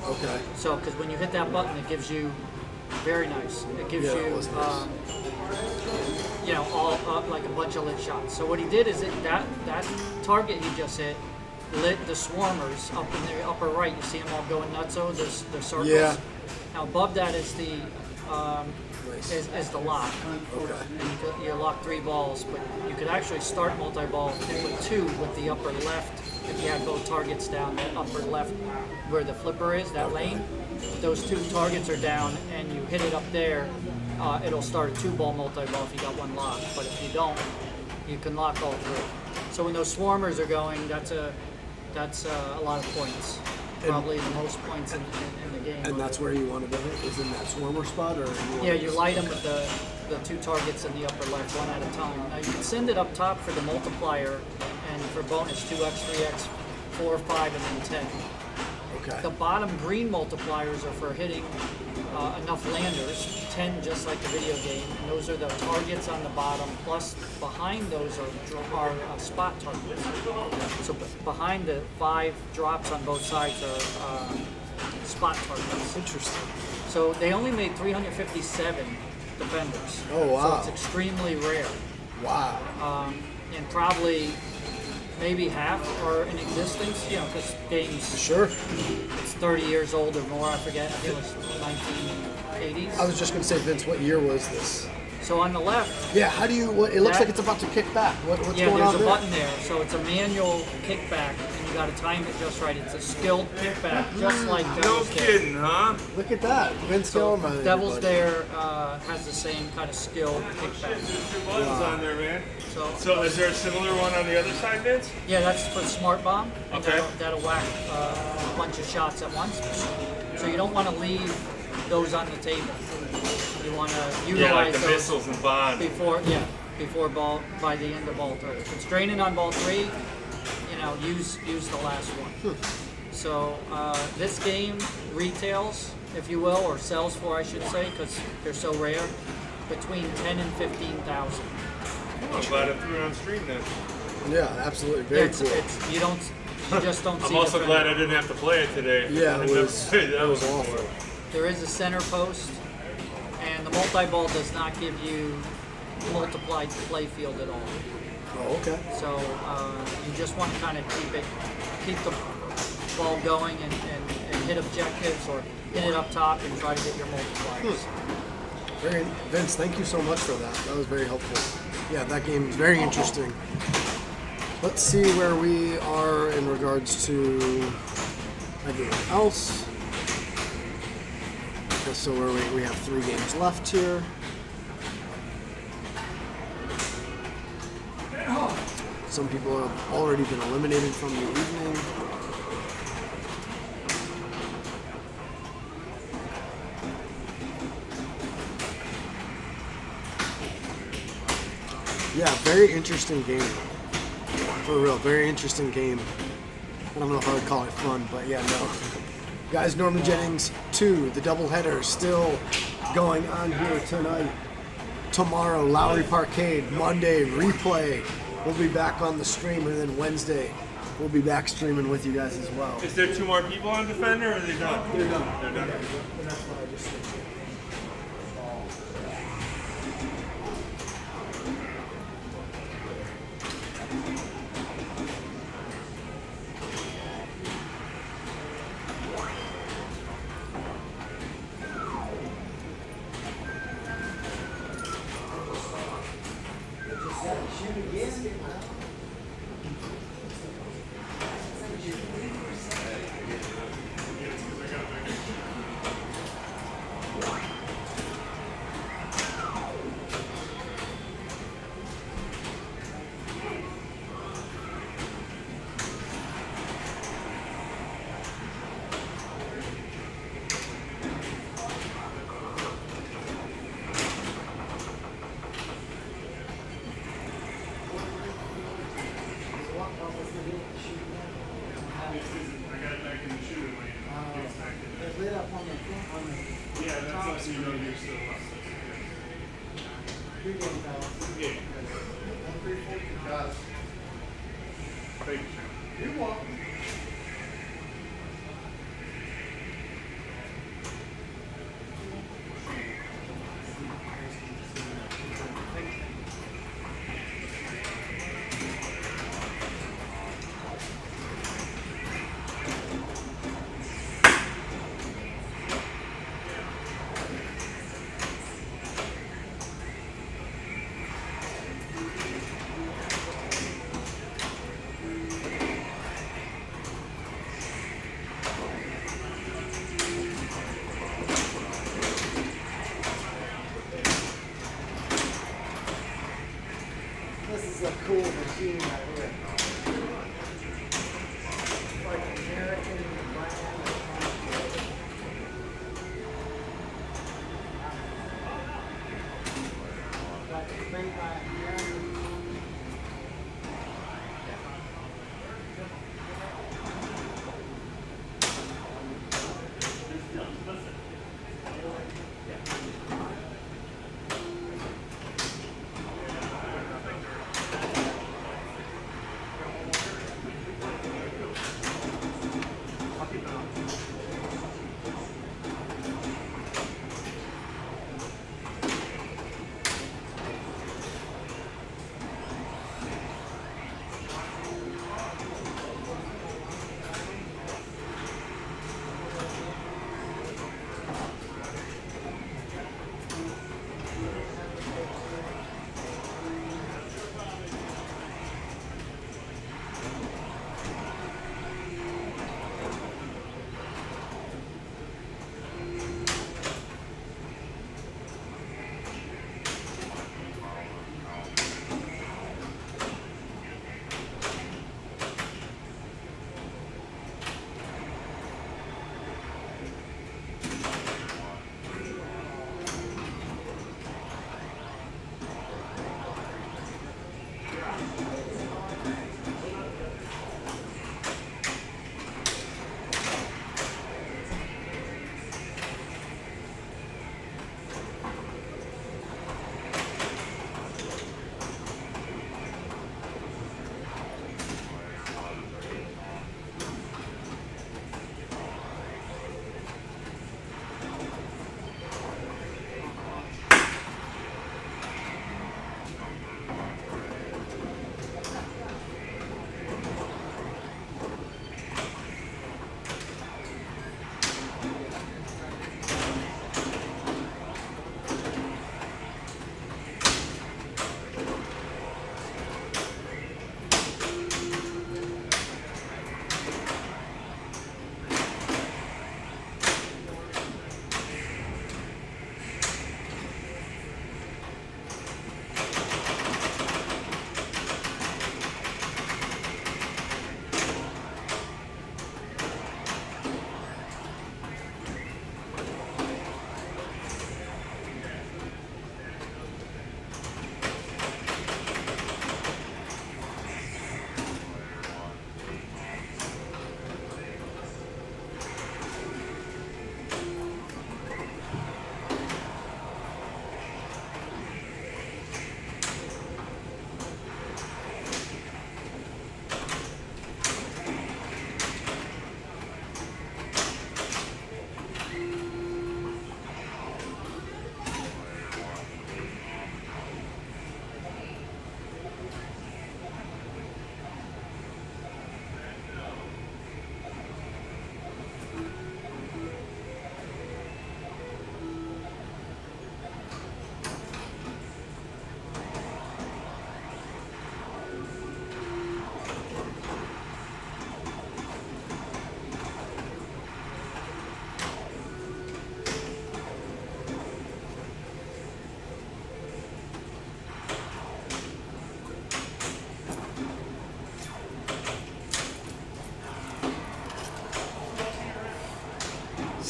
Okay. So, because when you hit that button, it gives you, very nice. It gives you, it was nice. you know, all like a bunch of lit shots. So what he did is that target he just hit lit the swarmers up in the upper right. You see them all going nutso. The circles. Yeah. Now above that is the is the lock. Okay. And you lock 3 balls, but you could actually start multi-ball with 2 with the upper left. If you had both targets down, that upper left where the flipper is, that lane, those 2 targets are down, and you hit it up there, it'll start a 2-ball multi-ball if you got 1 lock. But if you don't, you can lock all 3. So when those swarmers are going, that's a lot of points. Probably the most points in the game. And that's where you want to do it? Is in that swarmer spot? Or Yeah, you light them with the 2 targets in the upper left, 1 at a time. Now you can send it up top for the multiplier, and for bonus 2x, 3x, 4, 5, and then 10. Okay. The bottom green multipliers are for hitting enough landers, 10 just like the video game, and those are the targets on the bottom, plus behind those are spot targets. So behind the 5 drops on both sides are spot targets. Interesting. So they only made 357 Defenders. Oh, wow. So it's extremely rare. Wow. And probably maybe half are in existence, you know, because games, Sure. it's 30 years old or more, I forget. I think it was 1980s. I was just going to say, Vince, what year was this? So on the left, Yeah, how do you, it looks like it's about to kick back. What's yeah, going there's on a there? button there. So it's a manual kickback, and you got to time it just right. It's a skilled kickback, just like No Devil's Dare. kidding, huh? Look at that. Vince So Gilman. Devil's Dare has the same kind of skilled kickback. 2 buttons on there, man. So So is there a similar one on the other side, Vince? yeah, that's for Smart Bomb. And Okay. that'll whack a bunch of shots at once. So you don't want to leave those on the table. You want to utilize Yeah, like the those missiles and Bond. before ball, by the end of ball 3. If it's draining on ball 3, you know, use the last one. So this game retails, if you will, or sells for, I should say, because they're so rare, between 10 and 15,000. I'm glad I threw it on stream then. Yeah, absolutely. Very cool. You just don't see. I'm also the glad I didn't have to play it today. Yeah, I it didn't have was- to play that it was one awful. before. There is a center post, and the multi-ball does not give you multiplied play field at all. Oh, okay. So you just want to kind of keep the ball going and hit objectives, or hit it up top and try to get your multipliers. Vince, thank you so much for that. That was very helpful. Yeah, that game is very interesting. Let's see where we are in regards to anything else. Okay, so we have 3 games left here. Some people have already been eliminated from the evening. Yeah, very interesting game. For real, very interesting game. I don't know if I would call it fun, but yeah, no. Guys, Norma Jennings 2, the doubleheader, still going on here tonight. Tomorrow, Lowry Parkade. Monday, replay. We'll be back on the stream, and then Wednesday, we'll be back streaming with you guys as well. Is there 2 more people on Defender, or are they done? They're done. They're done. And that's why I just switched it. Yeah. Thank you. You're welcome. This is a cool machine right here. It's like American brand. Like it's made by American.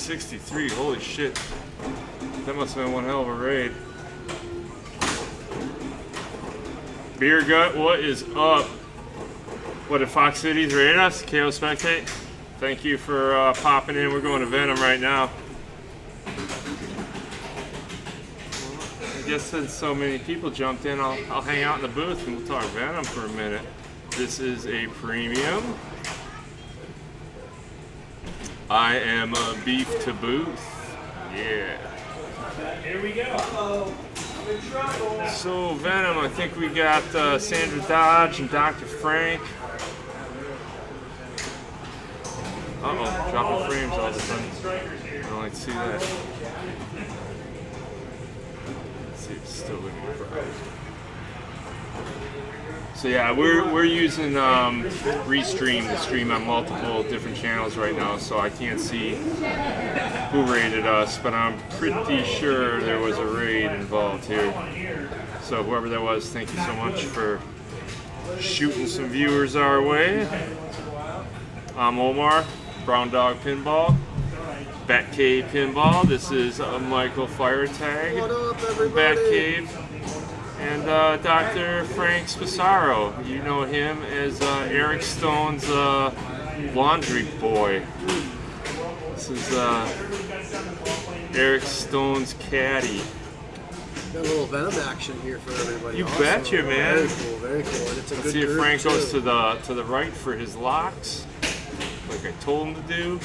$63, holy shit. That must have been one hell of a raid. Beer Gut, what is up? What did Fox Cities raid us? KO Spectate? Thank you for popping in. We're going to Venom right now. guess since so many people jumped in, I'll hang out in the booth and we'll talk Venom for a minute. This is a premium. I am a beef to booth. Yeah. Here we go. So Venom, I think we got Sandra Dodge and Dr. Frank. Uh-oh, dropping frames all of a sudden. I don't like to see that. Let's see if it's still looking bright. So yeah, we're using Restream to stream on multiple different channels right now, so I can't see who raided us, but I'm pretty sure there was a raid involved here. So whoever that was, thank you so much for shooting some viewers our way. I'm Omar, Brown Dog Pinball, Batcave Pinball. This is Michael Firetag, What up, everybody? Batcave, and Dr. Frank Spasaro. You know him as Eric Stone's laundry boy. This is Eric Stone's caddy. Got a little Venom action here for everybody. You also. betcha, man. Very cool, very cool. And it's a Let's good see if group, Frank too. goes to the right for his locks, like I told him to do.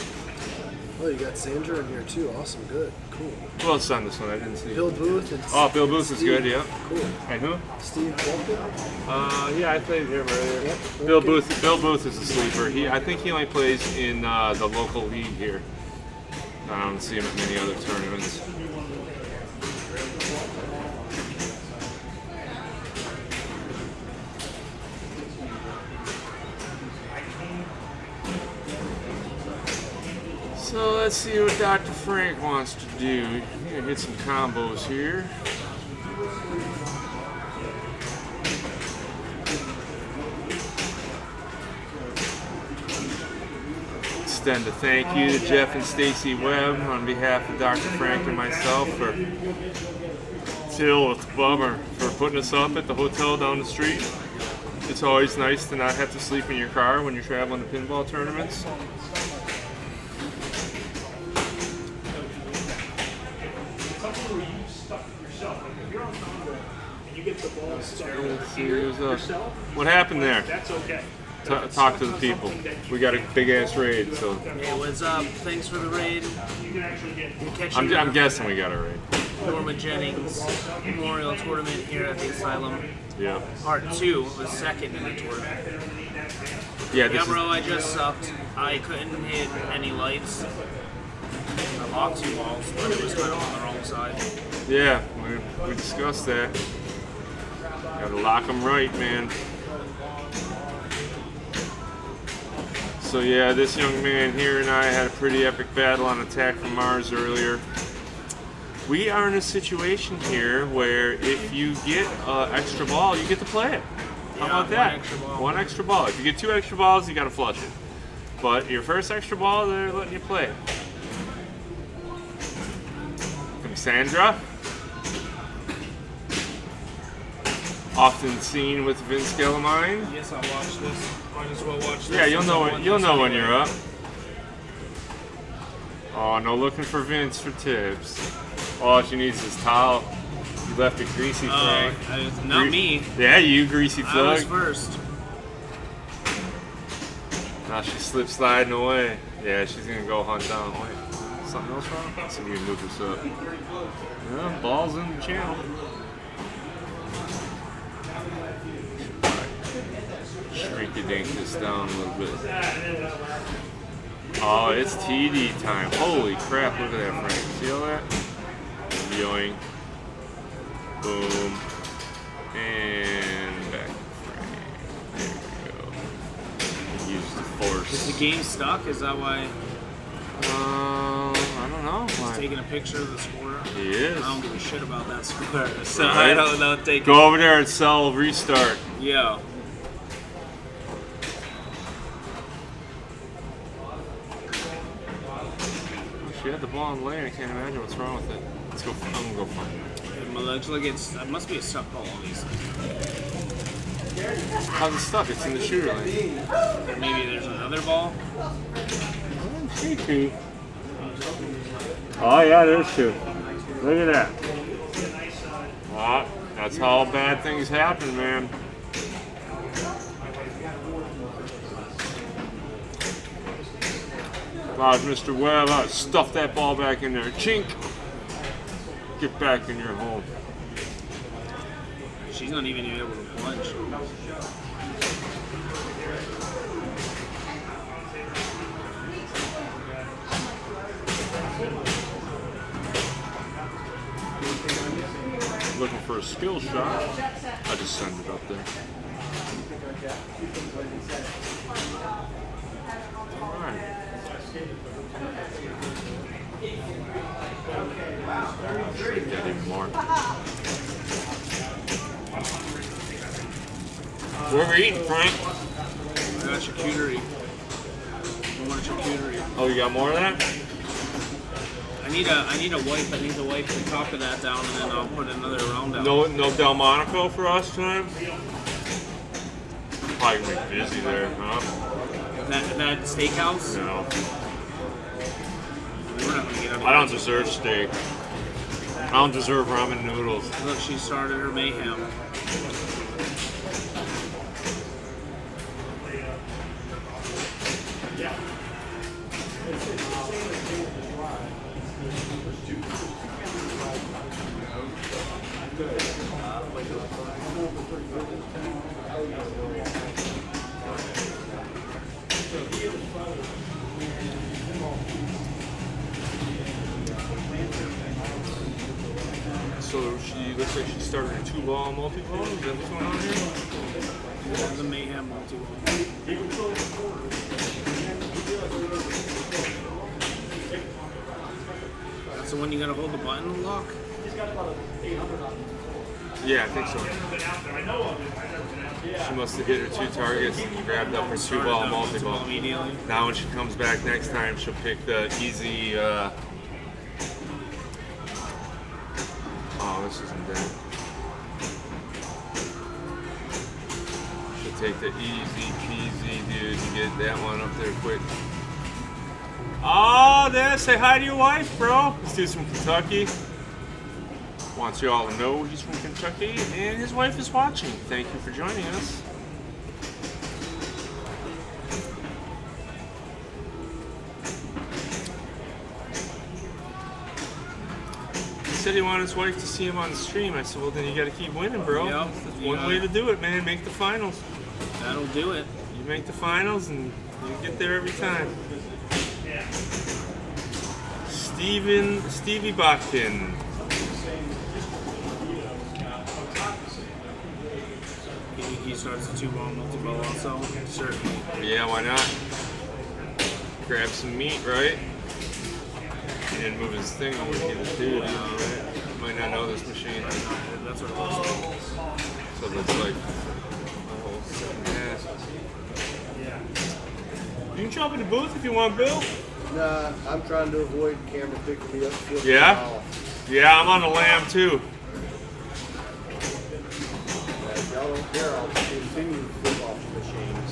Oh, you got Sandra in here too. Awesome, good, cool. Who else on this one? I didn't see. Bill Booth and Oh, Bill Booth is Steve. good, yeah. Cool. And who? Steve Vulcan. Yeah, I played him earlier. Yep, Bill okay. Booth is a sleeper. I think he only plays in the local league here. I don't see him at many other tournaments. So let's see what Dr. Frank wants to do. He's gonna hit some combos here. Extend a thank you to Jeff and Stacy Webb on behalf of Dr. Frank and myself for it's a bummer for putting us up at the hotel down the street. It's always nice to not have to sleep in your car when you're traveling to pinball tournaments. Something where you stuck yourself. Like if you're on Honda and you get the ball stuck Let's see, here who's up. yourself, What happened there? that's okay. Talk to the people. We got a big ass raid, so Hey, what's up? Thanks for the raid. You can actually get I'm guessing we got a raid. Norma Jennings Memorial Tournament here at the Asylum. Yeah. Part 2 was second in the tournament. Yeah, Yeah, this bro, I just sucked. I couldn't hit any lights. I locked 2 balls, but it was kind of on the wrong side. yeah, we discussed that. Gotta lock them right, man. So yeah, this young man here and I had a pretty epic battle on Attack from Mars earlier. We are in a situation here where if you get an extra ball, you get to play it. How about that? One extra ball. If you get 2 extra balls, you gotta flush it. But your first extra ball, they're letting you play it. From Sandra. Often seen with Vince Gellamine. Yes, I'll watch this. Might as well watch this. Yeah, you'll know when you're up. Oh, no looking for Vince for tips. All she needs is towel. You left it greasy, Frank. Not me. Yeah, you greasy I was plug. first. Now she's slip sliding away. Yeah, she's gonna go hunt down. Wait, something else wrong? Let's see if we can move this up. Yeah, balls in the channel. Shrink-a-dink this down a little bit. Oh, it's TD time. Holy crap, look at that, Frank. See all that? Yoink. Boom. And back to Frank. There we go. Use the force. Is the game stuck? Is that why I don't know. he's taking a picture of the score? He is. I don't give a shit about that score. So Right. I don't know. Take Go over there and sell restart. Yeah. She had the ball in the lane. I can't imagine what's wrong with it. Let's go. I'm gonna go find it. It looks like it must be a stuck ball, obviously. How's it stuck? It's in the shooter lane. Or maybe there's another ball. See two. Oh yeah, there's 2. Look at that. That's how bad things happen, man. If I was Mr. Webb, I'd stuff that ball back in there. Chink! Get back in your home. She's not even able to plunge. Looking for a skill shot. I just send it up there. Alright. Shrink that even more. Where are we eating, Frank? I got charcuterie. More charcuterie. Oh, you got more of that? I need a wipe. I need to wipe the top of that down, and then I'll put another round down. No Delmonico for us tonight? Probably gonna be busy there, huh? That steakhouse? No. We're not gonna get up. I don't deserve steak. I don't deserve ramen noodles. Look, she started her mayhem. So she looks like she started a 2-ball multi-ball. Is that what's going on here? The mayhem multi-ball. That's the one you gotta hold the button and lock? Yeah, I think so. She must have hit her 2 targets, grabbed up her 2-ball multi-ball. Immediately. Now when she comes back next time, she'll pick the easy. Oh, this isn't dead. She'll take the easy peasy, dude, and get that one up there quick. Oh, there! Say hi to your wife, bro. This dude's from Kentucky. Wants you all to know he's from Kentucky, and his wife is watching. Thank you for joining us. He said he wanted his wife to see him on the stream. I said, well, then you got to keep winning, bro. Yep. That's one way to do it, man. Make the finals. That'll do it. You make the finals, and you get there every time. Stevie Botkin. He starts a 2-ball multi-ball also. Certainly. Yeah, why not? Grab some meat, right? And move his thing over to get his dude. Might not know this machine. That's what it looks like. So it looks like a whole second half. You can jump in the booth if you want, Bill. Nah, I'm trying to avoid camera picking me up. Yeah? Yeah, I'm on the lamb too. If y'all don't care, I'll continue to flip off the machines.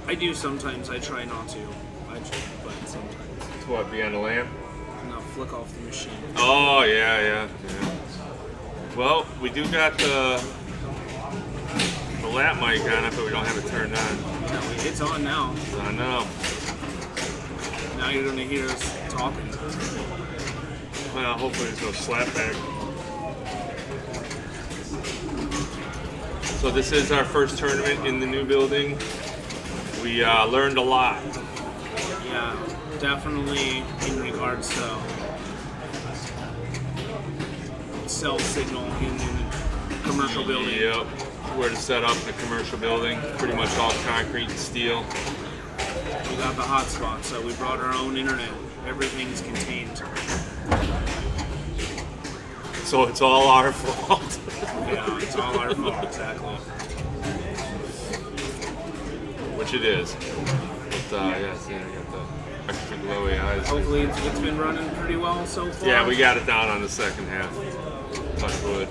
I do sometimes. I try not to. But sometimes. To what, be on the lamb? No, flick off the machine. Oh, yeah. Well, we do got the lap mic on it, but we don't have it turned on. No, it's on now. I know. Now you're going to hear us talking. Well, hopefully there's no slapback. So this is our first tournament in the new building. We learned a lot. Yeah, definitely in regards to cell signal in the commercial building. Yep. Where to set up in the commercial building. Pretty much all concrete and steel. We got the hotspot, so we brought our own internet. Everything's contained. So it's all our fault. Yeah, it's all our fault, exactly. Which it is. But yes, yeah, I got the extra glowy eyes. Hopefully it's been running pretty well so far. Yeah, we got it down on the second half. Touch wood.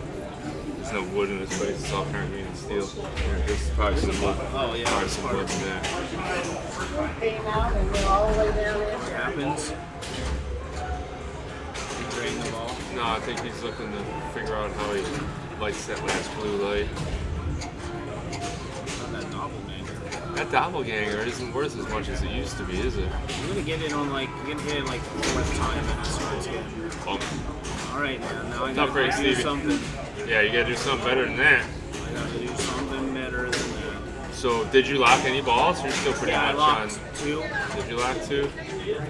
There's no wood in this place. It's all concrete and steel. Yeah, there's probably some wood. Oh yeah, Probably some wood in there. Came out and went all the way down there. What happens? You drain the ball. No, I think he's looking to figure out how he lights that last blue light. That doppelganger. That doppelganger isn't worth as much as it used to be, is it? You're gonna get it on like you're gonna get it like the fourth time and it starts getting. Oh. All right, man. Now I Tough gotta break, do Stevie. something. Yeah, you gotta do something better than that. I gotta do something better than that. So, did you lock any balls? You're still pretty Yeah, I much locked on. 2. Did you lock 2?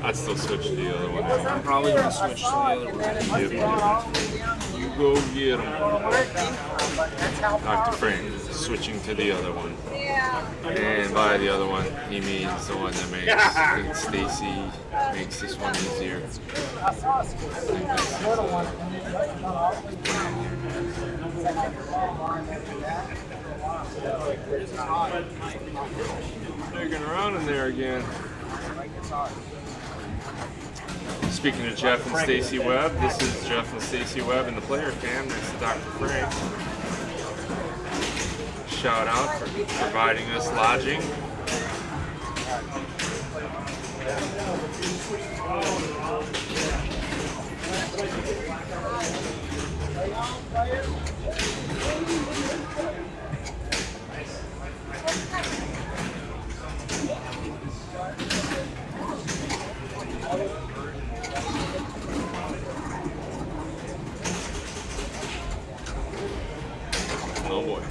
I'd still switch to the other one. I'm probably gonna switch to the other one. Yep. You go get him. Dr. Frank switching to the other one. And by the other one, he means the one that makes I think Stacy makes this one easier. I think that's digging around in there again. Speaking of Jeff and Stacy Webb, this is Jeff and Stacy Webb in the player cam next to Dr. Frank. Shout out for providing us lodging. Oh boy.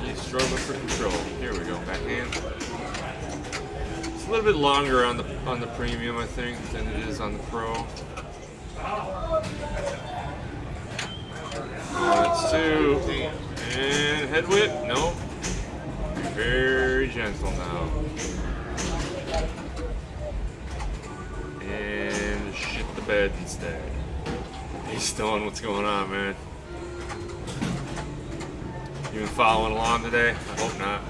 He's struggling for control. Here we go, backhand. It's a little bit longer on the premium, I think, than it is on the pro. That's 2. And head whip. Nope. Very gentle now. And shit the bed instead. He's still on what's going on, man. You been following along today? I hope not.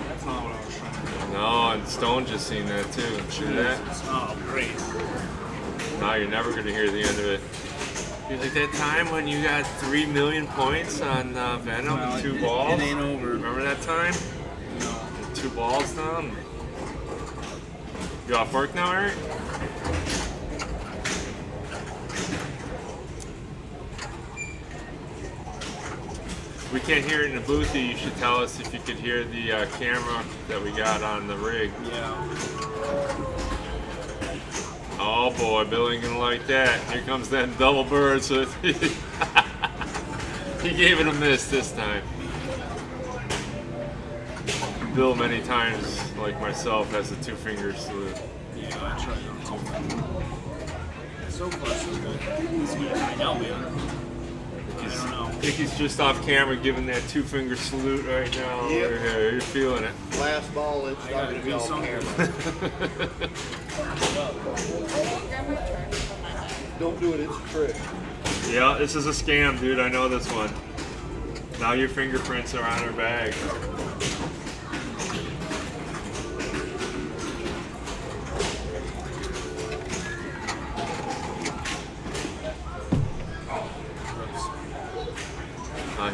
That's not what I was trying to do. No, and Stone just seen that too. See that? Oh, great. Now you're never going to hear the end of it. You're like that time when you got 3 million points on Venom and 2 balls? It ain't over. Remember that time? No. 2 balls down? You off work now, Eric? We can't hear it in the boothie. You should tell us if you could hear the camera that we got on the rig. Yeah. Oh boy, Bill ain't gonna like that. Here comes that double bird. So he gave it a miss this time. Bill, many times, like myself, has a 2-finger salute. Yeah, I tried on 2. So far, so good. This guy might help me. I don't know. I think he's just off camera giving that 2-finger salute right now. Yep. Yeah, you're feeling it. Last ball, it's I not gotta going to be do on something. camera. Don't do it, it's a trick. Yeah, this is a scam, dude. I know this one. Now your fingerprints are on her bag.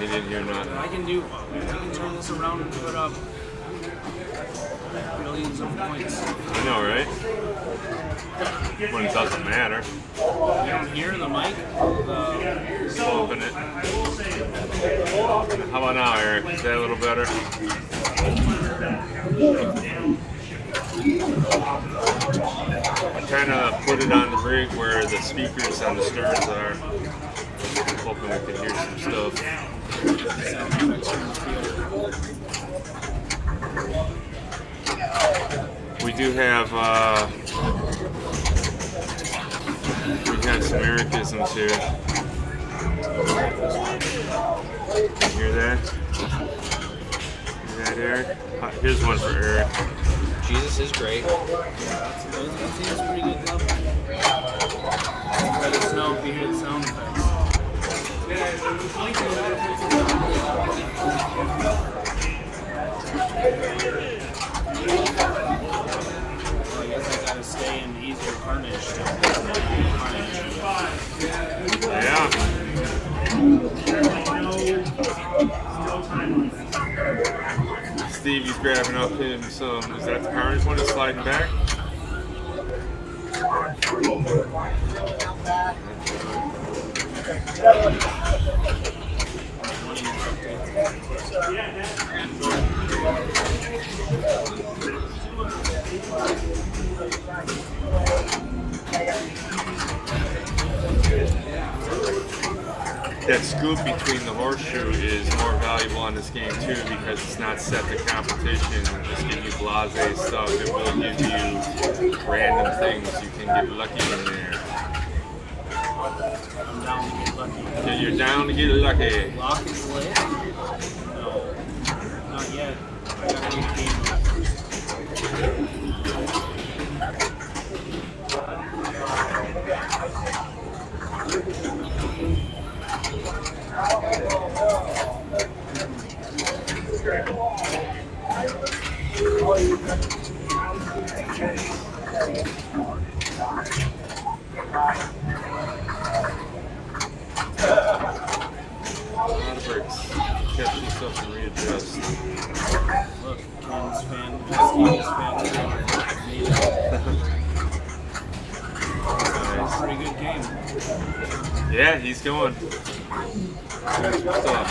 He didn't hear nothing. I can turn this around and put up billions of points. I know, right? When it doesn't matter. You don't hear the mic? Open it. How about now, Eric? Is that a little better? I'm trying to put it on the rig where the speakers on the sterns are. Hoping we can hear some stuff. We do have some Ericisms here. Hear that? Hear that, Eric? Here's one for Eric. Jesus is great. Seems pretty good level. Let us know if you hear the sound effects. grabbing up him some. Is that the Carnage one that's sliding back? That scoop between the horseshoe is more valuable on this game too because it's not set to competition and just give you blase stuff. It will give you random things you can get lucky in there. I'm down to get lucky. Yeah, you're down to get lucky. Lock is lit? No, not yet. I gotta read a game first. A lot of breaks. Catch yourself and readjust. Look, Ken's fan, Steve's fan. Nice. Pretty good game. Yeah, he's going. Good stuff.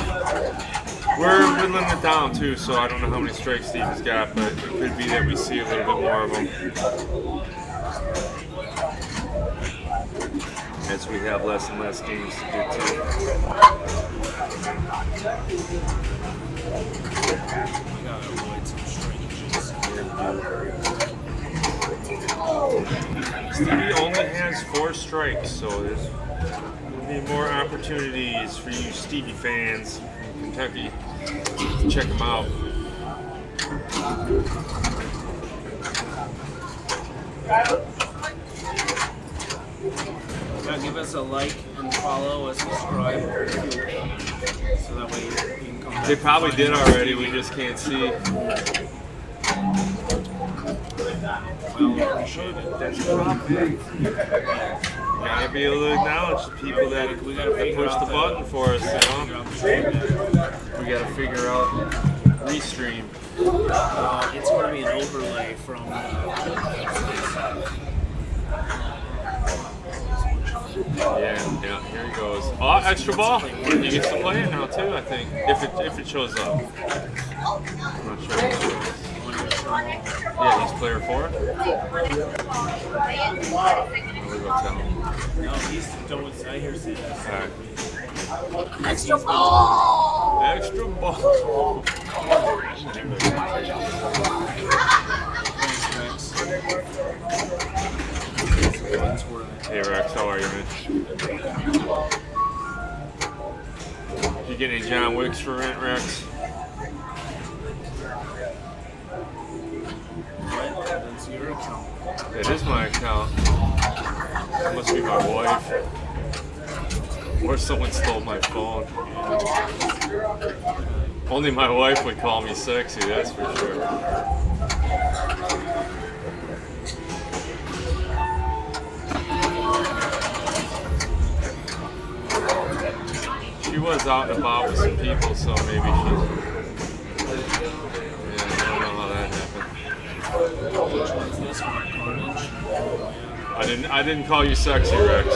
We're whittling it down too, so I don't know how many strikes Steve has got, but it could be that we see a little bit more of them as we have less and less games to get to. We gotta avoid some stranges. Stevie only has 4 strikes, so there's going to be more opportunities for you Stevie fans from Kentucky to check him out. Yeah, give us a like and follow, a subscribe, so that way you can come back. They probably did already, we just can't see. Well, appreciate it. That's the problem. You gotta be able to acknowledge the people that push the button for us, you know? We gotta figure out restream. It's going to be an overlay from Yeah, here he goes. Oh, extra ball. He gets to play it now too, I think. If it shows up. I'm not sure if it shows. Yeah, he's player 4. We'll go tell him. No, he's don't. I hear say that. Alright. Extra ball! Extra ball. Hey Rex, how are you, man? You get any John Wicks for rent, Rex? That's your account. It is my account. It must be my wife. Or someone stole my phone. Only my wife would call me sexy, that's for sure. She was out and about with some people, so maybe she... Yeah, I don't know how that happened. Which one's this one? Carnage? I didn't call you sexy, Rex.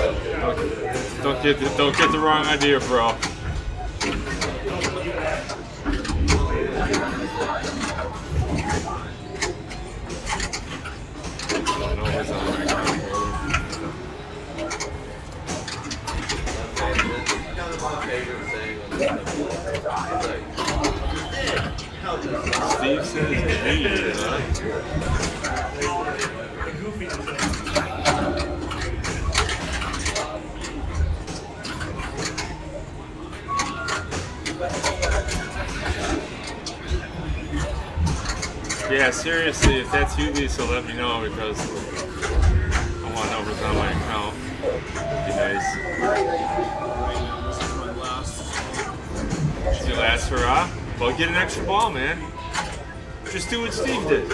Don't get the wrong idea, bro. I know it's on my account. Steve says me, huh? Yeah, seriously, if that's you, Lisa, let me know because I want to know what's on my account. It'd be nice. This is my last. It's your last hurrah? Well, get an extra ball, man. Just do what Steve did.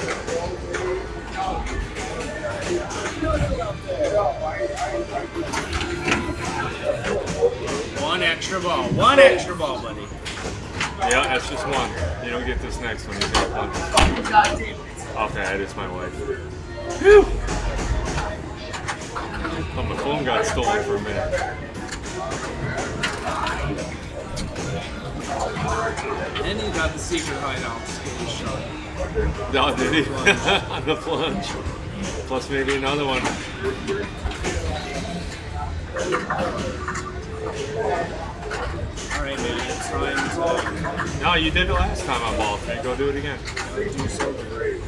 One extra ball, buddy. Yeah, that's just one. You don't get this next one. You get one. Okay, that is my wife. Whew. Oh, my phone got stolen for a minute. And you got the secret hideout skill shot. No, did he? On the plunge. Plus maybe another one. Alright, man, it's time to... No, you did it last time on ball 3. Go do it again. do something.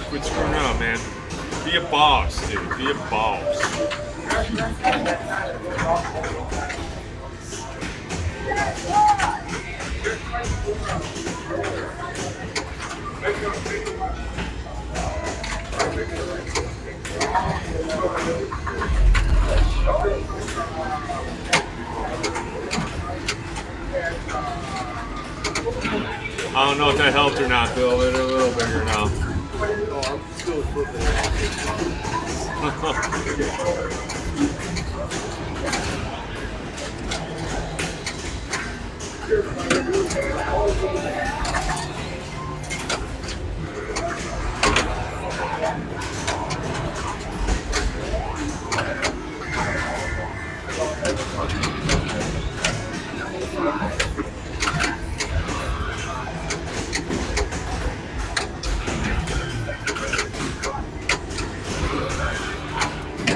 Quit screwing around, man. Be a boss, dude. Be a boss. I don't know if that helped or not, Bill. They're a little bigger now. I'm still flipping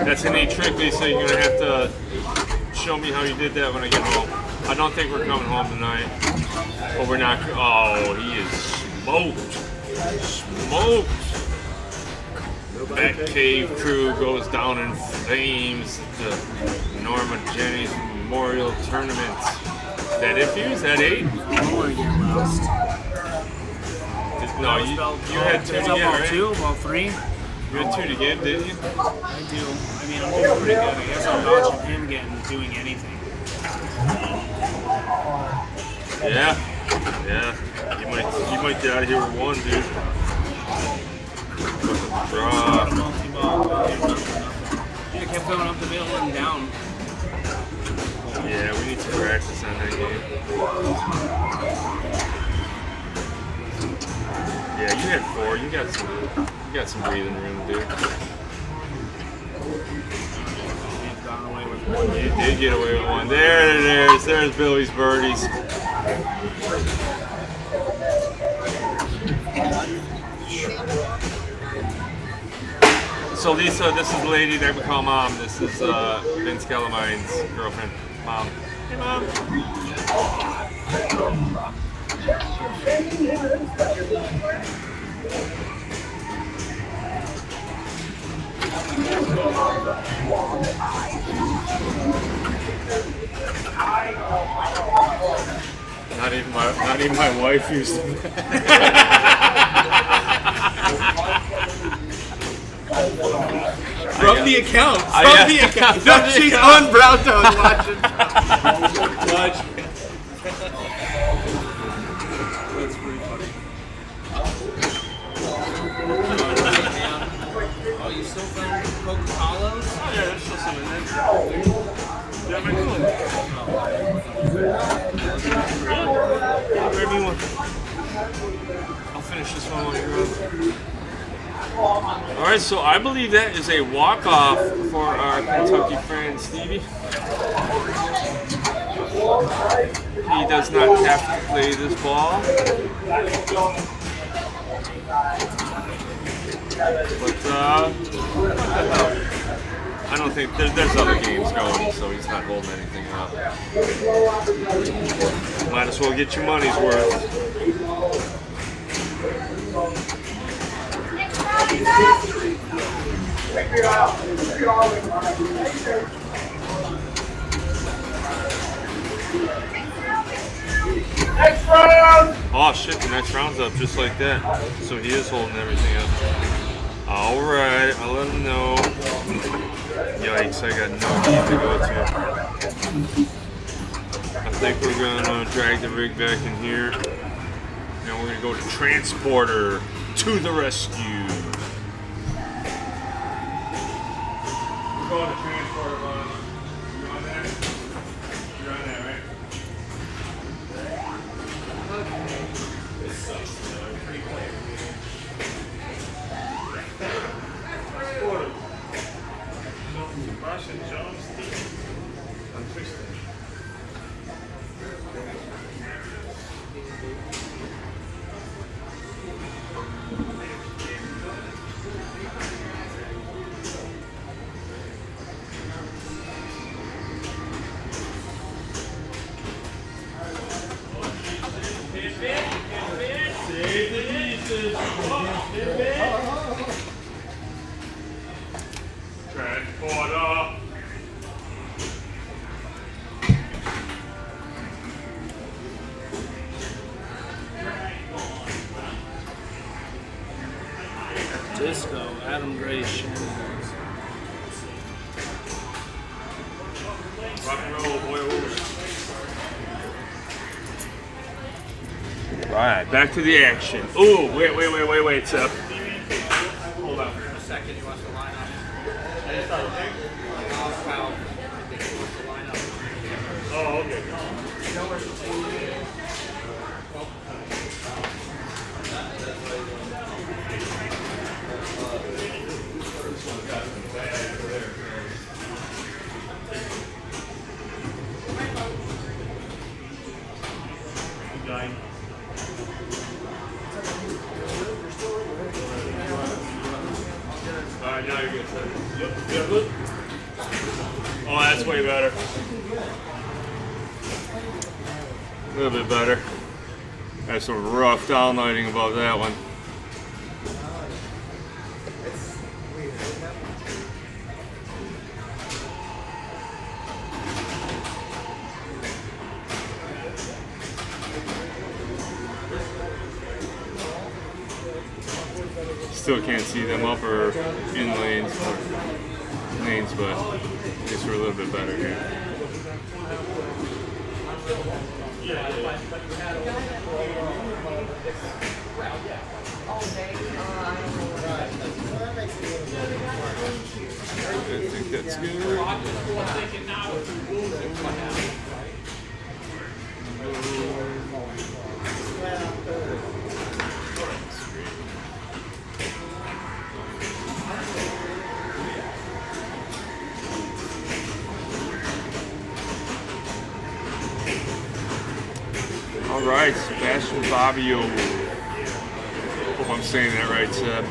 That's an neat trick, Lisa. You're going to have to show me how you did that when I get home. I don't think we're coming home tonight. Or we're not. Oh, he is smoked. Smoked. That cave crew goes down in flames. The Norma Jennings Memorial Tournament. Is that it for you? Is that 8? I don't want to get lost. No, you had 2 to get, about right? 2, about 3. You had 2 to give, didn't you? I do. I mean, I'm doing pretty good. I guess I'm dodging him doing anything. Yeah. Yeah. You might get out of here with 1, dude. Draw. Yeah, I kept going up the middle and down. Yeah, we need to practice on that game. Yeah, you had 4. You got some breathing room, dude. You've gone away with 1. You did get away with 1. There it is. There's Billy's birdies. So Lisa, this is the lady that we call Mom. This is Vince Calamine's girlfriend. Mom. Hey, Mom. Not even my wife used to. From the account. From the account. No, she's on Brown Toes watching. Watch. That's pretty funny. Oh, you still found Coca-Colas? Oh yeah, there's still some in there. Yeah, my cool. Grab me one. I'll finish this one while you're on. Alright, so I believe that is a walk-off for our Kentucky friend Stevie. He does not have to play this ball. But, what the hell? I don't think there's other games going, so he's not holding anything up. Might as well get your money's worth. Next round! Oh shit, the next round's up just like that. So he is holding everything up. Alright, I'll let him know. Yikes, I got no game to go to. I think we're gonna drag the rig back in here. Now we're gonna go to Transporter to the rescue. We're going to Transporter, Lon. You on that? You're on that, right? Transporter. Disco, Adam Gray, Rock and roll, boys. Alright, back to the action. Ooh, wait, Seth. Hold on. A second, he wants to line up. Oh, okay. Alright, now you're good, sir. Yep. Oh, that's way better. A little bit better. Got some rough downlighting above that one. Still can't see them upper in lanes, but at least we're a little bit better here. I think that's good. All right, Sebastian Fabio. Hope I'm saying that right, Seb.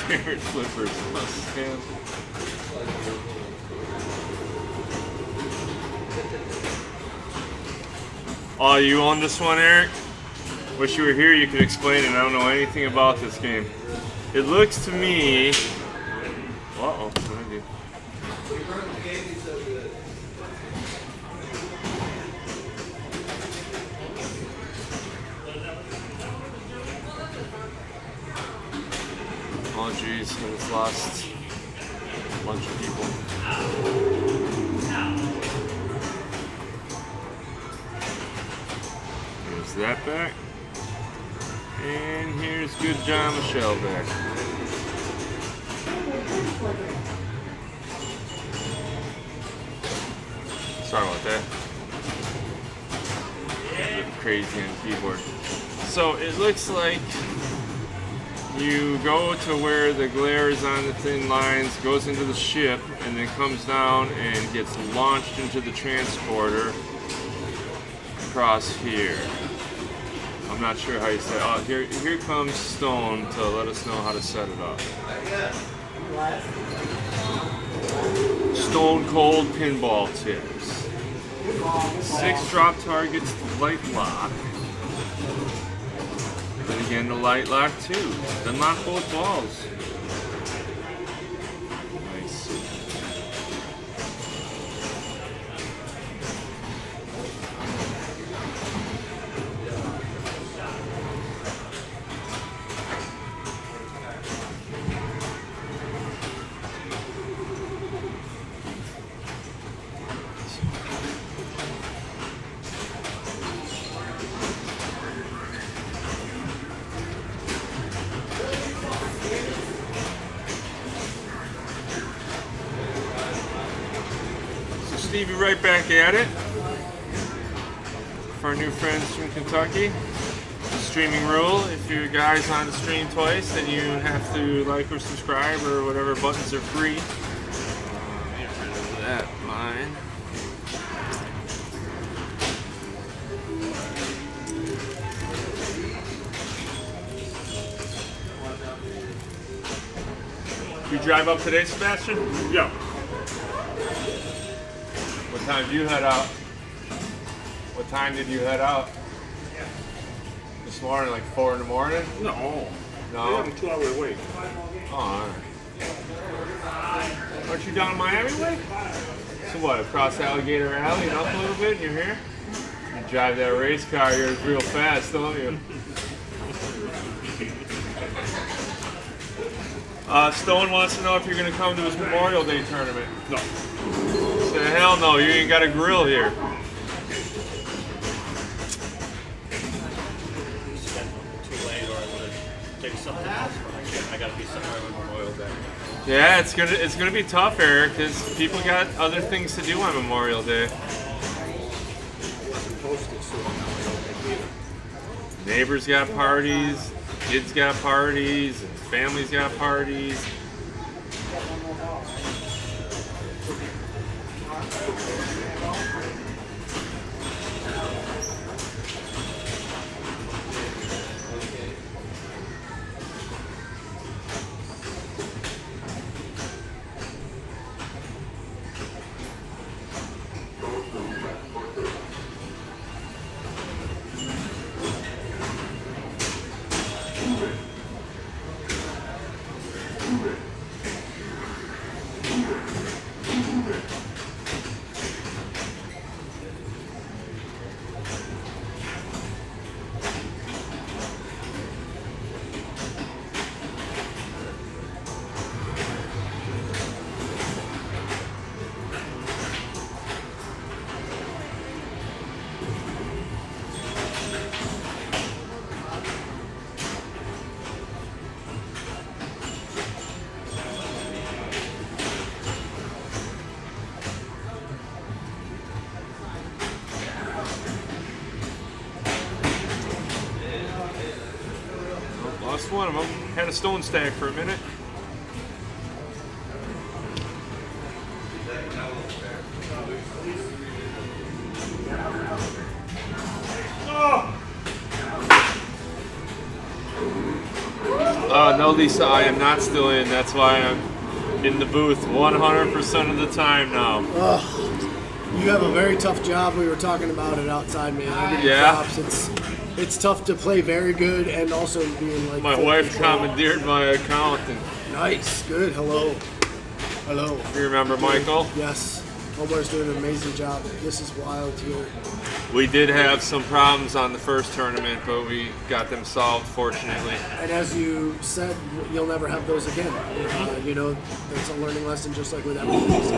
Carrot flippers must have. Oh, you on this one, Eric? Wish you were here, you could explain it. I don't know anything about this game. It looks to me... Uh-oh, what did I do? Oh geez, I just lost a bunch of people. There's that back. And here's good John Michelle back. Sorry about that. Crazy on the keyboard. So it looks like you go to where the glare is on the thin lines, goes into the ship, and then comes down and gets launched into the transporter across here. I'm not sure how you set it. Oh, here comes Stone to let us know how to set it up. Stone Cold pinball tips. 6 drop targets to light lock. Then again to light lock 2. Then lock both balls. Nice. Stevie right back at it. For our new friends from Kentucky. Streaming rule, if you guys on the stream twice, then you have to like or subscribe or whatever buttons are free. Get rid of that line. You drive up today, Sebastian? Yeah. What time did you head out? What time did you head out? This morning, like 4 in the morning? No. No? We have a 2-hour wait. Oh, alright. Aren't you down Miami way? So what, across Alligator Alley and up a little bit and you're here? You drive that race car here real fast, don't you? Stone wants to know if you're going to come to his Memorial Day tournament. No. Say, hell no, you ain't got a grill here. Too late, or I would have taken something else, but I gotta be somewhere on Memorial Day. Yeah, it's gonna be tough, Eric, because people got other things to do on Memorial Day. Wasn't posted, so I'm not either. Neighbors got parties, kids got parties, and families got parties. Lost one of them. Had a stone stack for a minute. No, Lisa, I am not still in. That's why I'm in the booth 100% of the time now. You have a very tough job. We were talking about it outside, man. I give you Yeah. props. It's tough to play very good and also being like. My full wife control. commandeered my account. And Nice, good. Hello. Hello. you remember Michael? Yes. Homer's doing an amazing job. This is wild here. We did have some problems on the first tournament, but we got them solved, fortunately. And as you said, you'll never have those again. You know, it's a learning lesson just like with everything. So,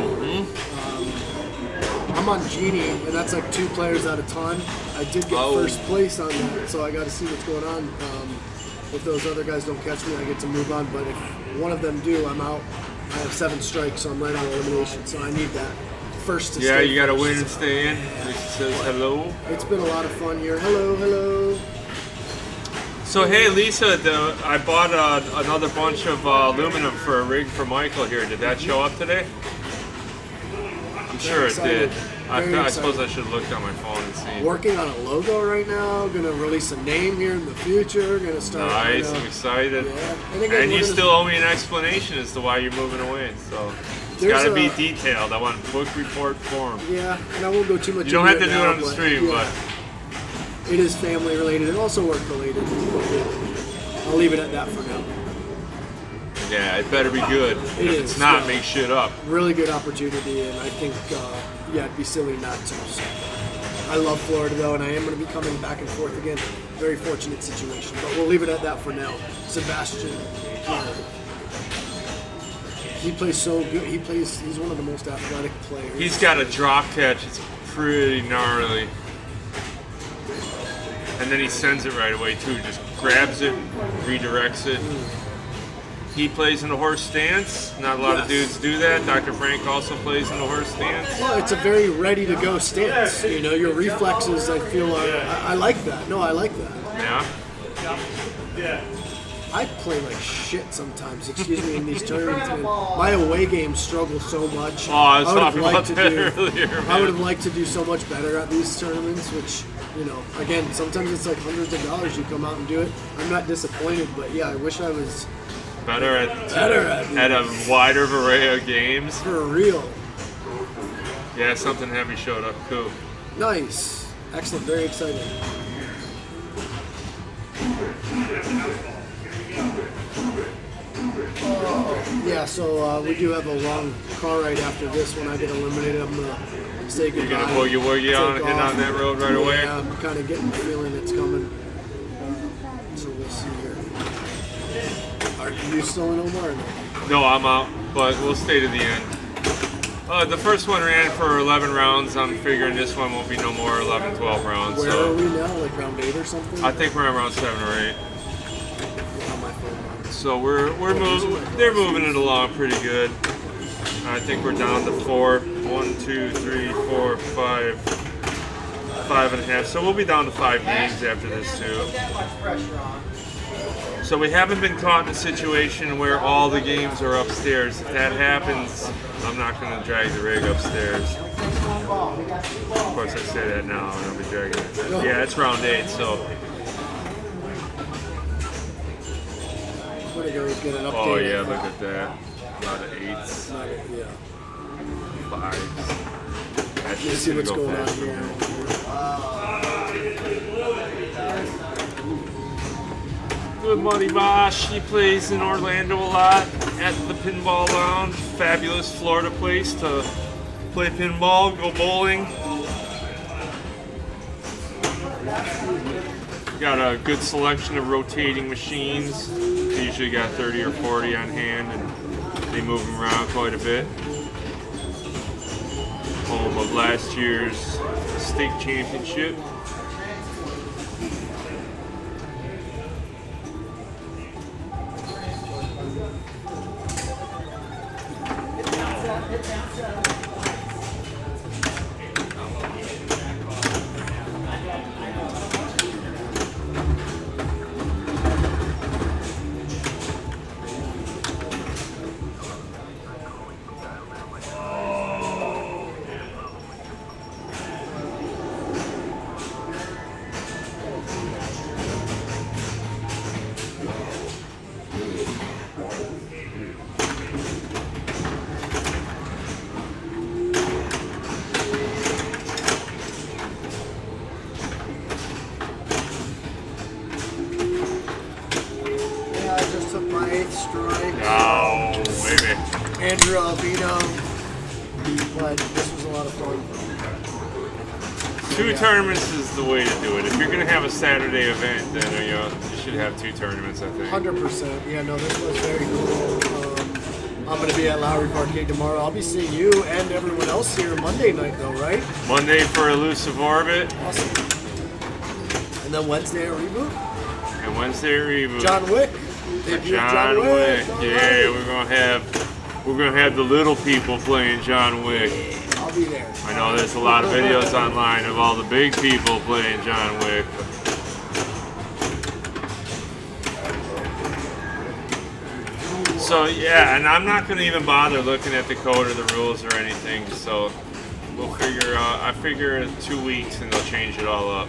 I'm I'm on Genie, and that's like 2 players at a time. I did get first place on that, so I got to see what's going on. If those other guys don't catch me, I get to move on. But if one of them do, I'm out. I have 7 strikes, so I'm right on elimination. So I need that first to Yeah, stay you got to first. win and stay in. It says hello. It's been a lot of fun here. Hello, hello. So hey, Lisa, I bought another bunch of aluminum for a rig for Michael here. Did that show up today? I'm sure it did. I suppose I should have looked on my phone and seen. Working on a logo right now. Gonna release a name here in the future. Gonna start. Nice, I'm excited. Yeah. And you still owe me an explanation as to why you're moving away. So it's got to be detailed. I want book report form. Yeah, and I won't go too much. You don't have to into do now, it on the stream, yeah. but It is family related and also work related. I'll leave it at that for now. yeah, it better be good. It If is, it's not, yeah. make shit up. Really good opportunity, and I think, it'd be silly not to. So. I love Florida, though, and I am going to be coming back and forth again. Very fortunate situation, but we'll leave it at that for now. Sebastian, he plays so good. He's one of the most athletic players. He's got a drop catch. It's pretty gnarly. And then he sends it right away, too. Just grabs it, redirects it. He plays in the horse stance. Not a lot of dudes do that. Dr. Frank also plays in the horse stance. Well, it's a very ready-to-go stance. You know, your reflexes, I feel, I like that. No, I like that. Yeah? I play like shit sometimes, excuse me, in these tournaments, man. My away games struggle so much. Oh, I was would have talking liked about that to earlier, man. I would have liked to do so much better at these tournaments, which, you know, again, sometimes it's like hundreds of dollars you come out and do it. I'm not disappointed, but yeah, I wish I was better at a wider array of games. For real. Yeah, something heavy showed up. Cool. Nice. Excellent. Very exciting. Yeah, so we do have a long car ride after this. When I get eliminated, I'm going to say goodbye. You're going to boogie on, hit on that road right away? Yeah, I'm kind of getting the feeling it's coming. So we'll see here. Are you still in Omar or no? No, I'm out, but we'll stay to the end. The first one ran for 11 rounds. I'm figuring this one won't be no more 11, 12 rounds. Where so. are we now? Like round 8 or something? I think we're around 7 or 8. On my phone. So we're moving. They're moving it along pretty good. I think we're down to 4. 1, 2, 3, 4, 5, 5.5. So we'll be down to 5 games after this too. So we haven't been caught in a situation where all the games are upstairs. If that happens, I'm not going to drag the rig upstairs. Of course, I say that now, and I'll be dragging it. Yeah, it's round 8, so. I'm gonna go get an update. Oh yeah, look at that. A lot of 8s. Yeah. 5s. That's Let's just see gonna what's go going on faster. here. Good Money Bosch. He plays in Orlando a lot at the Pinball Lounge. Fabulous Florida place to play pinball, go bowling. Got a good selection of rotating machines. Usually got 30 or 40 on hand, and they move them around quite a bit. Home of last year's state championship. Yeah, I just took my 8th strike. Oh, baby. Andrew Albino. But this was a lot of fun. 2 tournaments is the way to do it. If you're going to have a Saturday event, then you should have 2 tournaments, I think. 100%. Yeah, no, this was very cool. I'm going to be at Lowry Parkade tomorrow. I'll be seeing you and everyone else here Monday night, though, right? Monday for Elusive Orbit. Awesome. And then Wednesday, a reboot? And Wednesday, a reboot. John Wick. Debut of John Wick. All Yeah, right. we're gonna have the little people playing John Wick. I'll be there. I know there's a lot of videos online of all the big people playing John Wick. So yeah, and I'm not gonna even bother looking at the code or the rules or anything. So we'll figure out. I figure in 2 weeks and they'll change it all up.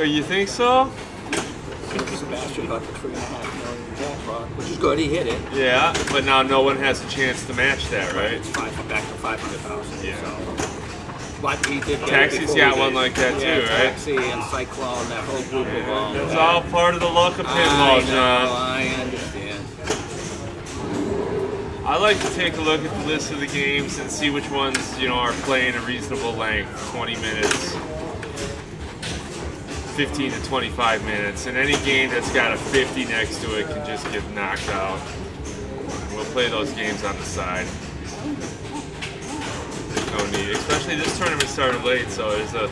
You think so? Sebastian got the $3.5 million jackpot, which is good. He hit it. Yeah, but now no one has a chance to match that, right? It's back to 500,000. Yeah. So. But he did. Taxi's got one like that too, right? Taxi and Cyclone, that whole group of them. It's all part of the luck of pinball, John. I understand. I like to take a look at the list of the games and see which ones, are playing a reasonable length, 20 minutes. 15 to 25 minutes, and any game that's got a 50 next to it can just get knocked out. We'll play those games on the side. There's no need, especially this tournament started late, so there's I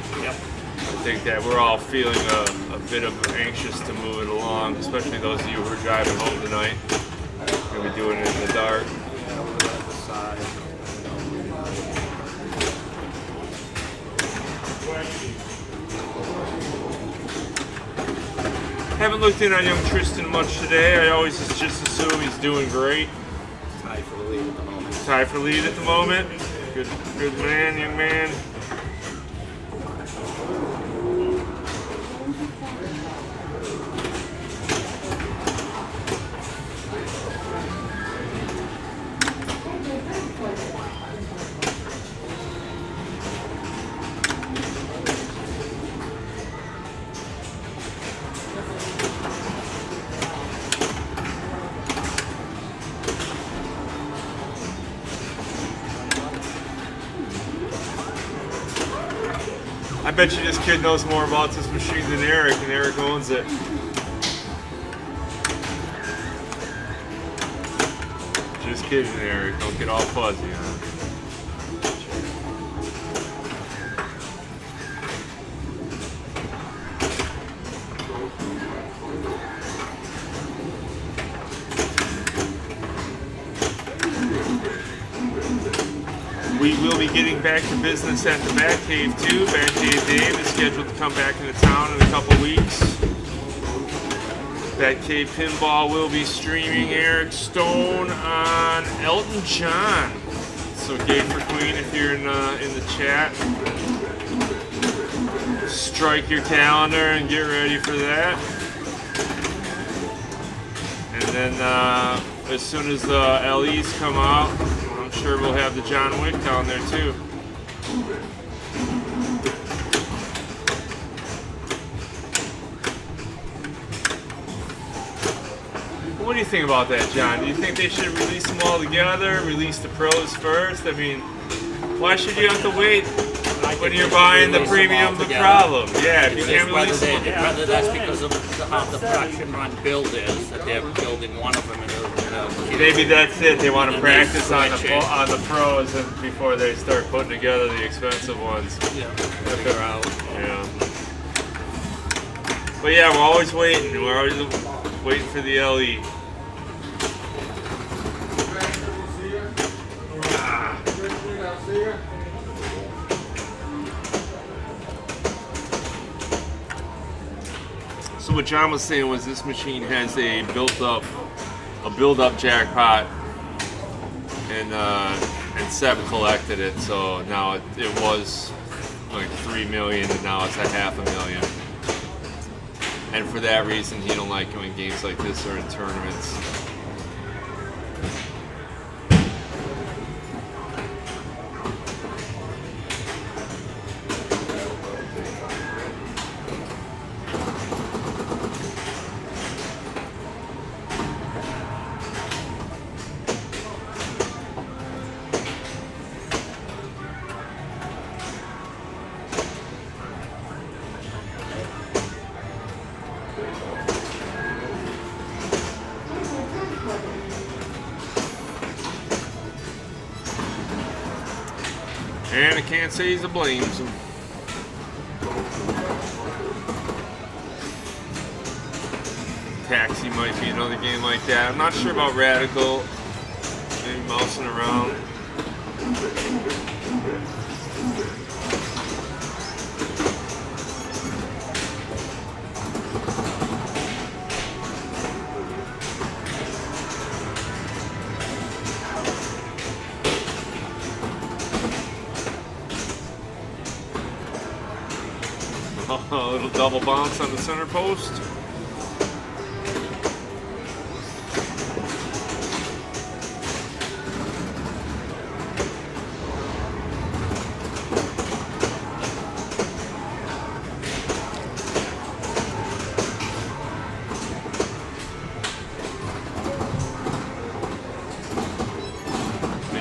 think that we're all feeling a bit of anxious to move it along, especially those of you who are driving home tonight. We're gonna be doing it in the dark. Haven't looked in on young Tristan much today. I always just assume he's doing great. Tied for the lead at the moment. Tied for lead at the moment. Good man, young man. I bet you this kid knows more about this machine than Eric, and Eric owns it. Just kidding, Eric. Don't get all fuzzy, huh? We will be getting back to business at the Batcave too. Batcave Dave is scheduled to come back into town in a couple weeks. Batcave Pinball will be streaming Eric Stone on Elton John. So Gay for Queen, if you're in the chat, strike your calendar and get ready for that. And then as soon as the LEs come out, I'm sure we'll have the John Wick down there too. What do you think about that, John? Do you think they should release them all together, release the pros first? I mean, why should you have to wait when you're buying the premium the problem? Yeah, if you can't release them. Whether that's because of how the production run build is, that they're building one of them in a maybe that's it. They want to practice on the pros and before they start putting together the expensive ones. Yeah, figure out. Yeah. But yeah, we're always waiting. We're always waiting for the LE. So what John was saying was this machine has a build-up jackpot, and Seb collected it. So now it was like 3 million, and now it's a $500,000. And for that reason, he don't like doing games like this or in tournaments. And I can't say he's to blame. Taxi might be another game like that. I'm not sure about Radical. Maybe mousing around. A little double bounce on the center post.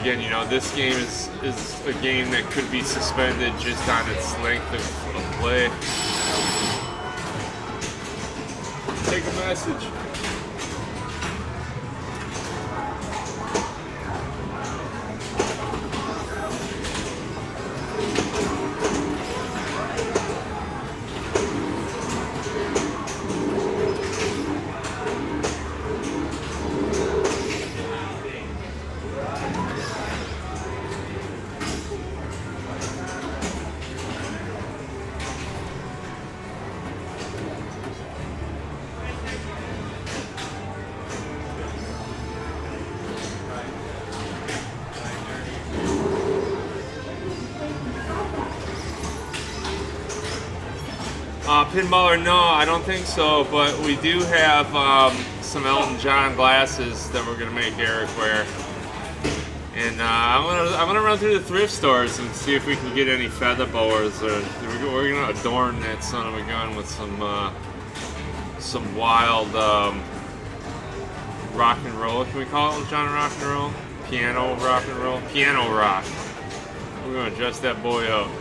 Again, you know, this game is a game that could be suspended just on its length of play. Take a message. Pinballer, no, I don't think so, but we do have some Elton John glasses that we're gonna make Eric wear, and I'm gonna run through the thrift stores and see if we can get any feather boas, or we're gonna adorn that son of a gun with some wild rock and roll. Can we call it John rock and roll? Piano rock and roll? Piano rock. We're gonna dress that boy up.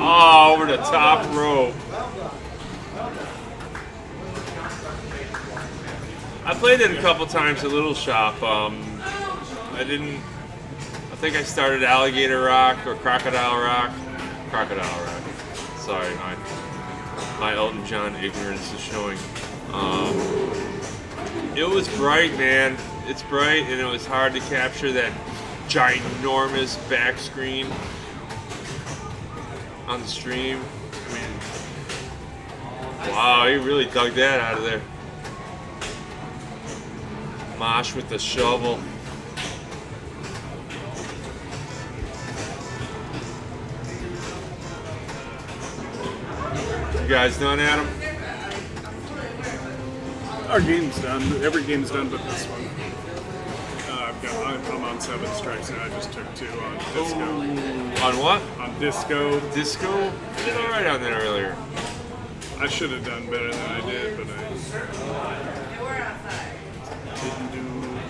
Oh, over the top rope. I played it a couple times at Little Shop. I think I started Alligator Rock or Crocodile Rock. Crocodile Rock. Sorry, my Elton John ignorance is showing. It was bright, man. It's bright, and it was hard to capture that ginormous back screen on the stream. I mean, wow, he really dug that out of there. Mosh with the shovel. You guys done, Adam? Our game's done. Every game's done but this one. I'm on 7 strikes and I just took 2 on Disco. Ooh. On what? On Disco. Disco? You did alright on that earlier. I should have done better than I did, but I didn't do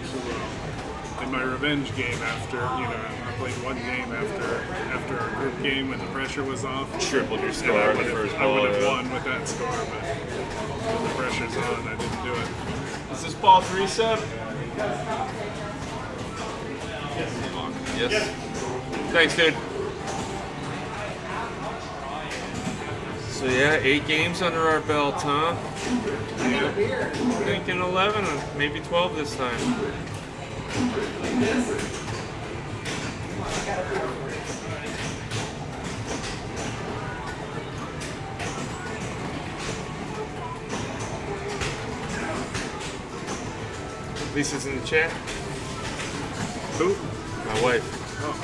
so well. In my revenge game after, I played one game after our group game when the pressure was off. Tripled your score on the first ball. I would have won with that score, but when the pressure's on, I didn't do it. Is this ball 3-set? Yes. Thanks, dude. So yeah, 8 games under our belt, huh? Yeah. Thinking 11 or maybe 12 this time. Lisa's in the chat. Who? My wife. Oh.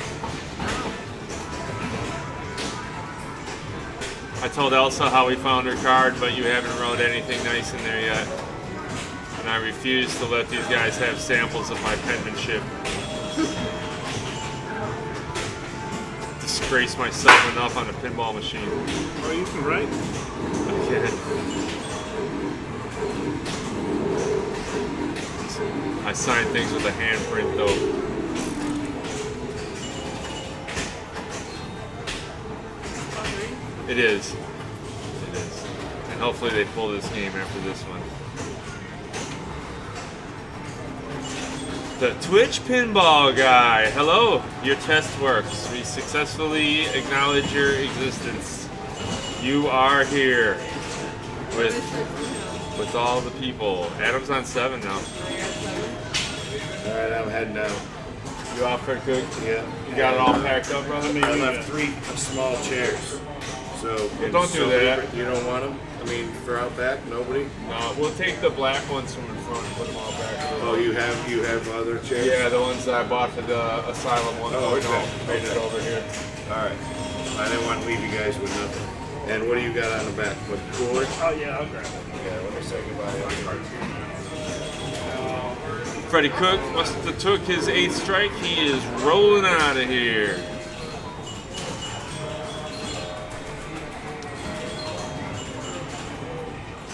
I told Elsa how we found her card, but you haven't wrote anything nice in there yet. And I refuse to let these guys have samples of my penmanship. Disgrace myself enough on a pinball machine. Oh, you can write? I can't. I sign things with a handprint though. It is. Hopefully they pull this game after this one. The Twitch pinball guy. Hello, your test works. We successfully acknowledge your existence. You are here with all the people. Adam's on 7 now. Alright, I'm heading out. You off for good? Yeah. You got it all packed up, brother? I left 3 small chairs. So Don't do that. You don't want them? I mean, for out back, nobody? No, we'll take the black ones from in front and put them all back. Oh, you have other chairs? Yeah, the ones that I bought for the Asylum one. Oh, okay. No, made it over here. Alright. I didn't want to leave you guys with nothing. And what do you got on the back? What, coolers? Oh yeah, I'll grab it. Yeah, let me say goodbye. Freddie Cook must have took his 8th strike. He is rolling out of here.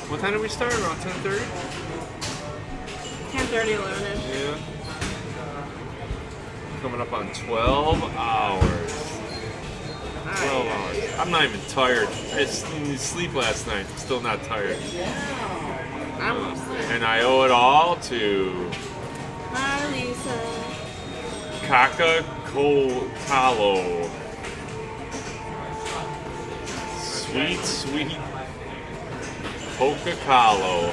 What time did we start? Around 10:30? 10:30, 11-ish. Yeah. Coming up on 12 hours. 12 hours. I'm not even tired. I didn't sleep last night. Still not tired. I'm upset. And I owe it all to Hi, Lisa. Coca-Cola. Sweet, sweet Coca-Cola.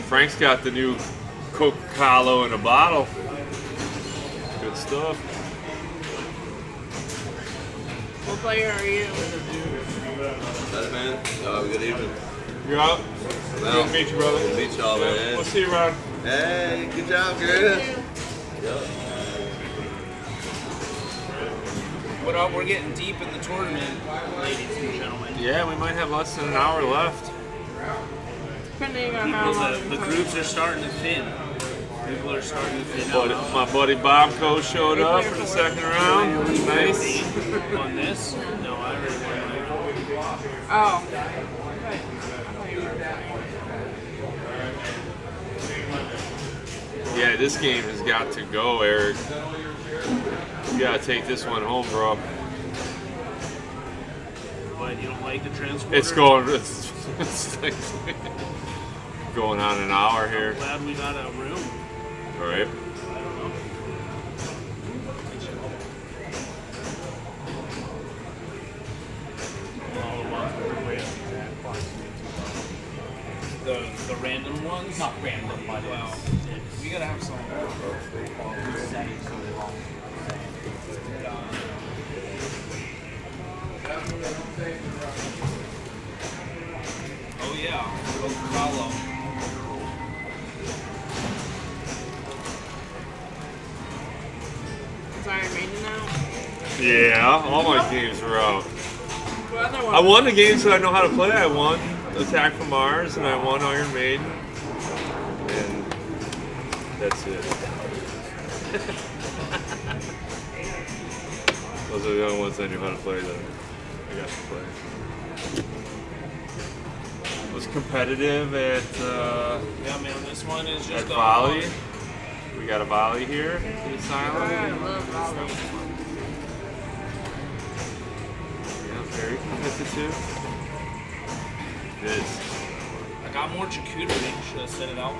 Frank's got the new Coca-Cola in a bottle. Good stuff. What player are you? That's man. Good evening. You're out? Well, Good to meet you, brother. Good to meet y'all, man. We'll see you around. Hey, good job, Chris. Yep. But we're getting deep in the tournament, ladies and gentlemen. Yeah, we might have less than an hour left. Depending on how long The groups are starting to thin. People are starting to thin out. My buddy Bobco showed up for the 2nd round. Nice. On this? No, I already won mine. Oh. Yeah, this game has got to go, Eric. You gotta take this one home, bro. But you don't like the transporter? It's going. It's like going on an hour here. Glad we got a room. All right. The random ones? Not random, but well, we gotta have some. Oh yeah, Coca-Cola. Is Iron Maiden now? Yeah, all my games were out. What other one? I won the games that I know how to play. I won Attack from Mars and I won Iron Maiden. And that's it. Those are the only ones I knew how to play that I got to play. It was competitive at Yeah, man, this one is just at volley. We got a volley here at the Asylum. I love volley. Yeah, very competitive. It is. I got more charcuterie. Should I set it out?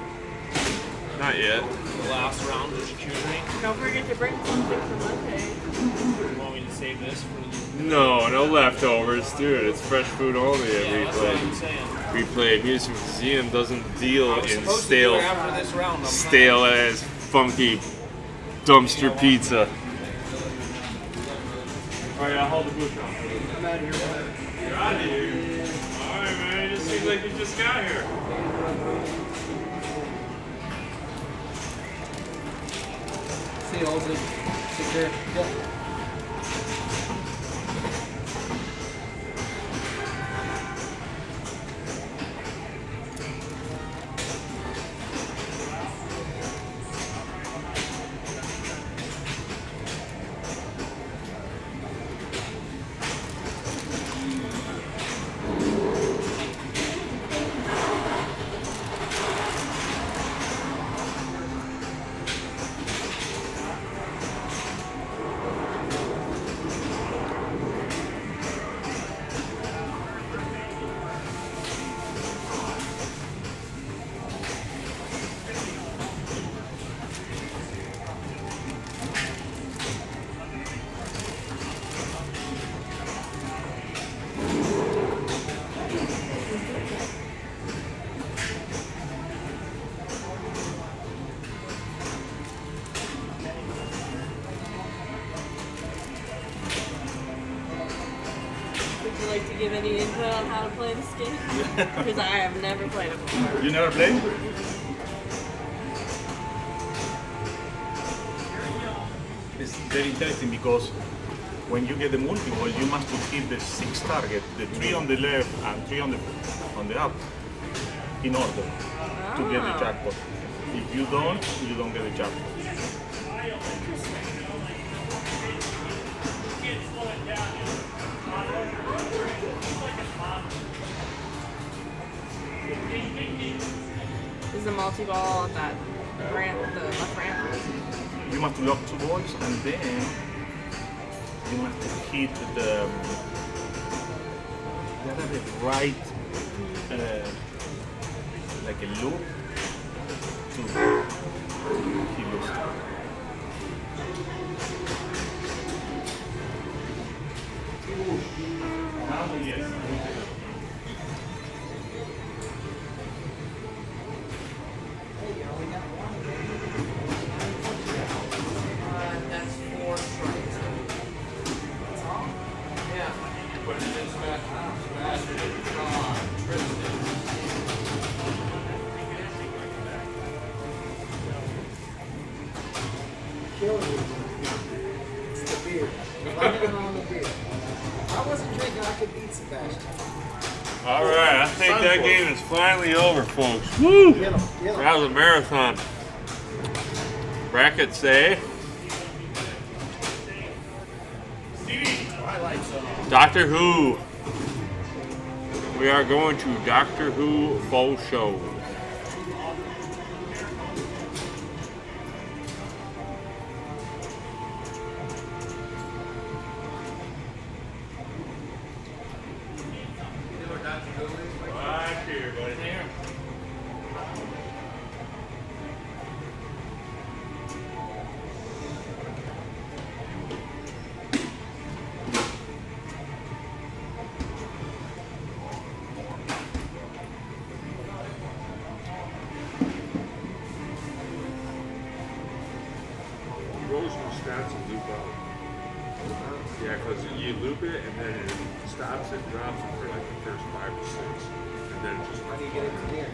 Not yet. The last round of charcuterie. Don't forget to bring something for Monday. You want me to save this for the... No, no leftovers, dude. It's fresh food only at Yeah, that's what I'm Replay. saying. Replay Amusement Museum doesn't deal I was in supposed to stale, do it after this round. I'm stale as funky dumpster pizza. All right, I'll hold the booth down. I'm out of here. You're out of here. All right, man. It just seems like you just got here. See you all. Take care. Yep. any input on how to play this game? Because I have never played it before. You never played? It's very interesting because when you get the multi-ball, you must hit the 6 targets, the 3 on the left and 3 on the up, in order to get the jackpot. If you don't get the jackpot. Is the multi-ball that ramp, the left ramp? You must lock 2 balls and then you must hit the right like a loop to hit those. That's 4 strikes. Yeah. Put it in smash it in Tristan. It's the beer. Blame it on the beer. If I wasn't drinking, I could beat Sebastian. All right, I think that game is finally over, folks. Woo! That was a marathon. Brackets say Doctor Who. We are going to Doctor Who faux show. Right here, buddy. Here. Rolls your stats and loop out. Yeah, because you loop it and then it stops it, drops it for like the first 5 or 6, and then it just. How do you get it to here?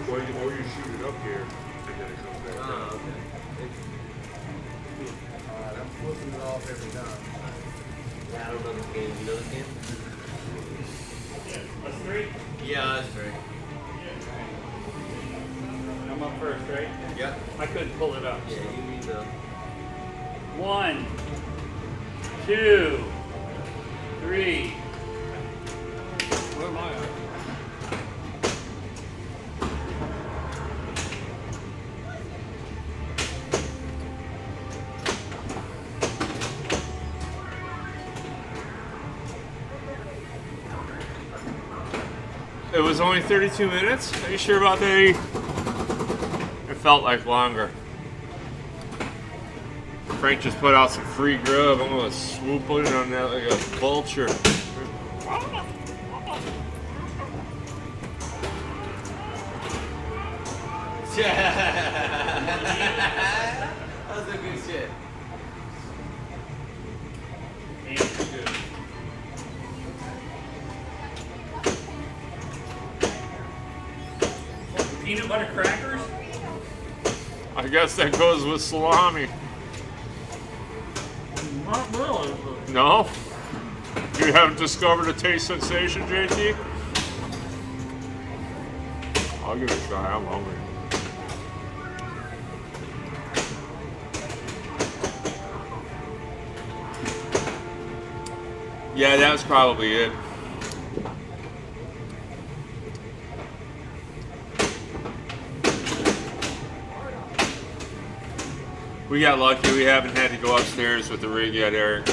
Or you shoot it up here and then it comes back down. I'm flipping it off every time. Yeah, I don't know this game. You know this game? That's 3? Yeah, that's right. I'm up first, right? Yeah. I couldn't pull it up. Yeah, you need the. 1, 2, 3. Where am I at? It was only 32 minutes? Are you sure about that? It felt like longer. Frank just put out some free grub. I'm gonna swoop in on that like a vulture. That was a good shit. Peanut butter crackers? I guess that goes with salami. Not really. No? You haven't discovered a taste sensation, JT? I'll give it a try. I'm hungry. Yeah, that was probably it. We got lucky. We haven't had to go upstairs with the rig yet, Eric.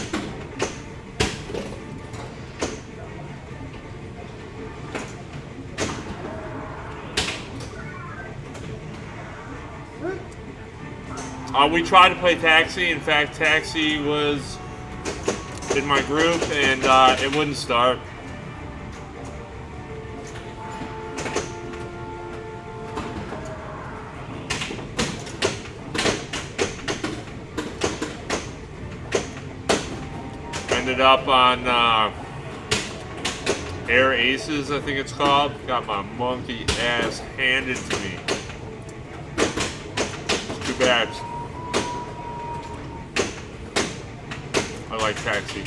We tried to play Taxi. In fact, Taxi was in my group and it wouldn't start. Ended up on Air Aces, I think it's called. Got my monkey ass handed to me. Too bad. I like Taxi.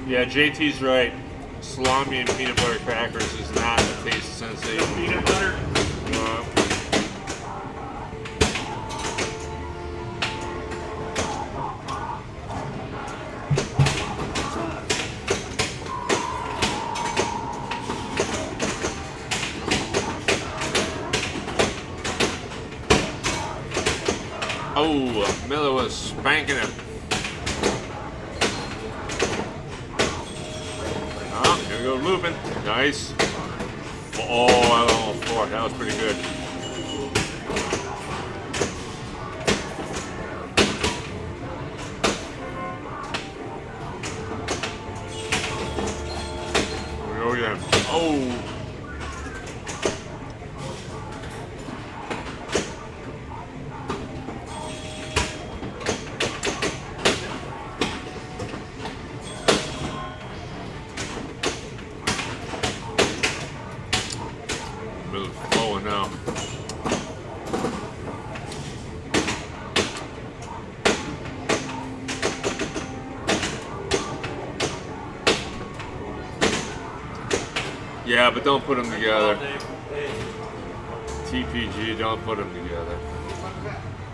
Yeah, JT's right. Salami and peanut butter crackers is not a taste sensation. Peanut butter? Oh, Miller was spanking him. Oh, here we go, looping. Nice. Oh, I don't know, that was pretty good. Here we go again. Oh. Now. Yeah, but don't put them together. TPG, don't put them together.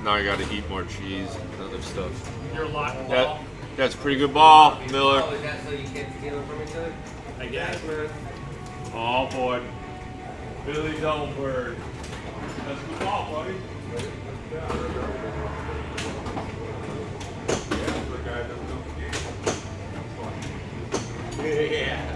Now I got to eat more cheese and other stuff. You're locked. That's a pretty good ball, Miller. Oh, is that so you can't steal it from each other? I guess, man. Oh boy. Billy Delbert. That's a good ball, buddy. Yeah.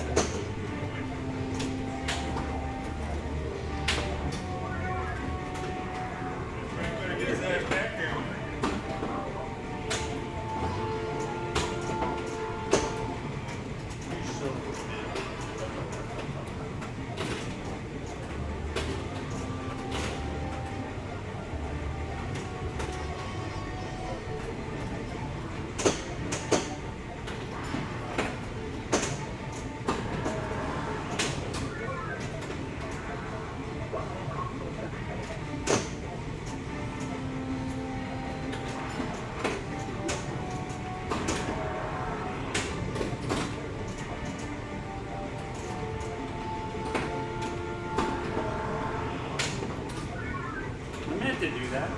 To do that.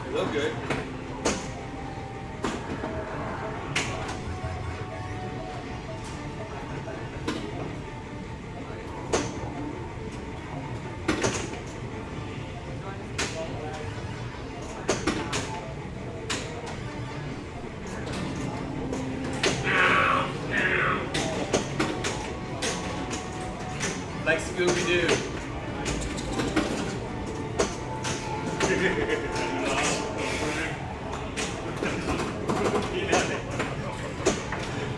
They look good. Like Scooby-Doo.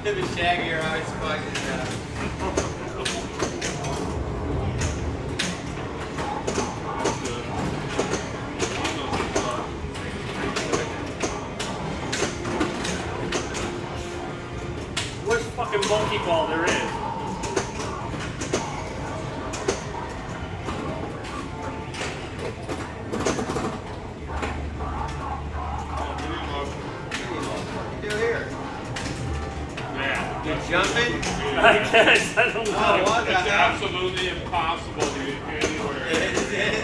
The shaggier eyes spiking down. Worst fucking monkey ball there is. Jumping? I guess. I don't know. Oh, what the It's hell? absolutely impossible to get anywhere. It is.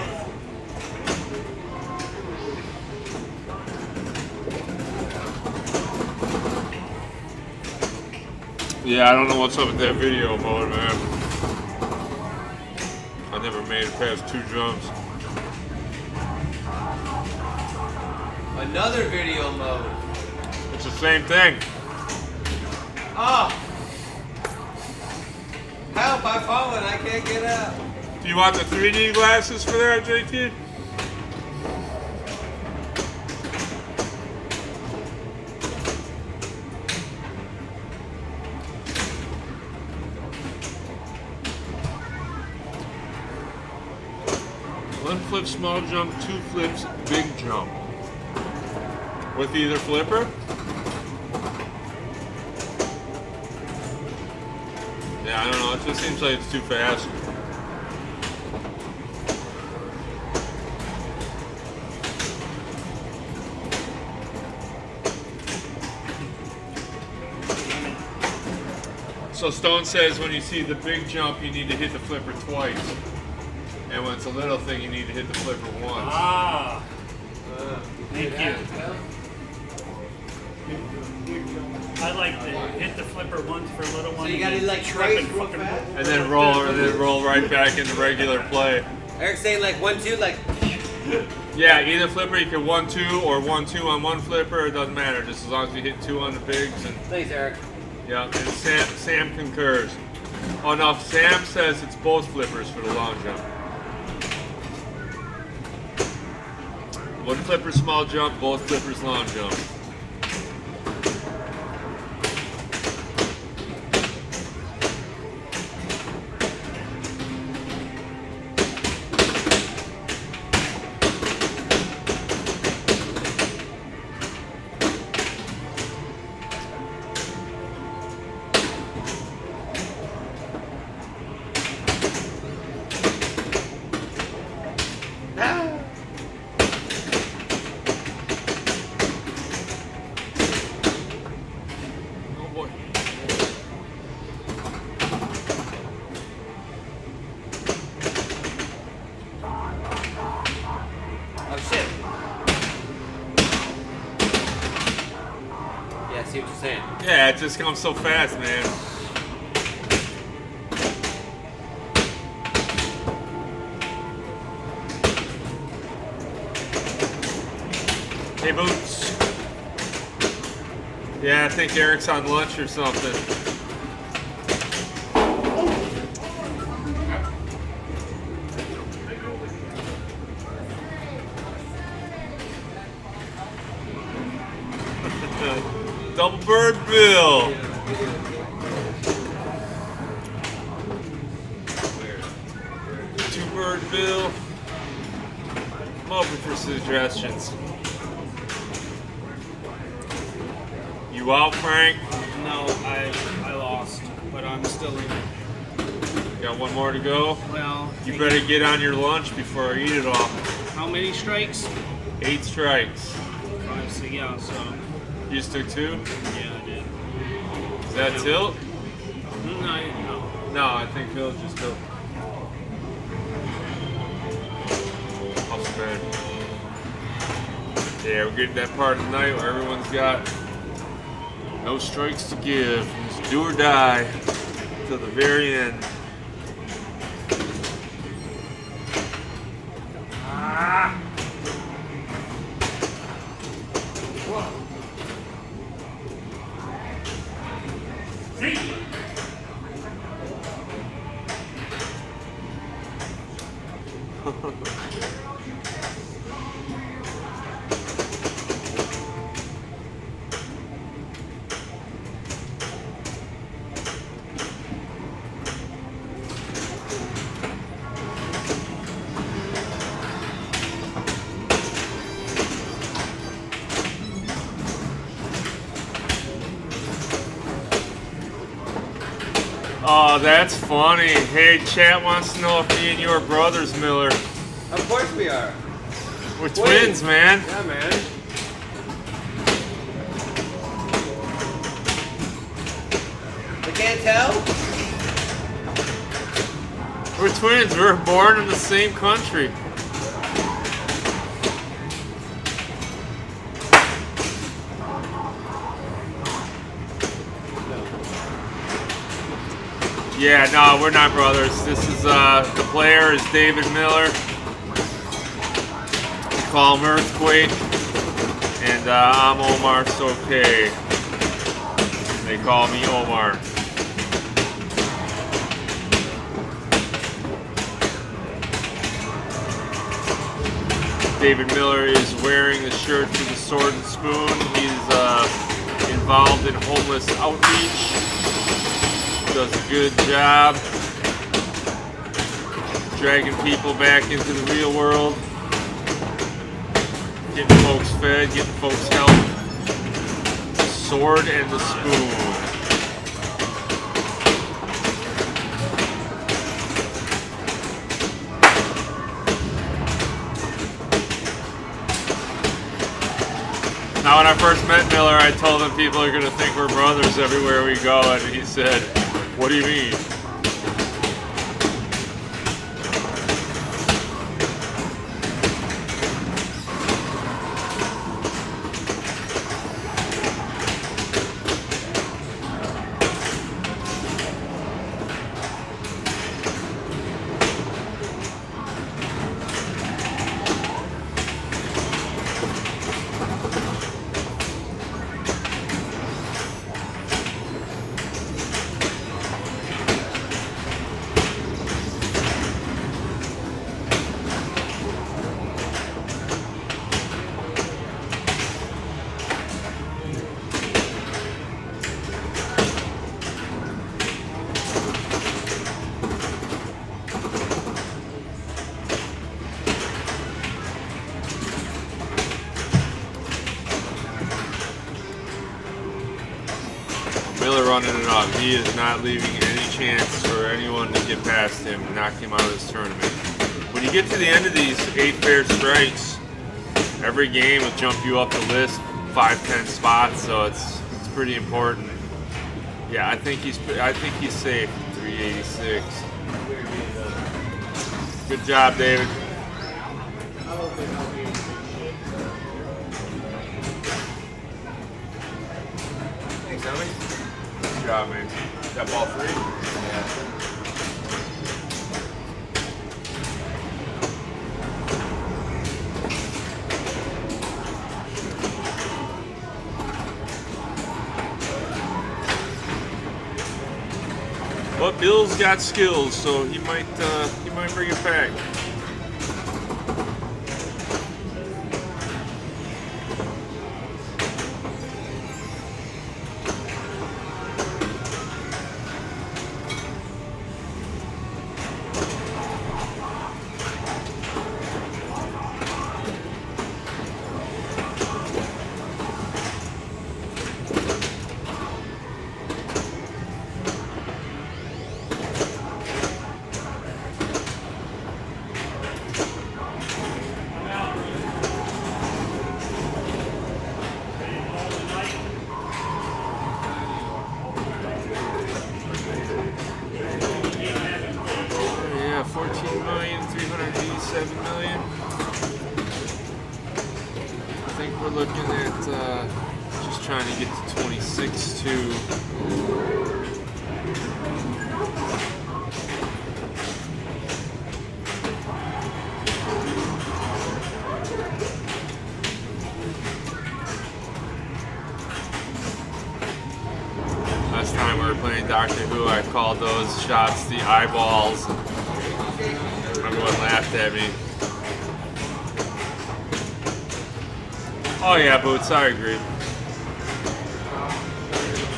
Yeah, I don't know what's up with that video mode, man. I I never made it past 2 jumps. Another video mode. It's the same thing. Oh! Help, I've fallen, I can't get up. Do you want the 3D glasses for that, JT? One flip small jump, 2 flips big jump. With either flipper? Yeah, I don't know, it just seems like it's too fast. So Stone says when you see the big jump, you need to hit the flipper twice. And when it's a little thing, you need to hit the flipper once. Ah. Thank you. I like to hit the flipper once for a little one. So you gotta and like trip trace and real fucking fast? And then roll right back into regular play. Eric's saying like 1, 2, like. Yeah, either flipper you can 1-2 or 1-2 on one flipper. It doesn't matter, just as long as you hit 2 on the bigs. And Thanks, Eric. yeah, and Sam concurs. Oh no, Sam says it's both flippers for the long jump. One flipper small jump, both flippers long jump. Oh shit. Yeah, I see what you're saying. Yeah, it just comes so fast, man. Hey, Boots. Yeah, I think Eric's on lunch or something. Double bird bill. Two bird bill. I'm open for suggestions. You out, Frank? No, I lost, but I'm still in it. Got one more to go? Well, You better get on your lunch before I eat it all. how many strikes? 8 strikes. 5, 6, yeah, so. You just took 2? Yeah, I did. Is that tilt? No. No, I think Phil just took. I'll spend. Yeah, we're getting that part of the night where everyone's got no strikes to give. Just do or die till the very end. Oh, that's funny. Hey, chat wants to know if me and you are brothers, Miller. Of course we are. We're twins, man. Yeah, man. You can't tell? We're twins. We were born in the same country. Yeah, no, we're not brothers. This is the player is David Miller. We call him Earthquake, and I'm Omar Soke. They call me Omar. David Miller is wearing the shirt for the Sword and Spoon. He's involved in homeless outreach. Does a good job dragging people back into the real world, getting folks fed, getting folks help. The Sword and the Spoon. Now, when I first met Miller, I told him people are going to think we're brothers everywhere we go, and he said, "What do you mean?" Miller running it up. He is not leaving any chance for anyone to get past him and knock him out of this tournament. When you get to the end of these 8 fair strikes, every game will jump you up the list 5-10 spots, so it's pretty important. Yeah, I think he's safe. 386. Good job, David. Thanks, Tommy. Good job, man. Got ball 3? Yeah. But Bill's got skills, so he might bring it back. Yeah, 14,387 million. I think we're looking at just trying to get to 26.2. Last time we were playing Doctor Who, I called those shots the eyeballs. Everyone laughed at me. Oh yeah, Boots, I agree.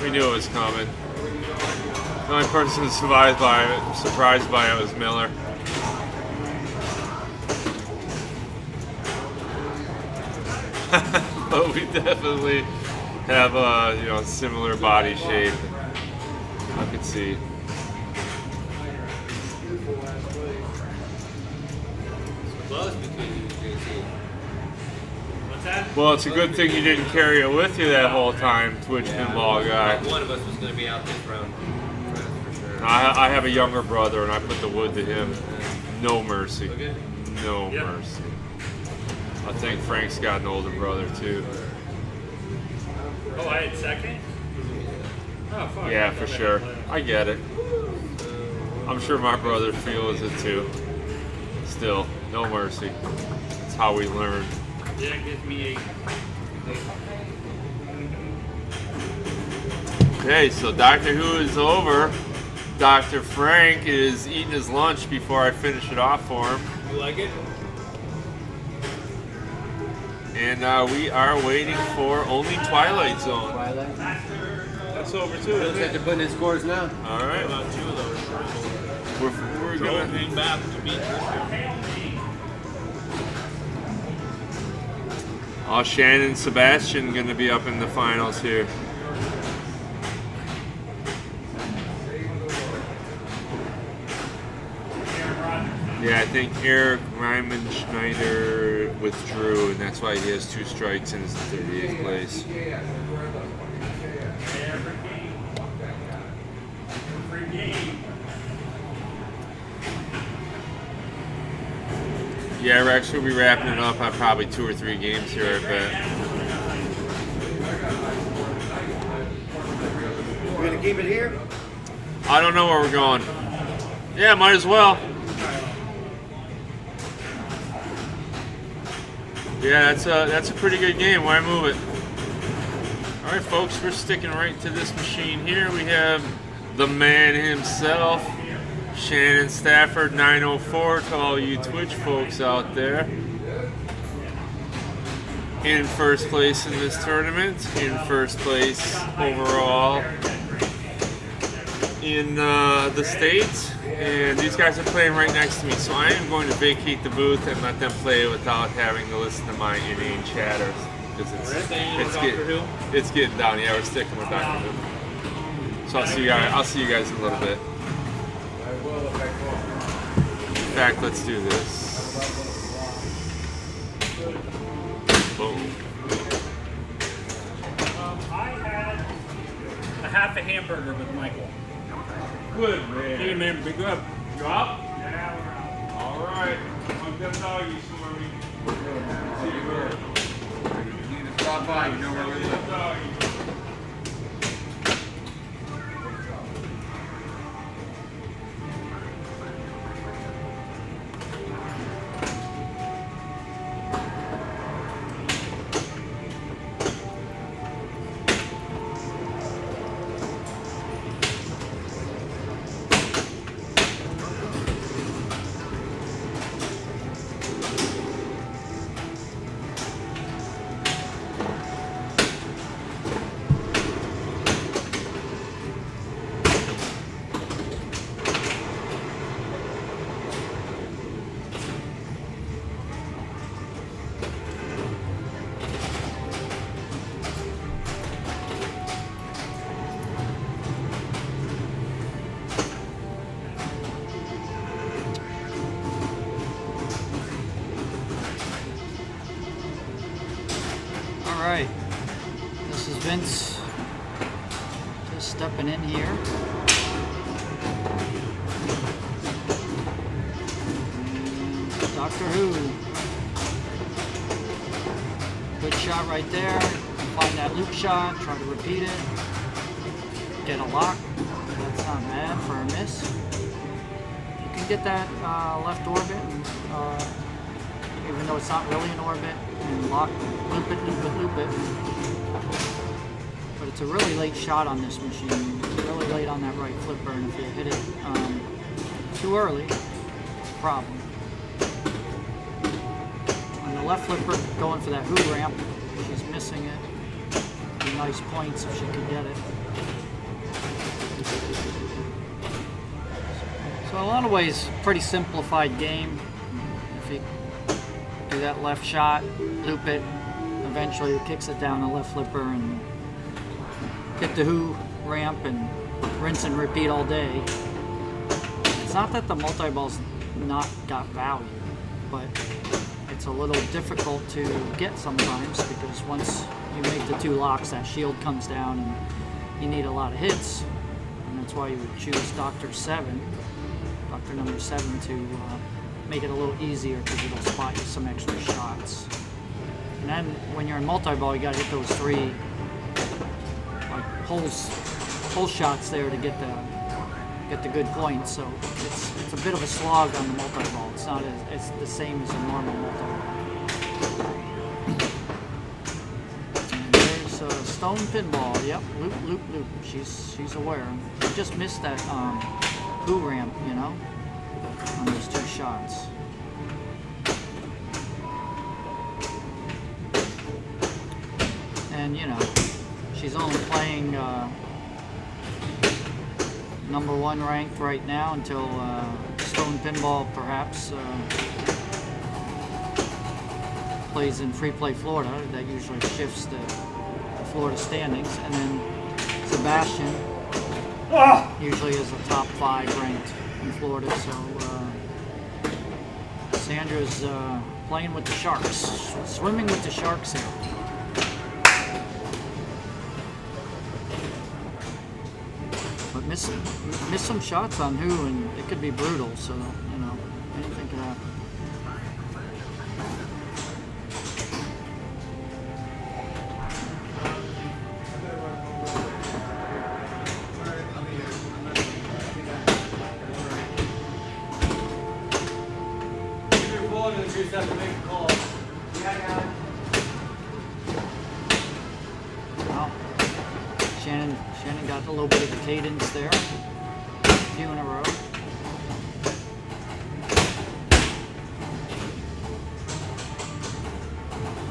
We knew it was coming. The only person surprised by it was Miller. But we definitely have a similar body shape. I could see. Close between you and JC. What's that? Well, it's a good thing you didn't carry it with you that whole time, Twitch pinball guy. One of us was going to be out this round. For sure. I have a younger brother, and I put the wood to him. No mercy. Okay. No Yeah. mercy. I think Frank's got an older brother too. Oh, I had second? Oh, fuck. Yeah, for sure. I get it. I'm sure my brother feels it too. Still, no mercy. That's how we learn. Yeah, it gives me Okay, so Doctor Who is over. Dr. Frank is eating his lunch before I finish it off for him. You like it? And we are waiting for only Twilight Zone. Twilight. That's over too. Looks like they're putting in scores now. All right. About 2 of those. We're gonna hang back to beat Shannon and Sebastian gonna be up in the finals here. Yeah, I think Eric Ryman Schneider withdrew, and that's why he has 2 strikes and is in 38th place. Yeah, Rex, we'll be wrapping it up on probably 2 or 3 games here, I bet. We're gonna keep it here? I don't know where we're going. Yeah, might as well. Yeah, that's a pretty good game. Why move it? All right, folks, we're sticking right to this machine here. We have the man himself, Shannon Stafford, 904 to all you Twitch folks out there. In first place in this tournament, in first place overall in the States. And these guys are playing right next to me, so I am going to vacate the booth and let them play without having to listen to my inane chatter. Because it's getting down. Yeah, we're sticking with Dr. Who. So I'll see you guys in a little bit. In fact, let's do this. Boom. I had a half a hamburger with Michael. Good, man. Hey, man, big up. You up? Yeah, we're out. All right. Hug them doggies for me. See you, man. You need to stop by, you know where we live. Alright, this is Vince just stepping in here. And Doctor Who. Good shot right there. Find that loop shot, try to repeat it. Get a lock. That's not bad for a miss. You can get that left orbit, even though it's not really an orbit, and lock, loop it, loop it, loop it. But it's a really late shot on this machine, really late on that right flipper, and if you hit it too early, problem. On the left flipper, going for that Who ramp, she's missing it. Be nice points if she could get it. So in a lot of ways, pretty simplified game. If you do that left shot, loop it, eventually it kicks it down the left flipper and hit the Who ramp and rinse and repeat all day. It's not that the multi-ball's not got value, but it's a little difficult to get sometimes because once you make the 2 locks, that shield comes down and you need a lot of hits. And that's why you would choose Doctor number 7 to make it a little easier because it'll spot you some extra shots. And then when you're in multi-ball, you gotta hit those 3 like hole shots there to get get the good points. So it's a bit of a slog on the multi-ball. It's not it's the same as a normal multi-ball. And there's Stone Pinball. Yep, loop, loop, loop. She's aware. She just missed that poo ramp, you know, on those 2 shots. And you know, she's only playing number 1 ranked right now until Stone Pinball perhaps plays in Free Play Florida. That usually shifts the Florida standings. And then Sebastian usually is a top 5 ranked in Florida. So Sandra's playing with the Sharks, swimming with the Sharks here. But miss some shots on who, and it could be brutal. So you know, anything could happen. Well, Shannon got a little bit of the cadence there. A few in a row.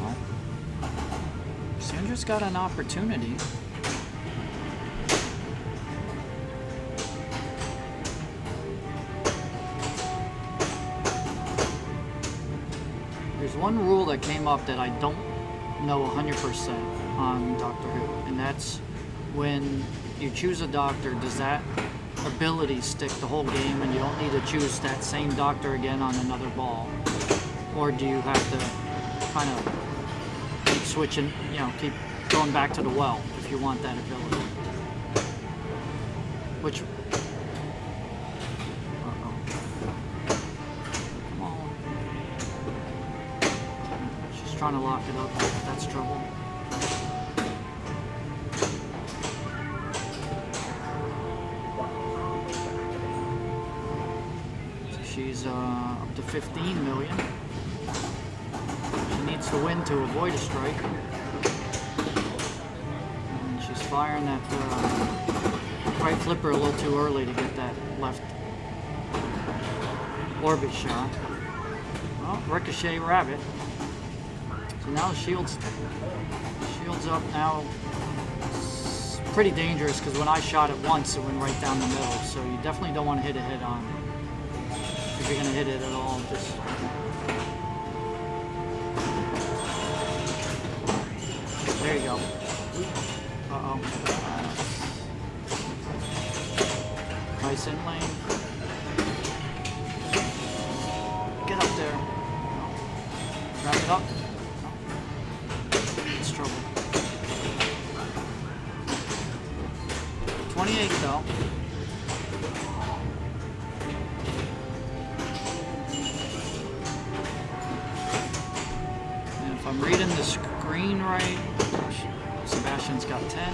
Well, Sandra's got an opportunity. There's one rule that came up that I don't know 100% on Doctor Who, and that's when you choose a doctor, does that ability stick the whole game and you don't need to choose that same doctor again on another ball? Or do you have to kind of keep switching, you know, keep going back to the well if you want that ability? Which... Uh-oh. Come on. She's trying to lock it up. That's trouble. She's up to 15 million. She needs to win to avoid a strike. And she's firing that right flipper a little too early to get that left orbit shot. Well, ricochet rabbit. So now the shield's up now. It's pretty dangerous because when I shot it once, it went right down the middle. So you definitely don't want to hit a hit on. If you're gonna hit it at all, just there you go. Uh-oh. Nice in lane. Get up there. Wrap it up. It's trouble. 28 though. If I'm reading the screen right, Sebastian's got 10.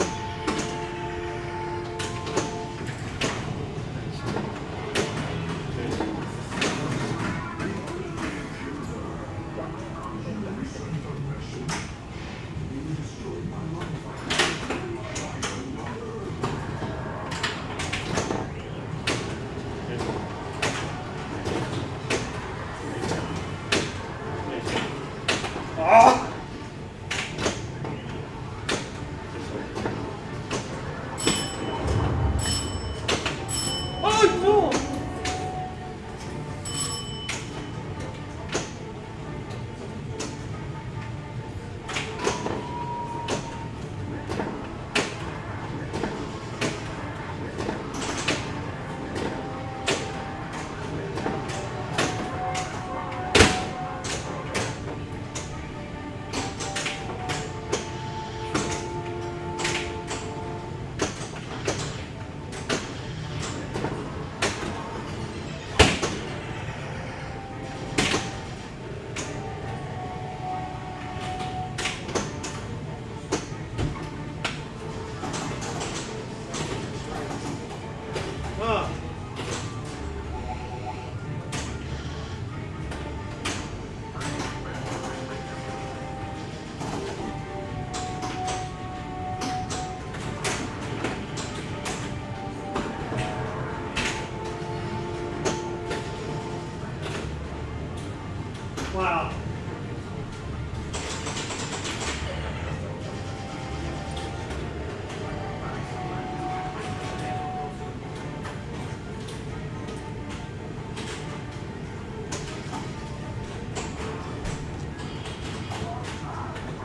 Wow.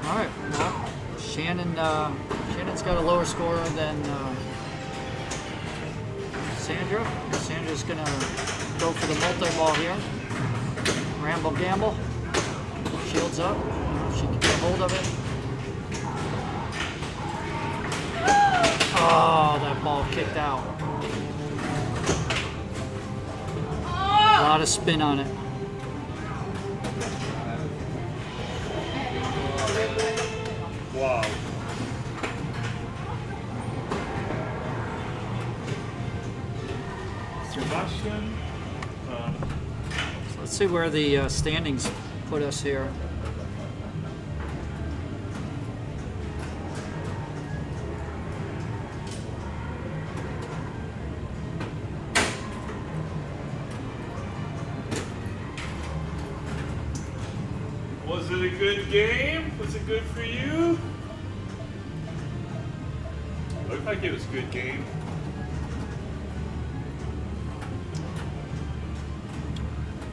All right. Well, Shannon's got a lower score than Sandra. Sandra's gonna go for the multi-ball here. Ramble gamble. Shields up. She can get hold of it. Oh, that ball kicked out. A lot of spin on it. Wow. Sebastian. Let's see where the standings put us here. Was it a good game? Was it good for you? Looked like it was a good game.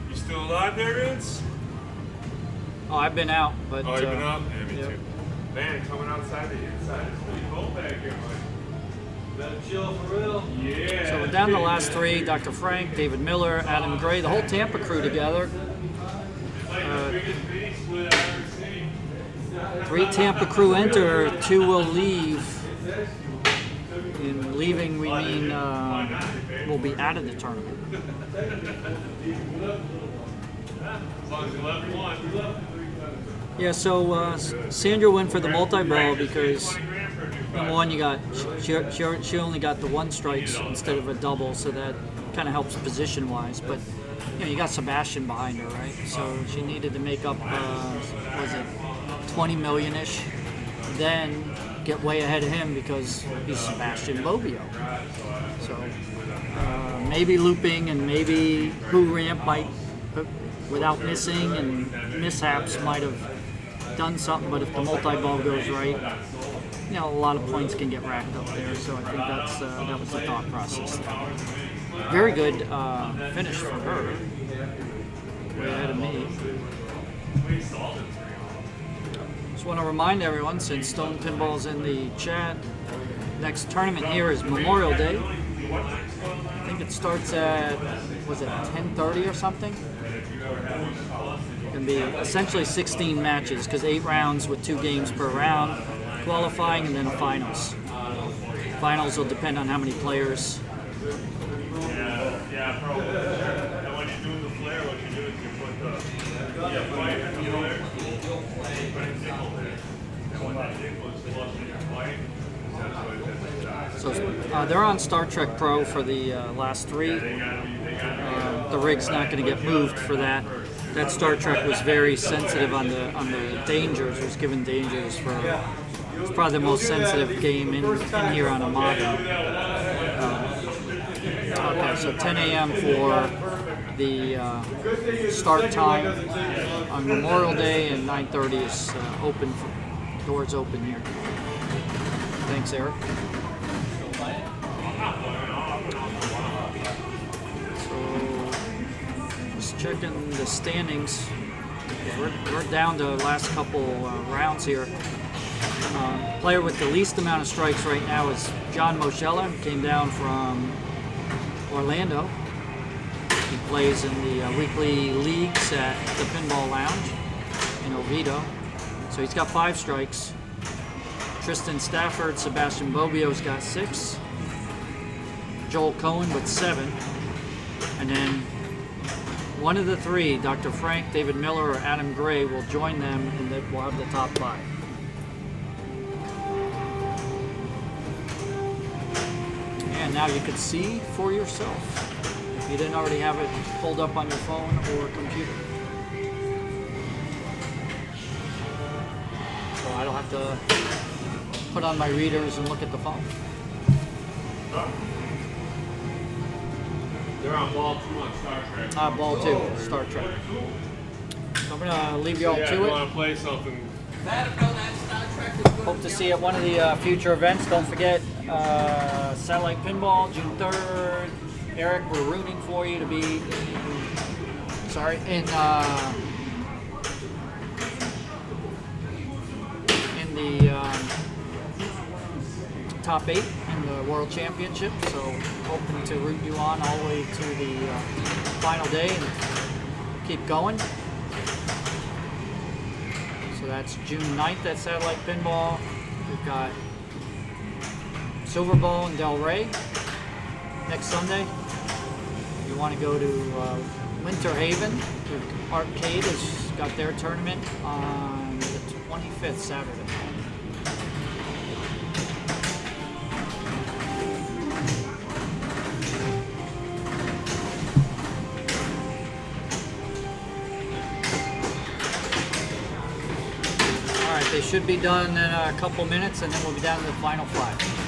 You still alive there, Vince? Oh, I've been out, but Oh, you've been out? Yeah, me yep. too. Man, coming outside the inside, it's pretty cold back here, buddy. Better chill for real. Yeah. So we're down to the last three: Dr. Frank, David Miller, Adam Gray, the whole Tampa crew together. Three Tampa crew enter, 2 will leave. In leaving, we mean we'll be out of the tournament. As long as you left one. Yeah, so Sandra went for the multi-ball because number one, she only got the 1 strikes instead of a double, so that kind of helps position-wise. But you got Sebastian behind her, right? So she needed to make up, was it 20 million-ish, then get way ahead of him because he's Sebastian Bobbio. So maybe looping and maybe who ramp might, without missing and mishaps, might have done something. But if the multi-ball goes right, a lot of points can get racked up there. So I think that was the thought process. Very good finish for her. Way ahead of me. Just want to remind everyone, since Stone Pinball's in the chat, next tournament here is Memorial Day. I think it starts at, was it 10:30 or something? It's going to be essentially 16 matches because 8 rounds with 2 games per round, qualifying and then finals. Finals will depend on how many players. Yeah, probably. And when you do the flare, what you do is you put the pipe in the flare, put a nickel there. And when that nickel is flush in your pipe, that's what it dies. So they're on Star Trek Pro for the last 3. The rig's not going to get moved for that. That Star Trek was very sensitive on the dangers. It was given dangers for. It's probably the most sensitive game in here on a modern. Okay, so 10 a.m. for the start time on Memorial Day, and 9:30 is open. Doors open here. Thanks, Eric. So, just checking the standings. We're down to the last couple rounds here. Player with the least amount of strikes right now is John Moschella. Came down from Orlando. He plays in the weekly leagues at the Pinball Lounge in Oviedo. So he's got 5 strikes. Tristan Stafford, Sebastian Bobbio's got 6. Joel Cohen with 7. And then one of the 3, Dr. Frank, David Miller, or Adam Gray, will join them, and we'll have the top 5. And now you can see for yourself if you didn't already have it pulled up on your phone or computer. So I don't have to put on my readers and look at the phone. They're on ball 2 on Star Trek. Ball 2, Star Trek. So I'm gonna leave you all Yeah, to you it. want to play something? Hope to see you at one of the future events. Don't forget, Satellite Pinball, June 3rd. Eric, we're rooting for you to be in the top 8 in the World Championship. So hoping to root you on all the way to the final day and keep going. So that's June 9th at Satellite Pinball. We've got Silver Bowl in Del Rey next Sunday. If you want to go to Winter Haven, the Arcade has got their tournament on the 25th, Saturday. Alright, they should be done in a couple minutes and then we'll be down to the final 5.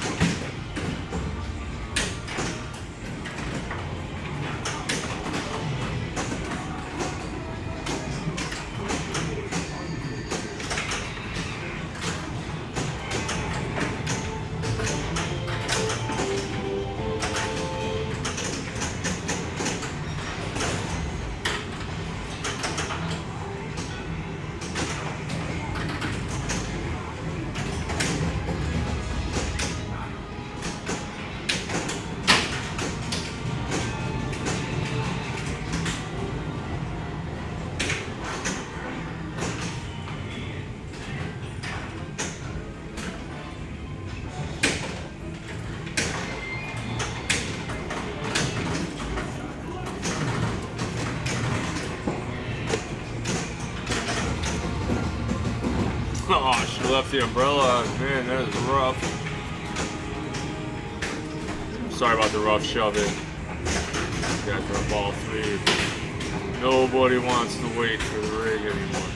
Oh, she left the umbrella. Man, that is rough. Sorry about the rough shoving. Got her ball 3. Nobody wants to wait for the rig anymore.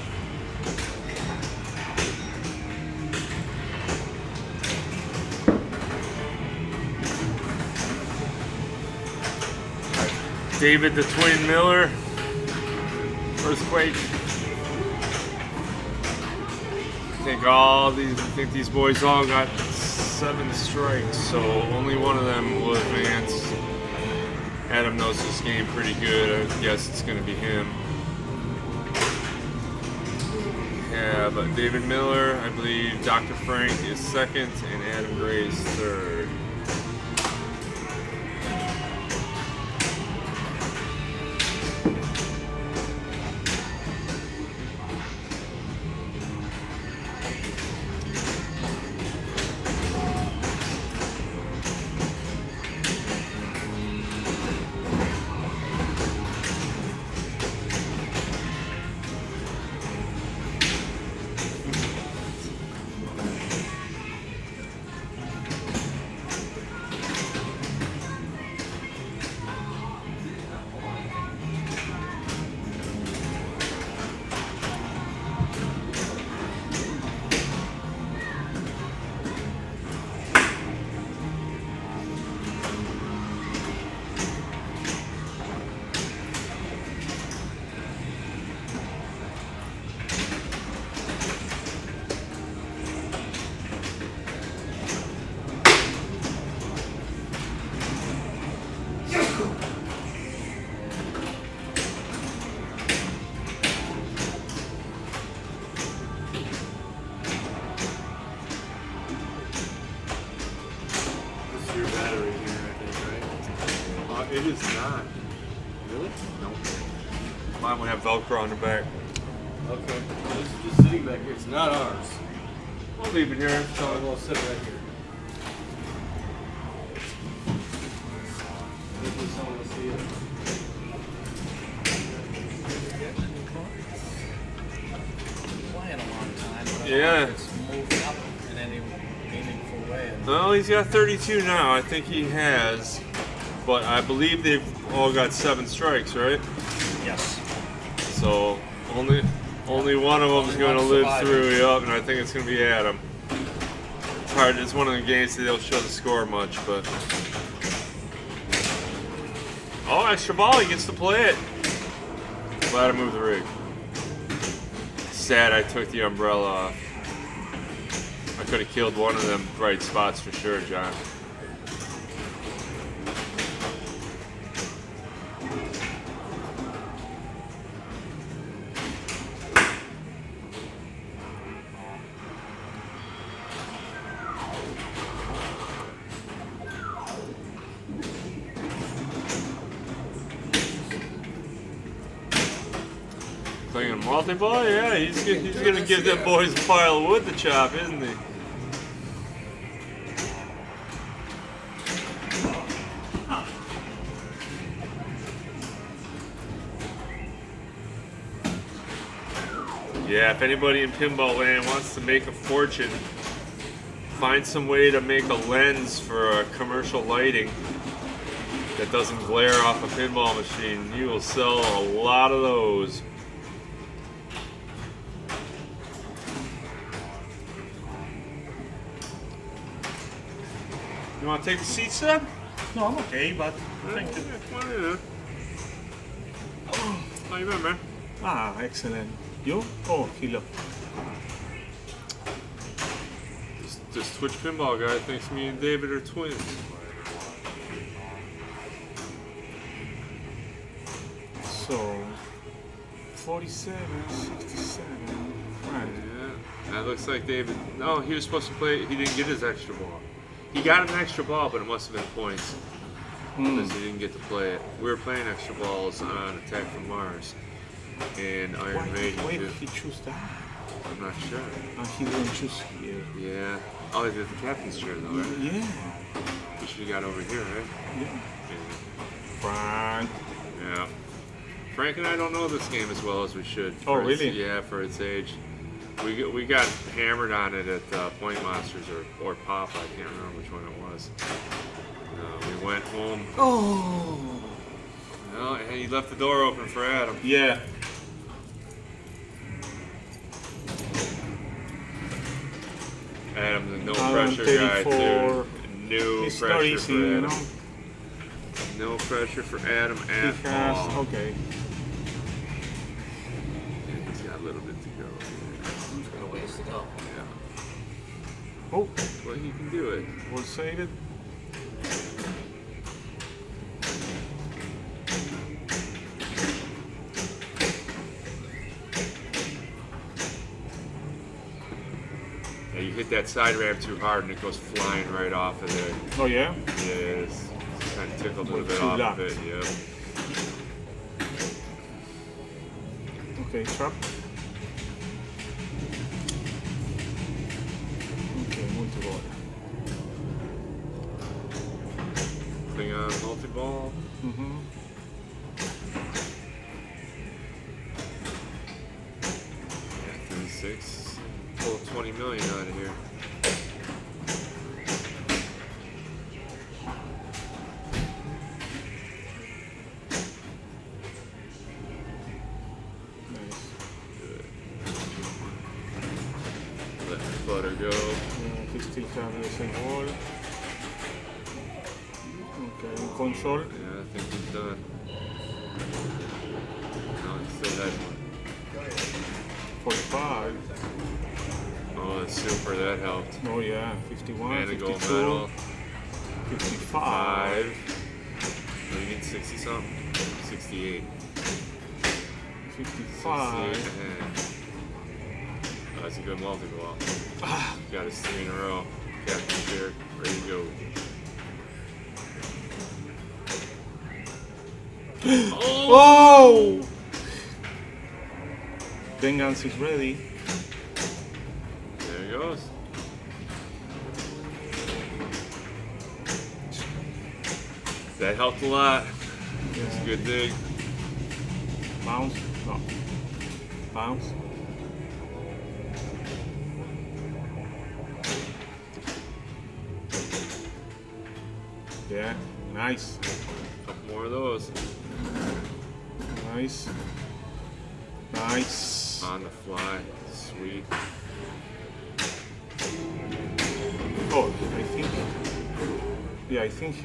David the Twin Miller. Earthquake. I think these boys all got 7 strikes, so only one of them will advance. Adam knows this game pretty good. I guess it's going to be him. Yeah, but David Miller, I believe Dr. Frank is 2nd and Adam Gray is 3rd. It is not. Really? No. Mine would have Velcro on the back. Okay. This is just sitting back here. It's not ours. We'll leave it here. So we'll sit right here. Maybe someone will see it. Playing a long time. But Yeah. It's moved up in any meaningful way. Well, he's got 32 now. I think he has. But I believe they've all got 7 strikes, right? Yes. So only one of them is going to live through. Yep, and I think it's going to be Adam. It's hard. It's one of the games that they'll show the score much, but oh, extra ball. He gets to play it. Glad I moved the rig. sad I took the umbrella off. I could have killed one of them bright spots for sure, John. Playing multi-ball? Yeah, he's gonna give them boys a pile of wood to chop, isn't he? Yeah, if anybody in pinball land wants to make a fortune, find some way to make a lens for commercial lighting that doesn't glare off a pinball machine. You will sell a lot of those. You want to take the seat, Seb? No, I'm okay, but thank you. Come on in. How you been, man? Ah, excellent. You? Oh, hello. This Twitch pinball guy thinks me and David are twins. So, 47, 67. Right. Yeah, that looks like David. No, he was supposed to play. He didn't get his extra ball. He got an extra ball, but it must have been points because he didn't get to play it. We were playing extra balls on Attack from Mars and Iron Maiden. Why too. did he choose that? I'm not sure. He didn't choose here. Yeah. Oh, he did the captain's chair though, right? Yeah. We should have got over here, right? Yeah. Frank. Yeah. Frank and I don't know this game as well as we should. Oh, for its- really? yeah, for its age. We got hammered on it at Point Monsters or Pop. I can't remember which one it was. We went home. Oh. No, and he left the door open for Adam. Yeah. Adam's a no Adam, pressure guy 34. too. No It's not pressure easy, for you Adam. know. No pressure for Adam He at has, all. okay. He's got a little bit to go. He's got a ways to go. Yeah. Oh. Well, he can do it. We'll save it. Yeah, you hit that side ramp too hard and it goes flying right off of there. Oh, yeah? Yeah, it's kind of tickled a little bit Too off loud. of it, yeah. Okay, trap. Okay, multi-ball. Thing on multi-ball. Mm-hmm. Yeah, 36. Pull 20 million out of here. Let the butter go. He still has the same wall. Okay, console. Yeah, I think he's done. No, he still had one. 45. Oh, that's super. That helped. Oh yeah, 51, And a 52, gold medal. 55. You need 60 something? 68. 55. 68 and oh, that's a good multi-ball. Got his 3 in a row. Captain chair, ready to go. Oh! Vengeance is ready. There he goes. That helped a lot. That's a good dig. Bounce? No. Bounce? Yeah, nice. Couple more of those. Nice. Nice. On the fly. Sweet. Oh, I think. Yeah, I think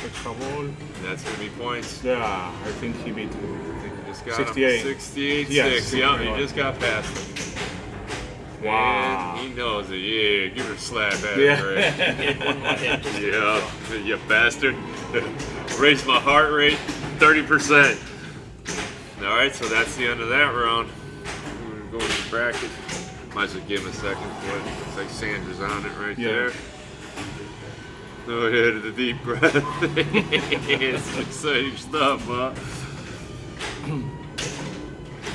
Extra ball. And that's going to be points. Yeah, I think he beat I think you just got 68. him. 68-6. Yes, Yep, 61. he just got past him. Wow. And he knows it. Yeah, give her a slap at Yeah. him, Ray. Yeah, you bastard. Raised my heart rate 30%. All right, so that's the end of that round. We're going to go into the bracket. Might as well give him a second. Looks like Sandra's on it right there. No, ahead of the deep breath. It's some exciting stuff, huh?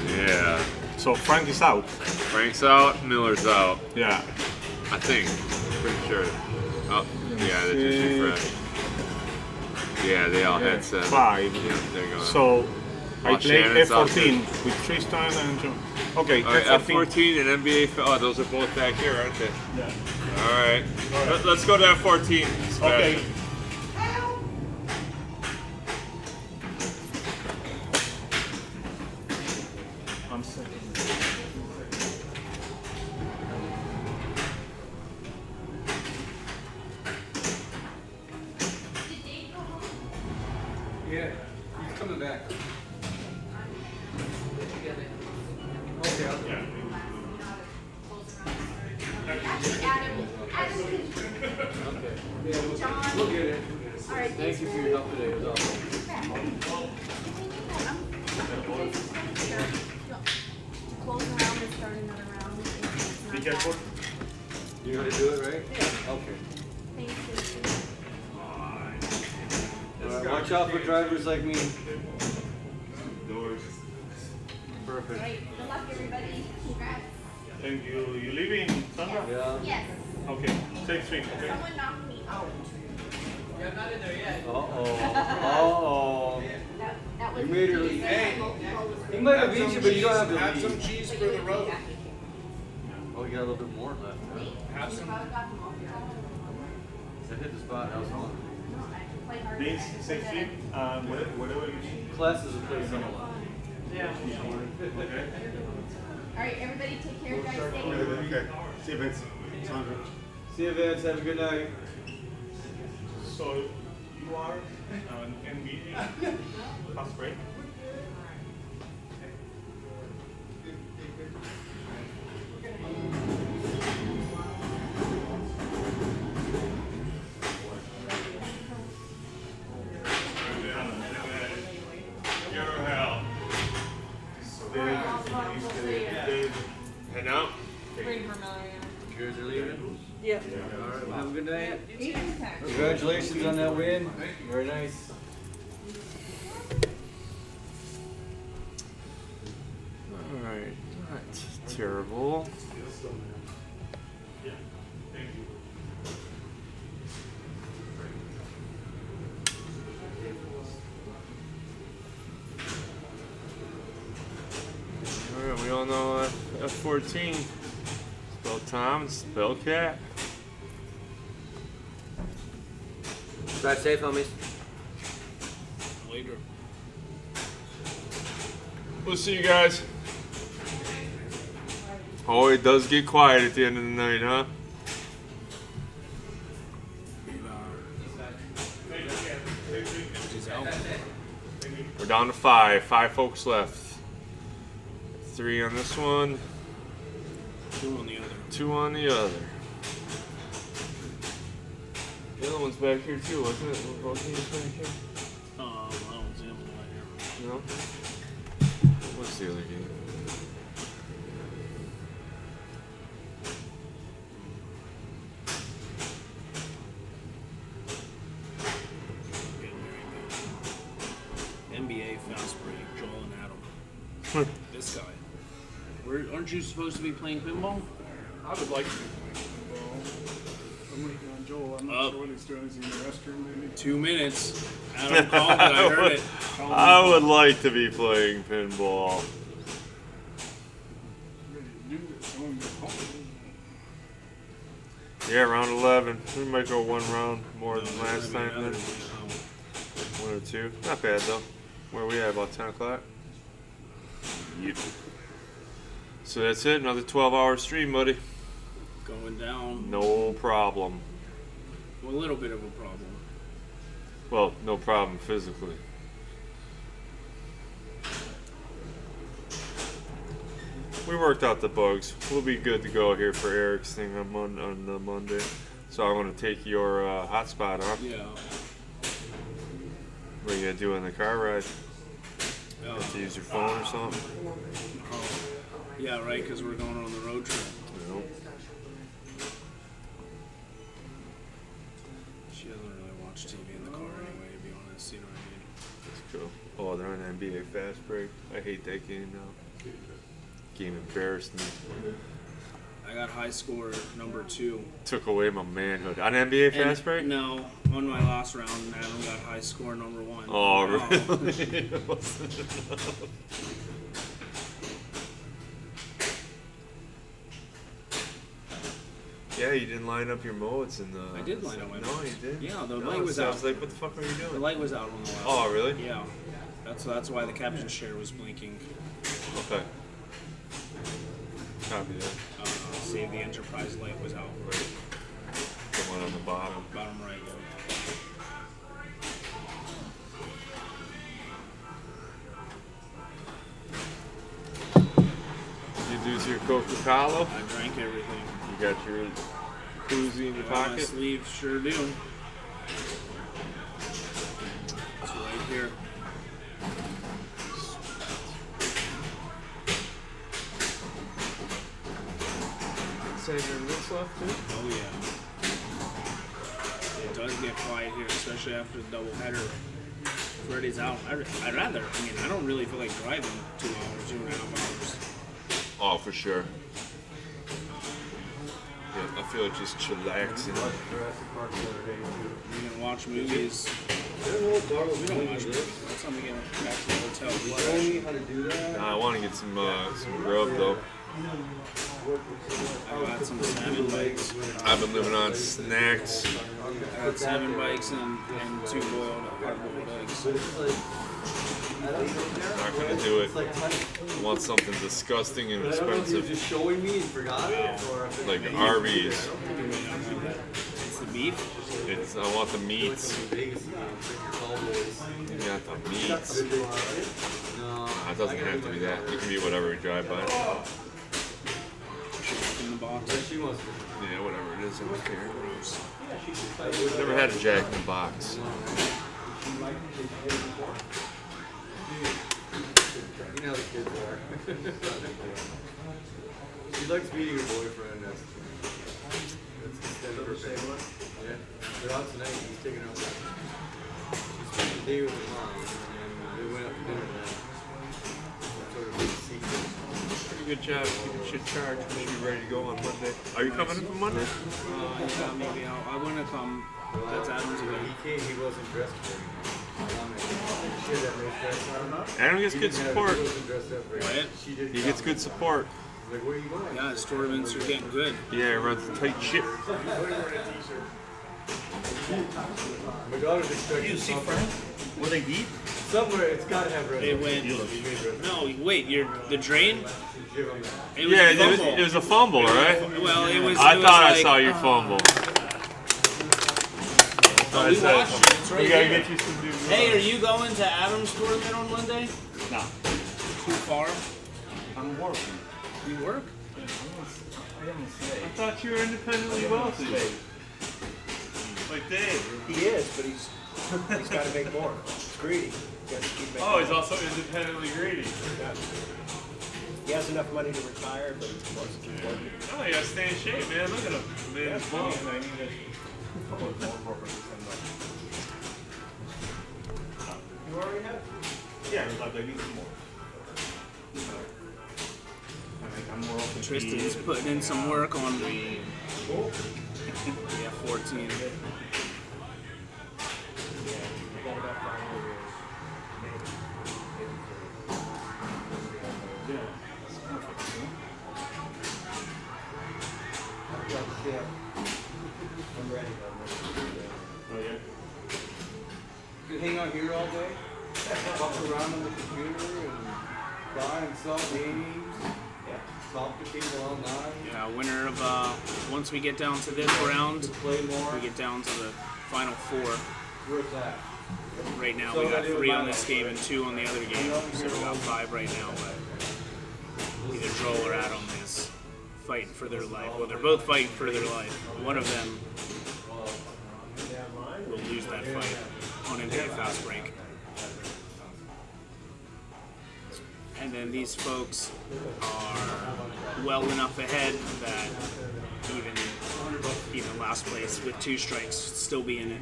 Yeah. So Frank is out. Frank's out, Miller's out. Yeah. I think. Pretty sure. Oh, yeah, that just refreshed. Yeah, they all had 7. 5. Yeah, there you go. So I played Shannon's out F14 with Tristan and John. Okay, all right, F14. F14 and NBA. Oh, those are both back here, aren't they? Yeah. All right. Let's go to F14. Okay. I'm second. Yeah, he's coming back. We'll get it. Thank you for your help today. It was awesome. Close around and start another round. Be careful. You know how to do it, right? Okay. Thank you. All right, watch out for drivers like me. Doors. Perfect. Great. Good luck, everybody. Congrats. Thank you. You live in Sandra? Yeah. Yes. Okay. Safe street, okay? Someone knocked me out. Yeah, I'm not in there yet. Uh-oh. That was You made her leave. He might have beat you, but you don't have to leave. Have some cheese for the road. Oh, you got a little bit more left. Huh? Have some. So hit the spot. That was fun. Please, safe street, whatever you need. Classes will play some. Yeah. Okay. All right, everybody take care. Guys, stay Okay. See you, Vince. Sandra. See you, Vince. Have a good night. So you are an NBA fast break? Head out. You guys are leaving? Yeah. All right, well, have a good night. You too. Congratulations on that win. Very nice. All right. Not terrible. All right, we all know F14. Spell Tom, spell Cat. Drive safe, homies. Later. We'll see you guys. Oh, it does get quiet at the end of the night, huh? We're down to 5. 5 folks left. 3 on this one. 2 on the other. 2 on the other. The other one's back here too, wasn't it? Were both teams back here? I don't see him right here. No? What's the other game? NBA fast break, Joel and Adam. This guy. Aren't you supposed to be playing pinball? I would like to be playing football. I'm waiting on Joel. I'm not sure what he's doing. Is he in the restroom maybe? 2 minutes. Adam called it. I heard it. I would like to be playing pinball. Ready to do this. I want to go home. Yeah, round 11. We might go 1 round more than last time then. 1 or 2. Not bad though. Where are we at? About 10 o'clock? Yep. So that's it. Another 12-hour stream, buddy. Going down. No problem. Well, a little bit of a problem. Well, no problem physically. We worked out the bugs. We'll be good to go here for Eric's thing on Monday. So I'm gonna take your hotspot, huh? Yeah. What are you gonna do in the car ride? Have to use your phone or something? Oh. Yeah, right, because we're going on the road trip. Nope. She doesn't really watch TV in the car anyway, to be honest, you know what I mean? That's cool. Oh, they're on NBA Fast Break. I hate that game now. Game embarrassed me. I got high score number 2. Took away my manhood. On NBA Fast Break? No, on my last round, Adam got high score number 1. Oh, really? It wasn't enough. Yeah, you didn't line up your modes in the... I did line up my No, modes. you did? Yeah, the No, light was so I out. was like, what the fuck were you doing? The light was out on the last Oh, one. really? Yeah. That's why the caption share was blinking. Okay. Copy that. Save the Enterprise light was out. Right. The one on the bottom. Bottom right, yeah. You lose your Coca-Cola? I drank everything. You got your koozie in your On my pocket? sleeve, sure do. It's right here. Saving this left too? Oh yeah. It does get quiet here, especially after the doubleheader. Freddy's out. I'd rather. I mean, I don't really feel like driving 2 hours, 2.5 hours. Oh, for sure. Yeah, I feel like just chillaxing. We can watch movies. We don't watch movies. That's time we get back to the hotel. Nah, I want to get some grub though. I got some salmon bites. I've been living on snacks. I got salmon bites and 2 boiled hard-boiled eggs. Not gonna do it. I want something disgusting and expensive. Just showing me and forgot it, or Like Arby's. It's the beef? I want the meats. You got the meats. It doesn't have to be that. It can be whatever we drive by. In the box. Yeah, whatever it is, I don't care. Never had a Jack in the Box. You know how the kids are. She likes meeting her boyfriend. That's her favorite. Yeah. They're out tonight. He's taking her out. She spent the day with her mom, and they went out to dinner tonight. Sort of a secret. Pretty good job keeping shit charged. We should be ready to go on Monday. Are you coming in for Monday? Yeah, maybe I want to come. That's Adam's When event. he came, he wasn't dressed for me. Adam gets good support. What? He gets good support. Like, where are you going? Yeah, his tournaments are getting good. Yeah, he runs a tight ship. My daughter's expecting. You see, Frank? Were they deep? Somewhere, it's got to have red. They went. No, wait. The drain. It was Yeah, a fumble. it was a fumble, right? Well, it was. I it was thought I like, saw your fumble. Oh, we watched it. It's right We gotta here. get you some new. Hey, are you going to Adam's tournament on Monday? No. Too far? I'm working. You work? I thought you were independently wealthy. Like Dave. He is, but he's got to make more. He's greedy. He has to keep making Oh, he's more. also independently greedy. Yeah. He has enough money to retire, but he wants to keep working. Oh, you gotta stay in shape, man. Look at him. Man, he's bald. You already have? Yeah, I need some more. I'm more open to Tristan's putting in some work on the. Yeah, 14. I'm ready. Oh, yeah? You can hang out here all day, walk around on the computer, and buy and sell games, talk to people all night. Yeah, winner of once we get down to this round, play more. we get down to the final 4. Where's that? Right now we got 3 on this game and 2 on the other game, so we got 5 right now. But either Joel or Adam is fighting for their life. Well, they're both fighting for their life. One of them will lose that fight on a fast break. And then these folks are well enough ahead that even last place with 2 strikes still be in it.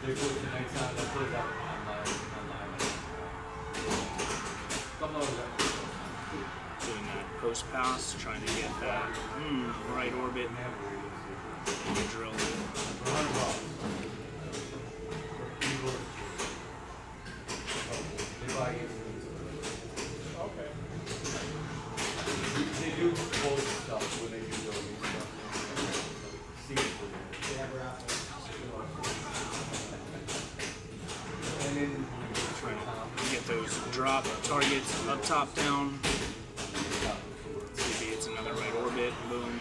Doing that post pass, trying to get that right orbit. Drill it. They do both stuff when they do those and then Trying to get those drop targets up, top, down. Maybe it's another right orbit. Boom.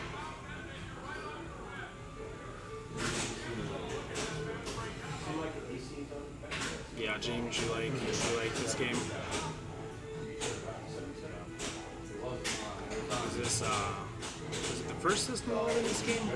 Yeah, James, you like this game? Is this is it the first system we're in this game?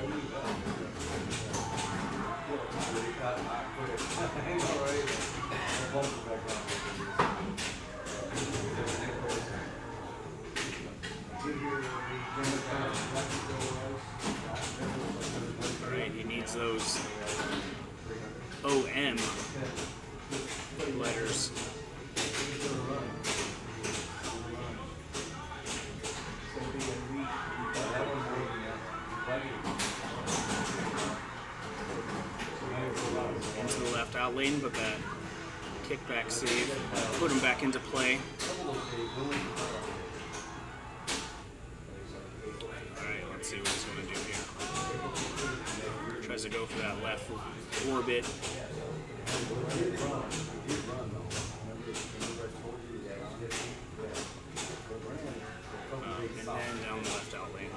Alright, he needs those OM letters. Into the left out lane, but that kickback save put him back into play. Alright, let's see what he's going to do here. Tries to go for that left orbit. And then down the left out lane.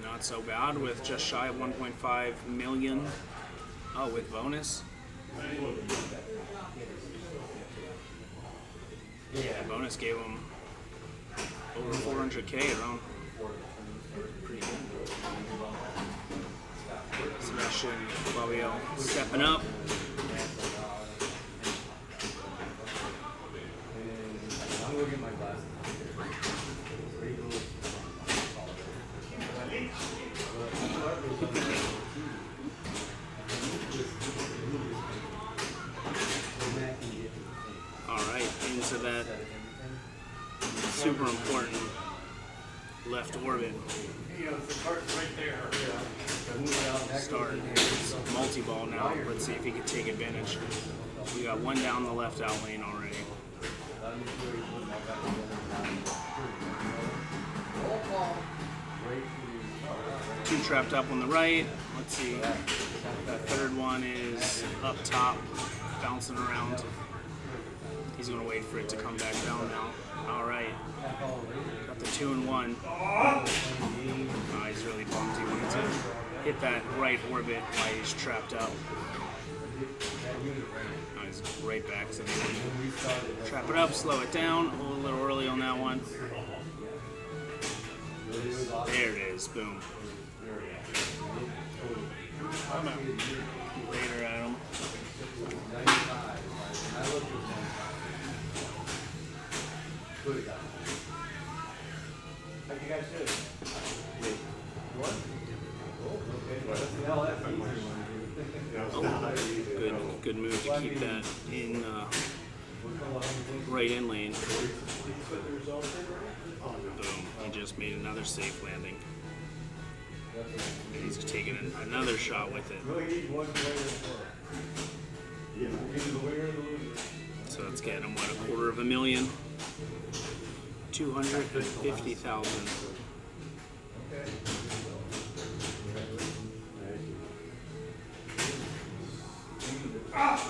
Not so bad with just shy of 1.5 million. Oh, with bonus? Yeah, bonus gave him over 400K around. Pretty good. Sebastian Fabio stepping up. I'm gonna get my glasses. Alright, into that super important left orbit. Start multi-ball now. Let's see if he can take advantage. We got 1 down the left out lane already. 2 trapped up on the right. Let's see. That third one is up top, bouncing around. He's going to wait for it to come back down now. All right. Got the 2 and 1. Oh, he's really bummed. He wanted to hit that right orbit while he's trapped up. Oh, he's right back to the end. Trap it up, slow it down. A little early on that one. There it is. Boom. I'm out. Later, Adam. How you guys doing? What? Good move to keep that in right in lane. Boom. He just made another safe landing. And he's taking another shot with it. So it's getting him, what, 250,000? 250,000.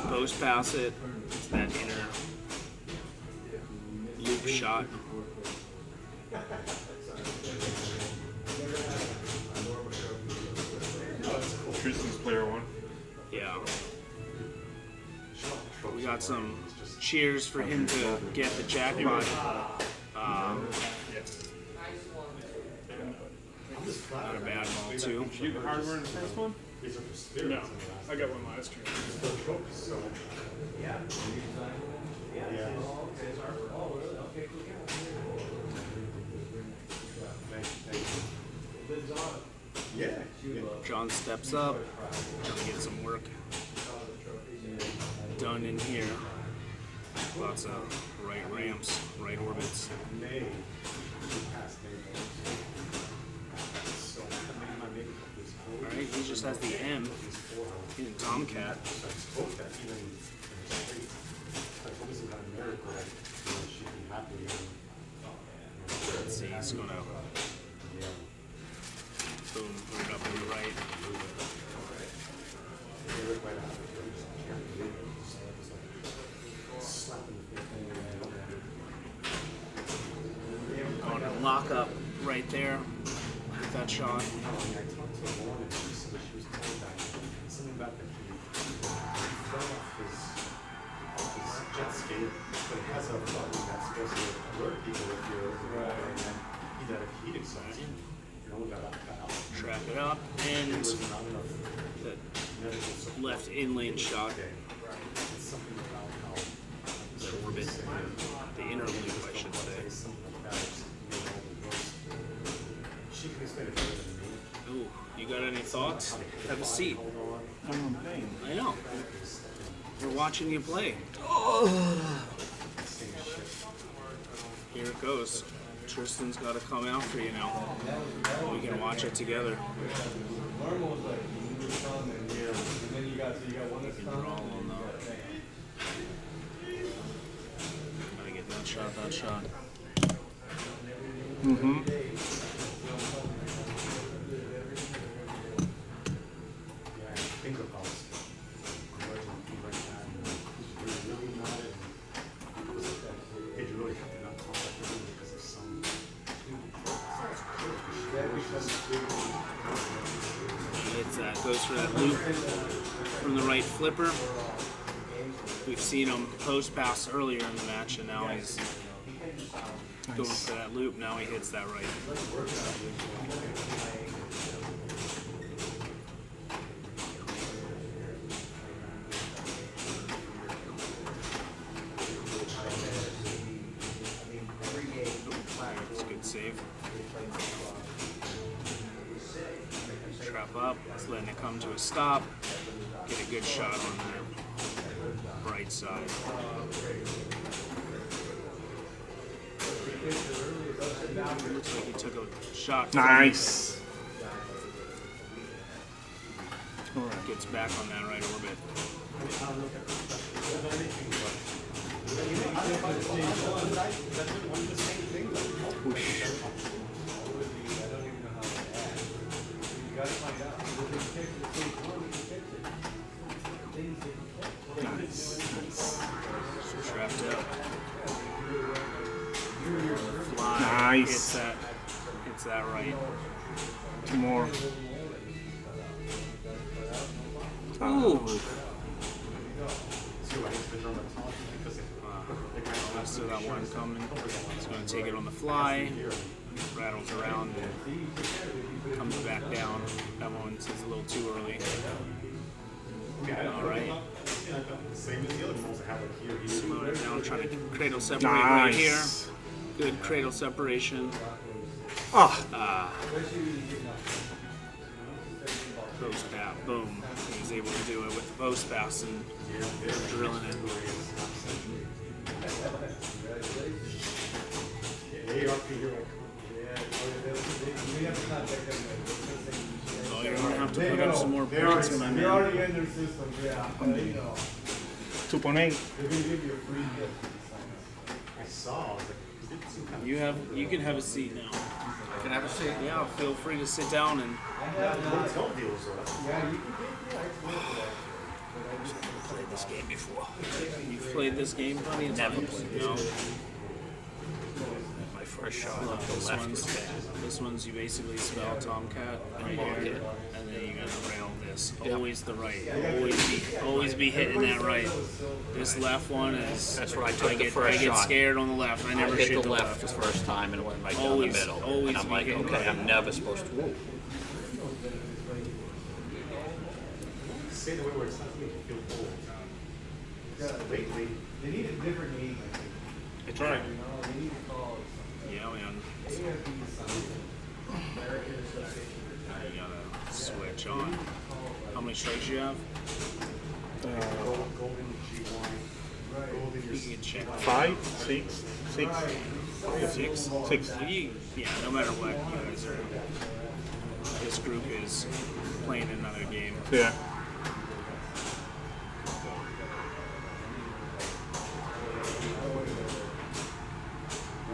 Post pass it. It's that inner loop shot. Tristan's player 1. Yeah. We got some cheers for him to get the jackpot. Not a bad ball, too. You get hardware in the first one? No, I got one last year. John steps up, trying to get some work done in here. Lots of right ramps, right orbits. Alright, he just has the M in Tomcat. Let's see, he's gonna boom, put it up in the right. Going to lock up right there with that shot. Trap it up, and the left in-lane shot. The orbit, the inner loop, I should say. Ooh, you got any thoughts? Have a seat. I know. We're watching you play. Here it goes. Tristan's got to come out for you now. We can watch it together. Norma was like, you were telling them, yeah, and then you got one that's Draw on gotta get that shot. Mm-hmm. Think about did you really have to not contact them because of some It goes for that loop from the right flipper. We've seen him post pass earlier in the match, and now he's going for that loop. Now he hits that right. It's a good save. Trap up, just letting it come to a stop. Get a good shot on the right side. Looks like he took a shot. Nice. Gets back on that right orbit. Whoosh. Nice. Trapped up. Fly. Nice. Hits that right. Two more. Ooh. Still got one coming. He's going to take it on the fly. Rattles around. Comes back down. That one is a little too early. All right. Slowing it down, trying to cradle separate right here. Good cradle separation. Post pass, boom. He's able to do it with the post pass and drilling it. Oh, you're going to have to put up some more points, my man. They're already in their system, yeah. 2.8. They're going to give you a free gift. I saw. You can have a seat now. I can have a seat. Yeah, feel free to sit down and. Played this game before. You've played this game, buddy? Never played this No. game. My first first shot. Look, The this left one's is bad. this one's you basically spell Tomcat and Mark here, it. and then you gotta rail this. Yep. Always the right. Always be hitting that right. This left one is. That's what I took the get, first I get shot. scared on the left. I never hit shoot the left the first time and it went right down the Always- middle. always And I'm be like, hitting okay, right. I'm never supposed to. Whoa. Say the way where it's not making you feel cold. Lately, they need a different name, I think. It's right. You know, they need to call it something. Yeah, man. You gotta switch on. How many strikes you have? Golden G1. Golden You can check. 5, 6, 6. 6. 6. Yeah, no matter what, you guys are. This group is playing another game. Yeah.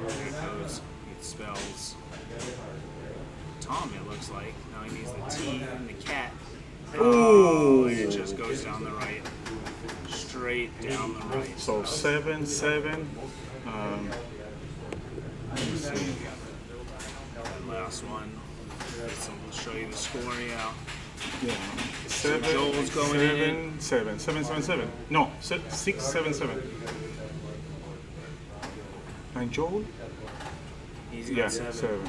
There it goes. It spells Tom, it looks like. Now he needs the T and the cat. Ooh. It just goes down the right. Straight down the right. So 7, 7. Let me see. That last one. So we'll show you the score, yeah. Yeah. 7, Joel's going 7, 7, 7, 7, 7. No, 6, 7, 7. And Joel? He's got Yeah, 7. 7.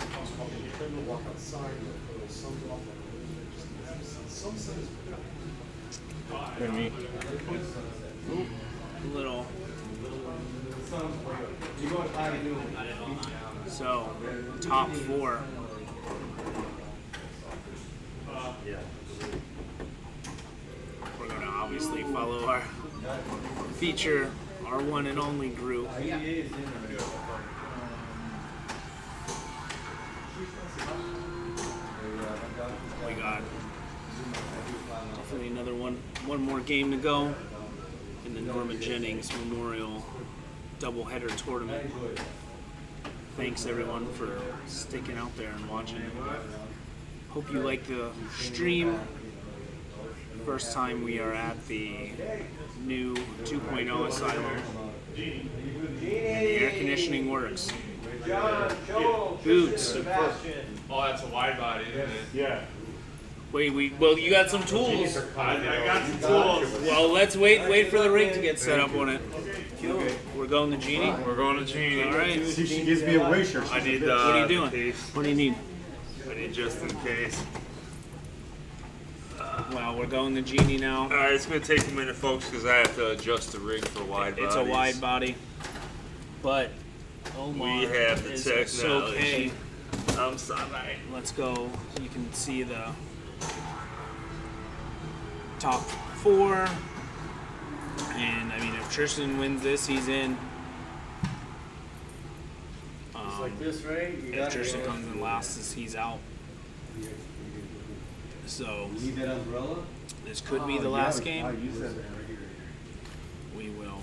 Let me. Little. So, top 4. We're going to obviously follow our feature, our one and only group. We got definitely another one more game to go in the Norma Jennings Memorial doubleheader tournament. Thanks everyone for sticking out there and watching. Hope you like the stream. First time we are at the new 2.0 Asylum. And the air conditioning works. Boots. Oh, that's a wide body, isn't it? Yeah. Wait, well, you got some tools. I got some tools. Well, let's wait for the rig to get set up on it. We're going to Genie? We're going to Genie. All right. See if she gives me a wish or I something. need What are you the doing? case. What do you need? I need just in case. Well, we're going to Genie now. All right, it's gonna take a minute, folks, because I have to adjust the rig for wide bodies. It's a wide body, but Omar We have the is technology. okay. I'm sorry. Let's go. You can see the top 4. And I mean, if Tristan wins this, he's in. Like this, right? You If got Tristan it. comes in last, he's out. So You need that umbrella? this could be the last game. We will.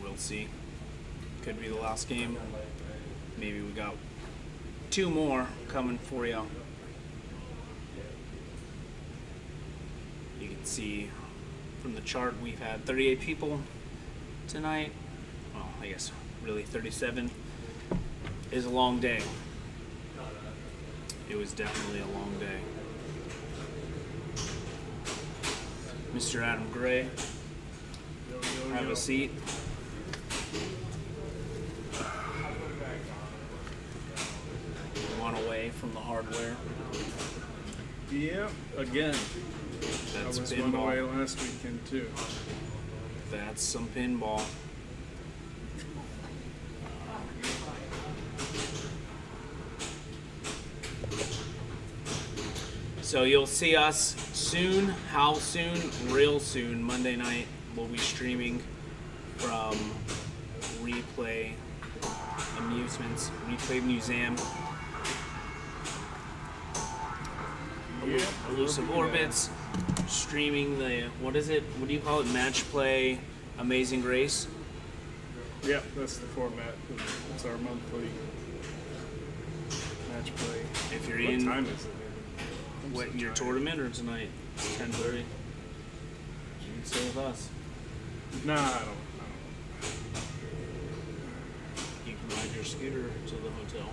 We'll see. Could be the last game. Maybe we got 2 more coming for you. You can see from the chart we've had 38 people tonight. Well, I guess really 37. Is a long day. It was definitely a long day. Mr. Adam Gray, have a seat. One away from the hardware. Yep, again. That's I was one away pinball. last weekend too. That's some pinball. So you'll see us soon. How soon? Real soon. Monday night we'll be streaming from Replay Amusements, Replay Museum. Elusive Orbits. Streaming the, what is it? What do you call it? Match Play Amazing Grace? Yep, that's the format. It's our monthly match play. If you're What in, time is it? what, your tournament or tonight? It's 10:30. You can stay with us. Nah, I don't. You can ride your scooter to the hotel.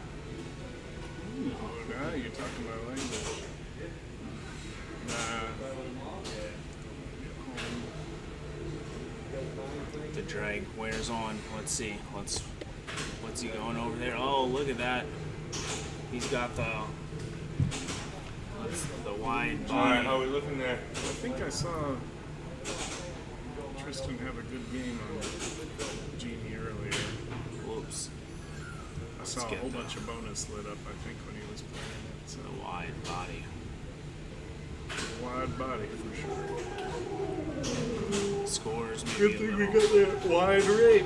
Oh, now you're talking my language. Nah. The drag wears on. Let's see. What's he going over there? Oh, look at that. He's got the wide G. All right, how are we looking there? I think I saw Tristan have a good game on Genie earlier. Whoops. I saw a whole bunch of bonus lit up, I think, when he was playing it. So The wide body. wide body for sure. Scores maybe Good thing we got that wide rig.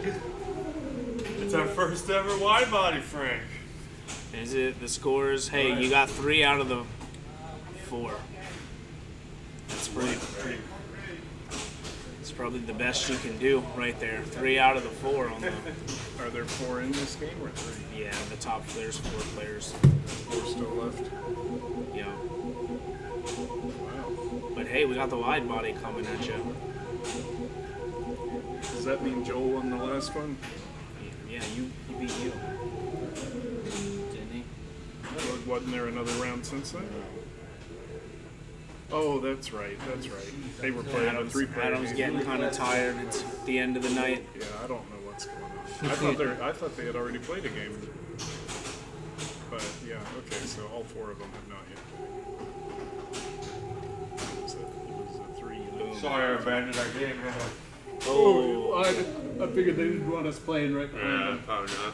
It's our first ever wide body, Frank. Is it the scores? Hey, you got 3 out of the 4. That's pretty. It's probably the best you can do right there. 3 out of the 4 on the. Are there 4 in this game or 3? Yeah, the top. There's 4 players. 4 still left. Yeah. Wow. But hey, we got the wide body coming at you. Does that mean Joel won the last one? Yeah, you beat you. Didn't he? Wasn't there another round since then? Oh, that's right. They were playing a 3-player Adam's game. getting kind of tired. It's the end of the night. Yeah, I don't know what's going on. I thought they had already played a game. But yeah, okay, so all 4 of them have not yet. It was a 3. Sorry, I abandoned our game. Oh, I figured they didn't want us playing right behind Yeah, them. probably not.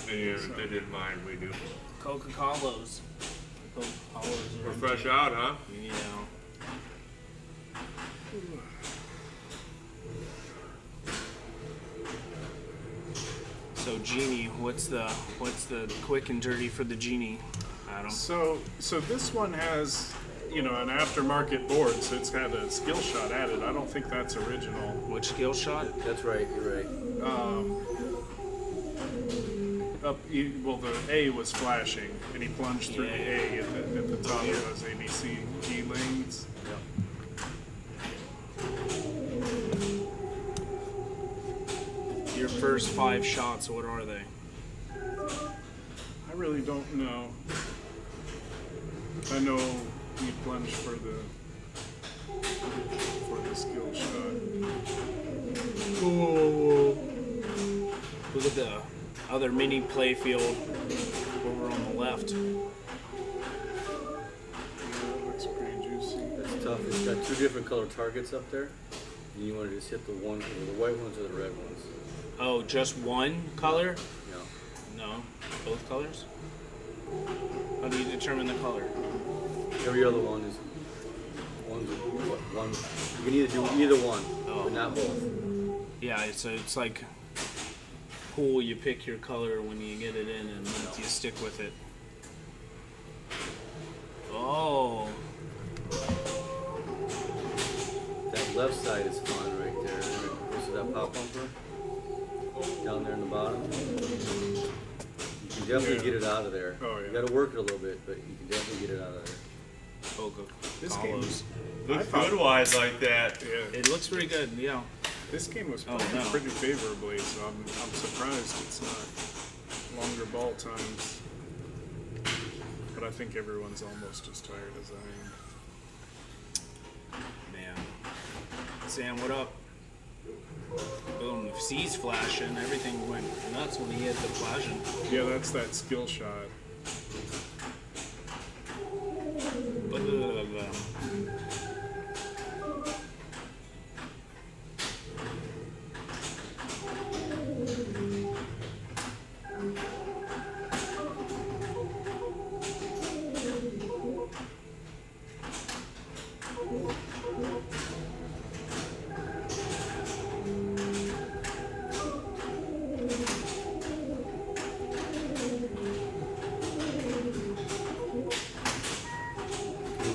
They didn't mind, we do. Coca-Colas. We're fresh out, huh? Yeah. So Genie, what's the quick and dirty for the Genie, Adam? So this one has, an aftermarket board, so it's got a skill shot added. I don't think that's original. Which skill shot? That's right, you're right. The A was flashing, and he plunged through the A at the top of those ABC G lanes. Your first 5 shots, what are they? I really don't know. I know he plunged for the skill shot. Whoa. Look at the other mini play field over on the left. Yeah, that looks pretty juicy. That's tough. It's got 2 different color targets up there. And you want to just hit the white ones or the red ones. Oh, just one color? Yeah. No, both colors? How do you determine the color? Every other one is one. You can either do either one, but not both. Yeah, it's like pool. You pick your color when you get it in, and you stick with it. Oh. That left side is fun right there. Close to that pop bumper down there in the bottom. You can definitely get it out of there. Oh, yeah. You got to work it a little bit, but you can definitely get it out of there. This game looks good wide like that. Yeah. It looks pretty good, yeah. This game was played pretty favorably, so I'm surprised it's not longer ball times. But I think everyone's almost as tired as I am. Man. Sam, what up? Boom, the C's flashing. Everything went nuts when he hit the flashing. Yeah, that's that skill shot.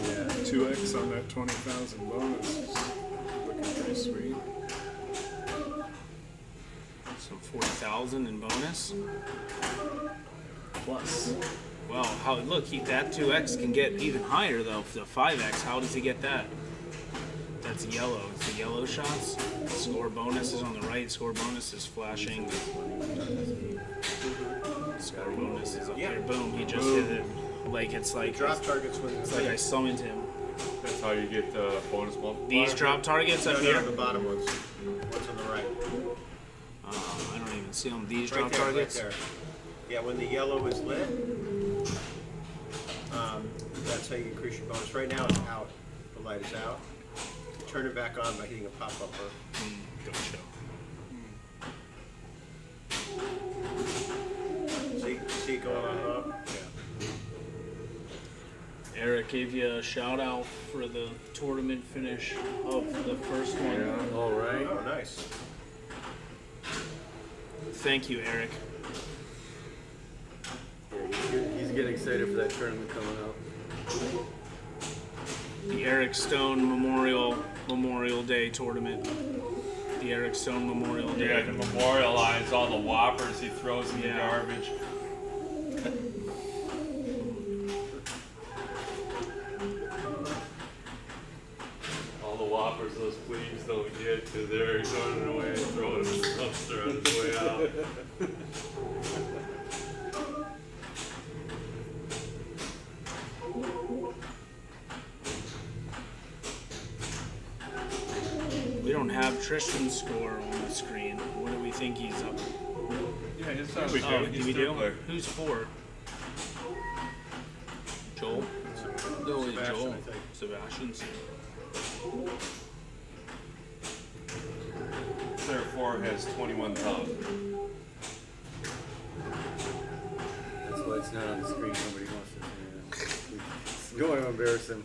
Yeah, 2x on that 20,000 bonus is looking pretty sweet. So 40,000 in bonus. Plus. Well, that 2x can get even higher though. The 5x, how does he get that? That's yellow. It's the yellow shots. Score bonus is on the right. Score bonus is flashing. Score bonus is up here. Boom. He just hit it. Like it's like Drop targets when it's like I summoned him. That's how you get bonus multiplier. These drop targets up here. The bottom ones. What's on the right? I don't even see them. These Right drop there, targets. Right there. Yeah, when the yellow is lit, that's how you increase your bonus. Right now it's out. The light is out. Turn it back on by hitting a pop-upper. Don't show. See it going on and off? Yeah. Eric gave you a shout out for the tournament finish of the first one. Yeah, all right. Oh, nice. Thank you, Eric. He's getting excited for that tournament coming up. The Eric Stone Memorial Day tournament. The Eric Stone Memorial Day. Yeah, to memorialize all the whoppers he throws in the garbage. All the whoppers those plebes don't get because they're running away and throwing them in the dumpster on the way out. We don't have Tristan's score on the screen. What do we think he's up? Yeah, it's Oh, do we do? Who's for? Joel? No, it's Sebastian, Joel. I think. Sebastian's. Player 4 has 21,000. That's why it's not on the screen. Nobody wants to see it. It's going to embarrass him.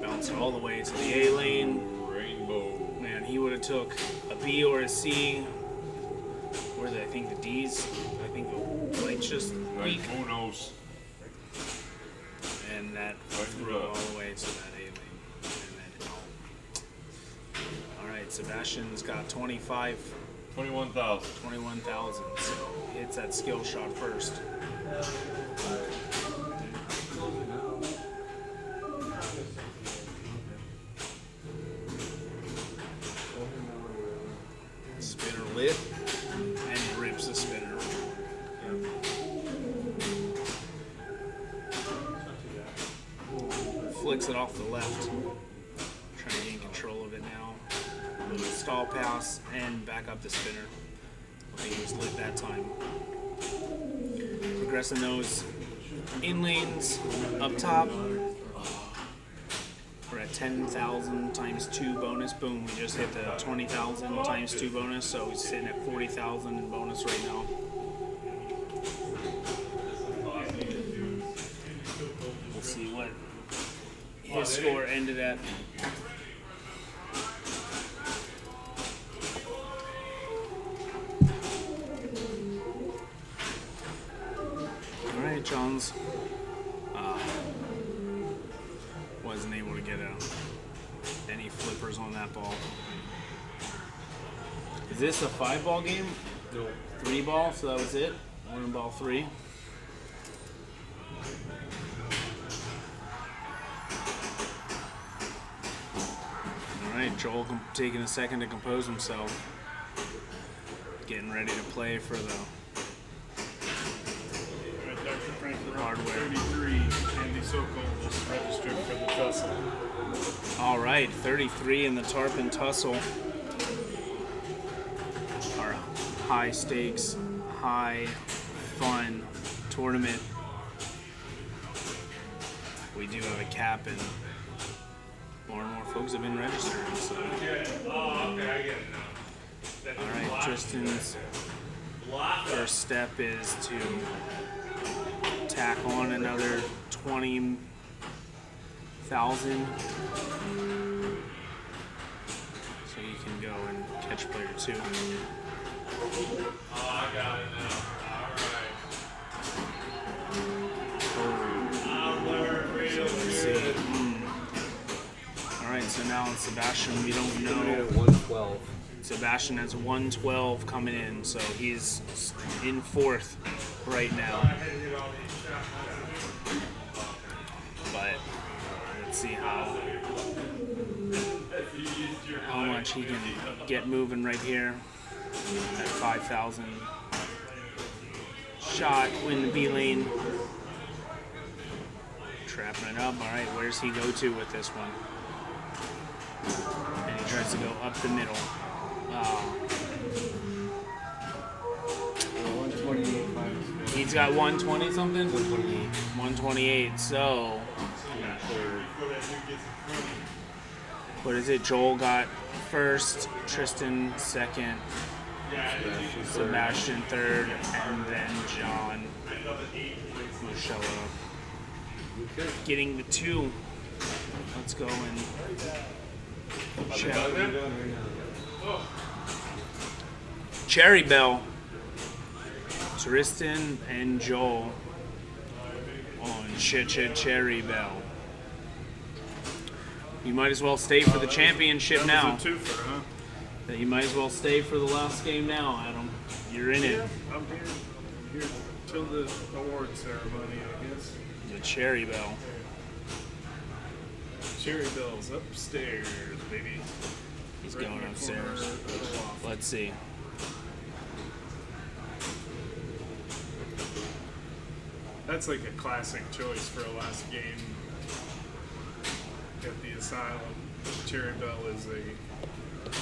Bounced all the way to the A lane. Rainbow. Man, he would have took a B or a C. Where did I think the D's? I think the light's just weak. Who knows? And that threw all the way to that A lane. And then out. Alright, Sebastian's got 21,000. 21,000. So hits that skill shot first. Spinner lit, and he rips the spinner. Flicks it off the left. Trying to gain control of it now. Stall pass and back up the spinner. I think he was lit that time. Progressing those in lanes up top. We're at 10,000 times 2 bonus. Boom, we just hit the 20,000 times 2 bonus, so he's sitting at 40,000 in bonus right now. We'll see what his score ended at. Alright, Johns. Wasn't able to get any flippers on that ball. Is this a 5-ball game? No. 3-ball, so that was it? 1 ball 3. Alright, Joel taking a second to compose himself. Getting ready to play for the Dr. Franklin, hardware. 33, Andy Sokol just registered for the tussle. All right, 33 in the Tarpon Tussle. Our high stakes, high fun tournament. We do have a cap, and more and more folks have been registering. So. Oh, okay, I get it now. All right, Tristan's first step is to tack on another 20,000, so you can go and catch player 2. Oh, I got it now. So let's see. All right, so now it's Sebastian. We don't know. 112. Sebastian has 112 coming in, so he's in 4th. right now. But let's see how much he can get moving right here at 5,000. Shot in the B lane. Trapping it up. All right, where's he go to with this one? And he tries to go up the middle. He's got 120 something? 128. So, what is it? Joel got first, Tristan second, Sebastian third, and then John will show up. Getting the 2. Let's go and check. Cherry Bell. Tristan and Joel on Cherry Bell. You might as well stay for the championship that now. was a twofer, huh? You might as well stay for the last game now, Adam. You're in it. I'm here till the award ceremony, I guess. The Cherry Bell. Cherry Bell's upstairs, baby. He's Right going in the upstairs. corner of the loft. Let's see. That's like a classic choice for a last game at the Asylum. Cherry Bell is a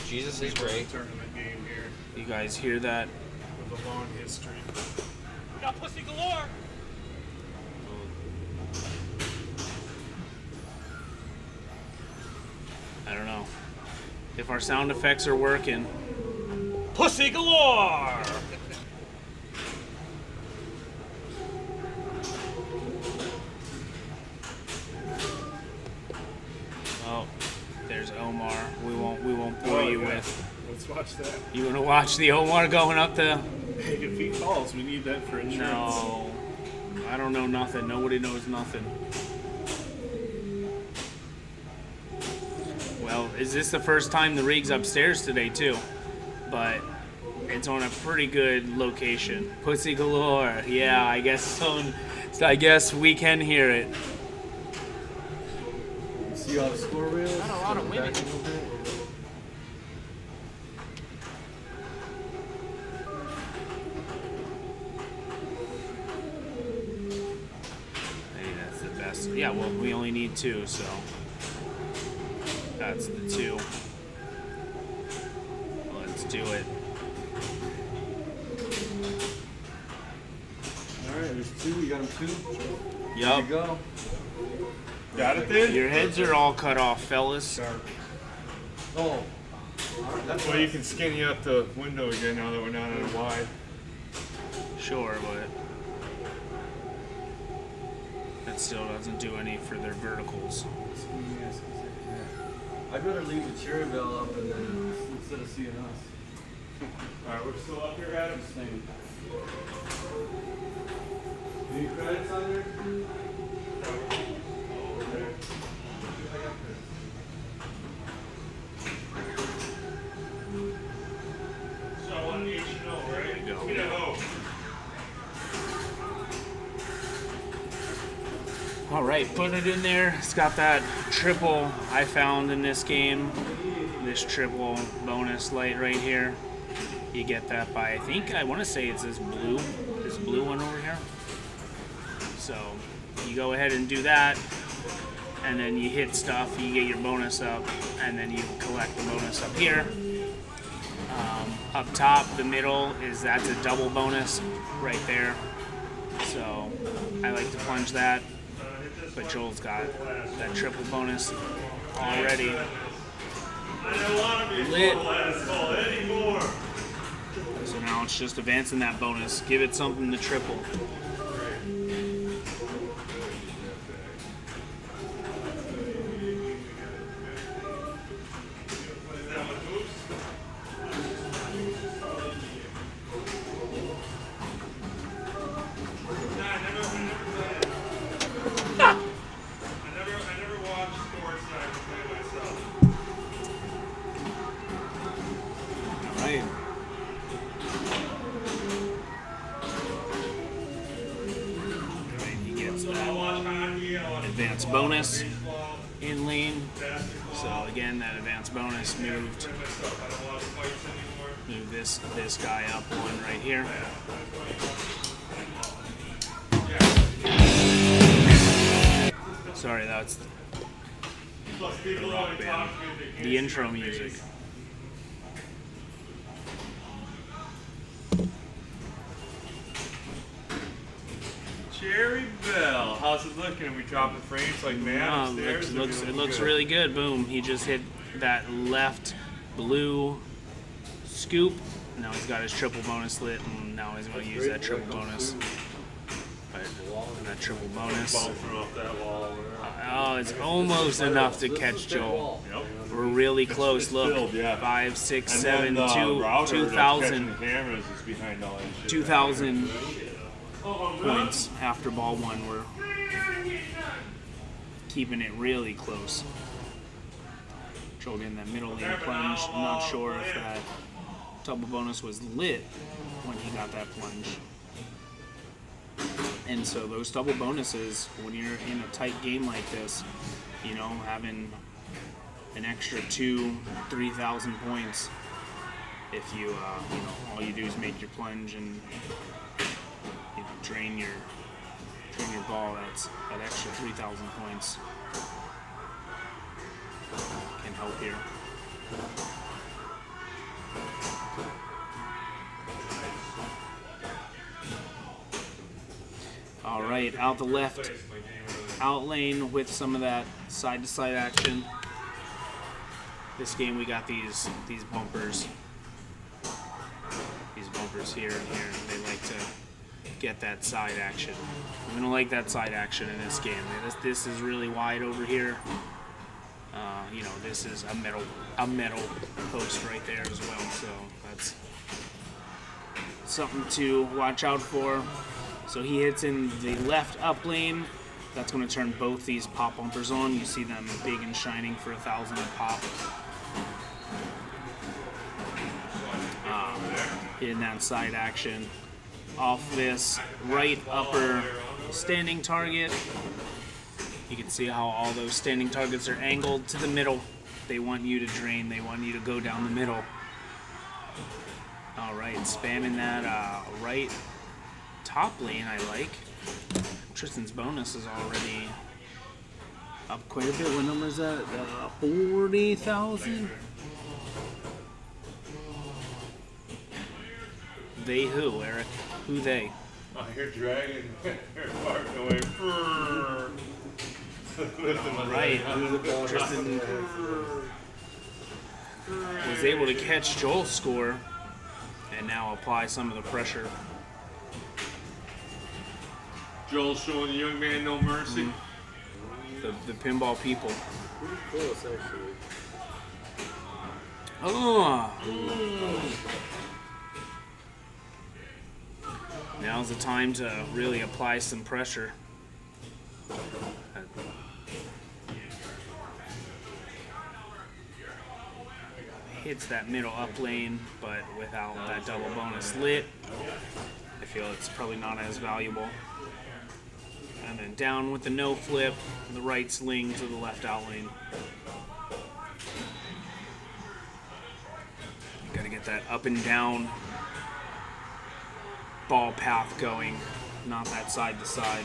Jesus is great. tournament game here You guys hear that? with a long history. Got pussy galore. I don't know. If our sound effects are working. Pussy galore. Oh, there's Omar. We won't bore you yeah. with. Let's watch that. You wanna watch the Omar going up the? Hey, if he falls, we need that for insurance. No, I don't know nothing. Nobody knows nothing. Well, is this the first time the rig's upstairs today too? But it's on a pretty good location. Pussy galore. Yeah, I guess so. I guess we can hear it. See how the score wheel is? Not a lot of women. Back a little bit. Hey, that's the best. Yeah, well, we only need 2, so that's the 2. Let's do it. Alright, there's 2. You got them 2? Yup. There you go. Got it then? Your heads are all cut off, fellas. Oh. Well, you can skinny up the window again now that we're not at a wide. Sure, but that still doesn't do any for their verticals. I'd rather leave the Cherry Bell up and then instead of seeing us. Alright, we're still up here, Adam. Same. Any credits on there? So I want H&O, right? Go. Get a hoe. All right, putting it in there. It's got that triple I found in this game. This triple bonus light right here. You get that by, I think, I want to say it's this blue one over here. So you go ahead and do that, and then you hit stuff, you get your bonus up, and then you collect the bonus up here. Up top, the middle that's a double bonus right there. So I like to plunge that, but Joel's got that triple bonus already. Lit. So now it's just advancing that bonus. Give it something to triple. bonus in lane. So again, that advanced bonus moved this guy up one right here. Sorry, that's the rock band. The intro music. Jerry Bell, how's it looking? Are we dropping frames like mad upstairs? It looks really good. Boom. He just hit that left blue scoop. Now he's got his triple bonus lit, and now he's going to use that triple bonus. But that triple bonus. Bouncing off that wall. Oh, it's almost enough to catch Joel. Yep. We're really close. Look, Filled, yeah. 5, 6, And 7, then the 2, router that's 2,000. catching the cameras is behind all that shit. 2,000 points after ball one. We're keeping it really close. Joel getting that middle lane plunge. I'm not sure if that double bonus was lit when he got that plunge. And so those double bonuses, when you're in a tight game like this, you know, having an extra 2,000-3,000 points, if you, you know, all you do is make your plunge and you know, drain your ball, that's that extra 3,000 points can help here. All right, out the left, out lane with some of that side-to-side action. This game we got these bumpers. These bumpers here and here. They like to get that side action. I'm gonna like that side action in this game. This is really wide over here. You know, this is a metal post right there as well. So that's something to watch out for. So he hits in the left up lane. That's going to turn both these pop bumpers on. You see them big and shining for 1,000 a pop. Hitting that side action off this right upper standing target. You can see how all those standing targets are angled to the middle. They want you to drain. They want you to go down the middle. All right, spamming that right top lane, I like. Tristan's bonus is already up quite a bit. What number is that? 40,000? They who, Eric? Who they? Oh, you're dragging your partner away. All right, Tristan was able to catch Joel's score and now apply some of the pressure. Joel showing the young man no mercy. The pinball people. Pretty close, actually. Oh. Now's the time to really apply some pressure. Hits that middle up lane, but without that double bonus lit, I feel it's probably not as valuable. And then down with the no flip, the right sling to the left out lane. Gotta get that up and down ball path going, not that side to side.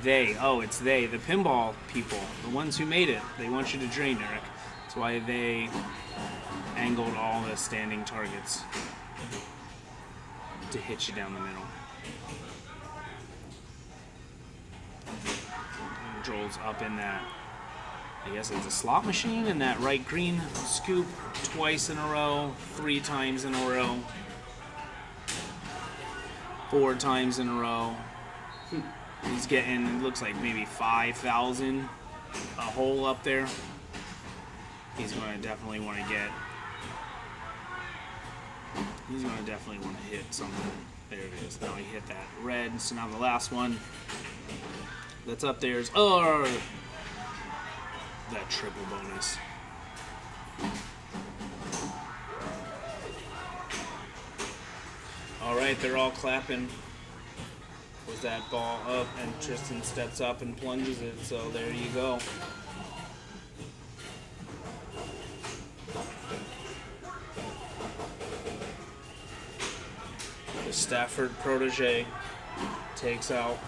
It's they, the pinball people, the ones who made it. They want you to drain, Eric. That's why they angled all the standing targets to hit you down the middle. Joel's up in that, I guess it's a slot machine, in that right green scoop twice in a row, 3 times in a row, 4 times in a row. He's getting, it looks like maybe 5,000 a hole up there. He's going to definitely want to hit something. There it is. Now he hit that red. So now the last one that's up there is that triple bonus. All right, they're all clapping. Goes that ball up, and Tristan steps up and plunges it. So there you go. The Stafford protege takes out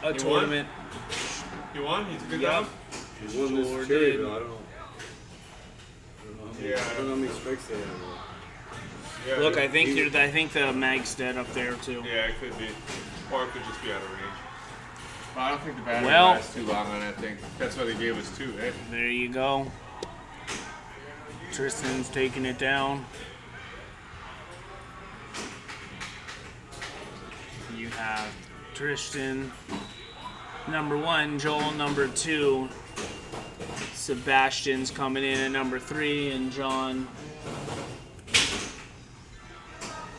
a He tournament. You won? He's a good Yep. job? He won this Sure cherry, did. though. I don't know. I don't know how many strikes they have. Yeah, Look, I think the mag's dead up there too. Yeah, it could be. Or it could just be out of range. But I don't think the battery Well- lasts too long on that thing. That's why they gave us 2, eh? There you go. Tristan's taking it down. You have Tristan, number 1, Joel, number 2. Sebastian's coming in at number 3, and John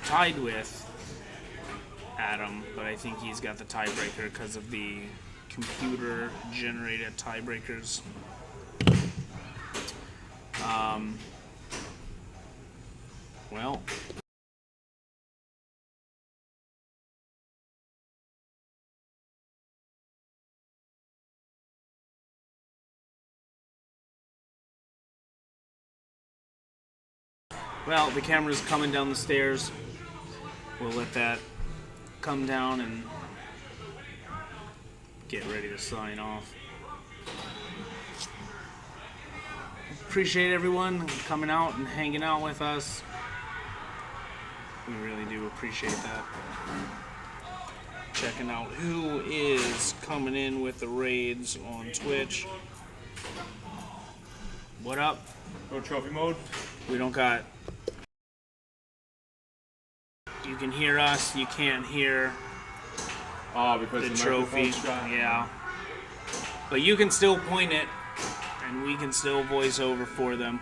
tied with Adam, but I think he's got the tiebreaker because of the computer-generated tiebreakers. Well, the camera's coming down the stairs. We'll let that come down and get ready to sign off. Appreciate everyone coming out and hanging out with us. We really do appreciate that. Checking out who is coming in with the raids on Twitch. What up? Go trophy mode. We don't got... You can hear us, you can't hear because the the trophy. microphone's shot. Yeah. But you can still point it, and we can still voice over for them.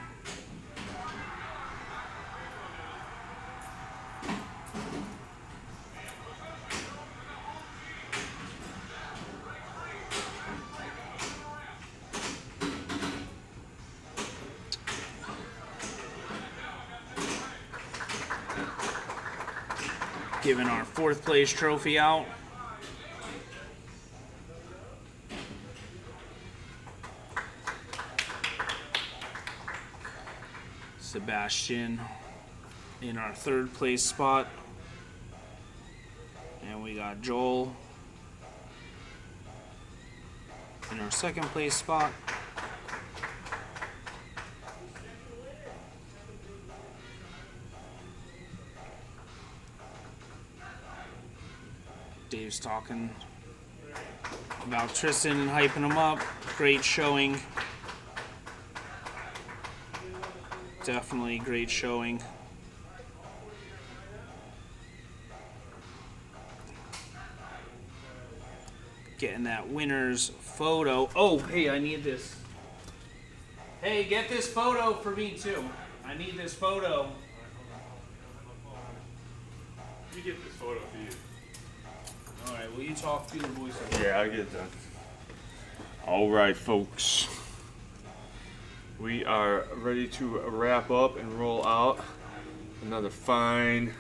Giving our 4th place trophy out. Sebastian in our 3rd place spot. And we got Joel in our 2nd place spot. Dave's talking about Tristan and hyping him up. Great showing. Definitely great showing. Getting that winner's photo. Oh, hey, I need this. Hey, get this photo for me too. I need this photo. Let me get this photo for you. Alright, will you talk to the voiceover? Yeah, I'll get it done. All right, folks. We are ready to wrap up and roll out another fine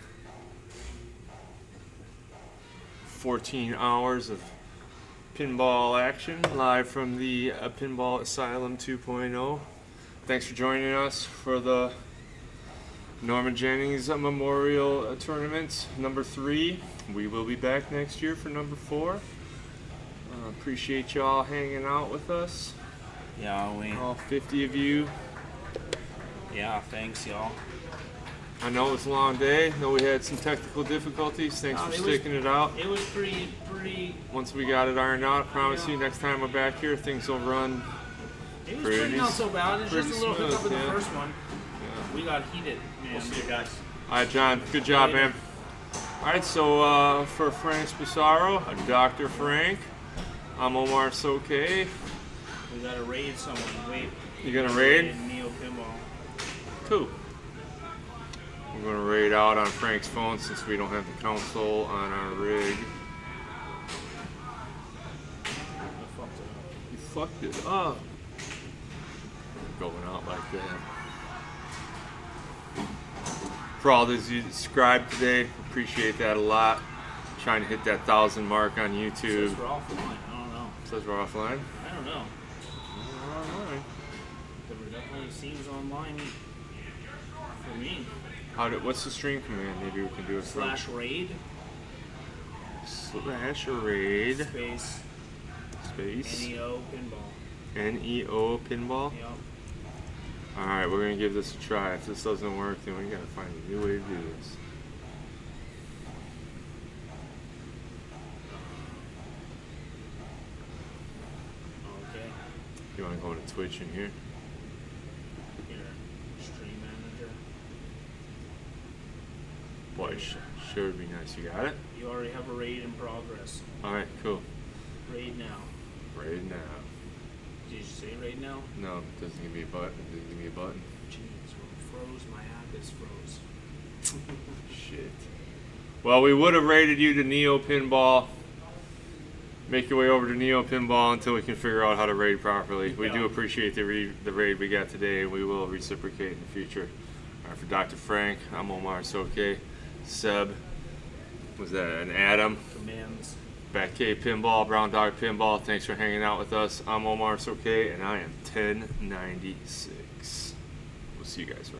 14 hours of pinball action live from the Pinball Asylum 2.0. Thanks for joining us for the Norma Jennings Memorial Tournament number 3. We will be back next year for number 4. Appreciate y'all hanging out with us. Yeah, all 50 of you. Yeah, thanks, y'all. I know it's a long day. I know we had some technical difficulties. Thanks for sticking it out. It was pretty. Once we got it ironed out, I promise you, next time we're back here, things will run. It was pretty not so bad. It's just a little smooth, hiccup in the yeah. first one. We got heated, man. We'll see you guys. All right, John. Good job, man. All right, so for Frank Spicaro, Dr. Frank, I'm Omar Soke. We gotta raid someone. Wait. You gonna raid? Neo Pinball. Cool. We're gonna raid out on Frank's phone since we don't have the console on our rig. You fucked it up. Going out like that. For all those you subscribed today, appreciate that a lot. trying to hit that 1,000 mark on It YouTube. says we're offline. I don't know. Says we're offline. I don't know. There definitely seems online for me. What's the stream command? Maybe we can do it. /raid. /raid. Space. NEO pinball. NEO pinball. Yep. All right, we're gonna give this a try. If this doesn't work, then we gotta find a new way to do this. Okay. You wanna go into Twitch in here? Here. Stream manager. Boy, sure would be nice. You got it? You already have a raid in progress. All right, cool. Raid now. Raid now. Did you say raid now? No, it doesn't give me a button. It doesn't give me a button. Jeez, well, froze. My app is froze. Shit. Well, we would have rated you to Neo Pinball. Make your way over to Neo Pinball until we can figure out how to raid properly. We do appreciate the raid we got today, and we will reciprocate in the future. All right, for Dr. Frank, I'm Omar Soke. Seb, was that an Adam? Commands. Bat K Pinball, Brown Dog Pinball, thanks for hanging out with us. I'm Omar Soke, and I am 1096. We'll see you guys.